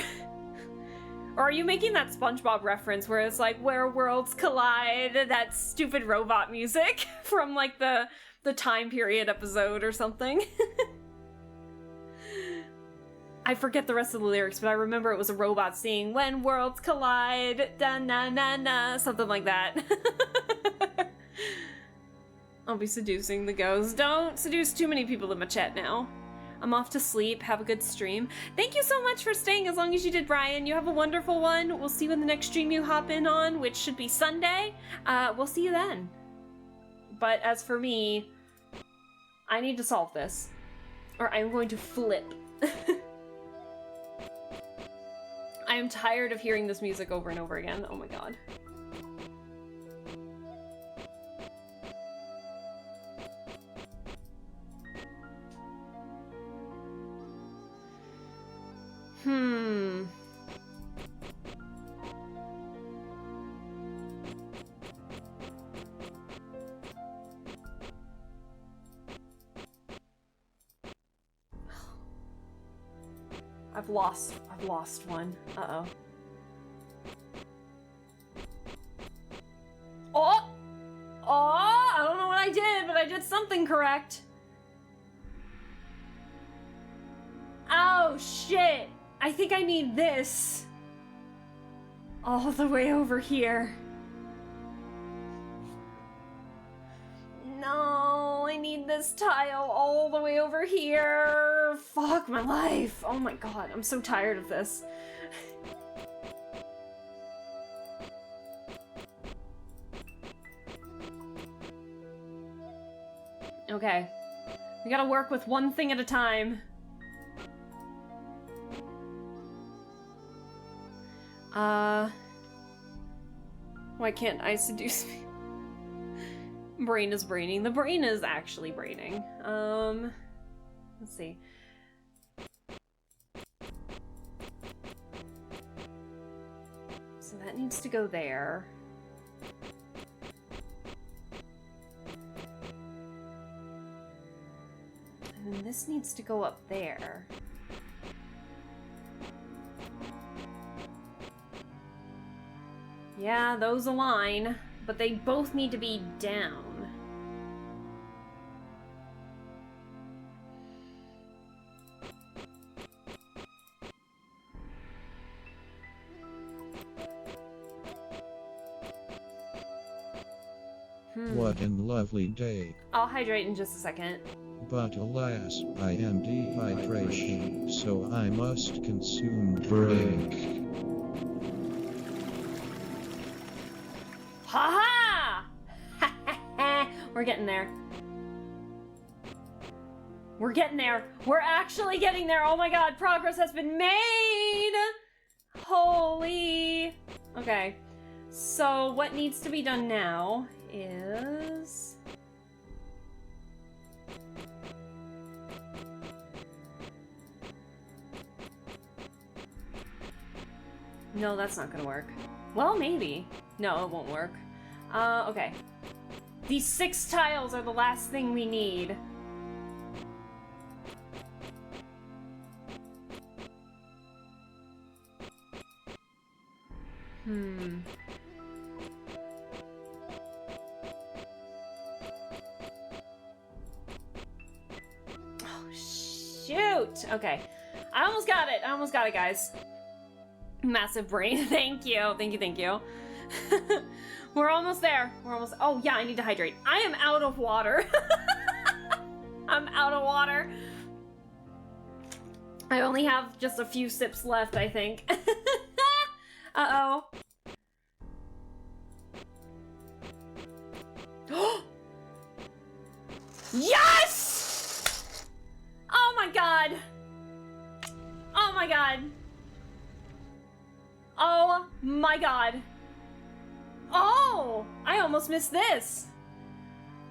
Or are you making that SpongeBob reference where it's like, where worlds collide, that stupid robot music from like the time period episode or something? I forget the rest of the lyrics, but I remember it was a robot singing, when worlds collide, da-na-na-na, something like that. I'll be seducing the ghost. Don't seduce too many people in my chat now. I'm off to sleep. Have a good stream. Thank you so much for staying as long as you did, Brian. You have a wonderful one. We'll see you in the next stream you hop in on, which should be Sunday. We'll see you then. But as for me, I need to solve this, or I'm going to flip. I am tired of hearing this music over and over again. Oh my god. I've lost one. Uh-oh. Oh! Oh! I don't know what I did, but I did something correct. Oh, shit! I think I need this. All the way over here. No, I need this tile all the way over here. Fuck my life. Oh my god, I'm so tired of this. Okay. We gotta work with one thing at a time. Why can't I seduce me? Brain is braining. The brain is actually braining. Let's see. So that needs to go there. And then this needs to go up there. Yeah, those align, but they both need to be down. What an lovely day. I'll hydrate in just a second. But alas, I am dehydration, so I must consume drink. Ha ha! We're getting there. We're getting there. We're actually getting there. Oh my god, progress has been made! Holy... Okay. So what needs to be done now is... No, that's not gonna work. Well, maybe. No, it won't work. Okay. These 6 tiles are the last thing we need. Oh, shoot! Okay. I almost got it! I almost got it, guys. Massive brain. Thank you. Thank you, thank you. We're almost there. We're almost... Oh, yeah, I need to hydrate. I am out of water. I'm out of water. I only have just a few sips left, I think. Uh-oh. Yes! Oh my god. Oh my god. Oh my god. Oh! I almost missed this.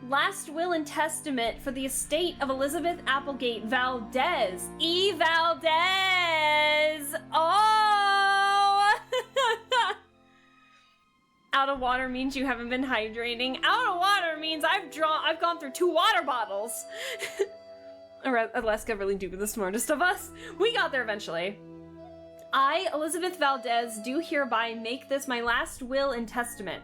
Last will and testament for the estate of Elizabeth Applegate Valdez. E. Valdez! Oh! Out of water means you haven't been hydrating. Out of water means I've gone through 2 water bottles. Alaska really do the smartest of us. We got there eventually. I, Elizabeth Valdez, do hereby make this my last will and testament.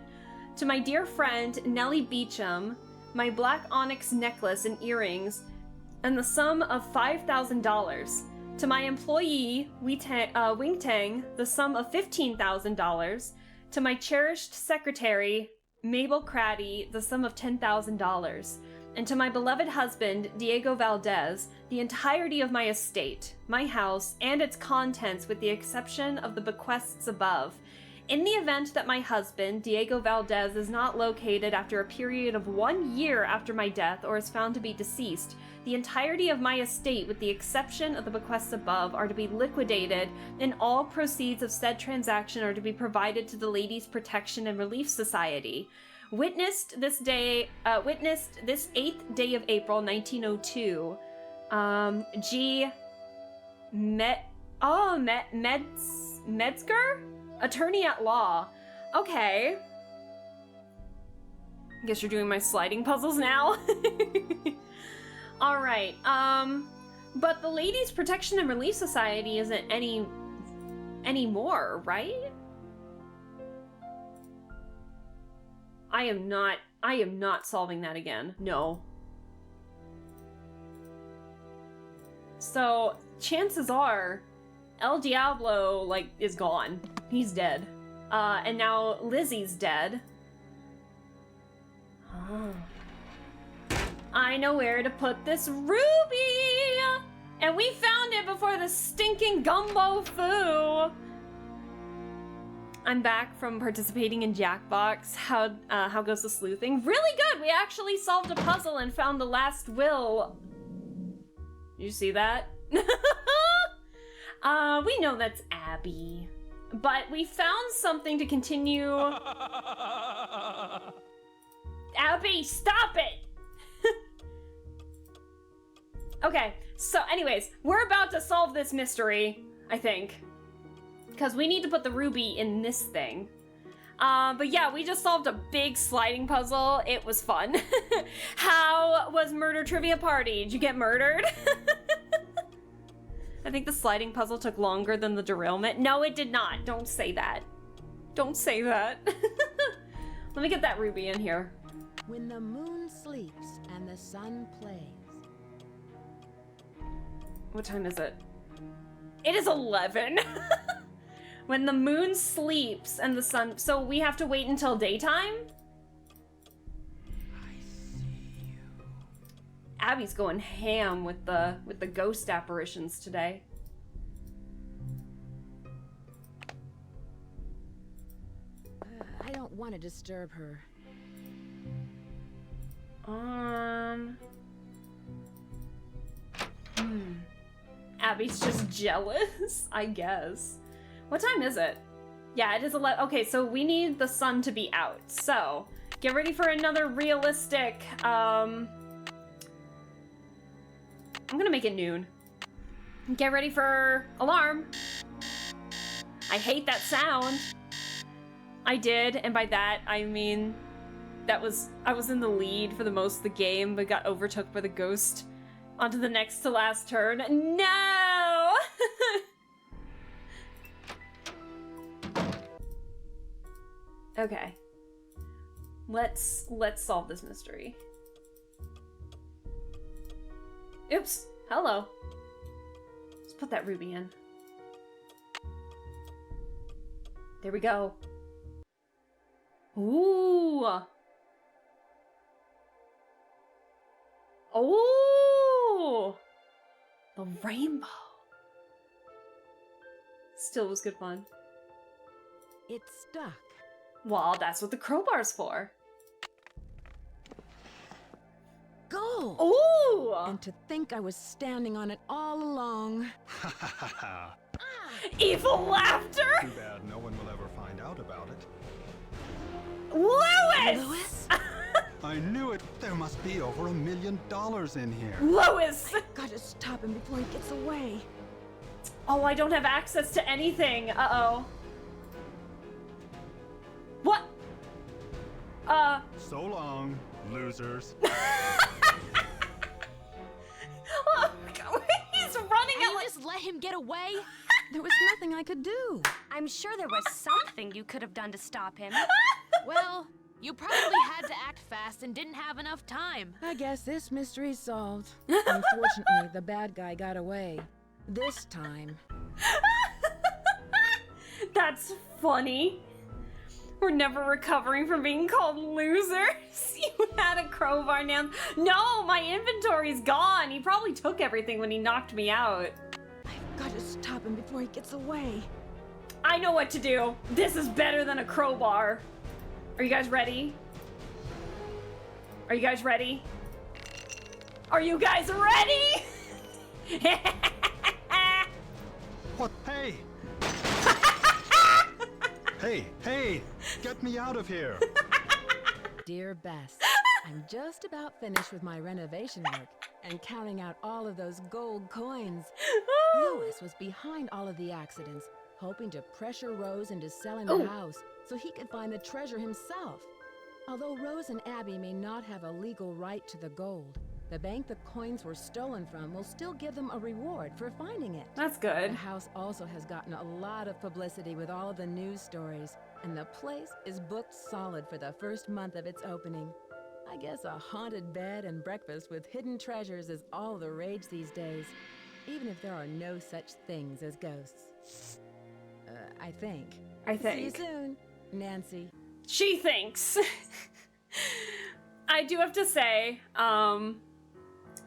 To my dear friend, Nellie Beecham, my black onyx necklace and earrings, and the sum of $5,000. To my employee, Wing Tang, the sum of $15,000. To my cherished secretary, Mabel Craddy, the sum of $10,000. And to my beloved husband, Diego Valdez, the entirety of my estate, my house, and its contents with the exception of the bequests above. In the event that my husband, Diego Valdez, is not located after a period of 1 year after my death or is found to be deceased, the entirety of my estate with the exception of the bequests above are to be liquidated, and all proceeds of said transaction are to be provided to the Ladies' Protection and Relief Society. Witnessed this 8th day of April, 1902. Metzger? Attorney at law. Okay. Guess you're doing my sliding puzzles now. Alright, But the Ladies Protection and Relief Society isn't anymore, right? I am not solving that again. No. So, chances are El Diablo, like, is gone. He's dead. And now Lizzie's dead. Oh. I know where to put this ruby! And we found it before the stinking gumbo foo! I'm back from participating in Jackbox. How goes the sleuthing? Really good! We actually solved a puzzle and found the last will. You see that? We know that's Abby. But we found something to continue. Abby, stop it! Okay, so anyways, we're about to solve this mystery, I think. Because we need to put the ruby in this thing. But yeah, we just solved a big sliding puzzle. It was fun. How was Murder Trivia Party? Did you get murdered? I think the sliding puzzle took longer than the derailment. No, it did not. Don't say that. Don't say that. Let me get that ruby in here. When the moon sleeps and the sun plays. What time is it? It is 11. When the moon sleeps and the sun... So we have to wait until daytime? I see you. Abby's going ham with the ghost apparitions today. I don't want to disturb her. Abby's just jealous, I guess. What time is it? Yeah, it is 11. Okay, so we need the sun to be out. So, get ready for another realistic, I'm gonna make it noon. Get ready for alarm. I hate that sound. I did, and by that, I mean, I was in the lead for the most of the game, but got overtook by the ghost onto the next to last turn. No! Okay. Let's solve this mystery. Oops. Hello. Let's put that ruby in. There we go. Ooh. Oh. The rainbow. Still was good fun. It's stuck. Well, that's what the crowbar's for. Gold! Ooh! And to think I was standing on it all along. Ha ha ha ha. Evil laughter! Too bad no one will ever find out about it. Louis! Louis? I knew it. There must be over $1 million in here. Louis! I gotta stop him before he gets away. Oh, I don't have access to anything. Uh-oh. What? So long, losers. Oh, God, he's running Can out you like... just let him get away? There was nothing I could do. I'm sure there was something you could have done to stop him. Well, you probably had to act fast and didn't have enough time. I guess this mystery's solved. Unfortunately, the bad guy got away. This time. That's funny. We're never recovering from being called losers. You had a crowbar now. No, my inventory's gone. He probably took everything when he knocked me out. I've got to stop him before he gets away. I know what to do. This is better than a crowbar. Are you guys ready? Are you guys ready? Are you guys ready? What? Hey! Hey! Get me out of here! Dear Bess, I'm just about finished with my renovation work and counting out all of those gold coins. Louis was behind all of the accidents, hoping to pressure Rose into selling the house so he could find the treasure himself. Although Rose and Abby may not have a legal right to the gold, The bank the coins were stolen from will still give them a reward for finding it. That's good. The house also has gotten a lot of publicity with all of the news stories, and the place is booked solid for the first month of its opening. I guess a haunted bed and breakfast with hidden treasures is all the rage these days, even if there are no such things as ghosts. I think. See you soon, Nancy. She thinks. I do have to say,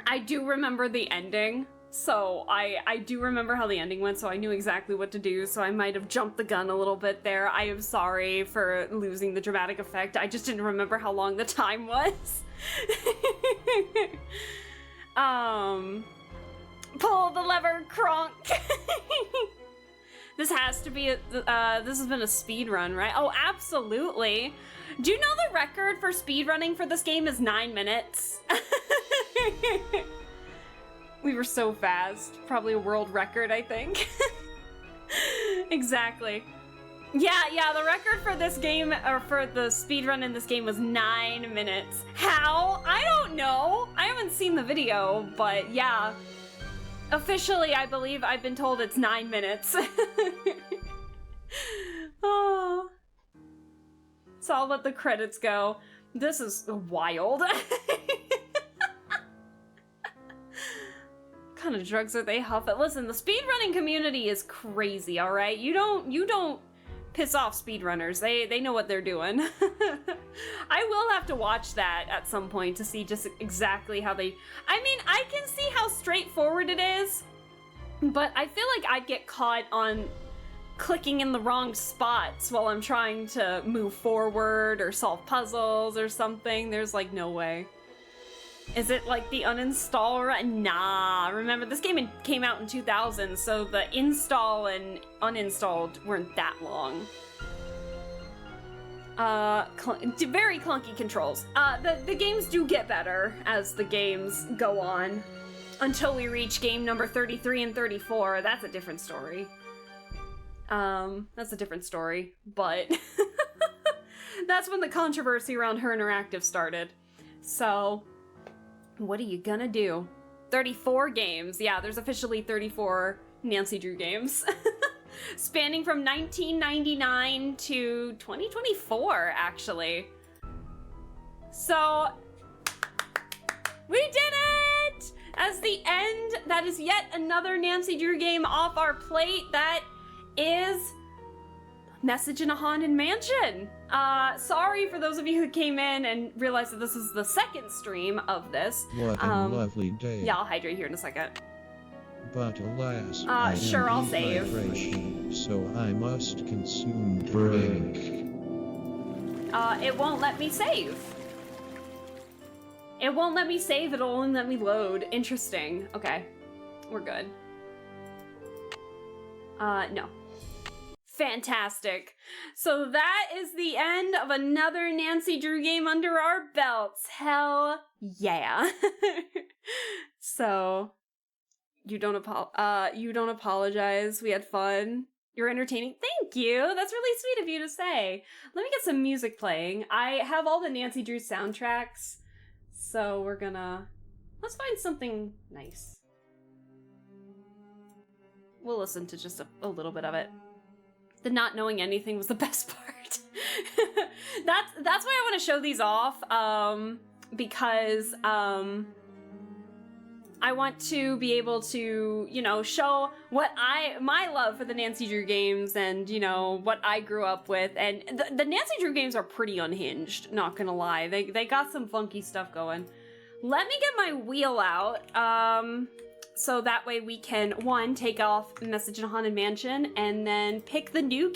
I do remember the ending. So I do remember how the ending went, so I knew exactly what to do, so I might have jumped the gun a little bit there. I am sorry for losing the dramatic effect. I just didn't remember how long the time was. Pull the lever, Kronk. This has to be, this has been a speed run, right? Oh, absolutely. Do you know the record for speed running for this game is 9 minutes? We were so fast. Probably a world record, I think. Exactly. Yeah, the record for this game, or for the speed run in this game was 9 minutes. How? I don't know. I haven't seen the video, but yeah. Officially, I believe I've been told it's 9 minutes. Oh. So I'll let the credits go. This is wild. What kind of drugs are they huffing? Listen, the speedrunning community is crazy, all right? You don't piss off speedrunners. They know what they're doing. I will have to watch that at some point to see just exactly how they... I mean, I can see how straightforward it is, but I feel like I'd get caught on clicking in the wrong spots while I'm trying to move forward or solve puzzles or something. There's like no way. Is it like the uninstall? Nah, remember this game came out in 2000, so the install and uninstalled weren't that long. Very clunky controls. The games do get better as the games go on. Until we reach game number 33 and 34, that's a different story. That's a different story, but that's when the controversy around Her Interactive started. So, what are you gonna do? 34 games. Yeah, there's officially 34 Nancy Drew games. Spanning from 1999 to 2024, actually. So, we did it! As the end, that is yet another Nancy Drew game off our plate. That is Message in a Haunted Mansion. Sorry for those of you who came in and realized that this is the second stream of this. What a lovely day. Yeah, I'll hydrate here in a second. But alas, sure, I'll save. So I must consume drink. It won't let me save. It won't let me save, it'll only let me load. Interesting. Okay, we're good. No. Fantastic. So that is the end of another Nancy Drew game under our belts. Hell yeah. So, you don't apologize. We had fun. You're entertaining. Thank you. That's really sweet of you to say. Let me get some music playing. I have all the Nancy Drew soundtracks. So let's find something nice. We'll listen to just a little bit of it. The not knowing anything was the best part. That's why I want to show these off, because I want to be able to, show what my love for the Nancy Drew games and, what I grew up with. And the Nancy Drew games are pretty unhinged, not gonna lie. They got some funky stuff going. Let me get my wheel out, so that way we can, one, take off Message in a Haunted Mansion, and then pick the new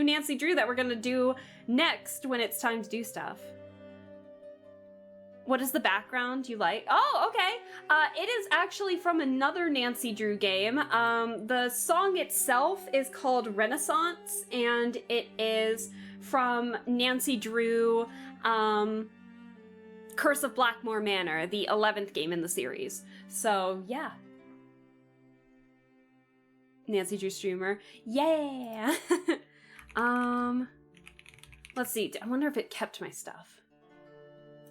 Nancy Drew that we're gonna do next when it's time to do stuff. What is the background you like? Oh, okay. It is actually from another Nancy Drew game. The song itself is called Renaissance, and it is from Nancy Drew, Curse of Blackmore Manor, the 11th game in the series. So, yeah. Nancy Drew streamer. Yeah! Let's see. I wonder if it kept my stuff.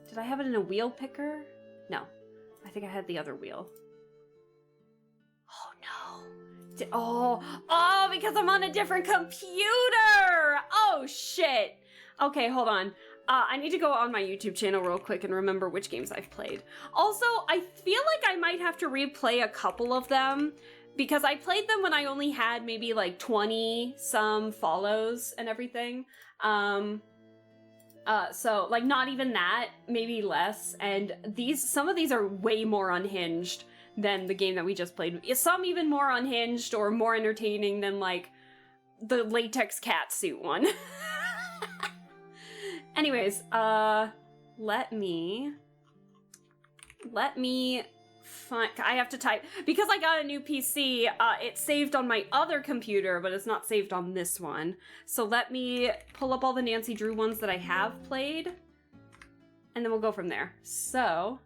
Did I have it in a wheel picker? No. I think I had the other wheel. Oh no. Oh, because I'm on a different computer! Oh shit! Okay, hold on. I need to go on my YouTube channel real quick and remember which games I've played. Also, I feel like I might have to replay a couple of them because I played them when I only had maybe like 20 some follows and everything. So like not even that, maybe less. And some of these are way more unhinged than the game that we just played. Some even more unhinged or more entertaining than like the latex cat suit one. Anyways, let me find, I have to type, because I got a new PC, it's saved on my other computer, but it's not saved on this one. So let me pull up all the Nancy Drew ones that I have played, and then we'll go from there. So,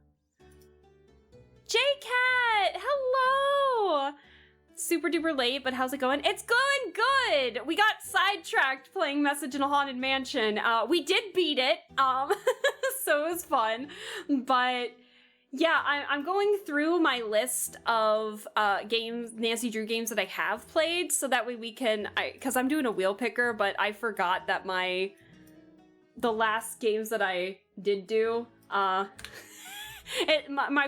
J-Cat, hello! Super duper late, but how's it going? It's going good! We got sidetracked playing Message in a Haunted Mansion. We did beat it, so it was fun. But yeah, I'm going through my list of Nancy Drew games that I have played, so that way we can, because I'm doing a wheel picker, but I forgot that the last games that I did do, my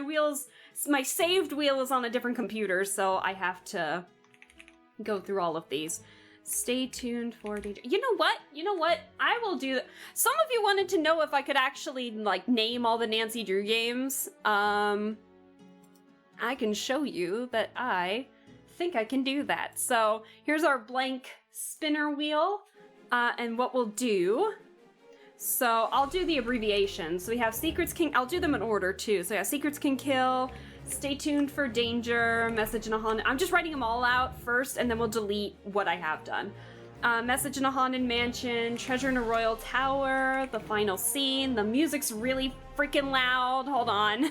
wheels, my saved wheel is on a different computer, so I have to go through all of these. Stay tuned for Danger. You know what? I will do. Some of you wanted to know if I could actually like name all the Nancy Drew games. I can show you that I think I can do that. So here's our blank spinner wheel, and what we'll do. So I'll do the abbreviations. So we have Secrets Can, I'll do them in order too. So yeah, Secrets Can Kill, Stay Tuned for Danger, Message in a Haunted, I'm just writing them all out first and then we'll delete what I have done. Message in a Haunted Mansion, Treasure in a Royal Tower, The Final Scene, the music's really freaking loud, hold on.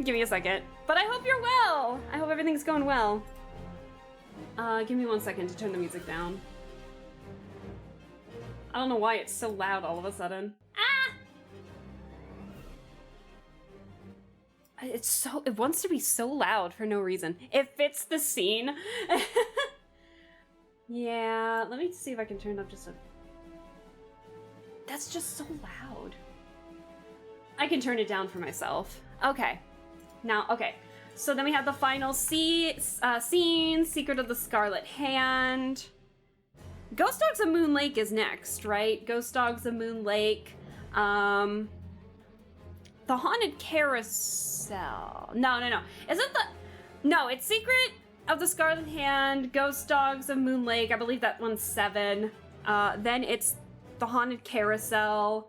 Give me a second. But I hope you're well. I hope everything's going well. Give me 1 second to turn the music down. I don't know why it's so loud all of a sudden. Ah! It wants to be so loud for no reason. It fits the scene. Yeah, let me see if I can turn it up just a... That's just so loud. I can turn it down for myself. Okay. Now, okay. So then we have the final scene, Secret of the Scarlet Hand. Ghost Dogs of Moon Lake is next, right? Ghost Dogs of Moon Lake. The Haunted Carousel. No. Isn't the... No, it's Secret of the Scarlet Hand, Ghost Dogs of Moon Lake. I believe that one's 7. Then it's the Haunted Carousel.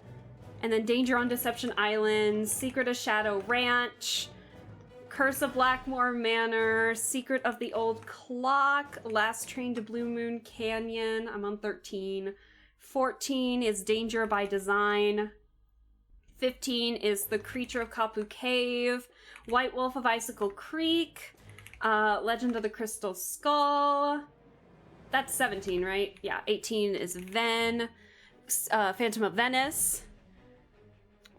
And then Danger on Deception Island, Secret of Shadow Ranch, Curse of Blackmore Manor, Secret of the Old Clock, Last Train to Blue Moon Canyon. I'm on 13. 14 is Danger by Design. 15 is The Creature of Kapu Cave, White Wolf of Icicle Creek, Legend of the Crystal Skull. That's 17, right? Yeah, 18 is Ven, Phantom of Venice.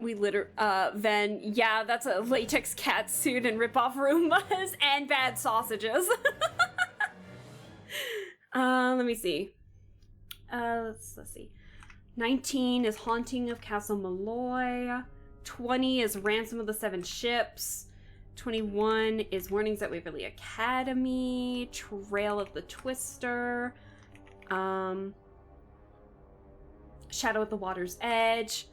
Ven, yeah, that's a latex cat suit and rip-off Roombas and bad sausages. Let me see. Let's see. 19 is Haunting of Castle Malloy. 20 is Ransom of the Seven Ships. 21 is Warnings at Waverly Academy. Trail of the Twister. Shadow at the Water's Edge.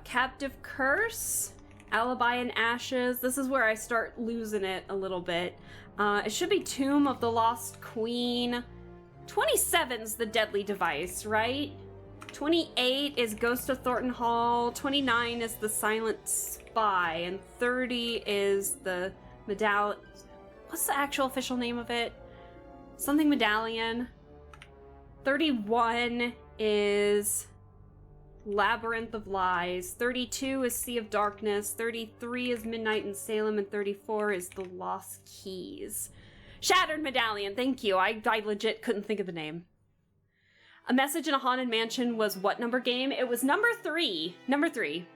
Captive Curse. Alibi in Ashes. This is where I start losing it a little bit. It should be Tomb of the Lost Queen. 27's the Deadly Device, right? 28 is Ghost of Thornton Hall, 29 is The Silent Spy, and 30 is the Medallion. What's the actual official name of it? Something Medallion. 31 is Labyrinth of Lies. 32 is Sea of Darkness. 33 is Midnight in Salem, and 34 is The Lost Keys. Shattered Medallion, thank you. I legit couldn't think of the name. A Message in a Haunted Mansion was what number game? It was number 3. Number 3.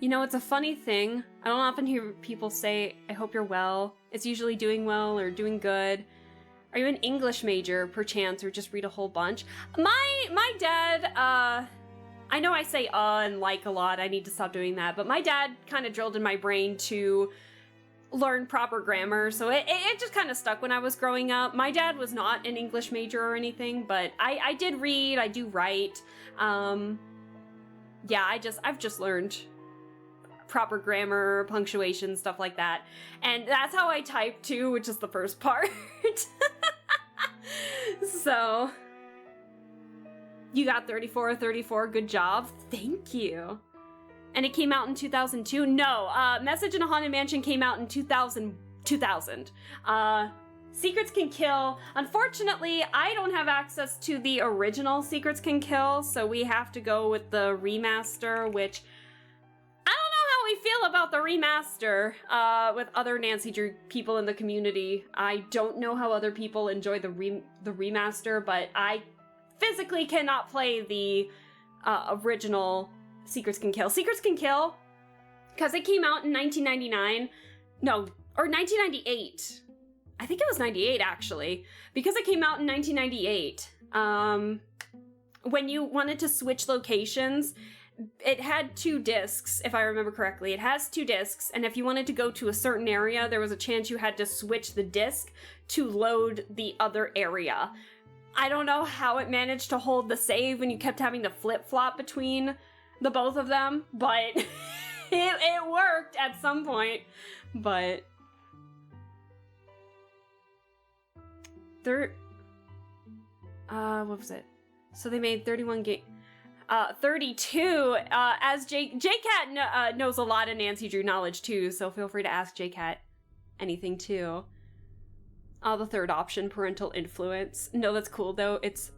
You know, it's a funny thing. I don't often hear people say, I hope you're well. It's usually doing well or doing good. Are you an English major, perchance, or just read a whole bunch? My dad, I know I say and like a lot. I need to stop doing that. But my dad kind of drilled in my brain to learn proper grammar. So it just kind of stuck when I was growing up. My dad was not an English major or anything, but I did read, I do write. Yeah, I've just learned proper grammar, punctuation, stuff like that. And that's how I type too, which is the first part. So, you got 34, good job. Thank you. And it came out in 2002? No, Message in a Haunted Mansion came out in 2000. Secrets Can Kill. Unfortunately, I don't have access to the original Secrets Can Kill, so we have to go with the remaster, which I don't know how we feel about the remaster with other Nancy Drew people in the community. I don't know how other people enjoy the remaster, but I physically cannot play the original Secrets Can Kill. Secrets Can Kill, because it came out in 1999. No, or 1998. I think it was 98, actually. Because it came out in 1998, when you wanted to switch locations, it had 2 discs, if I remember correctly. It has 2 discs, and if you wanted to go to a certain area, there was a chance you had to switch the disc to load the other area. I don't know how it managed to hold the save when you kept having to flip-flop between the both of them, but it worked at some point. But what was it? So they made 32. As JCat knows a lot of Nancy Drew knowledge too, so feel free to ask JCat anything too. The third option, parental influence. No, that's cool though. It's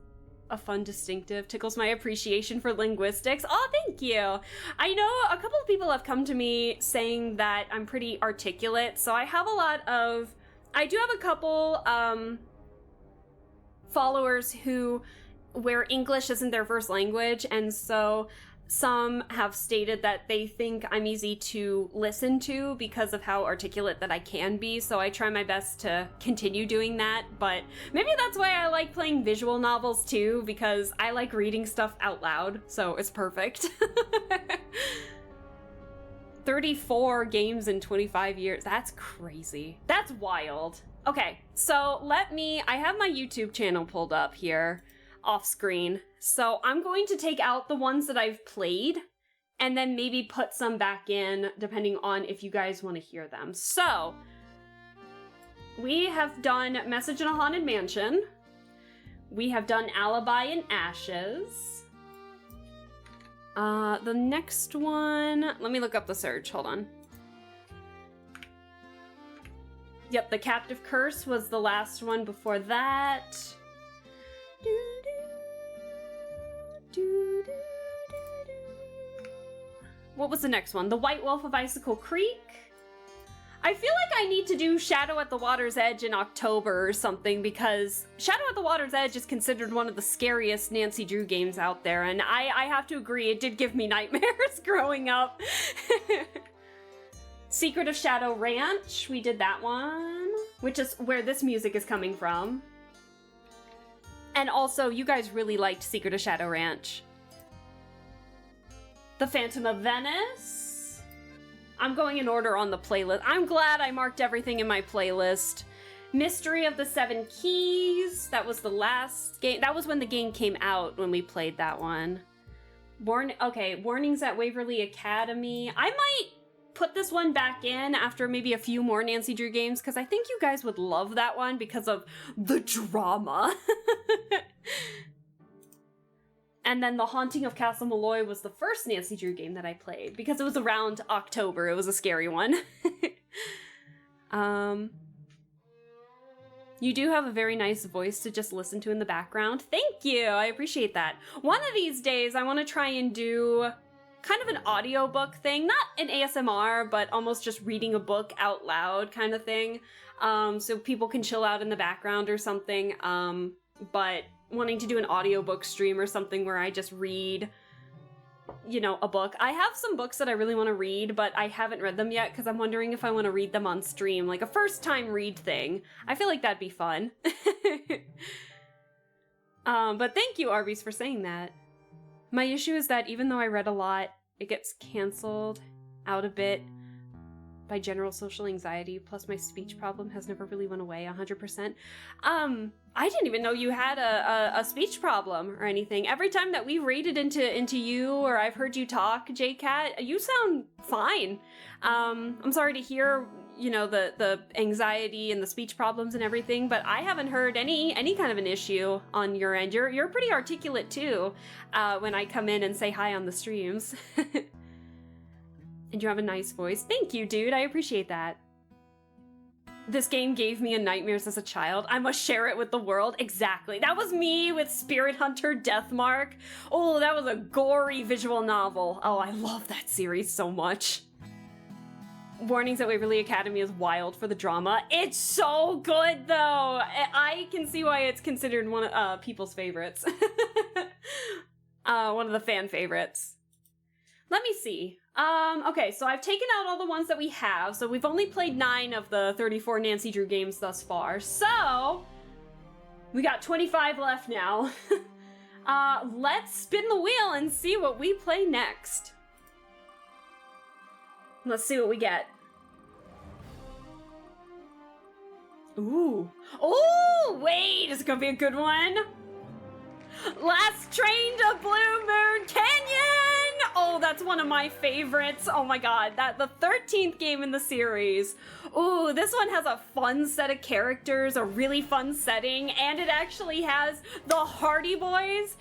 a fun distinctive. Tickles my appreciation for linguistics. Oh, thank you. I know a couple of people have come to me saying that I'm pretty articulate, so I have do have a couple followers where English isn't their first language, and so some have stated that they think I'm easy to listen to because of how articulate that I can be, so I try my best to continue doing that. But maybe that's why I like playing visual novels too, because I like reading stuff out loud, so it's perfect. 34 games in 25 years. That's crazy. That's wild. Okay, so I have my YouTube channel pulled up here off screen. So I'm going to take out the ones that I've played and then maybe put some back in depending on if you guys want to hear them. So we have done Message in a Haunted Mansion. We have done Alibi in Ashes. The next one, let me look up the search, hold on. Yep, The Captive Curse was the last one before that. What was the next one? The White Wolf of Icicle Creek? I feel like I need to do Shadow at the Water's Edge in October or something, because Shadow at the Water's Edge is considered one of the scariest Nancy Drew games out there, and I have to agree, it did give me nightmares growing up. Secret of Shadow Ranch, we did that one, which is where this music is coming from. And also, you guys really liked Secret of Shadow Ranch. The Phantom of Venice. I'm going in order on the playlist. I'm glad I marked everything in my playlist. Mystery of the Seven Keys. That was the last game. That was when the game came out when we played that one. Warnings at Waverly Academy. I might put this one back in after maybe a few more Nancy Drew games, because I think you guys would love that one because of the drama. And then The Haunting of Castle Malloy was the first Nancy Drew game that I played, because it was around October. It was a scary one. You do have a very nice voice to just listen to in the background. Thank you, I appreciate that. One of these days, I want to try and do kind of an audiobook thing, not an ASMR, but almost just reading a book out loud kind of thing. So people can chill out in the background or something. But wanting to do an audiobook stream or something where I just read you know, a book. I have some books that I really want to read, but I haven't read them yet because I'm wondering if I want to read them on stream, like a first time read thing. I feel like that'd be fun. But thank you, Arby's, for saying that. My issue is that even though I read a lot, it gets canceled out a bit by general social anxiety, plus my speech problem has never really went away 100%. I didn't even know you had a speech problem or anything. Every time that we've raided into you or I've heard you talk, JCat, you sound fine. I'm sorry to hear, you know, the anxiety and the speech problems and everything, but I haven't heard any kind of an issue on your end. You're pretty articulate too, when I come in and say hi on the streams. And you have a nice voice. Thank you, dude. I appreciate that. This game gave me nightmares as a child. I must share it with the world. Exactly. That was me with Spirit Hunter Deathmark. Oh, that was a gory visual novel. Oh, I love that series so much. Warnings that Waverly Academy is wild for the drama. It's so good, though. I can see why it's considered one of people's favorites. One of the fan favorites. Let me see. Okay, so I've taken out all the ones that we have, so we've only played 9 of the 34 Nancy Drew games thus far, so we got 25 left now. Let's spin the wheel and see what we play next. Let's see what we get. Ooh. Oh, wait, it's gonna be a good one. Last Train to Blue Moon Canyon! Oh, that's one of my favorites. Oh my god, the 13th game in the series. Ooh, this one has a fun set of characters, a really fun setting, and it actually has the Hardy Boys,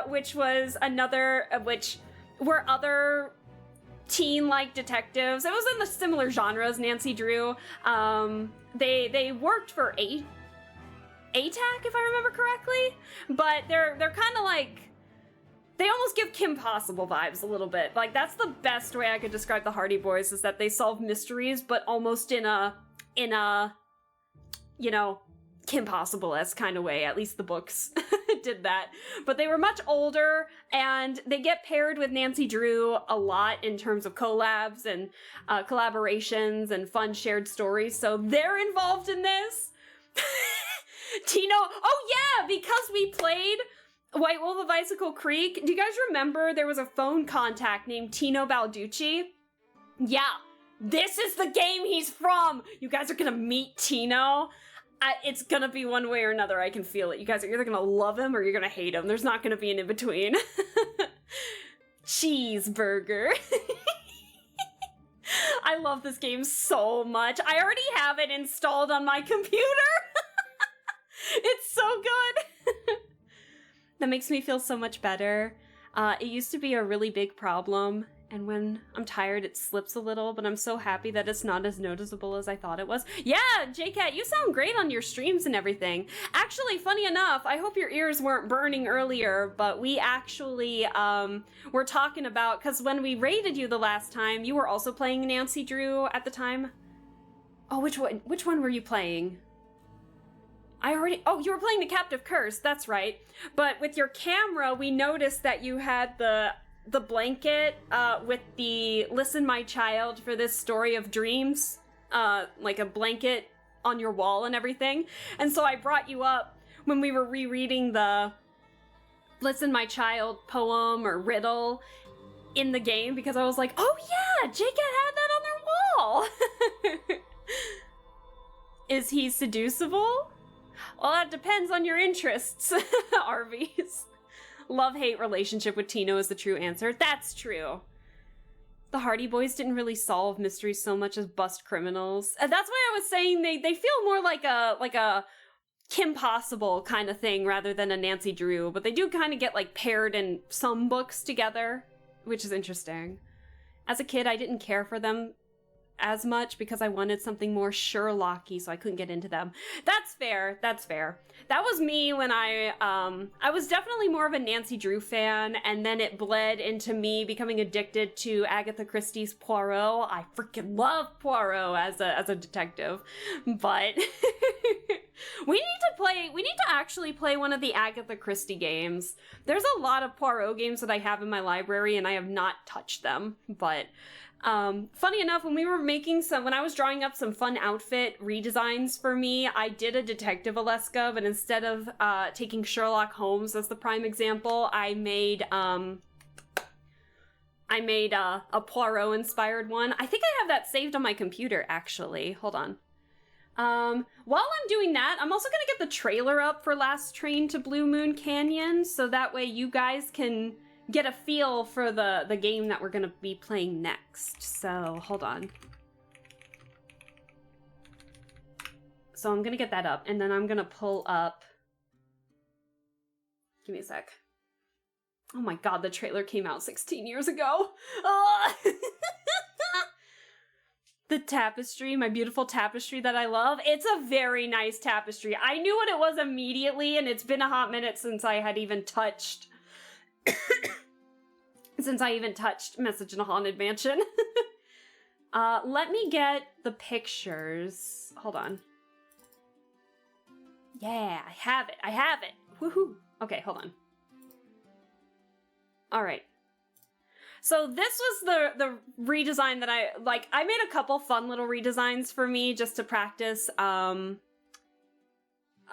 which was another, which were other teen-like detectives. It was in the similar genre as Nancy Drew. They worked for ATAC, if I remember correctly, but they're kind of like, they almost give Kim Possible vibes a little bit. Like, that's the best way I could describe the Hardy Boys, is that they solve mysteries, but almost in a, you know, Kim Possible-esque kind of way. At least the books did that. But they were much older, and they get paired with Nancy Drew a lot in terms of collabs and collaborations and fun shared stories, so they're involved in this. Tino, oh yeah, because we played White Wolf of Icicle Creek, do you guys remember there was a phone contact named Tino Balducci? Yeah, this is the game he's from! You guys are gonna meet Tino. It's gonna be one way or another, I can feel it. You guys are either gonna love him or you're gonna hate him. There's not gonna be an in-between. Cheeseburger. I love this game so much. I already have it installed on my computer. It's so good. That makes me feel so much better. It used to be a really big problem, and when I'm tired it slips a little, but I'm so happy that it's not as noticeable as I thought it was. Yeah, JCat, you sound great on your streams and everything. Actually, funny enough, I hope your ears weren't burning earlier, but we actually were talking about, because when we raided you the last time, you were also playing Nancy Drew at the time. Oh, which one were you playing? Oh, you were playing the Captive Curse, that's right. But with your camera, we noticed that you had the blanket with the Listen My Child for this story of dreams, like a blanket on your wall and everything. And so I brought you up when we were rereading the Listen My Child poem or riddle in the game, because I was like, oh yeah, JCat had that on their wall. Is he seducible? Well, that depends on your interests, Arby's. Love-hate relationship with Tino is the true answer. That's true. The Hardy Boys didn't really solve mysteries so much as bust criminals. That's why I was saying they feel more like a Kim Possible kind of thing rather than a Nancy Drew, but they do kind of get like paired in some books together, which is interesting. As a kid, I didn't care for them as much because I wanted something more Sherlocky, so I couldn't get into them. That's fair. That's fair. That was me when I was definitely more of a Nancy Drew fan, and then it bled into me becoming addicted to Agatha Christie's Poirot. I freaking love Poirot as a detective, but We need to actually play one of the Agatha Christie games. There's a lot of Poirot games that I have in my library and I have not touched them, but funny enough, when I was drawing up some fun outfit redesigns for me, I did a Detective Aleska, but instead of taking Sherlock Holmes as the prime example, I made a Poirot inspired one. I think I have that saved on my computer, actually. Hold on. While I'm doing that, I'm also gonna get the trailer up for Last Train to Blue Moon Canyon, so that way you guys can get a feel for the game that we're gonna be playing next. So, hold on. So I'm gonna get that up, and then I'm gonna pull up... Give me a sec. Oh my god, the trailer came out 16 years ago! The tapestry, my beautiful tapestry that I love. It's a very nice tapestry. I knew what it was immediately, and it's been a hot minute since I had even touched... Message in a Haunted Mansion. Let me get the pictures. Hold on. Yeah, I have it. Woohoo. Okay, hold on. All right. So this was the redesign that I made a couple fun little redesigns for me just to practice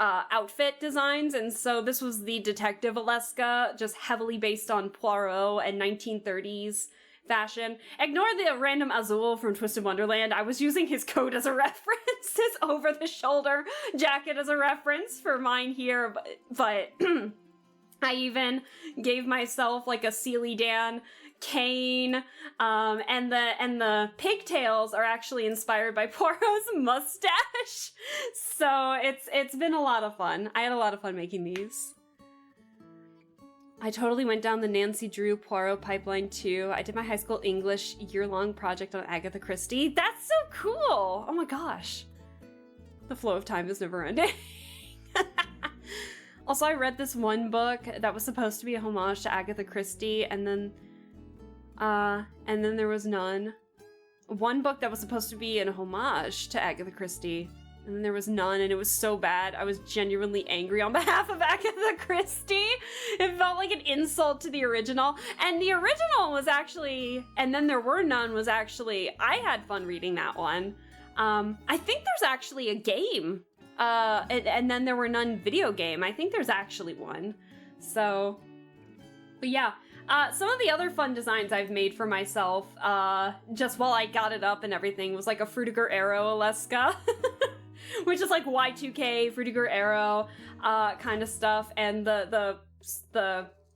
outfit designs, and so this was the Detective Aleska, just heavily based on Poirot and 1930s fashion. Ignore the random Azul from Twisted Wonderland. I was using his coat as a reference, his over-the-shoulder jacket as a reference for mine here, but I even gave myself like a Steely Dan cane, and the pigtails are actually inspired by Poirot's mustache. So it's been a lot of fun. I had a lot of fun making these. I totally went down the Nancy Drew Poirot pipeline too. I did my high school English year-long project on Agatha Christie. That's so cool! Oh my gosh. The flow of time is never ending. Also, I read this one book that was supposed to be a homage to Agatha Christie, and then there was none. One book that was supposed to be an homage to Agatha Christie, and then there was none, and it was so bad. I was genuinely angry on behalf of Agatha Christie. It felt like an insult to the original. And the original was actually, and then there were none, was actually, I had fun reading that one. I think there's actually a game. And then there were none video game. I think there's actually one. So, but yeah. Some of the other fun designs I've made for myself, just while I got it up and everything, was like a Frutiger Arrow Aleska, which is like Y2K, Frutiger Arrow, kind of stuff. And the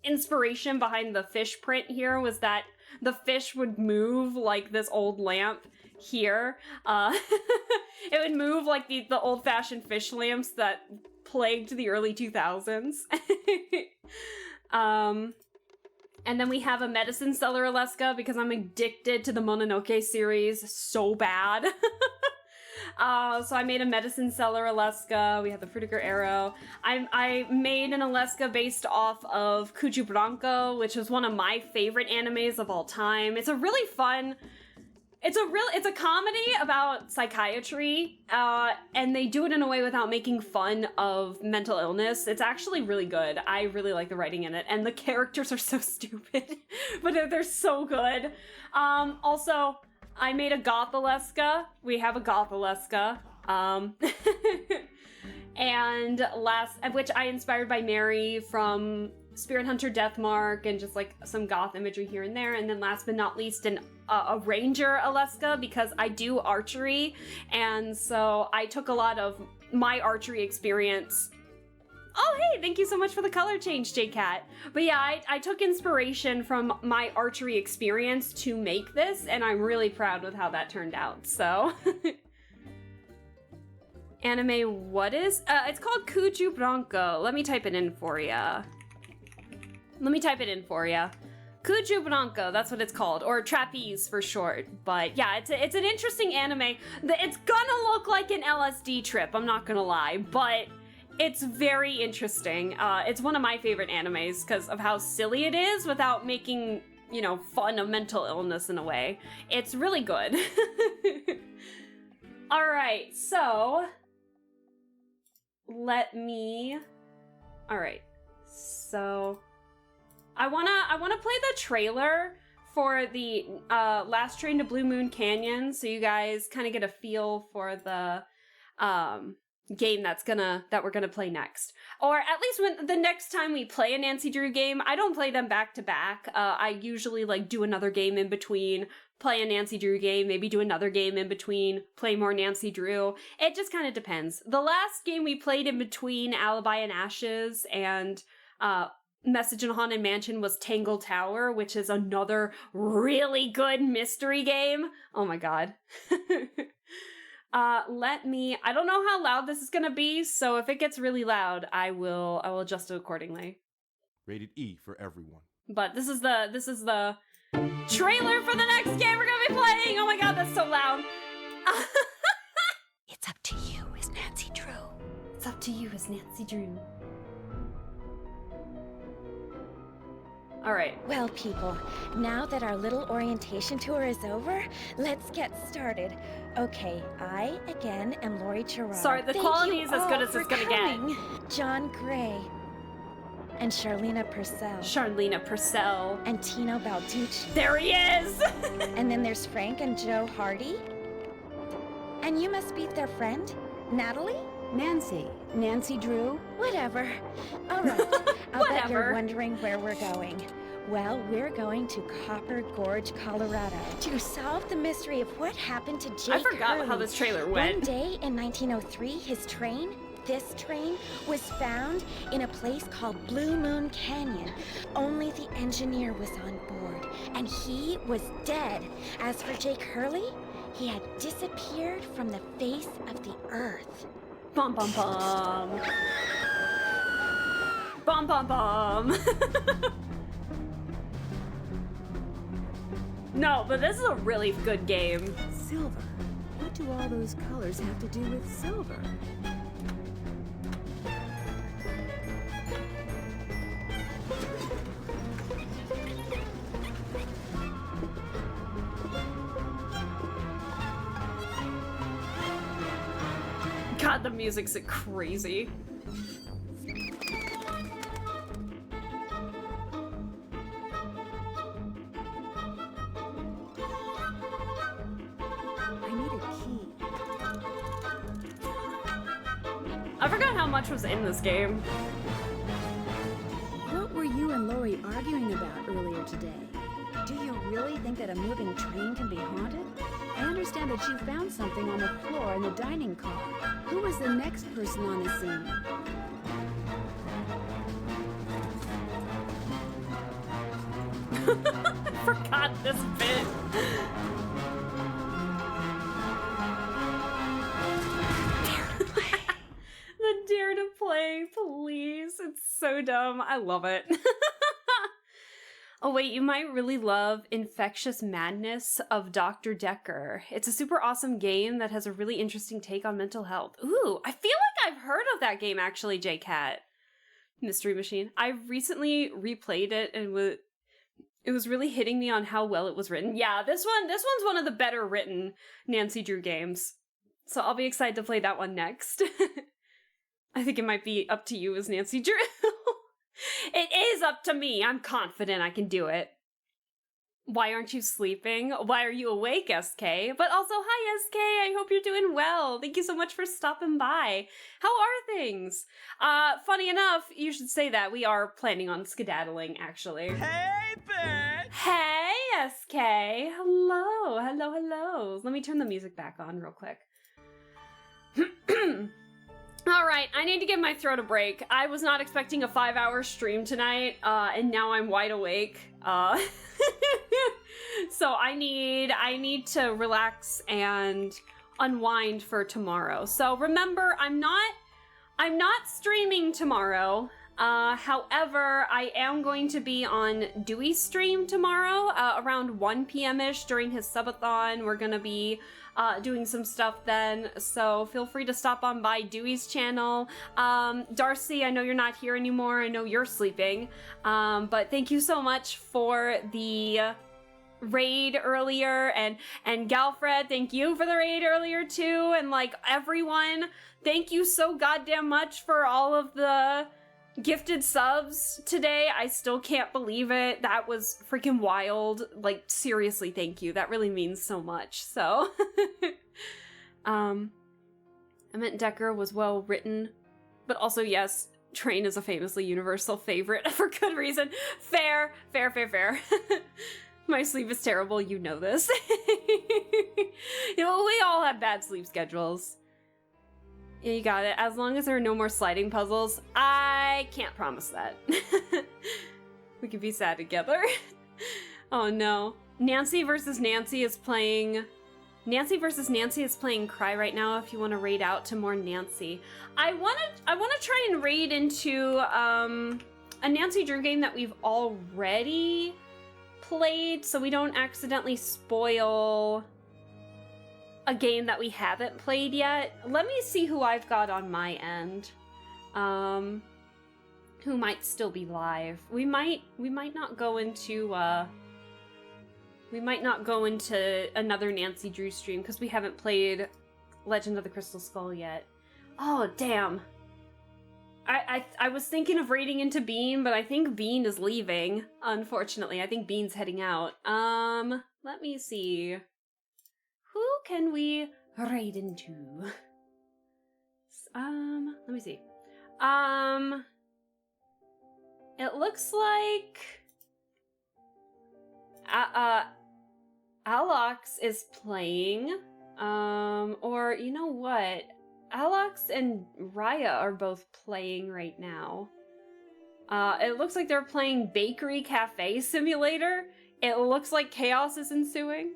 inspiration behind the fish print here was that the fish would move like this old lamp here. It would move like the old-fashioned fish lamps that plagued the early 2000s. And then we have a Medicine Seller Aleska because I'm addicted to the Mononoke series so bad. So I made a Medicine Seller Aleska. We have the Frutiger Arrow. I made an Aleska based off of Cuju Branco, which is one of my favorite animes of all time. It's a really fun... It's a comedy about psychiatry, and they do it in a way without making fun of mental illness. It's actually really good. I really like the writing in it, and the characters are so stupid, but they're so good. Also, I made a Goth Aleska. We have a Goth Aleska. And which I inspired by Mary from Spirit Hunter Deathmark and just like some goth imagery here and there. And then last but not least, a Ranger Aleska, because I do archery, and so I took a lot of my archery experience. Oh, hey, thank you so much for the color change, J-Cat. But yeah, I took inspiration from my archery experience to make this, and I'm really proud with how that turned out, so. Anime, what is? It's called Cuju Branco. Let me type it in for ya. Cuju Branco, that's what it's called, or Trapeze for short. But yeah, it's an interesting anime. It's gonna look like an LSD trip, I'm not gonna lie, but it's very interesting. It's one of my favorite animes because of how silly it is without making, fun of mental illness in a way. It's really good. All right, so let me... Alright, so... I wanna play the trailer for the Last Train to Blue Moon Canyon, so you guys kind of get a feel for the game that we're gonna play next. Or at least when the next time we play a Nancy Drew game, I don't play them back to back. I usually like do another game in between, play a Nancy Drew game, maybe do another game in between, play more Nancy Drew. It just kind of depends. The last game we played in between Alibi and Ashes and Message in a Haunted Mansion was Tangle Tower, which is another really good mystery game. Oh my god. I don't know how loud this is gonna be, so if it gets really loud, I will adjust it accordingly. Rated E for everyone. But this is the trailer for the next game we're gonna be playing! Oh my god, that's so loud. It's up to you as Nancy Drew. It's up to you as Nancy Drew. All right. Well, people, now that our little orientation tour is over, let's get started. Okay, I, again, am Lori Gerard. Sorry, the quality is as good as it's gonna get. John Gray. And Charlena Purcell. Charlena Purcell. And Tino Balducci. There he is! And then there's Frank and Joe Hardy. And you must be their friend, Natalie? Nancy Drew? Whatever. All right. I'll bet you're wondering where we're going. Well, we're going to Copper Gorge, Colorado, to solve the mystery of what happened to Jake I forgot Hurley. how this trailer went. One day in 1903, this train, was found in a place called Blue Moon Canyon. Only the engineer was on board, and he was dead. As for Jake Hurley, he had disappeared from the face of the earth. Bum bum bum. Bum bum bum. No, but this is a really good game. Silver. What do all those colors have to do with silver? God, the music's crazy. I forgot how much was in this game. What were you and Lori arguing about earlier today? Do you really think that a moving train can be haunted? I understand that you found something on the floor in the dining car. Who was the next person on the scene? I forgot this bit. The Dare to Play, please. It's so dumb. I love it. Oh wait, you might really love Infectious Madness of Dr. Decker. It's a super awesome game that has a really interesting take on mental health. Ooh, I feel like I've heard of that game actually, J-Cat. Mystery Machine. I recently replayed it and it was really hitting me on how well it was written. Yeah, this one's one of the better written Nancy Drew games. So I'll be excited to play that one next. I think it might be up to you as Nancy Drew. It is up to me. I'm confident I can do it. Why aren't you sleeping? Why are you awake, SK? But also, hi, SK. I hope you're doing well. Thank you so much for stopping by. How are things? Funny enough, you should say that. We are planning on skedaddling, actually. Hey, bitch! Hey, SK. Hello, hello, hello. Let me turn the music back on real quick. Alright, I need to give my throat a break. I was not expecting a 5-hour stream tonight, and now I'm wide awake. So I need to relax and unwind for tomorrow. So remember, I'm not streaming tomorrow. However, I am going to be on Dewey's stream tomorrow, around 1 p.m.-ish during his subathon. We're gonna be doing some stuff then, so feel free to stop on by Dewey's channel. Darcy, I know you're not here anymore. I know you're sleeping. But thank you so much for the raid earlier, and Galfred, thank you for the raid earlier too, and like everyone, thank you so goddamn much for all of the gifted subs today. I still can't believe it. That was freaking wild. Like, seriously, thank you. That really means so much. So, I meant Decker was well written, but also, yes, Train is a famously universal favorite for good reason. Fair. My sleep is terrible, you know this. You know, we all have bad sleep schedules. Yeah, you got it. As long as there are no more sliding puzzles, I can't promise that. We could be sad together. Oh no. Nancy versus Nancy is playing Cry right now if you want to raid out to more Nancy. I wanna try and raid into a Nancy Drew game that we've already played, so we don't accidentally spoil a game that we haven't played yet. Let me see who I've got on my end. Who might still be live. We might not go into another Nancy Drew stream because we haven't played Legend of the Crystal Skull yet. Oh damn. I was thinking of raiding into Bean, but I think Bean is leaving, unfortunately. I think Bean's heading out. Let me see. Who can we raid into? Let me see. It looks like Alox is playing. Or you know what? Alox and Raya are both playing right now. It looks like they're playing Bakery Cafe Simulator. It looks like chaos is ensuing.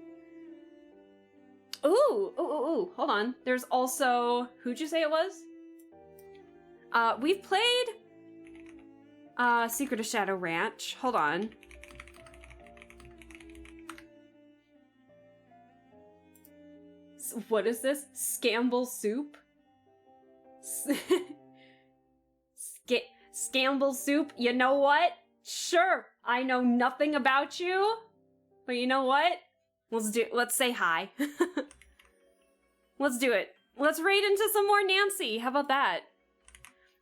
Ooh, hold on. There's also, who'd you say it was? We've played Secret of Shadow Ranch. Hold on. What is this? Scamble Soup? Scamble Soup? You know what? Sure, I know nothing about you, but you know what? Let's say hi. Let's do it. Let's raid into some more Nancy. How about that?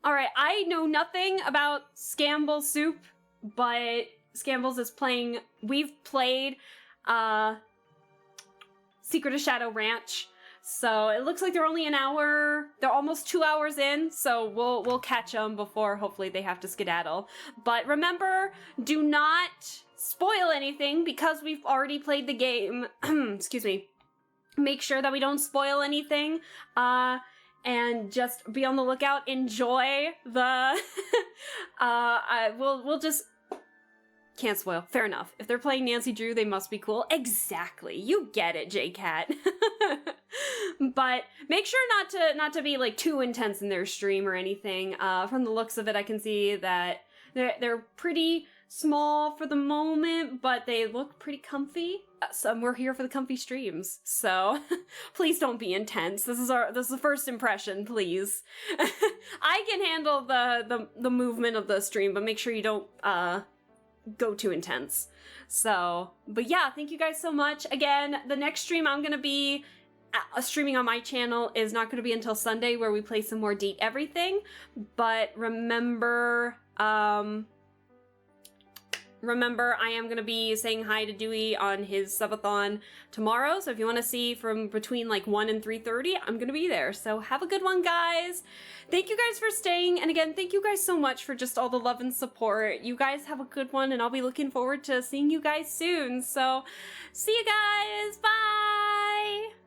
Alright, I know nothing about Scamble Soup, but Scambles is playing. We've played Secret of Shadow Ranch. So it looks like they're only an hour. They're almost 2 hours in, so we'll catch them before hopefully they have to skedaddle. But remember, do not spoil anything because we've already played the game. Excuse me. Make sure that we don't spoil anything. And just be on the lookout. Enjoy the. We'll just. Can't spoil. Fair enough. If they're playing Nancy Drew, they must be cool. Exactly. You get it, JCat. But make sure not to be like too intense in their stream or anything. From the looks of it, I can see that they're pretty small for the moment, but they look pretty comfy. So we're here for the comfy streams. So please don't be intense. This is the first impression, please. I can handle the movement of the stream, but make sure you don't go too intense. So, but yeah, thank you guys so much. Again, the next stream I'm gonna be streaming on my channel is not gonna be until Sunday, where we play some more Date Everything. But remember, I am going to be saying hi to Dewey on his subathon tomorrow, so if you want to see from between like 1 and 3:30, I'm going to be there. So have a good one, guys. Thank you guys for staying, and again, thank you guys so much for just all the love and support. You guys have a good one, and I'll be looking forward to seeing you guys soon. So see you guys. Bye!